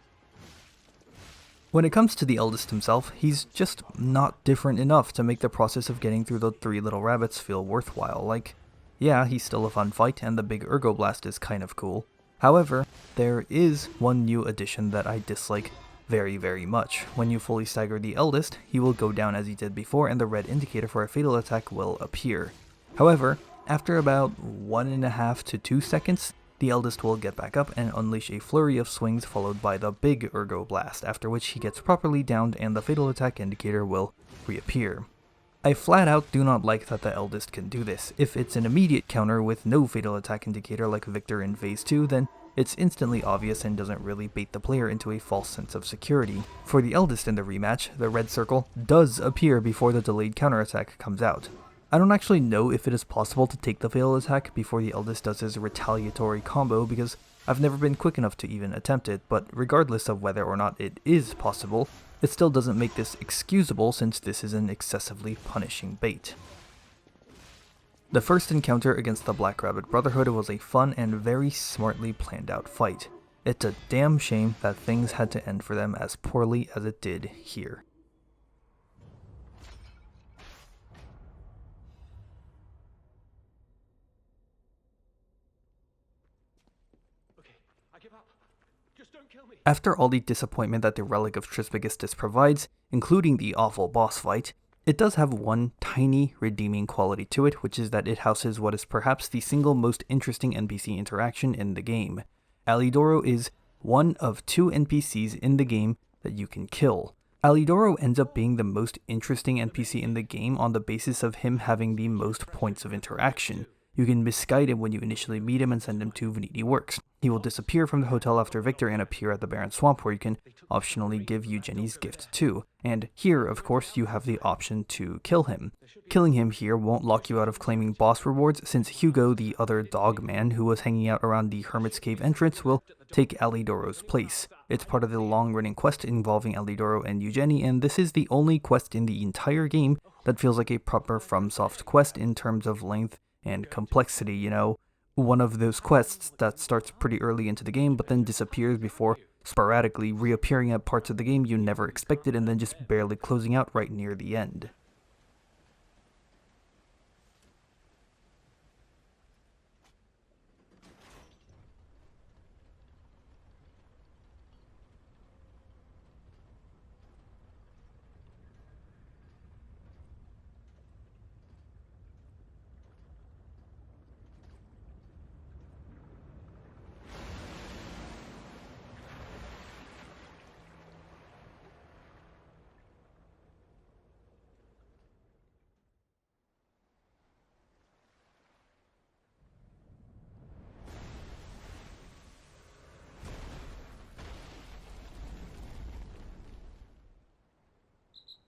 When it comes to the eldest himself, he's just not different enough to make the process of getting through the 3 little rabbits feel worthwhile. Like, yeah, he's still a fun fight and the big Ergo Blast is kind of cool. However, there is one new addition that I dislike very, very much. When you fully stagger the eldest, he will go down as he did before and the red indicator for a fatal attack will appear. However, after about 1.5 to 2 seconds, the eldest will get back up and unleash a flurry of swings followed by the big Ergo Blast, after which he gets properly downed and the fatal attack indicator will reappear. I flat out do not like that the eldest can do this. If it's an immediate counter with no fatal attack indicator like Victor in Phase 2, then it's instantly obvious and doesn't really bait the player into a false sense of security. For the eldest in the rematch, the red circle does appear before the delayed counterattack comes out. I don't actually know if it is possible to take the fatal attack before the eldest does his retaliatory combo because I've never been quick enough to even attempt it, but regardless of whether or not it is possible, it still doesn't make this excusable since this is an excessively punishing bait. The first encounter against the Black Rabbit Brotherhood was a fun and very smartly planned out fight. It's a damn shame that things had to end for them as poorly as it did here. After all the disappointment that the Relic of Trismegistus provides, including the awful boss fight, it does have one tiny redeeming quality to it, which is that it houses what is perhaps the single most interesting NPC interaction in the game. Alidoro is one of 2 NPCs in the game that you can kill. Alidoro ends up being the most interesting NPC in the game on the basis of him having the most points of interaction. You can misguide him when you initially meet him and send him to Venigni Works. He will disappear from the hotel after Victor and appear at the Barren Swamp where you can optionally give Eugenie's gift too. And here, of course, you have the option to kill him. Killing him here won't lock you out of claiming boss rewards since Hugo, the other dog man who was hanging out around the Hermit's Cave entrance, will take Alidoro's place. It's part of the long-running quest involving Alidoro and Eugenie, and this is the only quest in the entire game that feels like a proper FromSoft quest in terms of length and complexity, you know, one of those quests that starts pretty early into the game but then disappears before sporadically reappearing at parts of the game you never expected and then just barely closing out right near the end.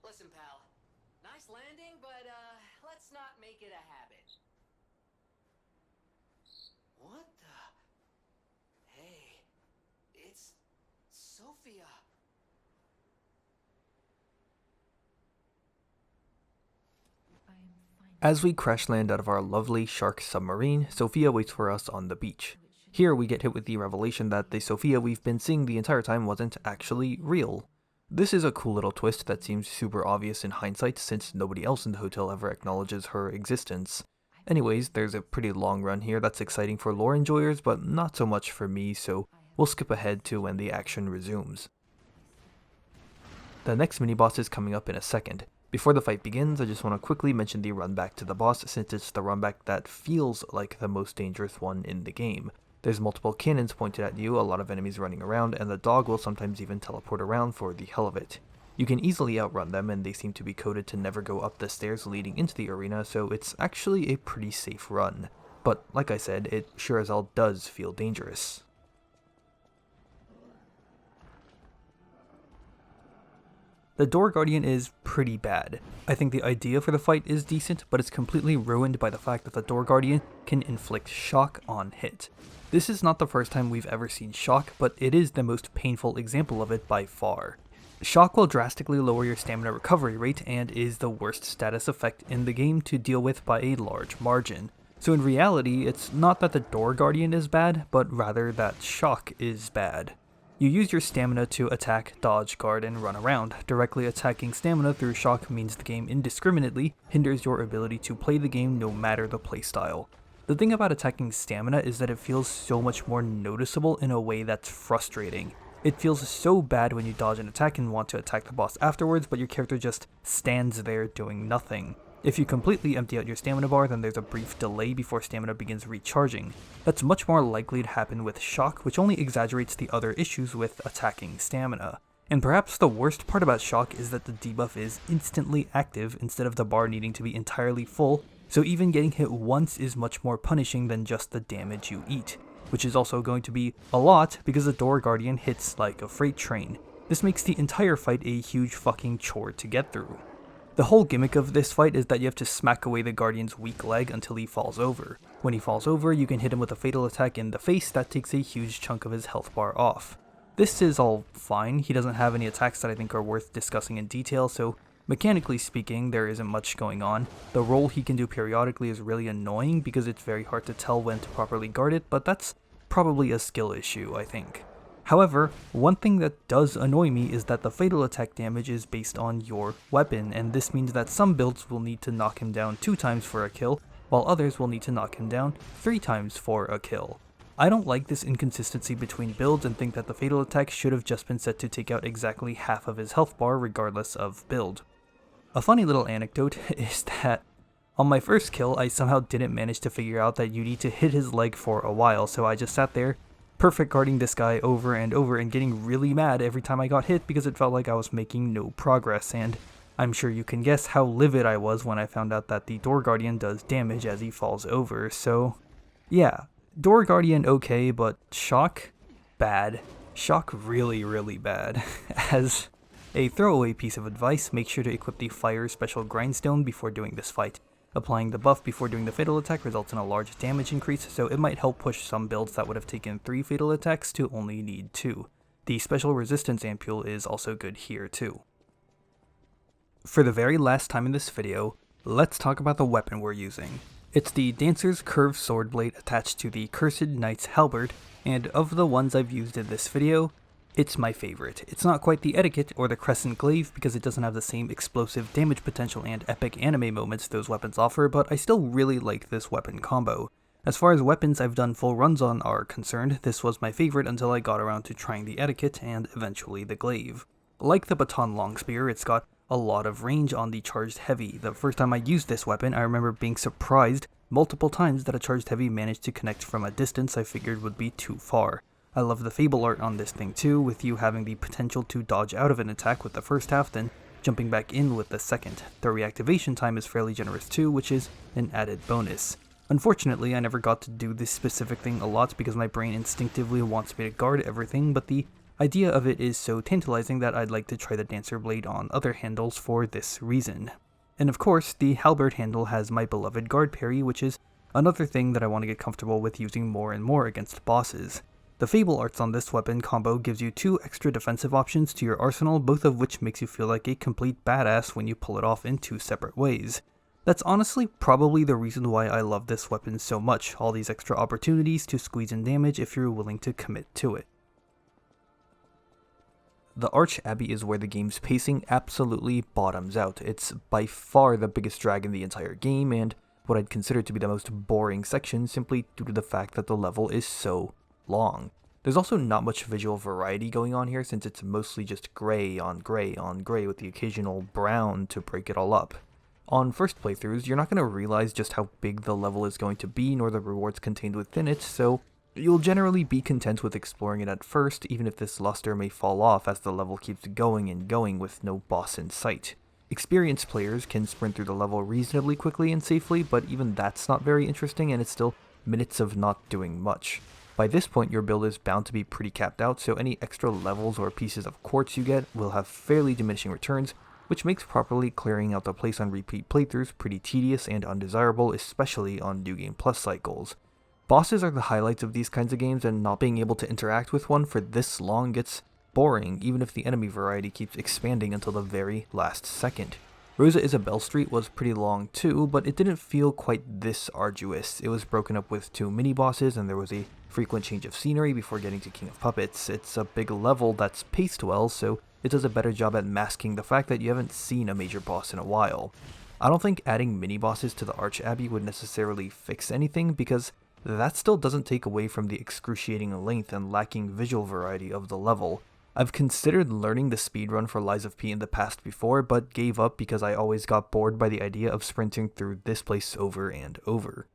Listen, pal. Nice landing, but, let's not make it a habit. What the? Hey, it's Sophia. As we crash land out of our lovely shark submarine, Sophia waits for us on the beach. Here we get hit with the revelation that the Sophia we've been seeing the entire time wasn't actually real. This is a cool little twist that seems super obvious in hindsight since nobody else in the hotel ever acknowledges her existence. Anyways, there's a pretty long run here that's exciting for lore enjoyers, but not so much for me, so we'll skip ahead to when the action resumes. The next mini-boss is coming up in a second. Before the fight begins, I just want to quickly mention the run back to the boss since it's the run back that feels like the most dangerous one in the game. There's multiple cannons pointed at you, a lot of enemies running around, and the dog will sometimes even teleport around for the hell of it. You can easily outrun them, and they seem to be coded to never go up the stairs leading into the arena, so it's actually a pretty safe run. But like I said, it sure as hell does feel dangerous. The Door Guardian is pretty bad. I think the idea for the fight is decent, but it's completely ruined by the fact that the Door Guardian can inflict shock on hit. This is not the first time we've ever seen shock, but it is the most painful example of it by far. Shock will drastically lower your stamina recovery rate and is the worst status effect in the game to deal with by a large margin. So in reality, it's not that the Door Guardian is bad, but rather that shock is bad. You use your stamina to attack, dodge, guard, and run around. Directly attacking stamina through shock means the game indiscriminately hinders your ability to play the game no matter the playstyle. The thing about attacking stamina is that it feels so much more noticeable in a way that's frustrating. It feels so bad when you dodge an attack and want to attack the boss afterwards, but your character just stands there doing nothing. If you completely empty out your stamina bar, then there's a brief delay before stamina begins recharging. That's much more likely to happen with shock, which only exaggerates the other issues with attacking stamina. And perhaps the worst part about shock is that the debuff is instantly active instead of the bar needing to be entirely full, so even getting hit once is much more punishing than just the damage you eat, which is also going to be a lot because the Door Guardian hits like a freight train. This makes the entire fight a huge fucking chore to get through. The whole gimmick of this fight is that you have to smack away the Guardian's weak leg until he falls over. When he falls over, you can hit him with a fatal attack in the face that takes a huge chunk of his health bar off. This is all fine, he doesn't have any attacks that I think are worth discussing in detail, so mechanically speaking, there isn't much going on. The roll he can do periodically is really annoying because it's very hard to tell when to properly guard it, but that's probably a skill issue, I think. However, one thing that does annoy me is that the fatal attack damage is based on your weapon, and this means that some builds will need to knock him down 2 times for a kill, while others will need to knock him down 3 times for a kill. I don't like this inconsistency between builds and think that the fatal attack should have just been set to take out exactly half of his health bar regardless of build. A funny little anecdote is that on my first kill, I somehow didn't manage to figure out that you need to hit his leg for a while, so I just sat there perfect guarding this guy over and over and getting really mad every time I got hit because it felt like I was making no progress, and I'm sure you can guess how livid I was when I found out that the Door Guardian does damage as he falls over, so yeah, Door Guardian okay, but shock? Bad. Shock really bad. As a throwaway piece of advice, make sure to equip the Fire Special Grindstone before doing this fight. Applying the buff before doing the fatal attack results in a large damage increase, so it might help push some builds that would have taken 3 fatal attacks to only need 2. The Special Resistance Ampule is also good here too. For the very last time in this video, let's talk about the weapon we're using. It's the Dancer's Curved Sword Blade attached to the Cursed Knight's Halberd, and of the ones I've used in this video, it's my favorite. It's not quite the Etiquette or the Crescent Glaive because it doesn't have the same explosive damage potential and epic anime moments those weapons offer, but I still really like this weapon combo. As far as weapons I've done full runs on are concerned, this was my favorite until I got around to trying the Etiquette and eventually the Glaive. Like the Baton Longspear, it's got a lot of range on the Charged Heavy. The first time I used this weapon, I remember being surprised multiple times that a Charged Heavy managed to connect from a distance I figured would be too far. I love the Fable art on this thing too, with you having the potential to dodge out of an attack with the first half, then jumping back in with the second. The reactivation time is fairly generous too, which is an added bonus. Unfortunately, I never got to do this specific thing a lot because my brain instinctively wants me to guard everything, but the idea of it is so tantalizing that I'd like to try the Dancer Blade on other handles for this reason. And of course, the Halberd handle has my beloved guard parry, which is another thing that I want to get comfortable with using more and more against bosses. The Fable arts on this weapon combo gives you 2 extra defensive options to your arsenal, both of which makes you feel like a complete badass when you pull it off in 2 separate ways. That's honestly probably the reason why I love this weapon so much, all these extra opportunities to squeeze in damage if you're willing to commit to it. The Arch Abbey is where the game's pacing absolutely bottoms out. It's by far the biggest drag in the entire game, and what I'd consider to be the most boring section simply due to the fact that the level is so long. There's also not much visual variety going on here since it's mostly just gray on gray on gray with the occasional brown to break it all up. On first playthroughs, you're not going to realize just how big the level is going to be nor the rewards contained within it, so you'll generally be content with exploring it at first, even if this luster may fall off as the level keeps going and going with no boss in sight. Experienced players can sprint through the level reasonably quickly and safely, but even that's not very interesting and it's still minutes of not doing much. By this point, your build is bound to be pretty capped out, so any extra levels or pieces of quartz you get will have fairly diminishing returns, which makes properly clearing out the place on repeat playthroughs pretty tedious and undesirable, especially on New Game Plus cycles. Bosses are the highlights of these kinds of games, and not being able to interact with one for this long gets boring, even if the enemy variety keeps expanding until the very last second. Rosa Isabelle Street was pretty long too, but it didn't feel quite this arduous. It was broken up with 2 mini-bosses, and there was a frequent change of scenery before getting to King of Puppets. It's a big level that's paced well, so it does a better job at masking the fact that you haven't seen a major boss in a while. I don't think adding mini-bosses to the Archabbey would necessarily fix anything, because that still doesn't take away from the excruciating length and lacking visual variety of the level. I've considered learning the speedrun for Lies of P in the past before, but gave up because I always got bored by the idea of sprinting through this place over and over.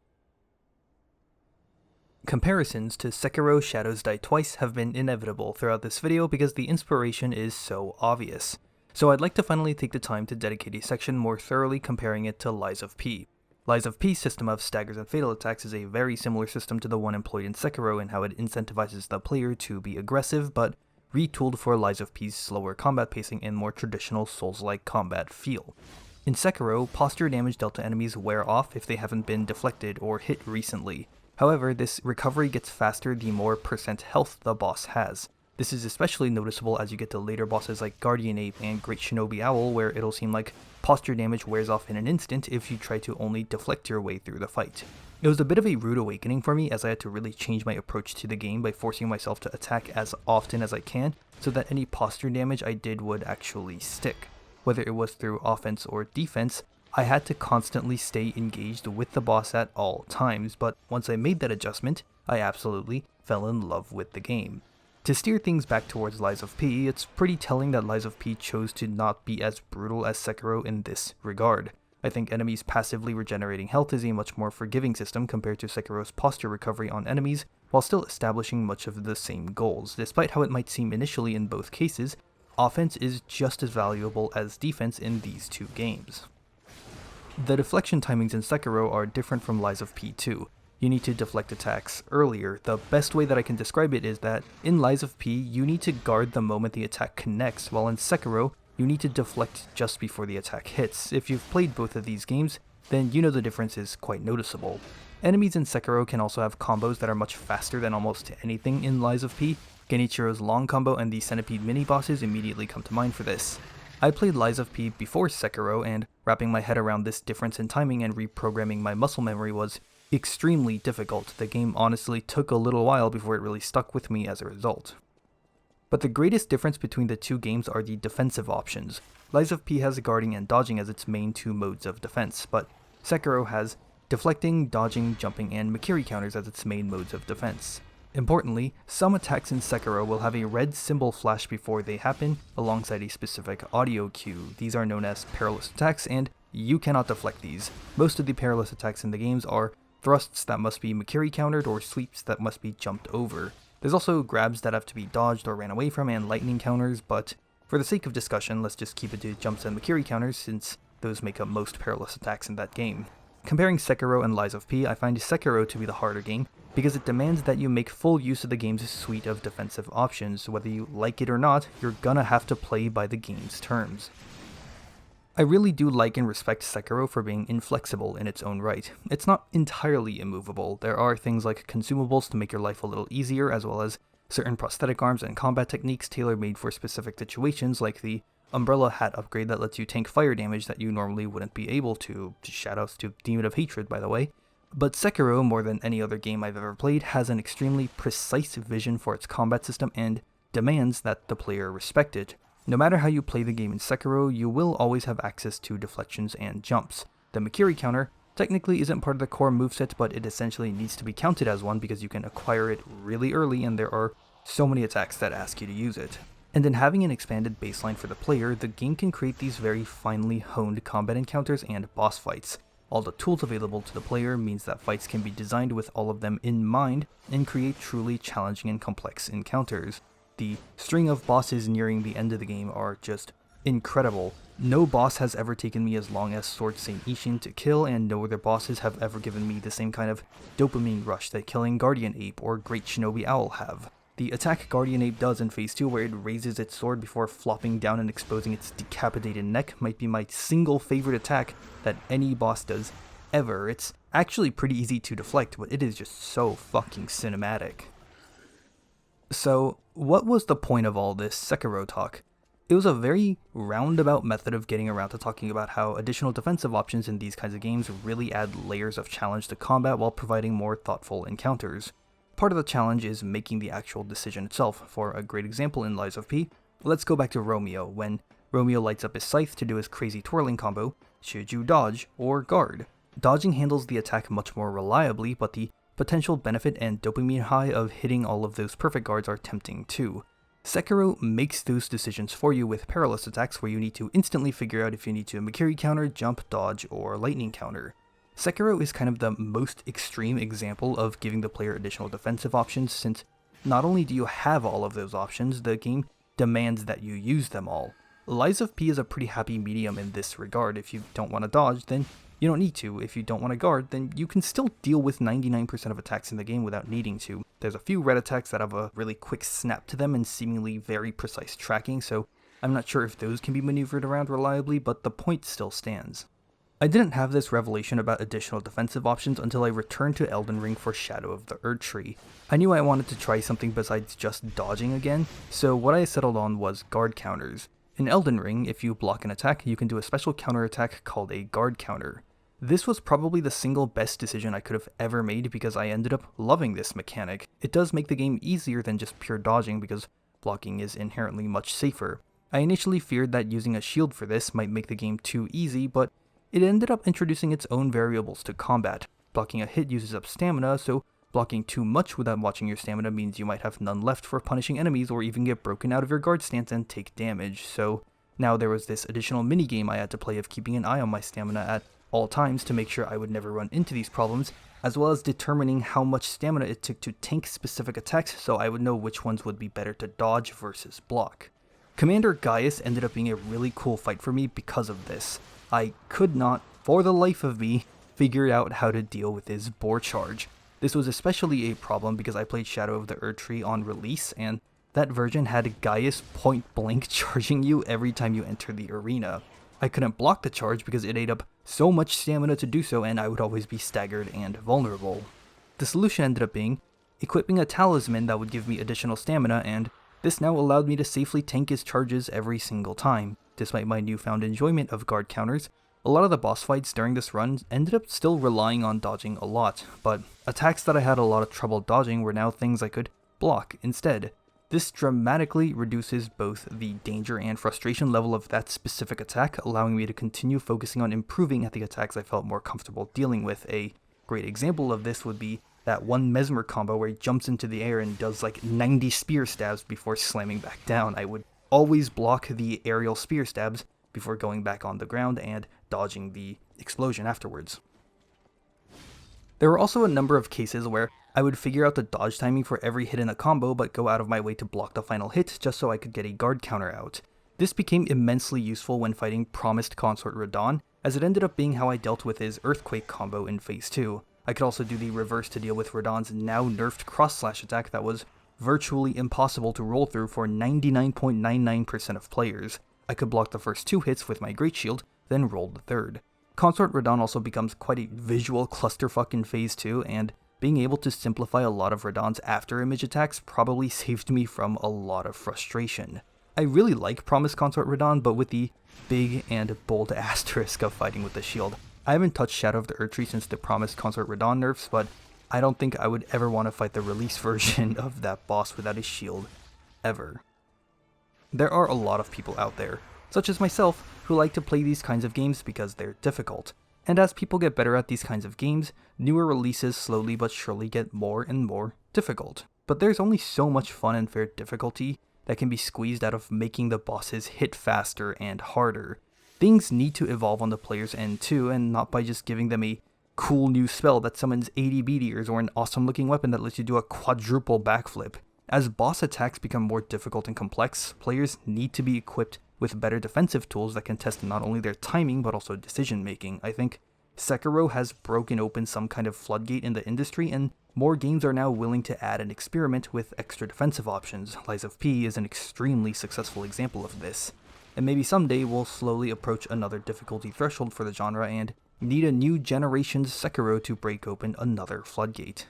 Comparisons to Sekiro Shadows Die Twice have been inevitable throughout this video because the inspiration is so obvious. So I'd like to finally take the time to dedicate a section more thoroughly comparing it to Lies of P. Lies of P's system of staggers and fatal attacks is a very similar system to the one employed in Sekiro in how it incentivizes the player to be aggressive, but retooled for Lies of P's slower combat pacing and more traditional Souls-like combat feel. In Sekiro, posture damage dealt to enemies wear off if they haven't been deflected or hit recently. However, this recovery gets faster the more % health the boss has. This is especially noticeable as you get to later bosses like Guardian Ape and Great Shinobi Owl, where it'll seem like posture damage wears off in an instant if you try to only deflect your way through the fight. It was a bit of a rude awakening for me, as I had to really change my approach to the game by forcing myself to attack as often as I can so that any posture damage I did would actually stick. Whether it was through offense or defense, I had to constantly stay engaged with the boss at all times, but once I made that adjustment, I absolutely fell in love with the game. To steer things back towards Lies of P, it's pretty telling that Lies of P chose to not be as brutal as Sekiro in this regard. I think enemies passively regenerating health is a much more forgiving system compared to Sekiro's posture recovery on enemies, while still establishing much of the same goals. Despite how it might seem initially in both cases, offense is just as valuable as defense in these two games. The deflection timings in Sekiro are different from Lies of P too. You need to deflect attacks earlier. The best way that I can describe it is that in Lies of P, you need to guard the moment the attack connects, while in Sekiro, you need to deflect just before the attack hits. If you've played both of these games, then you know the difference is quite noticeable. Enemies in Sekiro can also have combos that are much faster than almost anything in Lies of P. Genichiro's long combo and the Centipede mini-bosses immediately come to mind for this. I played Lies of P before Sekiro, and wrapping my head around this difference in timing and reprogramming my muscle memory was extremely difficult. The game honestly took a little while before it really stuck with me as a result. But the greatest difference between the two games are the defensive options. Lies of P has guarding and dodging as its main two modes of defense, but Sekiro has deflecting, dodging, jumping, and Mikiri counters as its main modes of defense. Importantly, some attacks in Sekiro will have a red symbol flash before they happen, alongside a specific audio cue. These are known as perilous attacks, and you cannot deflect these. Most of the perilous attacks in the games are thrusts that must be Mikiri countered or sweeps that must be jumped over. There's also grabs that have to be dodged or ran away from and lightning counters, but for the sake of discussion, let's just keep it to jumps and Mikiri counters since those make up most perilous attacks in that game. Comparing Sekiro and Lies of P, I find Sekiro to be the harder game because it demands that you make full use of the game's suite of defensive options. Whether you like it or not, you're gonna have to play by the game's terms. I really do like and respect Sekiro for being inflexible in its own right. It's not entirely immovable. There are things like consumables to make your life a little easier, as well as certain prosthetic arms and combat techniques tailor-made for specific situations, like the umbrella hat upgrade that lets you tank fire damage that you normally wouldn't be able to. Shoutouts to Demon of Hatred, by the way. But Sekiro, more than any other game I've ever played, has an extremely precise vision for its combat system and demands that the player respect it. No matter how you play the game in Sekiro, you will always have access to deflections and jumps. The Mikiri counter technically isn't part of the core moveset, but it essentially needs to be counted as one because you can acquire it really early and there are so many attacks that ask you to use it. And in having an expanded baseline for the player, the game can create these very finely honed combat encounters and boss fights. All the tools available to the player means that fights can be designed with all of them in mind and create truly challenging and complex encounters. The string of bosses nearing the end of the game are just incredible. No boss has ever taken me as long as Sword Saint Ishin to kill, and no other bosses have ever given me the same kind of dopamine rush that killing Guardian Ape or Great Shinobi Owl have. The attack Guardian Ape does in Phase 2 where it raises its sword before flopping down and exposing its decapitated neck might be my single favorite attack that any boss does ever. It's actually pretty easy to deflect, but it is just so fucking cinematic. So, what was the point of all this Sekiro talk? It was a very roundabout method of getting around to talking about how additional defensive options in these kinds of games really add layers of challenge to combat while providing more thoughtful encounters. Part of the challenge is making the actual decision itself. For a great example in Lies of P, let's go back to Romeo. When Romeo lights up his scythe to do his crazy twirling combo, should you dodge or guard? Dodging handles the attack much more reliably, but the potential benefit and dopamine high of hitting all of those perfect guards are tempting too. Sekiro makes those decisions for you with perilous attacks where you need to instantly figure out if you need to Mikiri counter, jump, dodge, or lightning counter. Sekiro is kind of the most extreme example of giving the player additional defensive options, since not only do you have all of those options, the game demands that you use them all. Lies of P is a pretty happy medium in this regard. If you don't want to dodge, then you don't need to. If you don't want to guard, then you can still deal with 99% of attacks in the game without needing to. There's a few red attacks that have a really quick snap to them and seemingly very precise tracking, so I'm not sure if those can be maneuvered around reliably, but the point still stands. I didn't have this revelation about additional defensive options until I returned to Elden Ring for Shadow of the Erdtree. I knew I wanted to try something besides just dodging again, so what I settled on was guard counters. In Elden Ring, if you block an attack, you can do a special counter attack called a guard counter. This was probably the single best decision I could have ever made because I ended up loving this mechanic. It does make the game easier than just pure dodging because blocking is inherently much safer. I initially feared that using a shield for this might make the game too easy, but it ended up introducing its own variables to combat. Blocking a hit uses up stamina, so blocking too much without watching your stamina means you might have none left for punishing enemies or even get broken out of your guard stance and take damage. So now there was this additional minigame I had to play of keeping an eye on my stamina at all times to make sure I would never run into these problems, as well as determining how much stamina it took to tank specific attacks so I would know which ones would be better to dodge versus block. Commander Gaius ended up being a really cool fight for me because of this. I could not, for the life of me, figure out how to deal with his boar charge. This was especially a problem because I played Shadow of the Erdtree on release, and that version had Gaius point blank charging you every time you enter the arena. I couldn't block the charge because it ate up so much stamina to do so, and I would always be staggered and vulnerable. The solution ended up being equipping a talisman that would give me additional stamina, and this now allowed me to safely tank his charges every single time. Despite my newfound enjoyment of guard counters, a lot of the boss fights during this run ended up still relying on dodging a lot, but attacks that I had a lot of trouble dodging were now things I could block instead. This dramatically reduces both the danger and frustration level of that specific attack, allowing me to continue focusing on improving at the attacks I felt more comfortable dealing with. A great example of this would be that one Mesmer combo where he jumps into the air and does like 90 spear stabs before slamming back down. I would always block the aerial spear stabs before going back on the ground and dodging the explosion afterwards. There were also a number of cases where I would figure out the dodge timing for every hit in a combo but go out of my way to block the final hit just so I could get a guard counter out. This became immensely useful when fighting Promised Consort Radahn, as it ended up being how I dealt with his Earthquake combo in Phase 2. I could also do the reverse to deal with Radahn's now nerfed cross-slash attack that was virtually impossible to roll through for 99.99% of players. I could block the first two hits with my Great Shield, then roll the third. Consort Radahn also becomes quite a visual clusterfuck in Phase 2, and being able to simplify a lot of Radahn's after-image attacks probably saved me from a lot of frustration. I really like Promised Consort Radahn, but with the big and bold asterisk of fighting with the shield. I haven't touched Shadow of the Erdtree since the Promised Consort Radahn nerfs, but I don't think I would ever want to fight the release version of that boss without a shield, ever. There are a lot of people out there, such as myself, who like to play these kinds of games because they're difficult. And as people get better at these kinds of games, newer releases slowly but surely get more and more difficult. But there's only so much fun and fair difficulty that can be squeezed out of making the bosses hit faster and harder. Things need to evolve on the player's end too, and not by just giving them a cool new spell that summons 80 meteors or an awesome looking weapon that lets you do a quadruple backflip. As boss attacks become more difficult and complex, players need to be equipped with better defensive tools that can test not only their timing but also decision making. I think Sekiro has broken open some kind of floodgate in the industry, and more games are now willing to add and experiment with extra defensive options. Lies of P is an extremely successful example of this. And maybe someday we'll slowly approach another difficulty threshold for the genre and need a new generation's Sekiro to break open another floodgate.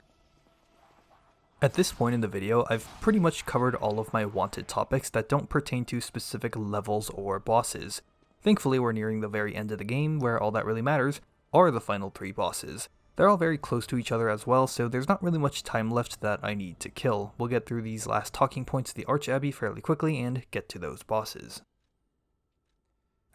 At this point in the video, I've pretty much covered all of my wanted topics that don't pertain to specific levels or bosses. Thankfully, we're nearing the very end of the game, where all that really matters are the final 3 bosses. They're all very close to each other as well, so there's not really much time left that I need to kill. We'll get through these last talking points of the Archabbey fairly quickly and get to those bosses.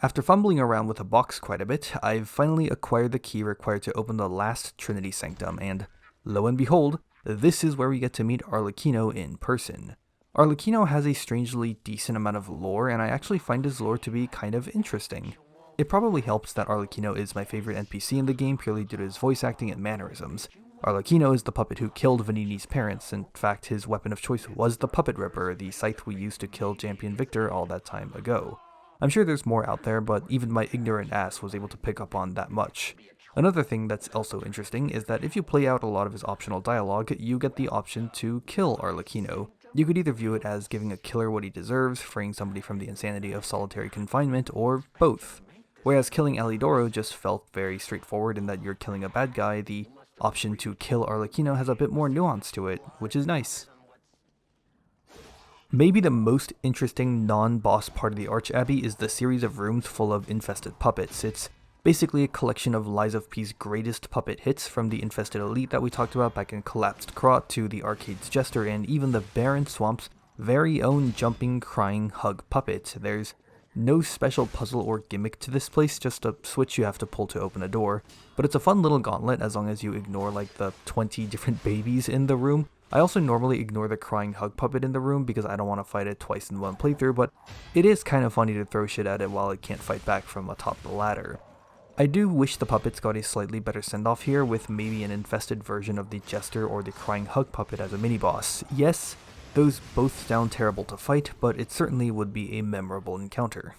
After fumbling around with a box quite a bit, I've finally acquired the key required to open the last Trinity Sanctum, and lo and behold, this is where we get to meet Arlecchino in person. Arlecchino has a strangely decent amount of lore, and I actually find his lore to be kind of interesting. It probably helps that Arlecchino is my favorite NPC in the game purely due to his voice acting and mannerisms. Arlecchino is the puppet who killed Venigni's parents. In fact, his weapon of choice was the Puppet Ripper, the scythe we used to kill Champion Victor all that time ago. I'm sure there's more out there, but even my ignorant ass was able to pick up on that much. Another thing that's also interesting is that if you play out a lot of his optional dialogue, you get the option to kill Arlecchino. You could either view it as giving a killer what he deserves, freeing somebody from the insanity of solitary confinement, or both. Whereas killing Alidoro just felt very straightforward in that you're killing a bad guy, the option to kill Arlecchino has a bit more nuance to it, which is nice. Maybe the most interesting non-boss part of the Archabbey is the series of rooms full of infested puppets. It's basically a collection of Lies of P's greatest puppet hits, from the infested elite that we talked about back in Collapsed Krat to the Arcade's Jester and even the Barren Swamp's very own jumping, crying hug puppet. There's no special puzzle or gimmick to this place, just a switch you have to pull to open a door. But it's a fun little gauntlet as long as you ignore like the 20 different babies in the room. I also normally ignore the crying hug puppet in the room because I don't want to fight it twice in one playthrough, but it is kind of funny to throw shit at it while it can't fight back from atop the ladder. I do wish the puppets got a slightly better send-off here, with maybe an infested version of the Jester or the crying hug puppet as a mini-boss. Yes, those both sound terrible to fight, but it certainly would be a memorable encounter.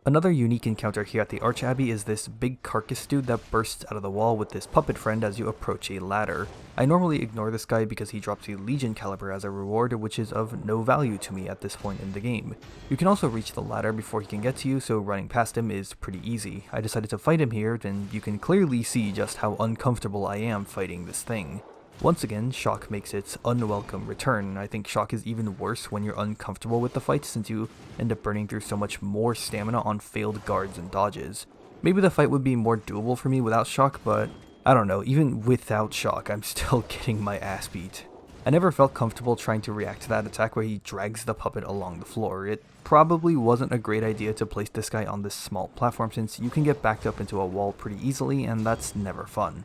Another unique encounter here at the Archabbey is this big carcass dude that bursts out of the wall with this puppet friend as you approach a ladder. I normally ignore this guy because he drops a Legion caliber as a reward, which is of no value to me at this point in the game. You can also reach the ladder before he can get to you, so running past him is pretty easy. I decided to fight him here, and you can clearly see just how uncomfortable I am fighting this thing. Once again, shock makes its unwelcome return. I think shock is even worse when you're uncomfortable with the fight, since you end up burning through so much more stamina on failed guards and dodges. Maybe the fight would be more doable for me without shock, but I don't know, even without shock, I'm still getting my ass beat. I never felt comfortable trying to react to that attack where he drags the puppet along the floor. It probably wasn't a great idea to place this guy on this small platform, since you can get backed up into a wall pretty easily, and that's never fun.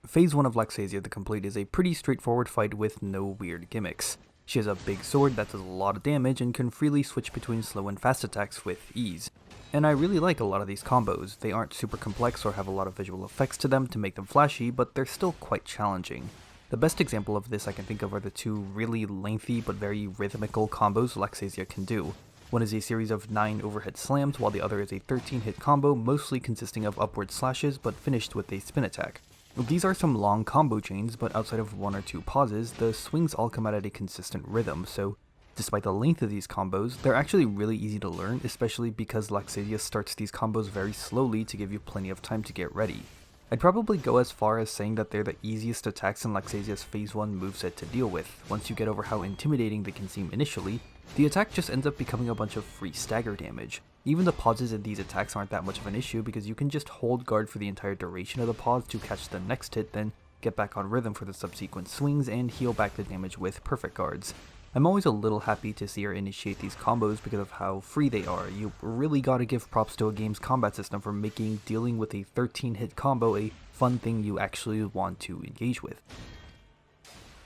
Phase 1 of Laxasia the Complete is a pretty straightforward fight with no weird gimmicks. She has a big sword that does a lot of damage and can freely switch between slow and fast attacks with ease. And I really like a lot of these combos. They aren't super complex or have a lot of visual effects to them to make them flashy, but they're still quite challenging. The best example of this I can think of are the two really lengthy but very rhythmical combos Laxasia can do. One is a series of 9 overhead slams, while the other is a 13-hit combo mostly consisting of upward slashes but finished with a spin attack. These are some long combo chains, but outside of 1 or 2 pauses, the swings all come out at a consistent rhythm, so Despite the length of these combos, they're actually really easy to learn, especially because Laxasia starts these combos very slowly to give you plenty of time to get ready. I'd probably go as far as saying that they're the easiest attacks in Laxasia's Phase 1 moveset to deal with. Once you get over how intimidating they can seem initially, the attack just ends up becoming a bunch of free stagger damage. Even the pauses in these attacks aren't that much of an issue because you can just hold guard for the entire duration of the pause to catch the next hit, then get back on rhythm for the subsequent swings and heal back the damage with perfect guards. I'm always a little happy to see her initiate these combos because of how free they are. You really gotta give props to a game's combat system for making dealing with a 13-hit combo a fun thing you actually want to engage with.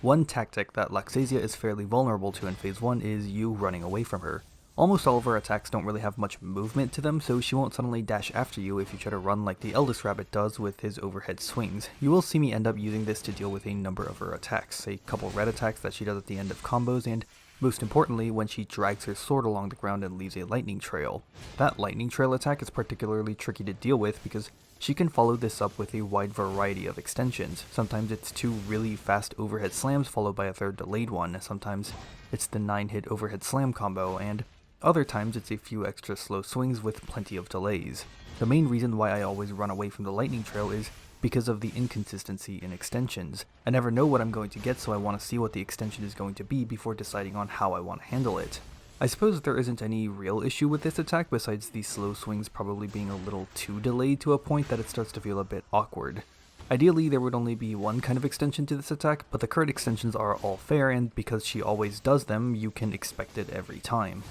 One tactic that Laxasia is fairly vulnerable to in Phase 1 is you running away from her. Almost all of her attacks don't really have much movement to them, so she won't suddenly dash after you if you try to run like the Eldest Rabbit does with his overhead swings. You will see me end up using this to deal with a number of her attacks, a couple red attacks that she does at the end of combos, and most importantly, when she drags her sword along the ground and leaves a lightning trail. That lightning trail attack is particularly tricky to deal with because she can follow this up with a wide variety of extensions. Sometimes it's 2 really fast overhead slams followed by a 3rd delayed one, sometimes it's the 9-hit overhead slam combo, and other times it's a few extra slow swings with plenty of delays. The main reason why I always run away from the lightning trail is because of the inconsistency in extensions. I never know what I'm going to get, so I want to see what the extension is going to be before deciding on how I want to handle it. I suppose there isn't any real issue with this attack besides the slow swings probably being a little too delayed to a point that it starts to feel a bit awkward. Ideally, there would only be one kind of extension to this attack, but the current extensions are all fair, and because she always does them, you can expect it every time.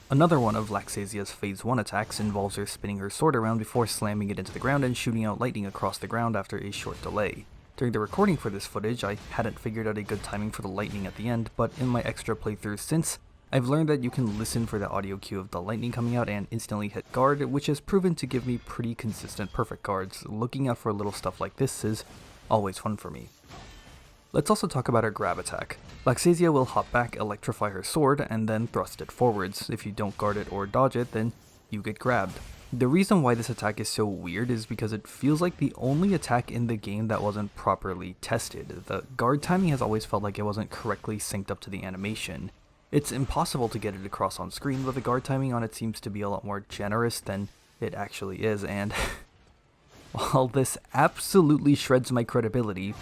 Another one of Laxasia's Phase 1 attacks involves her spinning her sword around before slamming it into the ground and shooting out lightning across the ground after a short delay. During the recording for this footage, I hadn't figured out a good timing for the lightning at the end, but in my extra playthroughs since, I've learned that you can listen for the audio cue of the lightning coming out and instantly hit guard, which has proven to give me pretty consistent perfect guards. Looking out for little stuff like this is always fun for me. Let's also talk about her grab attack. Laxasia will hop back, electrify her sword, and then thrust it forwards. If you don't guard it or dodge it, then you get grabbed. The reason why this attack is so weird is because it feels like the only attack in the game that wasn't properly tested. The guard timing has always felt like it wasn't correctly synced up to the animation. It's impossible to get it across on screen, but the guard timing on it seems to be a lot more generous than it actually is, and while this absolutely shreds my credibility,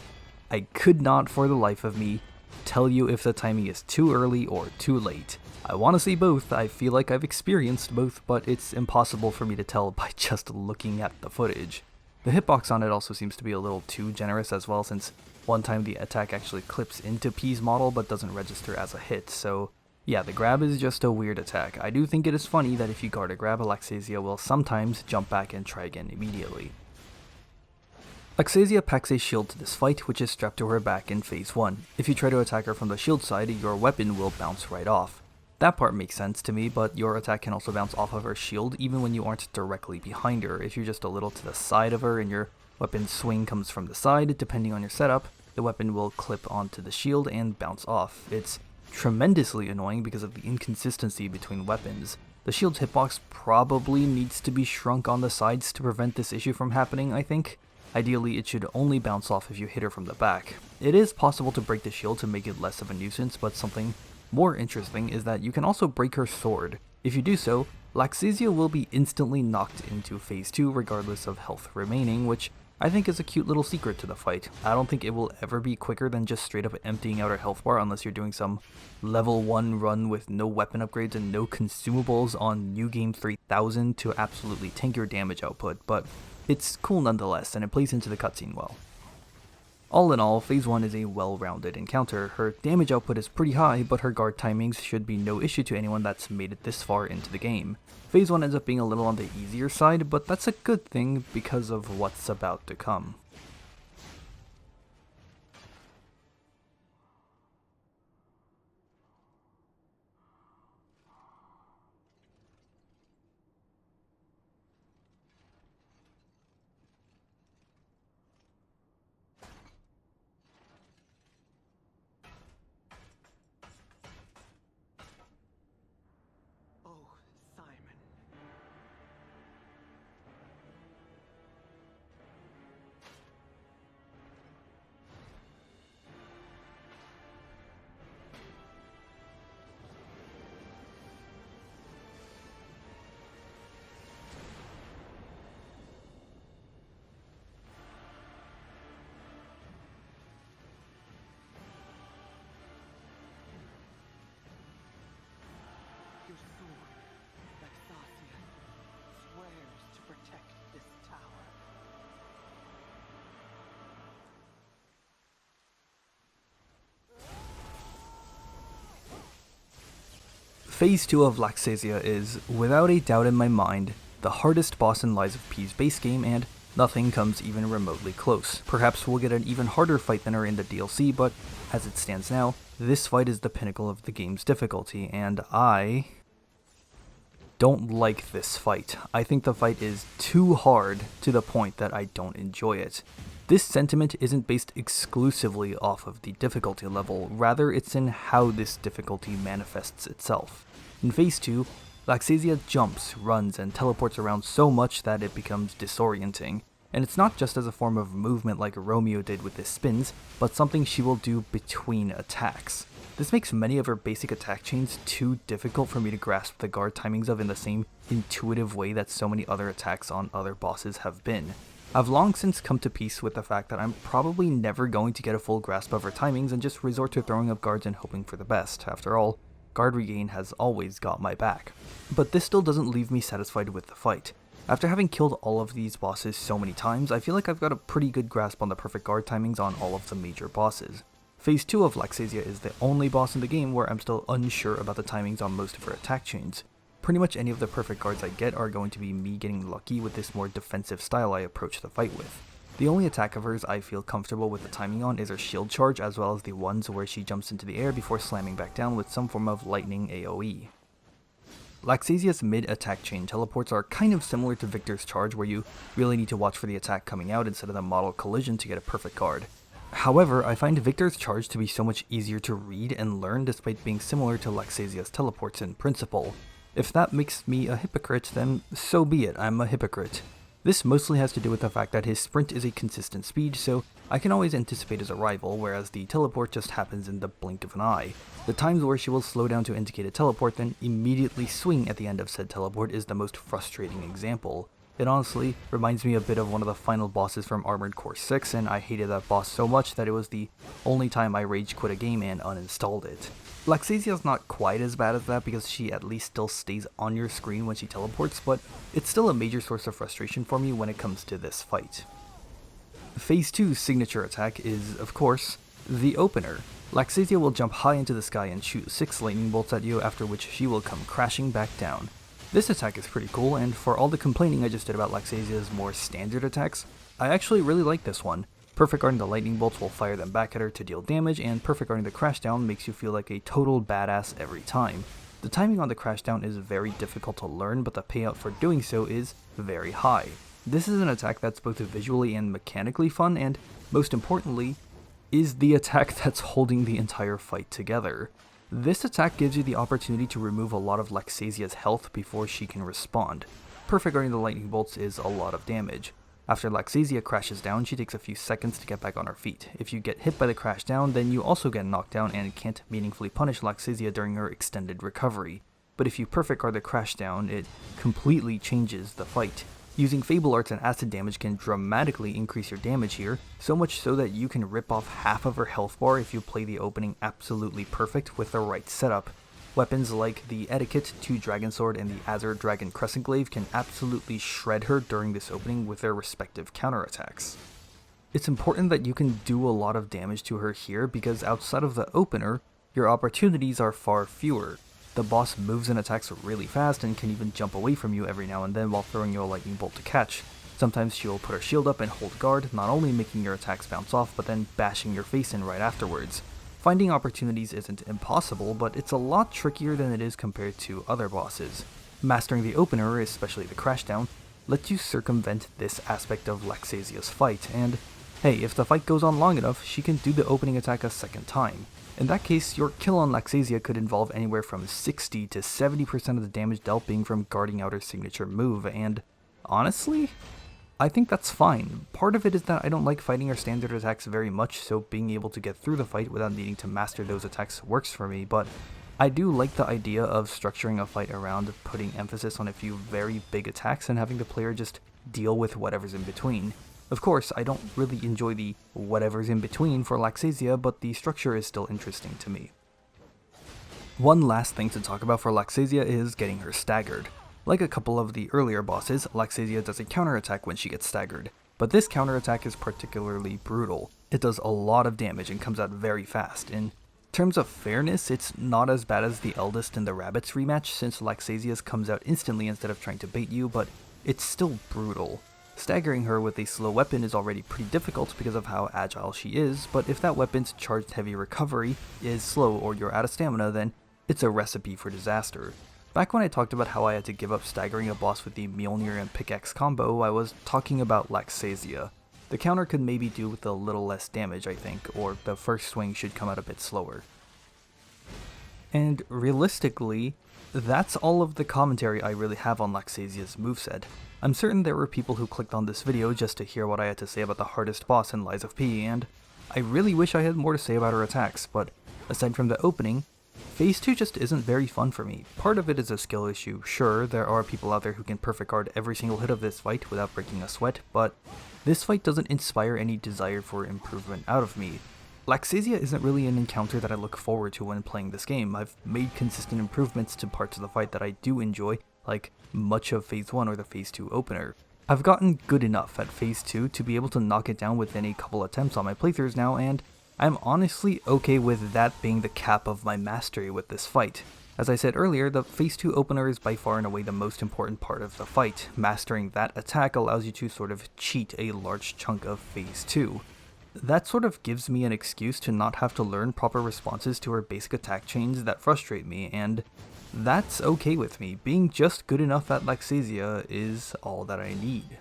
I could not for the life of me tell you if the timing is too early or too late. I want to see both. I feel like I've experienced both, but it's impossible for me to tell by just looking at the footage. The hitbox on it also seems to be a little too generous as well, since one time the attack actually clips into P's model but doesn't register as a hit, so yeah, the grab is just a weird attack. I do think it is funny that if you guard a grab, Laxasia will sometimes jump back and try again immediately. Laxasia packs a shield to this fight, which is strapped to her back in Phase 1. If you try to attack her from the shield side, your weapon will bounce right off. That part makes sense to me, but your attack can also bounce off of her shield even when you aren't directly behind her. If you're just a little to the side of her and your weapon's swing comes from the side, depending on your setup, the weapon will clip onto the shield and bounce off. It's tremendously annoying because of the inconsistency between weapons. The shield's hitbox probably needs to be shrunk on the sides to prevent this issue from happening, I think. Ideally, it should only bounce off if you hit her from the back. It is possible to break the shield to make it less of a nuisance, but something more interesting is that you can also break her sword. If you do so, Laxasia will be instantly knocked into Phase 2 regardless of health remaining, which I think is a cute little secret to the fight. I don't think it will ever be quicker than just straight up emptying out her health bar unless you're doing some level 1 run with no weapon upgrades and no consumables on New Game 3000 to absolutely tank your damage output, but it's cool nonetheless, and it plays into the cutscene well. All in all, Phase 1 is a well-rounded encounter. Her damage output is pretty high, but her guard timings should be no issue to anyone that's made it this far into the game. Phase 1 ends up being a little on the easier side, but that's a good thing because of what's about to come. Phase 2 of Laxasia is, without a doubt in my mind, the hardest boss in Lies of P's base game, and nothing comes even remotely close. Perhaps we'll get an even harder fight than her in the DLC, but as it stands now, this fight is the pinnacle of the game's difficulty, and I don't like this fight. I think the fight is too hard to the point that I don't enjoy it. This sentiment isn't based exclusively off of the difficulty level, rather it's in how this difficulty manifests itself. In Phase 2, Laxasia jumps, runs, and teleports around so much that it becomes disorienting. And it's not just as a form of movement like Romeo did with his spins, but something she will do between attacks. This makes many of her basic attack chains too difficult for me to grasp the guard timings of in the same intuitive way that so many other attacks on other bosses have been. I've long since come to peace with the fact that I'm probably never going to get a full grasp of her timings and just resort to throwing up guards and hoping for the best. After all, guard regain has always got my back. But this still doesn't leave me satisfied with the fight. After having killed all of these bosses so many times, I feel like I've got a pretty good grasp on the perfect guard timings on all of the major bosses. Phase 2 of Laxasia is the only boss in the game where I'm still unsure about the timings on most of her attack chains. Pretty much any of the perfect guards I get are going to be me getting lucky with this more defensive style I approach the fight with. The only attack of hers I feel comfortable with the timing on is her shield charge, as well as the ones where she jumps into the air before slamming back down with some form of lightning AoE. Laxasia's mid-attack chain teleports are kind of similar to Victor's charge, where you really need to watch for the attack coming out instead of the model collision to get a perfect guard. However, I find Victor's charge to be so much easier to read and learn despite being similar to Laxasia's teleports in principle. If that makes me a hypocrite, then so be it, I'm a hypocrite. This mostly has to do with the fact that his sprint is a consistent speed, so I can always anticipate his arrival, whereas the teleport just happens in the blink of an eye. The times where she will slow down to indicate a teleport, then immediately swing at the end of said teleport is the most frustrating example. It honestly reminds me a bit of one of the final bosses from Armored Core 6, and I hated that boss so much that it was the only time I rage quit a game and uninstalled it. Laxasia's not quite as bad as that because she at least still stays on your screen when she teleports, but it's still a major source of frustration for me when it comes to this fight. Phase 2's signature attack is, of course, the opener. Laxasia will jump high into the sky and shoot 6 lightning bolts at you, after which she will come crashing back down. This attack is pretty cool, and for all the complaining I just did about Laxasia's more standard attacks, I actually really like this one. Perfect guarding the lightning bolts will fire them back at her to deal damage, and perfect guarding the crashdown makes you feel like a total badass every time. The timing on the crashdown is very difficult to learn, but the payout for doing so is very high. This is an attack that's both visually and mechanically fun, and most importantly, is the attack that's holding the entire fight together. This attack gives you the opportunity to remove a lot of Laxasia's health before she can respond. Perfect guarding the lightning bolts is a lot of damage. After Laxasia crashes down, she takes a few seconds to get back on her feet. If you get hit by the crash down, then you also get knocked down and can't meaningfully punish Laxasia during her extended recovery. But if you perfect guard the crash down, it completely changes the fight. Using Fable Arts and acid damage can dramatically increase your damage here, so much so that you can rip off half of her health bar if you play the opening absolutely perfect with the right setup. Weapons like the Etiquette 2 Dragon Sword and the Azure Dragon Crescent Glaive can absolutely shred her during this opening with their respective counterattacks. It's important that you can do a lot of damage to her here because outside of the opener, your opportunities are far fewer. The boss moves and attacks really fast and can even jump away from you every now and then while throwing you a lightning bolt to catch. Sometimes she'll put her shield up and hold guard, not only making your attacks bounce off, but then bashing your face in right afterwards. Finding opportunities isn't impossible, but it's a lot trickier than it is compared to other bosses. Mastering the opener, especially the crashdown, lets you circumvent this aspect of Laxasia's fight, and hey, if the fight goes on long enough, she can do the opening attack a second time. In that case, your kill on Laxasia could involve anywhere from 60 to 70% of the damage dealt being from guarding out her signature move, and honestly, I think that's fine. Part of it is that I don't like fighting her standard attacks very much, so being able to get through the fight without needing to master those attacks works for me, but I do like the idea of structuring a fight around putting emphasis on a few very big attacks and having the player just deal with whatever's in between. Of course, I don't really enjoy the whatever's in between for Laxasia, but the structure is still interesting to me. One last thing to talk about for Laxasia is getting her staggered. Like a couple of the earlier bosses, Laxasia does a counterattack when she gets staggered, but this counterattack is particularly brutal. It does a lot of damage and comes out very fast. In In terms of fairness, it's not as bad as the Eldest and the Rabbits rematch, since Laxasia's comes out instantly instead of trying to bait you, but it's still brutal. Staggering her with a slow weapon is already pretty difficult because of how agile she is, but if that weapon's charged heavy recovery is slow or you're out of stamina, then it's a recipe for disaster. Back when I talked about how I had to give up staggering a boss with the Mjolnir and pickaxe combo, I was talking about Laxasia. The counter could maybe do with a little less damage, I think, or the first swing should come out a bit slower. And realistically, that's all of the commentary I really have on Laxasia's moveset. I'm certain there were people who clicked on this video just to hear what I had to say about the hardest boss in Lies of P, and I really wish I had more to say about her attacks, but aside from the opening, Phase 2 just isn't very fun for me. Part of it is a skill issue. Sure, there are people out there who can perfect guard every single hit of this fight without breaking a sweat, but this fight doesn't inspire any desire for improvement out of me. Laxasia isn't really an encounter that I look forward to when playing this game. I've made consistent improvements to parts of the fight that I do enjoy, like much of Phase 1 or the Phase 2 opener. I've gotten good enough at Phase 2 to be able to knock it down within a couple attempts on my playthroughs now, and I'm honestly okay with that being the cap of my mastery with this fight. As I said earlier, the Phase 2 opener is by far and away the most important part of the fight. Mastering that attack allows you to sort of cheat a large chunk of Phase 2. That sort of gives me an excuse to not have to learn proper responses to her basic attack chains that frustrate me, and that's okay with me. Being just good enough at Laxasia is all that I need.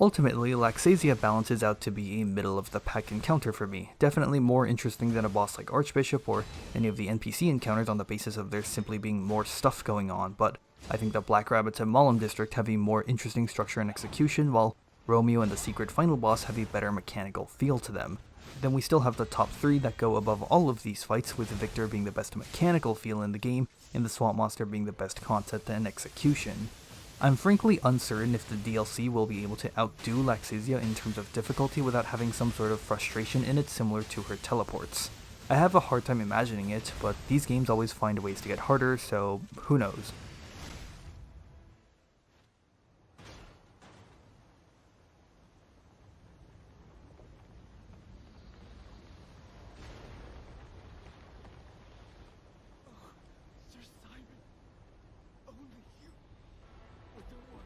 Ultimately, Laxasia balances out to be a middle-of-the-pack encounter for me, definitely more interesting than a boss like Archbishop or any of the NPC encounters on the basis of there simply being more stuff going on, but I think the Black Rabbits and Malum district have a more interesting structure and execution, while Romeo and the secret final boss have a better mechanical feel to them. Then we still have the top 3 that go above all of these fights, with Victor being the best mechanical feel in the game, and the Swamp Monster being the best concept and execution. I'm frankly uncertain if the DLC will be able to outdo Laxasia in terms of difficulty without having some sort of frustration in it similar to her teleports. I have a hard time imagining it, but these games always find ways to get harder, so who knows. Sir Simon, only you with the one.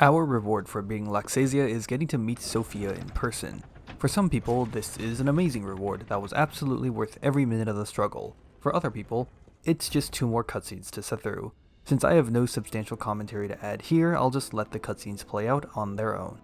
Our reward for being Laxasia is getting to meet Sophia in person. For some people, this is an amazing reward that was absolutely worth every minute of the struggle. For other people, it's just 2 more cutscenes to sit through. Since I have no substantial commentary to add here, I'll just let the cutscenes play out on their own.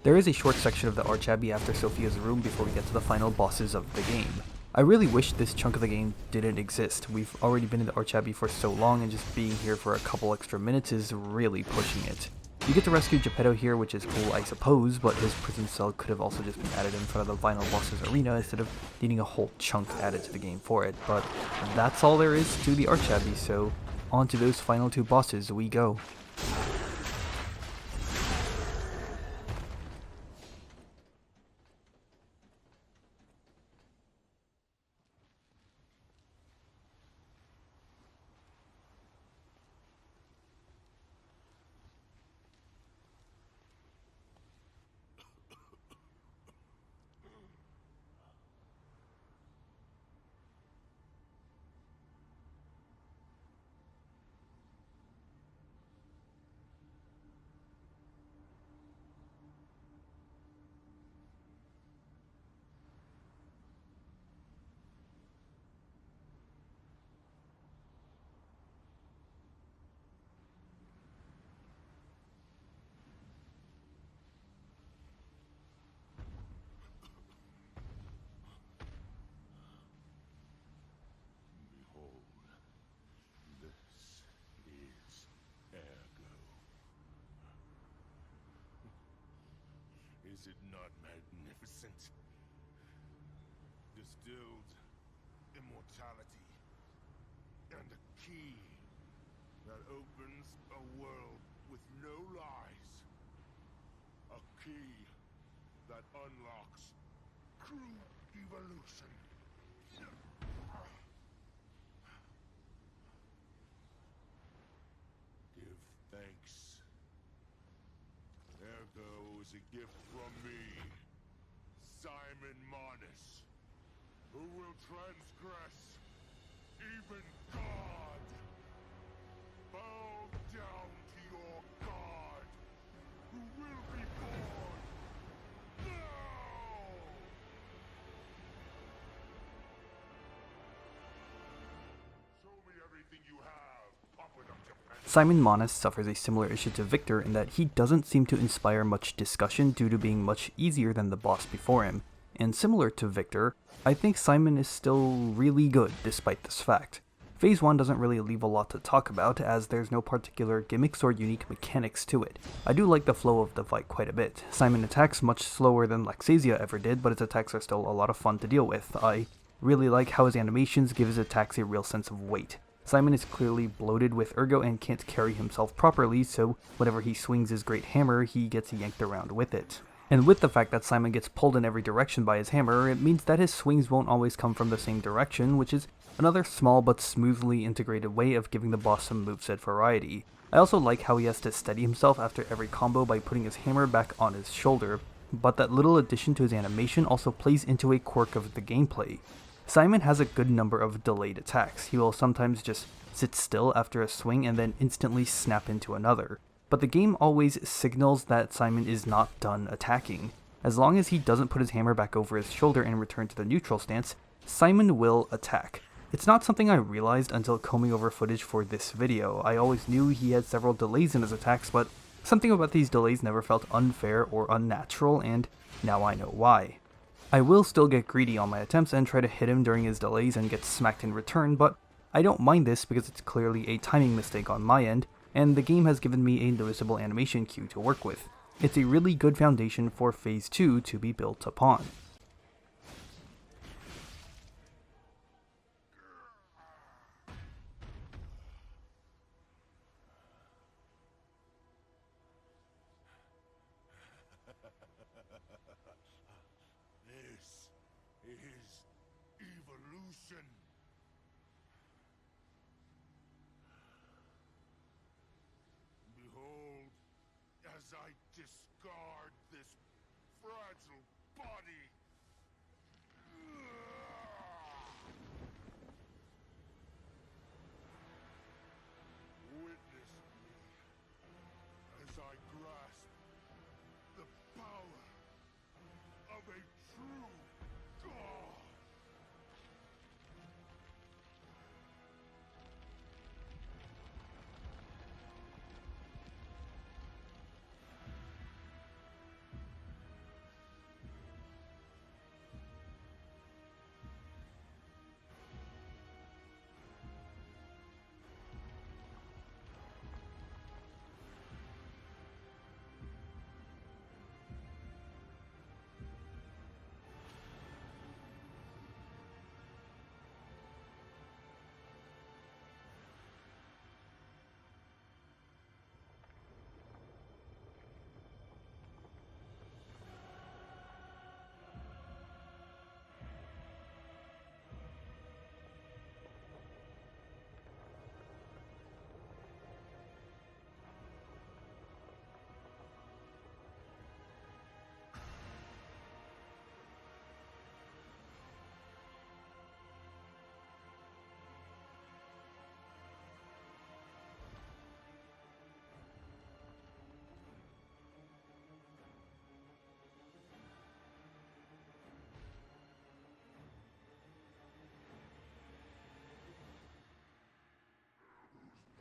There is a short section of the Archabbey after Sophia's room before we get to the final bosses of the game. I really wish this chunk of the game didn't exist. We've already been in the Arch Abbey for so long, and just being here for a couple extra minutes is really pushing it. You get to rescue Geppetto here, which is cool I suppose, but his prison cell could have also just been added in front of the final boss's arena instead of needing a whole chunk added to the game for it. But that's all there is to the Arch Abbey, so on to those final 2 bosses we go. Is it not magnificent? Distilled immortality and a key that opens a world with no lies. A key that unlocks true evolution. Give thanks. Ergo is a gift from me, Simon Manus, who will transgress even God. Bow down to your God, who will be born now! Show me everything you have, puppet of Japan. Simon Manus suffers a similar issue to Victor in that he doesn't seem to inspire much discussion due to being much easier than the boss before him, and similar to Victor, I think Simon is still really good despite this fact. Phase 1 doesn't really leave a lot to talk about, as there's no particular gimmicks or unique mechanics to it. I do like the flow of the fight quite a bit. Simon attacks much slower than Laxasia ever did, but his attacks are still a lot of fun to deal with. I really like how his animations give his attacks a real sense of weight. Simon is clearly bloated with ergo and can't carry himself properly, so whenever he swings his great hammer, he gets yanked around with it. And with the fact that Simon gets pulled in every direction by his hammer, it means that his swings won't always come from the same direction, which is another small but smoothly integrated way of giving the boss some moveset variety. I also like how he has to steady himself after every combo by putting his hammer back on his shoulder, but that little addition to his animation also plays into a quirk of the gameplay. Simon has a good number of delayed attacks. He will sometimes just sit still after a swing and then instantly snap into another. But the game always signals that Simon is not done attacking. As long as he doesn't put his hammer back over his shoulder and return to the neutral stance, Simon will attack. It's not something I realized until combing over footage for this video. I always knew he had several delays in his attacks, but something about these delays never felt unfair or unnatural, and now I know why. I will still get greedy on my attempts and try to hit him during his delays and get smacked in return, but I don't mind this because it's clearly a timing mistake on my end, and the game has given me a noticeable animation cue to work with. It's a really good foundation for Phase 2 to be built upon. This is evolution. Behold, as I discard this fragile body. Witness me as I grasp the power of a true God.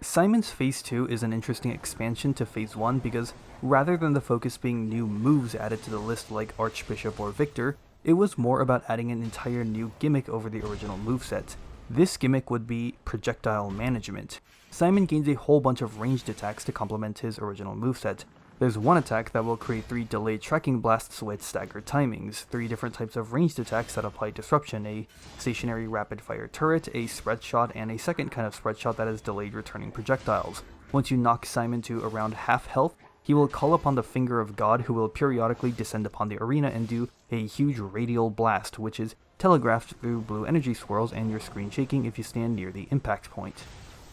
Simon's Phase 2 is an interesting expansion to Phase 1 because rather than the focus being new moves added to the list like Archbishop or Victor, it was more about adding an entire new gimmick over the original moveset. This gimmick would be projectile management. Simon gains a whole bunch of ranged attacks to complement his original moveset. There's one attack that will create 3 delayed tracking blasts with staggered timings, 3 different types of ranged attacks that apply disruption, a stationary rapid fire turret, a spread shot, and a second kind of spread shot that is delayed returning projectiles. Once you knock Simon to around half health, he will call upon the Finger of God, who will periodically descend upon the arena and do a huge radial blast, which is telegraphed through blue energy swirls and your screen shaking if you stand near the impact point.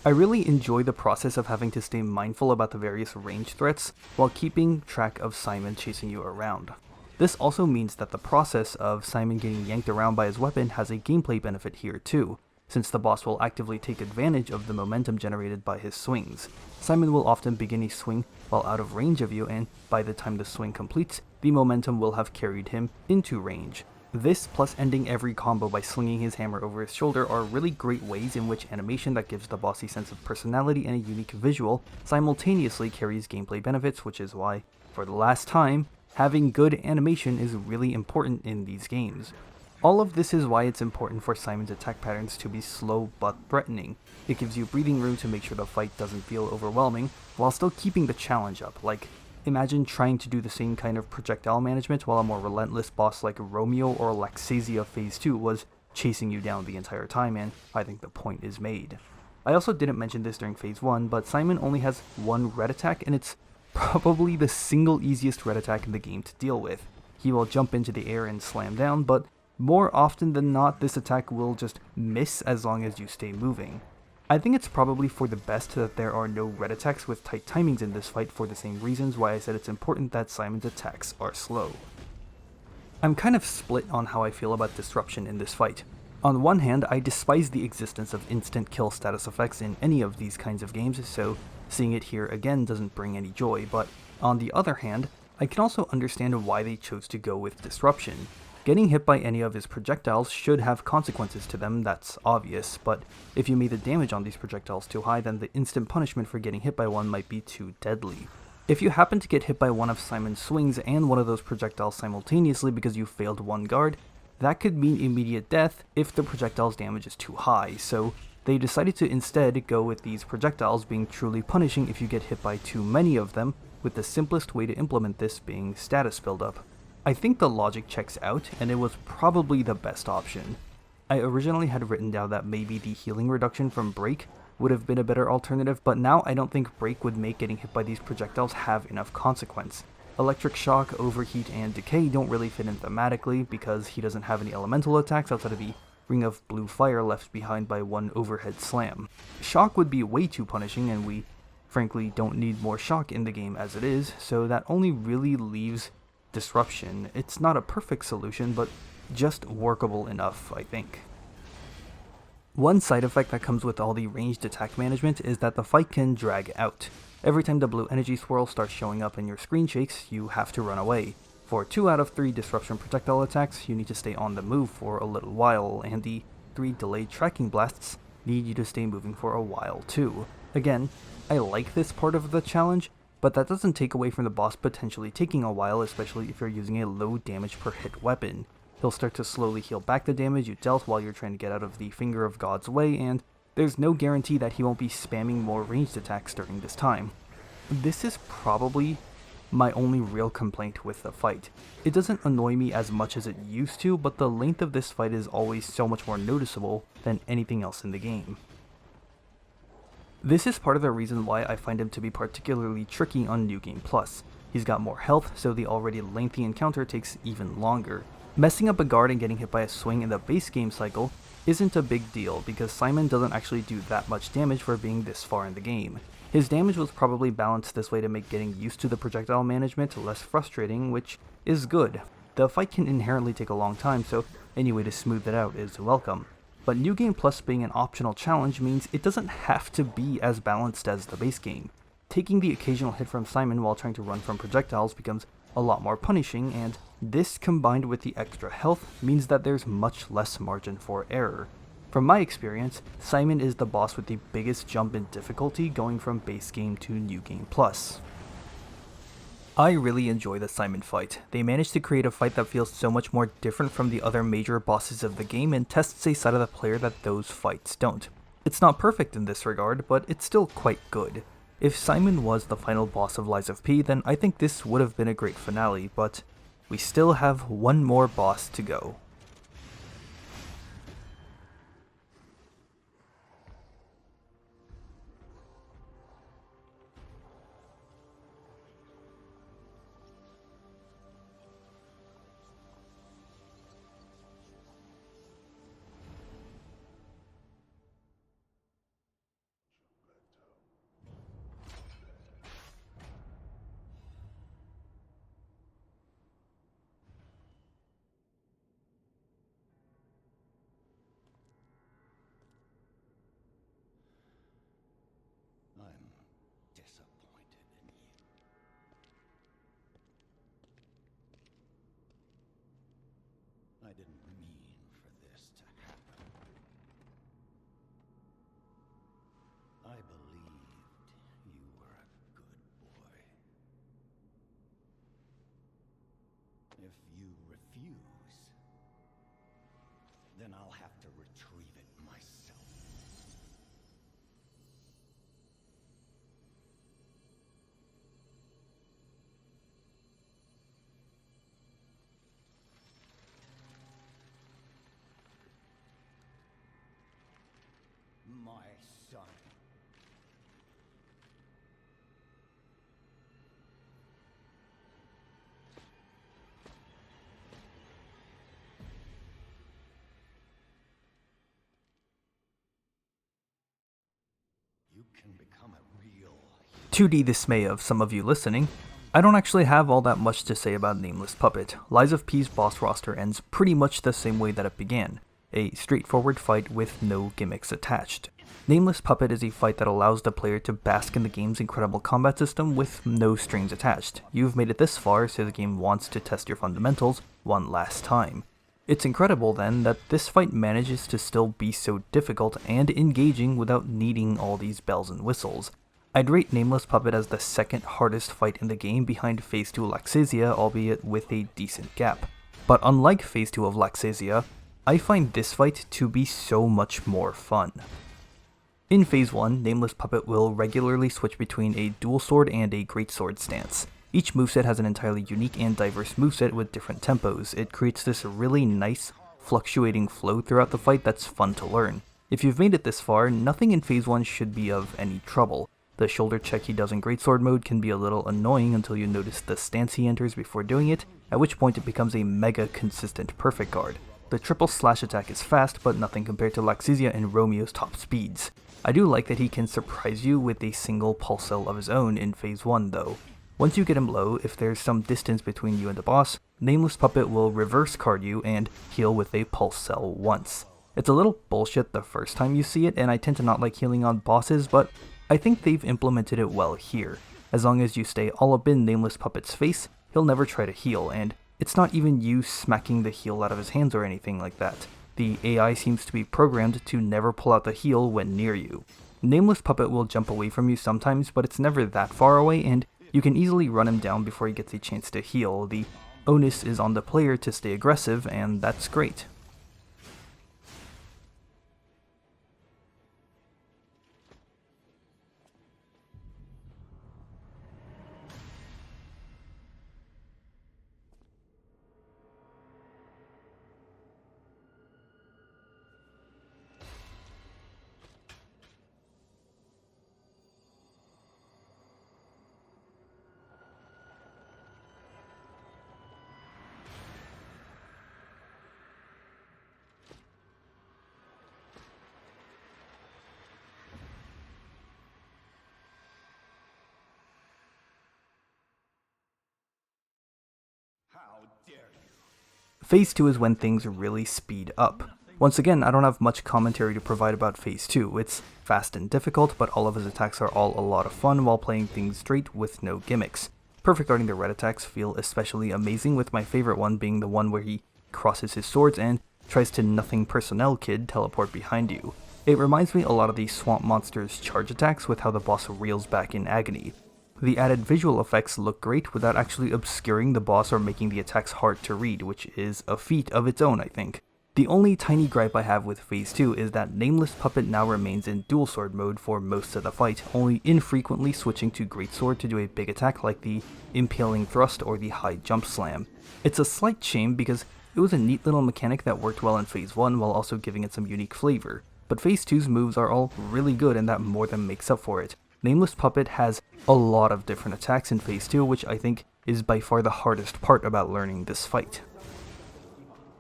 I really enjoy the process of having to stay mindful about the various range threats while keeping track of Simon chasing you around. This also means that the process of Simon getting yanked around by his weapon has a gameplay benefit here too, since the boss will actively take advantage of the momentum generated by his swings. Simon will often begin a swing while out of range of you, and by the time the swing completes, the momentum will have carried him into range. This, plus ending every combo by slinging his hammer over his shoulder, are really great ways in which animation that gives the boss a sense of personality and a unique visual simultaneously carries gameplay benefits, which is why, for the last time, having good animation is really important in these games. All of this is why it's important for Simon's attack patterns to be slow but threatening. It gives you breathing room to make sure the fight doesn't feel overwhelming, while still keeping the challenge up. Like, imagine trying to do the same kind of projectile management while a more relentless boss like Romeo or Laxasia Phase 2 was chasing you down the entire time, and I think the point is made. I also didn't mention this during Phase 1, but Simon only has one red attack, and it's probably the single easiest red attack in the game to deal with. He will jump into the air and slam down, but more often than not, this attack will just miss as long as you stay moving. I think it's probably for the best that there are no red attacks with tight timings in this fight, for the same reasons why I said it's important that Simon's attacks are slow. I'm kind of split on how I feel about disruption in this fight. On one hand, I despise the existence of instant kill status effects in any of these kinds of games, so seeing it here again doesn't bring any joy, but on the other hand, I can also understand why they chose to go with disruption. Getting hit by any of his projectiles should have consequences to them, that's obvious, but if you made the damage on these projectiles too high, then the instant punishment for getting hit by one might be too deadly. If you happen to get hit by one of Simon's swings and one of those projectiles simultaneously because you failed one guard, that could mean immediate death if the projectile's damage is too high, so they decided to instead go with these projectiles being truly punishing if you get hit by too many of them, with the simplest way to implement this being status buildup. I think the logic checks out, and it was probably the best option. I originally had written down that maybe the healing reduction from Break would have been a better alternative, but now I don't think Break would make getting hit by these projectiles have enough consequence. Electric Shock, Overheat, and Decay don't really fit in thematically because he doesn't have any elemental attacks outside of the ring of blue fire left behind by one overhead slam. Shock would be way too punishing, and we frankly don't need more shock in the game as it is, so that only really leaves disruption. It's not a perfect solution, but just workable enough, I think. One side effect that comes with all the ranged attack management is that the fight can drag out. Every time the blue energy swirl starts showing up and your screen shakes, you have to run away. For 2 out of 3 disruption projectile attacks, you need to stay on the move for a little while, and the 3 delayed tracking blasts need you to stay moving for a while too. Again, I like this part of the challenge, but that doesn't take away from the boss potentially taking a while, especially if you're using a low damage per hit weapon. He'll start to slowly heal back the damage you dealt while you're trying to get out of the Finger of God's way, and there's no guarantee that he won't be spamming more ranged attacks during this time. This is probably my only real complaint with the fight. It doesn't annoy me as much as it used to, but the length of this fight is always so much more noticeable than anything else in the game. This is part of the reason why I find him to be particularly tricky on New Game Plus. He's got more health, so the already lengthy encounter takes even longer. Messing up a guard and getting hit by a swing in the base game cycle isn't a big deal because Simon doesn't actually do that much damage for being this far in the game. His damage was probably balanced this way to make getting used to the projectile management less frustrating, which is good. The fight can inherently take a long time, so any way to smooth it out is welcome. But New Game Plus being an optional challenge means it doesn't have to be as balanced as the base game. Taking the occasional hit from Simon while trying to run from projectiles becomes a lot more punishing, and this combined with the extra health means that there's much less margin for error. From my experience, Simon is the boss with the biggest jump in difficulty going from base game to New Game Plus. I really enjoy the Simon fight. They managed to create a fight that feels so much more different from the other major bosses of the game and tests a side of the player that those fights don't. It's not perfect in this regard, but it's still quite good. If Simon was the final boss of Lies of P, then I think this would have been a great finale, but we still have one more boss to go. I'm disappointed in you. I didn't mean for this to happen. I believed you were a good boy. If you refuse, then I'll have to retrieve it myself. My son. You can become a real... To the dismay of some of you listening, I don't actually have all that much to say about Nameless Puppet. Lies of P's boss roster ends pretty much the same way that it began. A straightforward fight with no gimmicks attached. Nameless Puppet is a fight that allows the player to bask in the game's incredible combat system with no strings attached. You've made it this far, so the game wants to test your fundamentals one last time. It's incredible then that this fight manages to still be so difficult and engaging without needing all these bells and whistles. I'd rate Nameless Puppet as the second hardest fight in the game behind Phase 2 Laxasia, albeit with a decent gap. But unlike Phase 2 of Laxasia, I find this fight to be so much more fun. In Phase 1, Nameless Puppet will regularly switch between a dual sword and a greatsword stance. Each moveset has an entirely unique and diverse moveset with different tempos. It creates this really nice, fluctuating flow throughout the fight that's fun to learn. If you've made it this far, nothing in Phase 1 should be of any trouble. The shoulder check he does in greatsword mode can be a little annoying until you notice the stance he enters before doing it, at which point it becomes a mega consistent perfect guard. The triple slash attack is fast, but nothing compared to Laxasia and Romeo's top speeds. I do like that he can surprise you with a single pulse cell of his own in Phase 1 though. Once you get him low, if there's some distance between you and the boss, Nameless Puppet will reverse card you and heal with a pulse cell once. It's a little bullshit the first time you see it, and I tend to not like healing on bosses, but I think they've implemented it well here. As long as you stay all up in Nameless Puppet's face, he'll never try to heal, and it's not even you smacking the heal out of his hands or anything like that. The AI seems to be programmed to never pull out the heal when near you. Nameless Puppet will jump away from you sometimes, but it's never that far away, and you can easily run him down before he gets a chance to heal. The onus is on the player to stay aggressive, and that's great. How dare you? Phase 2 is when things really speed up. Once again, I don't have much commentary to provide about Phase 2. It's fast and difficult, but all of his attacks are all a lot of fun while playing things straight with no gimmicks. Perfect guarding the red attacks feel especially amazing, with my favorite one being the one where he crosses his swords and tries to nothing personnel kid teleport behind you. It reminds me a lot of the swamp monster's charge attacks with how the boss reels back in agony. The added visual effects look great without actually obscuring the boss or making the attacks hard to read, which is a feat of its own, I think. The only tiny gripe I have with Phase 2 is that Nameless Puppet now remains in dual sword mode for most of the fight, only infrequently switching to greatsword to do a big attack like the impaling thrust or the high jump slam. It's a slight shame because it was a neat little mechanic that worked well in Phase 1 while also giving it some unique flavor, but Phase 2's moves are all really good and that more than makes up for it. Nameless Puppet has a lot of different attacks in Phase 2, which I think is by far the hardest part about learning this fight.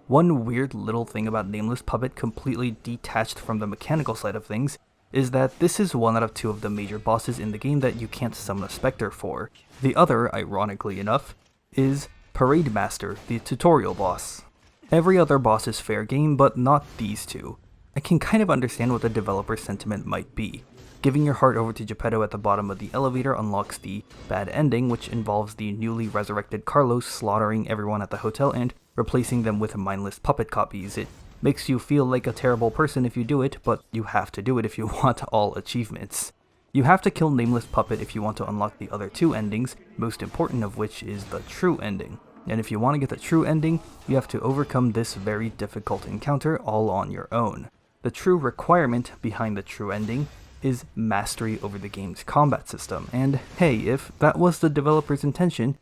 One weird little thing about Nameless Puppet completely detached from the mechanical side of things is that this is one out of two of the major bosses in the game that you can't summon a Spectre for. The other, ironically enough, is Parade Master, the tutorial boss. Every other boss is fair game, but not these two. I can kind of understand what the developer's sentiment might be. Giving your heart over to Geppetto at the bottom of the elevator unlocks the bad ending, which involves the newly resurrected Carlos slaughtering everyone at the hotel and replacing them with mindless puppet copies. It makes you feel like a terrible person if you do it, but you have to do it if you want all achievements. You have to kill Nameless Puppet if you want to unlock the other two endings, most important of which is the true ending. And if you want to get the true ending, you have to overcome this very difficult encounter all on your own. The true requirement behind the true ending is mastery over the game's combat system, and hey, if that was the developer's intention,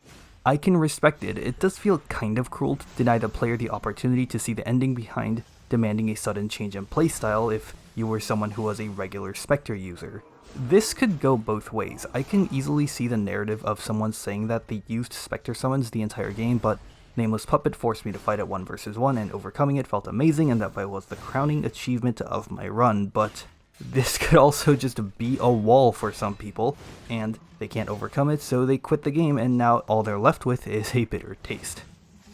I can respect it. It does feel kind of cruel to deny the player the opportunity to see the ending behind demanding a sudden change in playstyle if you were someone who was a regular Spectre user. This could go both ways. I can easily see the narrative of someone saying that they used Spectre summons the entire game, but Nameless Puppet forced me to fight at 1 vs 1 and overcoming it felt amazing and that was the crowning achievement of my run, but this could also just be a wall for some people, and they can't overcome it, so they quit the game, and now all they're left with is a bitter taste.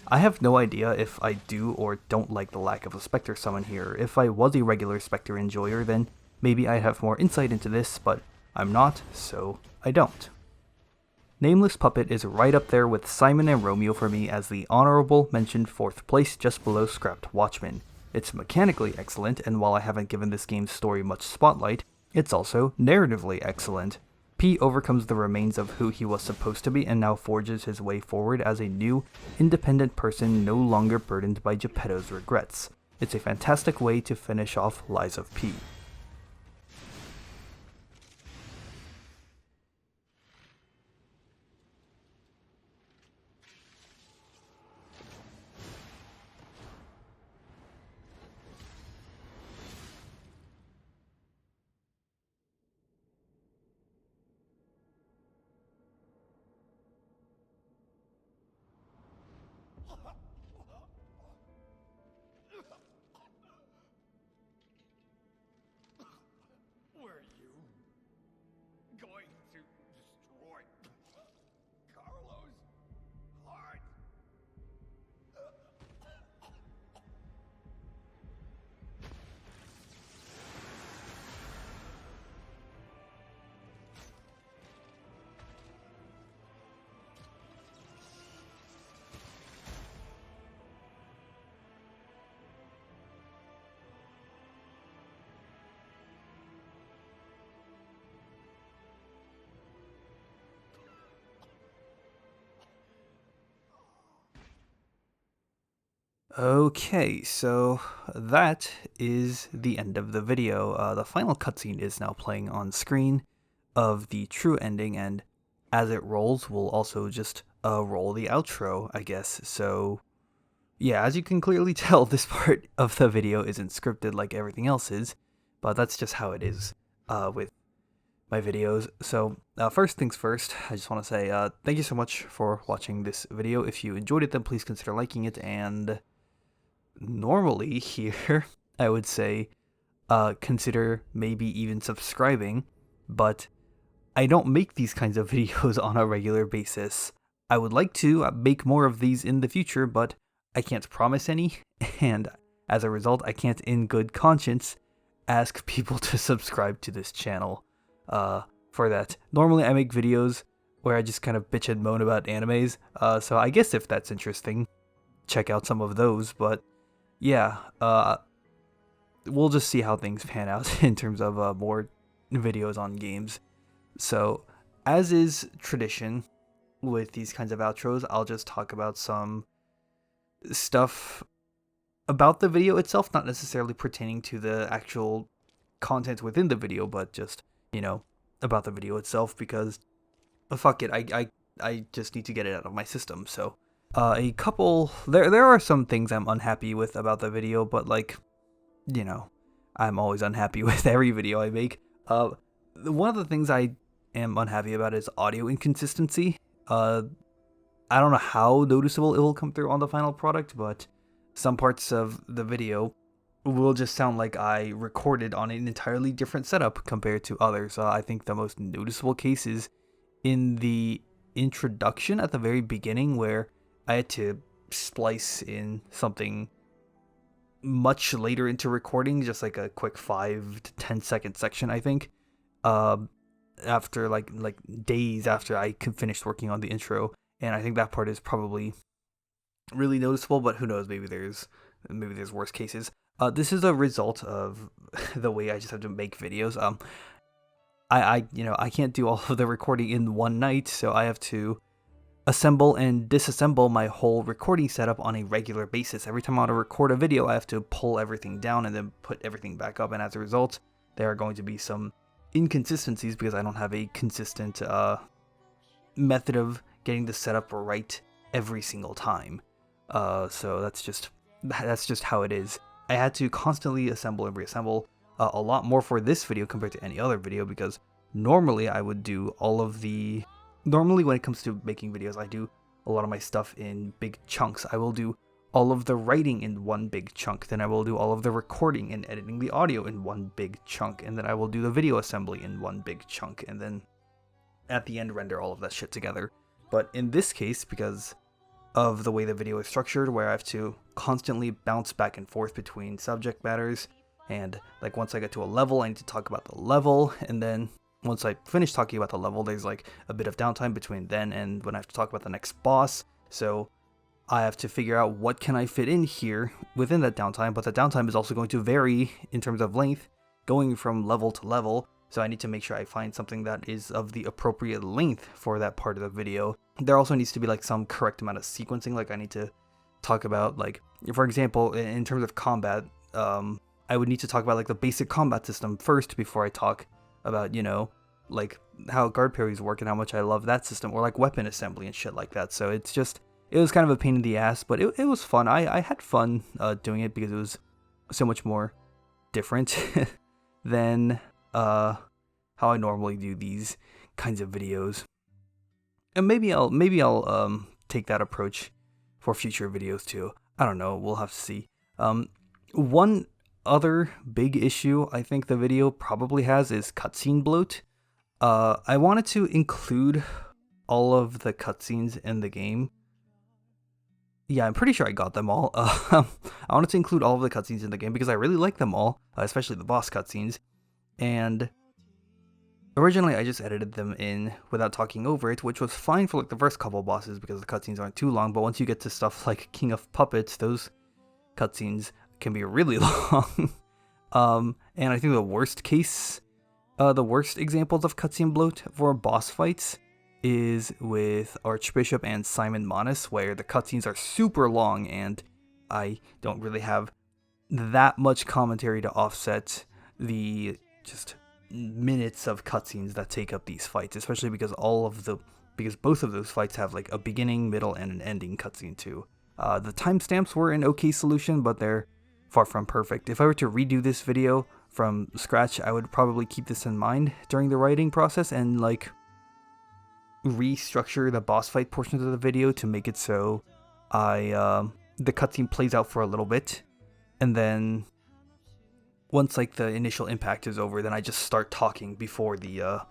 I have no idea if I do or don't like the lack of a Spectre summon here. If I was a regular Spectre enjoyer, then maybe I'd have more insight into this, but I'm not, so I don't. Nameless Puppet is right up there with Simon and Romeo for me as the honorable mentioned 4th place just below Scrapped Watchman. It's mechanically excellent, and while I haven't given this game's story much spotlight, it's also narratively excellent. P overcomes the remains of who he was supposed to be and now forges his way forward as a new, independent person no longer burdened by Geppetto's regrets. It's a fantastic way to finish off Lies of P. Were you going to destroy Carlos' heart? Okay, so that is the end of the video. The final cutscene is now playing on screen of the true ending, and as it rolls, we'll also just roll the outro, I guess. So yeah, as you can clearly tell, this part of the video isn't scripted like everything else is, but that's just how it is with my videos. So first things first, I just want to say thank you so much for watching this video. If you enjoyed it, then please consider liking it, and normally here I would say consider maybe even subscribing, but I don't make these kinds of videos on a regular basis. I would like to make more of these in the future, but I can't promise any, and as a result I can't in good conscience ask people to subscribe to this channel for that. Normally I make videos where I just kind of bitch and moan about animes, so I guess if that's interesting, check out some of those, but yeah, we'll just see how things pan out in terms of more videos on games. So, as is tradition with these kinds of outros, I'll just talk about some stuff about the video itself, not necessarily pertaining to the actual content within the video, but just, about the video itself, because fuck it, I just need to get it out of my system. So, there are some things I'm unhappy with about the video, but I'm always unhappy with every video I make. One of the things I am unhappy about is audio inconsistency. I don't know how noticeable it will come through on the final product, but some parts of the video will just sound like I recorded on an entirely different setup compared to others. I think the most noticeable case is in the introduction at the very beginning, where I had to splice in something much later into recording, just like a quick 5 to 10 second section, I think, after like days after I finished working on the intro. And I think that part is probably really noticeable, but who knows, maybe there's worse cases. This is a result of the way I just have to make videos. I can't do all of the recording in one night, so I have to assemble and disassemble my whole recording setup on a regular basis. Every time I want to record a video, I have to pull everything down and then put everything back up, and as a result, there are going to be some inconsistencies because I don't have a consistent method of getting the setup right every single time. So that's just how it is. I had to constantly assemble and reassemble a lot more for this video compared to any other video, because normally I would do normally when it comes to making videos, I do a lot of my stuff in big chunks. I will do all of the writing in one big chunk, then I will do all of the recording and editing the audio in one big chunk, and then I will do the video assembly in one big chunk, and then at the end render all of that shit together. But in this case, because of the way the video is structured, where I have to constantly bounce back and forth between subject matters, and like once I get to a level, I need to talk about the level, and then once I finish talking about the level, there's like a bit of downtime between then and when I have to talk about the next boss. So I have to figure out what can I fit in here within that downtime, but the downtime is also going to vary in terms of length, going from level to level. So I need to make sure I find something that is of the appropriate length for that part of the video. There also needs to be like some correct amount of sequencing. Like I need to talk about, like, for example, in terms of combat, I would need to talk about like the basic combat system first before I talk about, like how guard parries work and how much I love that system, or like weapon assembly and shit like that. So it was kind of a pain in the ass, but it was fun. I had fun doing it because it was so much more different than how I normally do these kinds of videos. And maybe I'll take that approach for future videos too. I don't know, we'll have to see. One other big issue I think the video probably has is cutscene bloat. I wanted to include all of the cutscenes in the game. Yeah, I'm pretty sure I got them all. I wanted to include all of the cutscenes in the game because I really like them all, especially the boss cutscenes. And originally I just edited them in without talking over it, which was fine for like the first couple bosses because the cutscenes aren't too long. But once you get to stuff like King of Puppets, those cutscenes can be really long. And I think the worst examples of cutscene bloat for boss fights is with Archbishop and Simon Monis, where the cutscenes are super long and I don't really have that much commentary to offset the just minutes of cutscenes that take up these fights, especially because both of those fights have like a beginning, middle, and an ending cutscene too. The timestamps were an okay solution, but they're far from perfect. If I were to redo this video from scratch, I would probably keep this in mind during the writing process and like restructure the boss fight portions of the video to make it so the cutscene plays out for a little bit, and then once like the initial impact is over, then I just start talking before the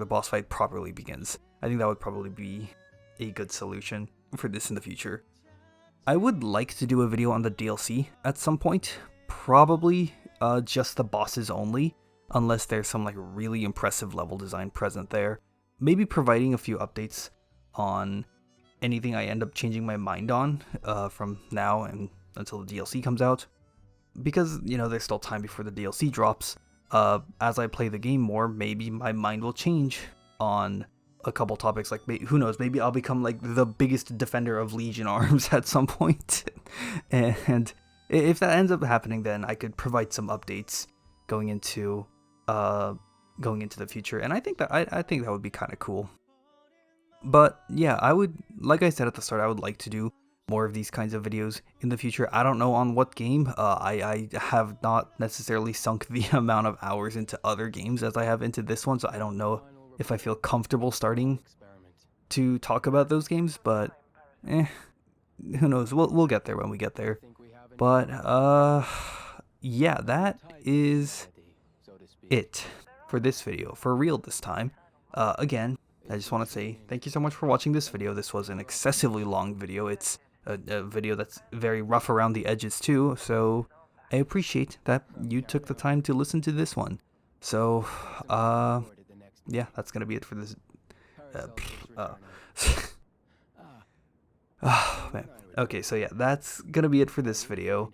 boss fight properly begins. I think that would probably be a good solution for this in the future. I would like to do a video on the DLC at some point, probably just the bosses only, unless there's some like really impressive level design present there. Maybe providing a few updates on anything I end up changing my mind on from now and until the DLC comes out, because, you know, there's still time before the DLC drops. As I play the game more, maybe my mind will change on a couple topics, like, who knows, maybe I'll become like the biggest defender of Legion arms at some point. And if that ends up happening, then I could provide some updates going into the future, and I think that would be kind of cool. But yeah, I would, like I said at the start, I would like to do more of these kinds of videos in the future. I don't know on what game. I have not necessarily sunk the amount of hours into other games as I have into this one, so I don't know if I feel comfortable starting to talk about those games, but who knows, we'll get there when we get there. But yeah, that is it for this video, for real this time. Again, I just want to say thank you so much for watching this video. This was an excessively long video. It's a video that's very rough around the edges too, so I appreciate that you took the time to listen to this one. So yeah, that's gonna be it for this. Oh man. Okay, so yeah, that's gonna be it for this video.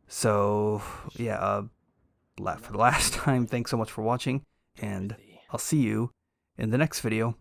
So yeah, for the last time, thanks so much for watching, and I'll see you in the next video.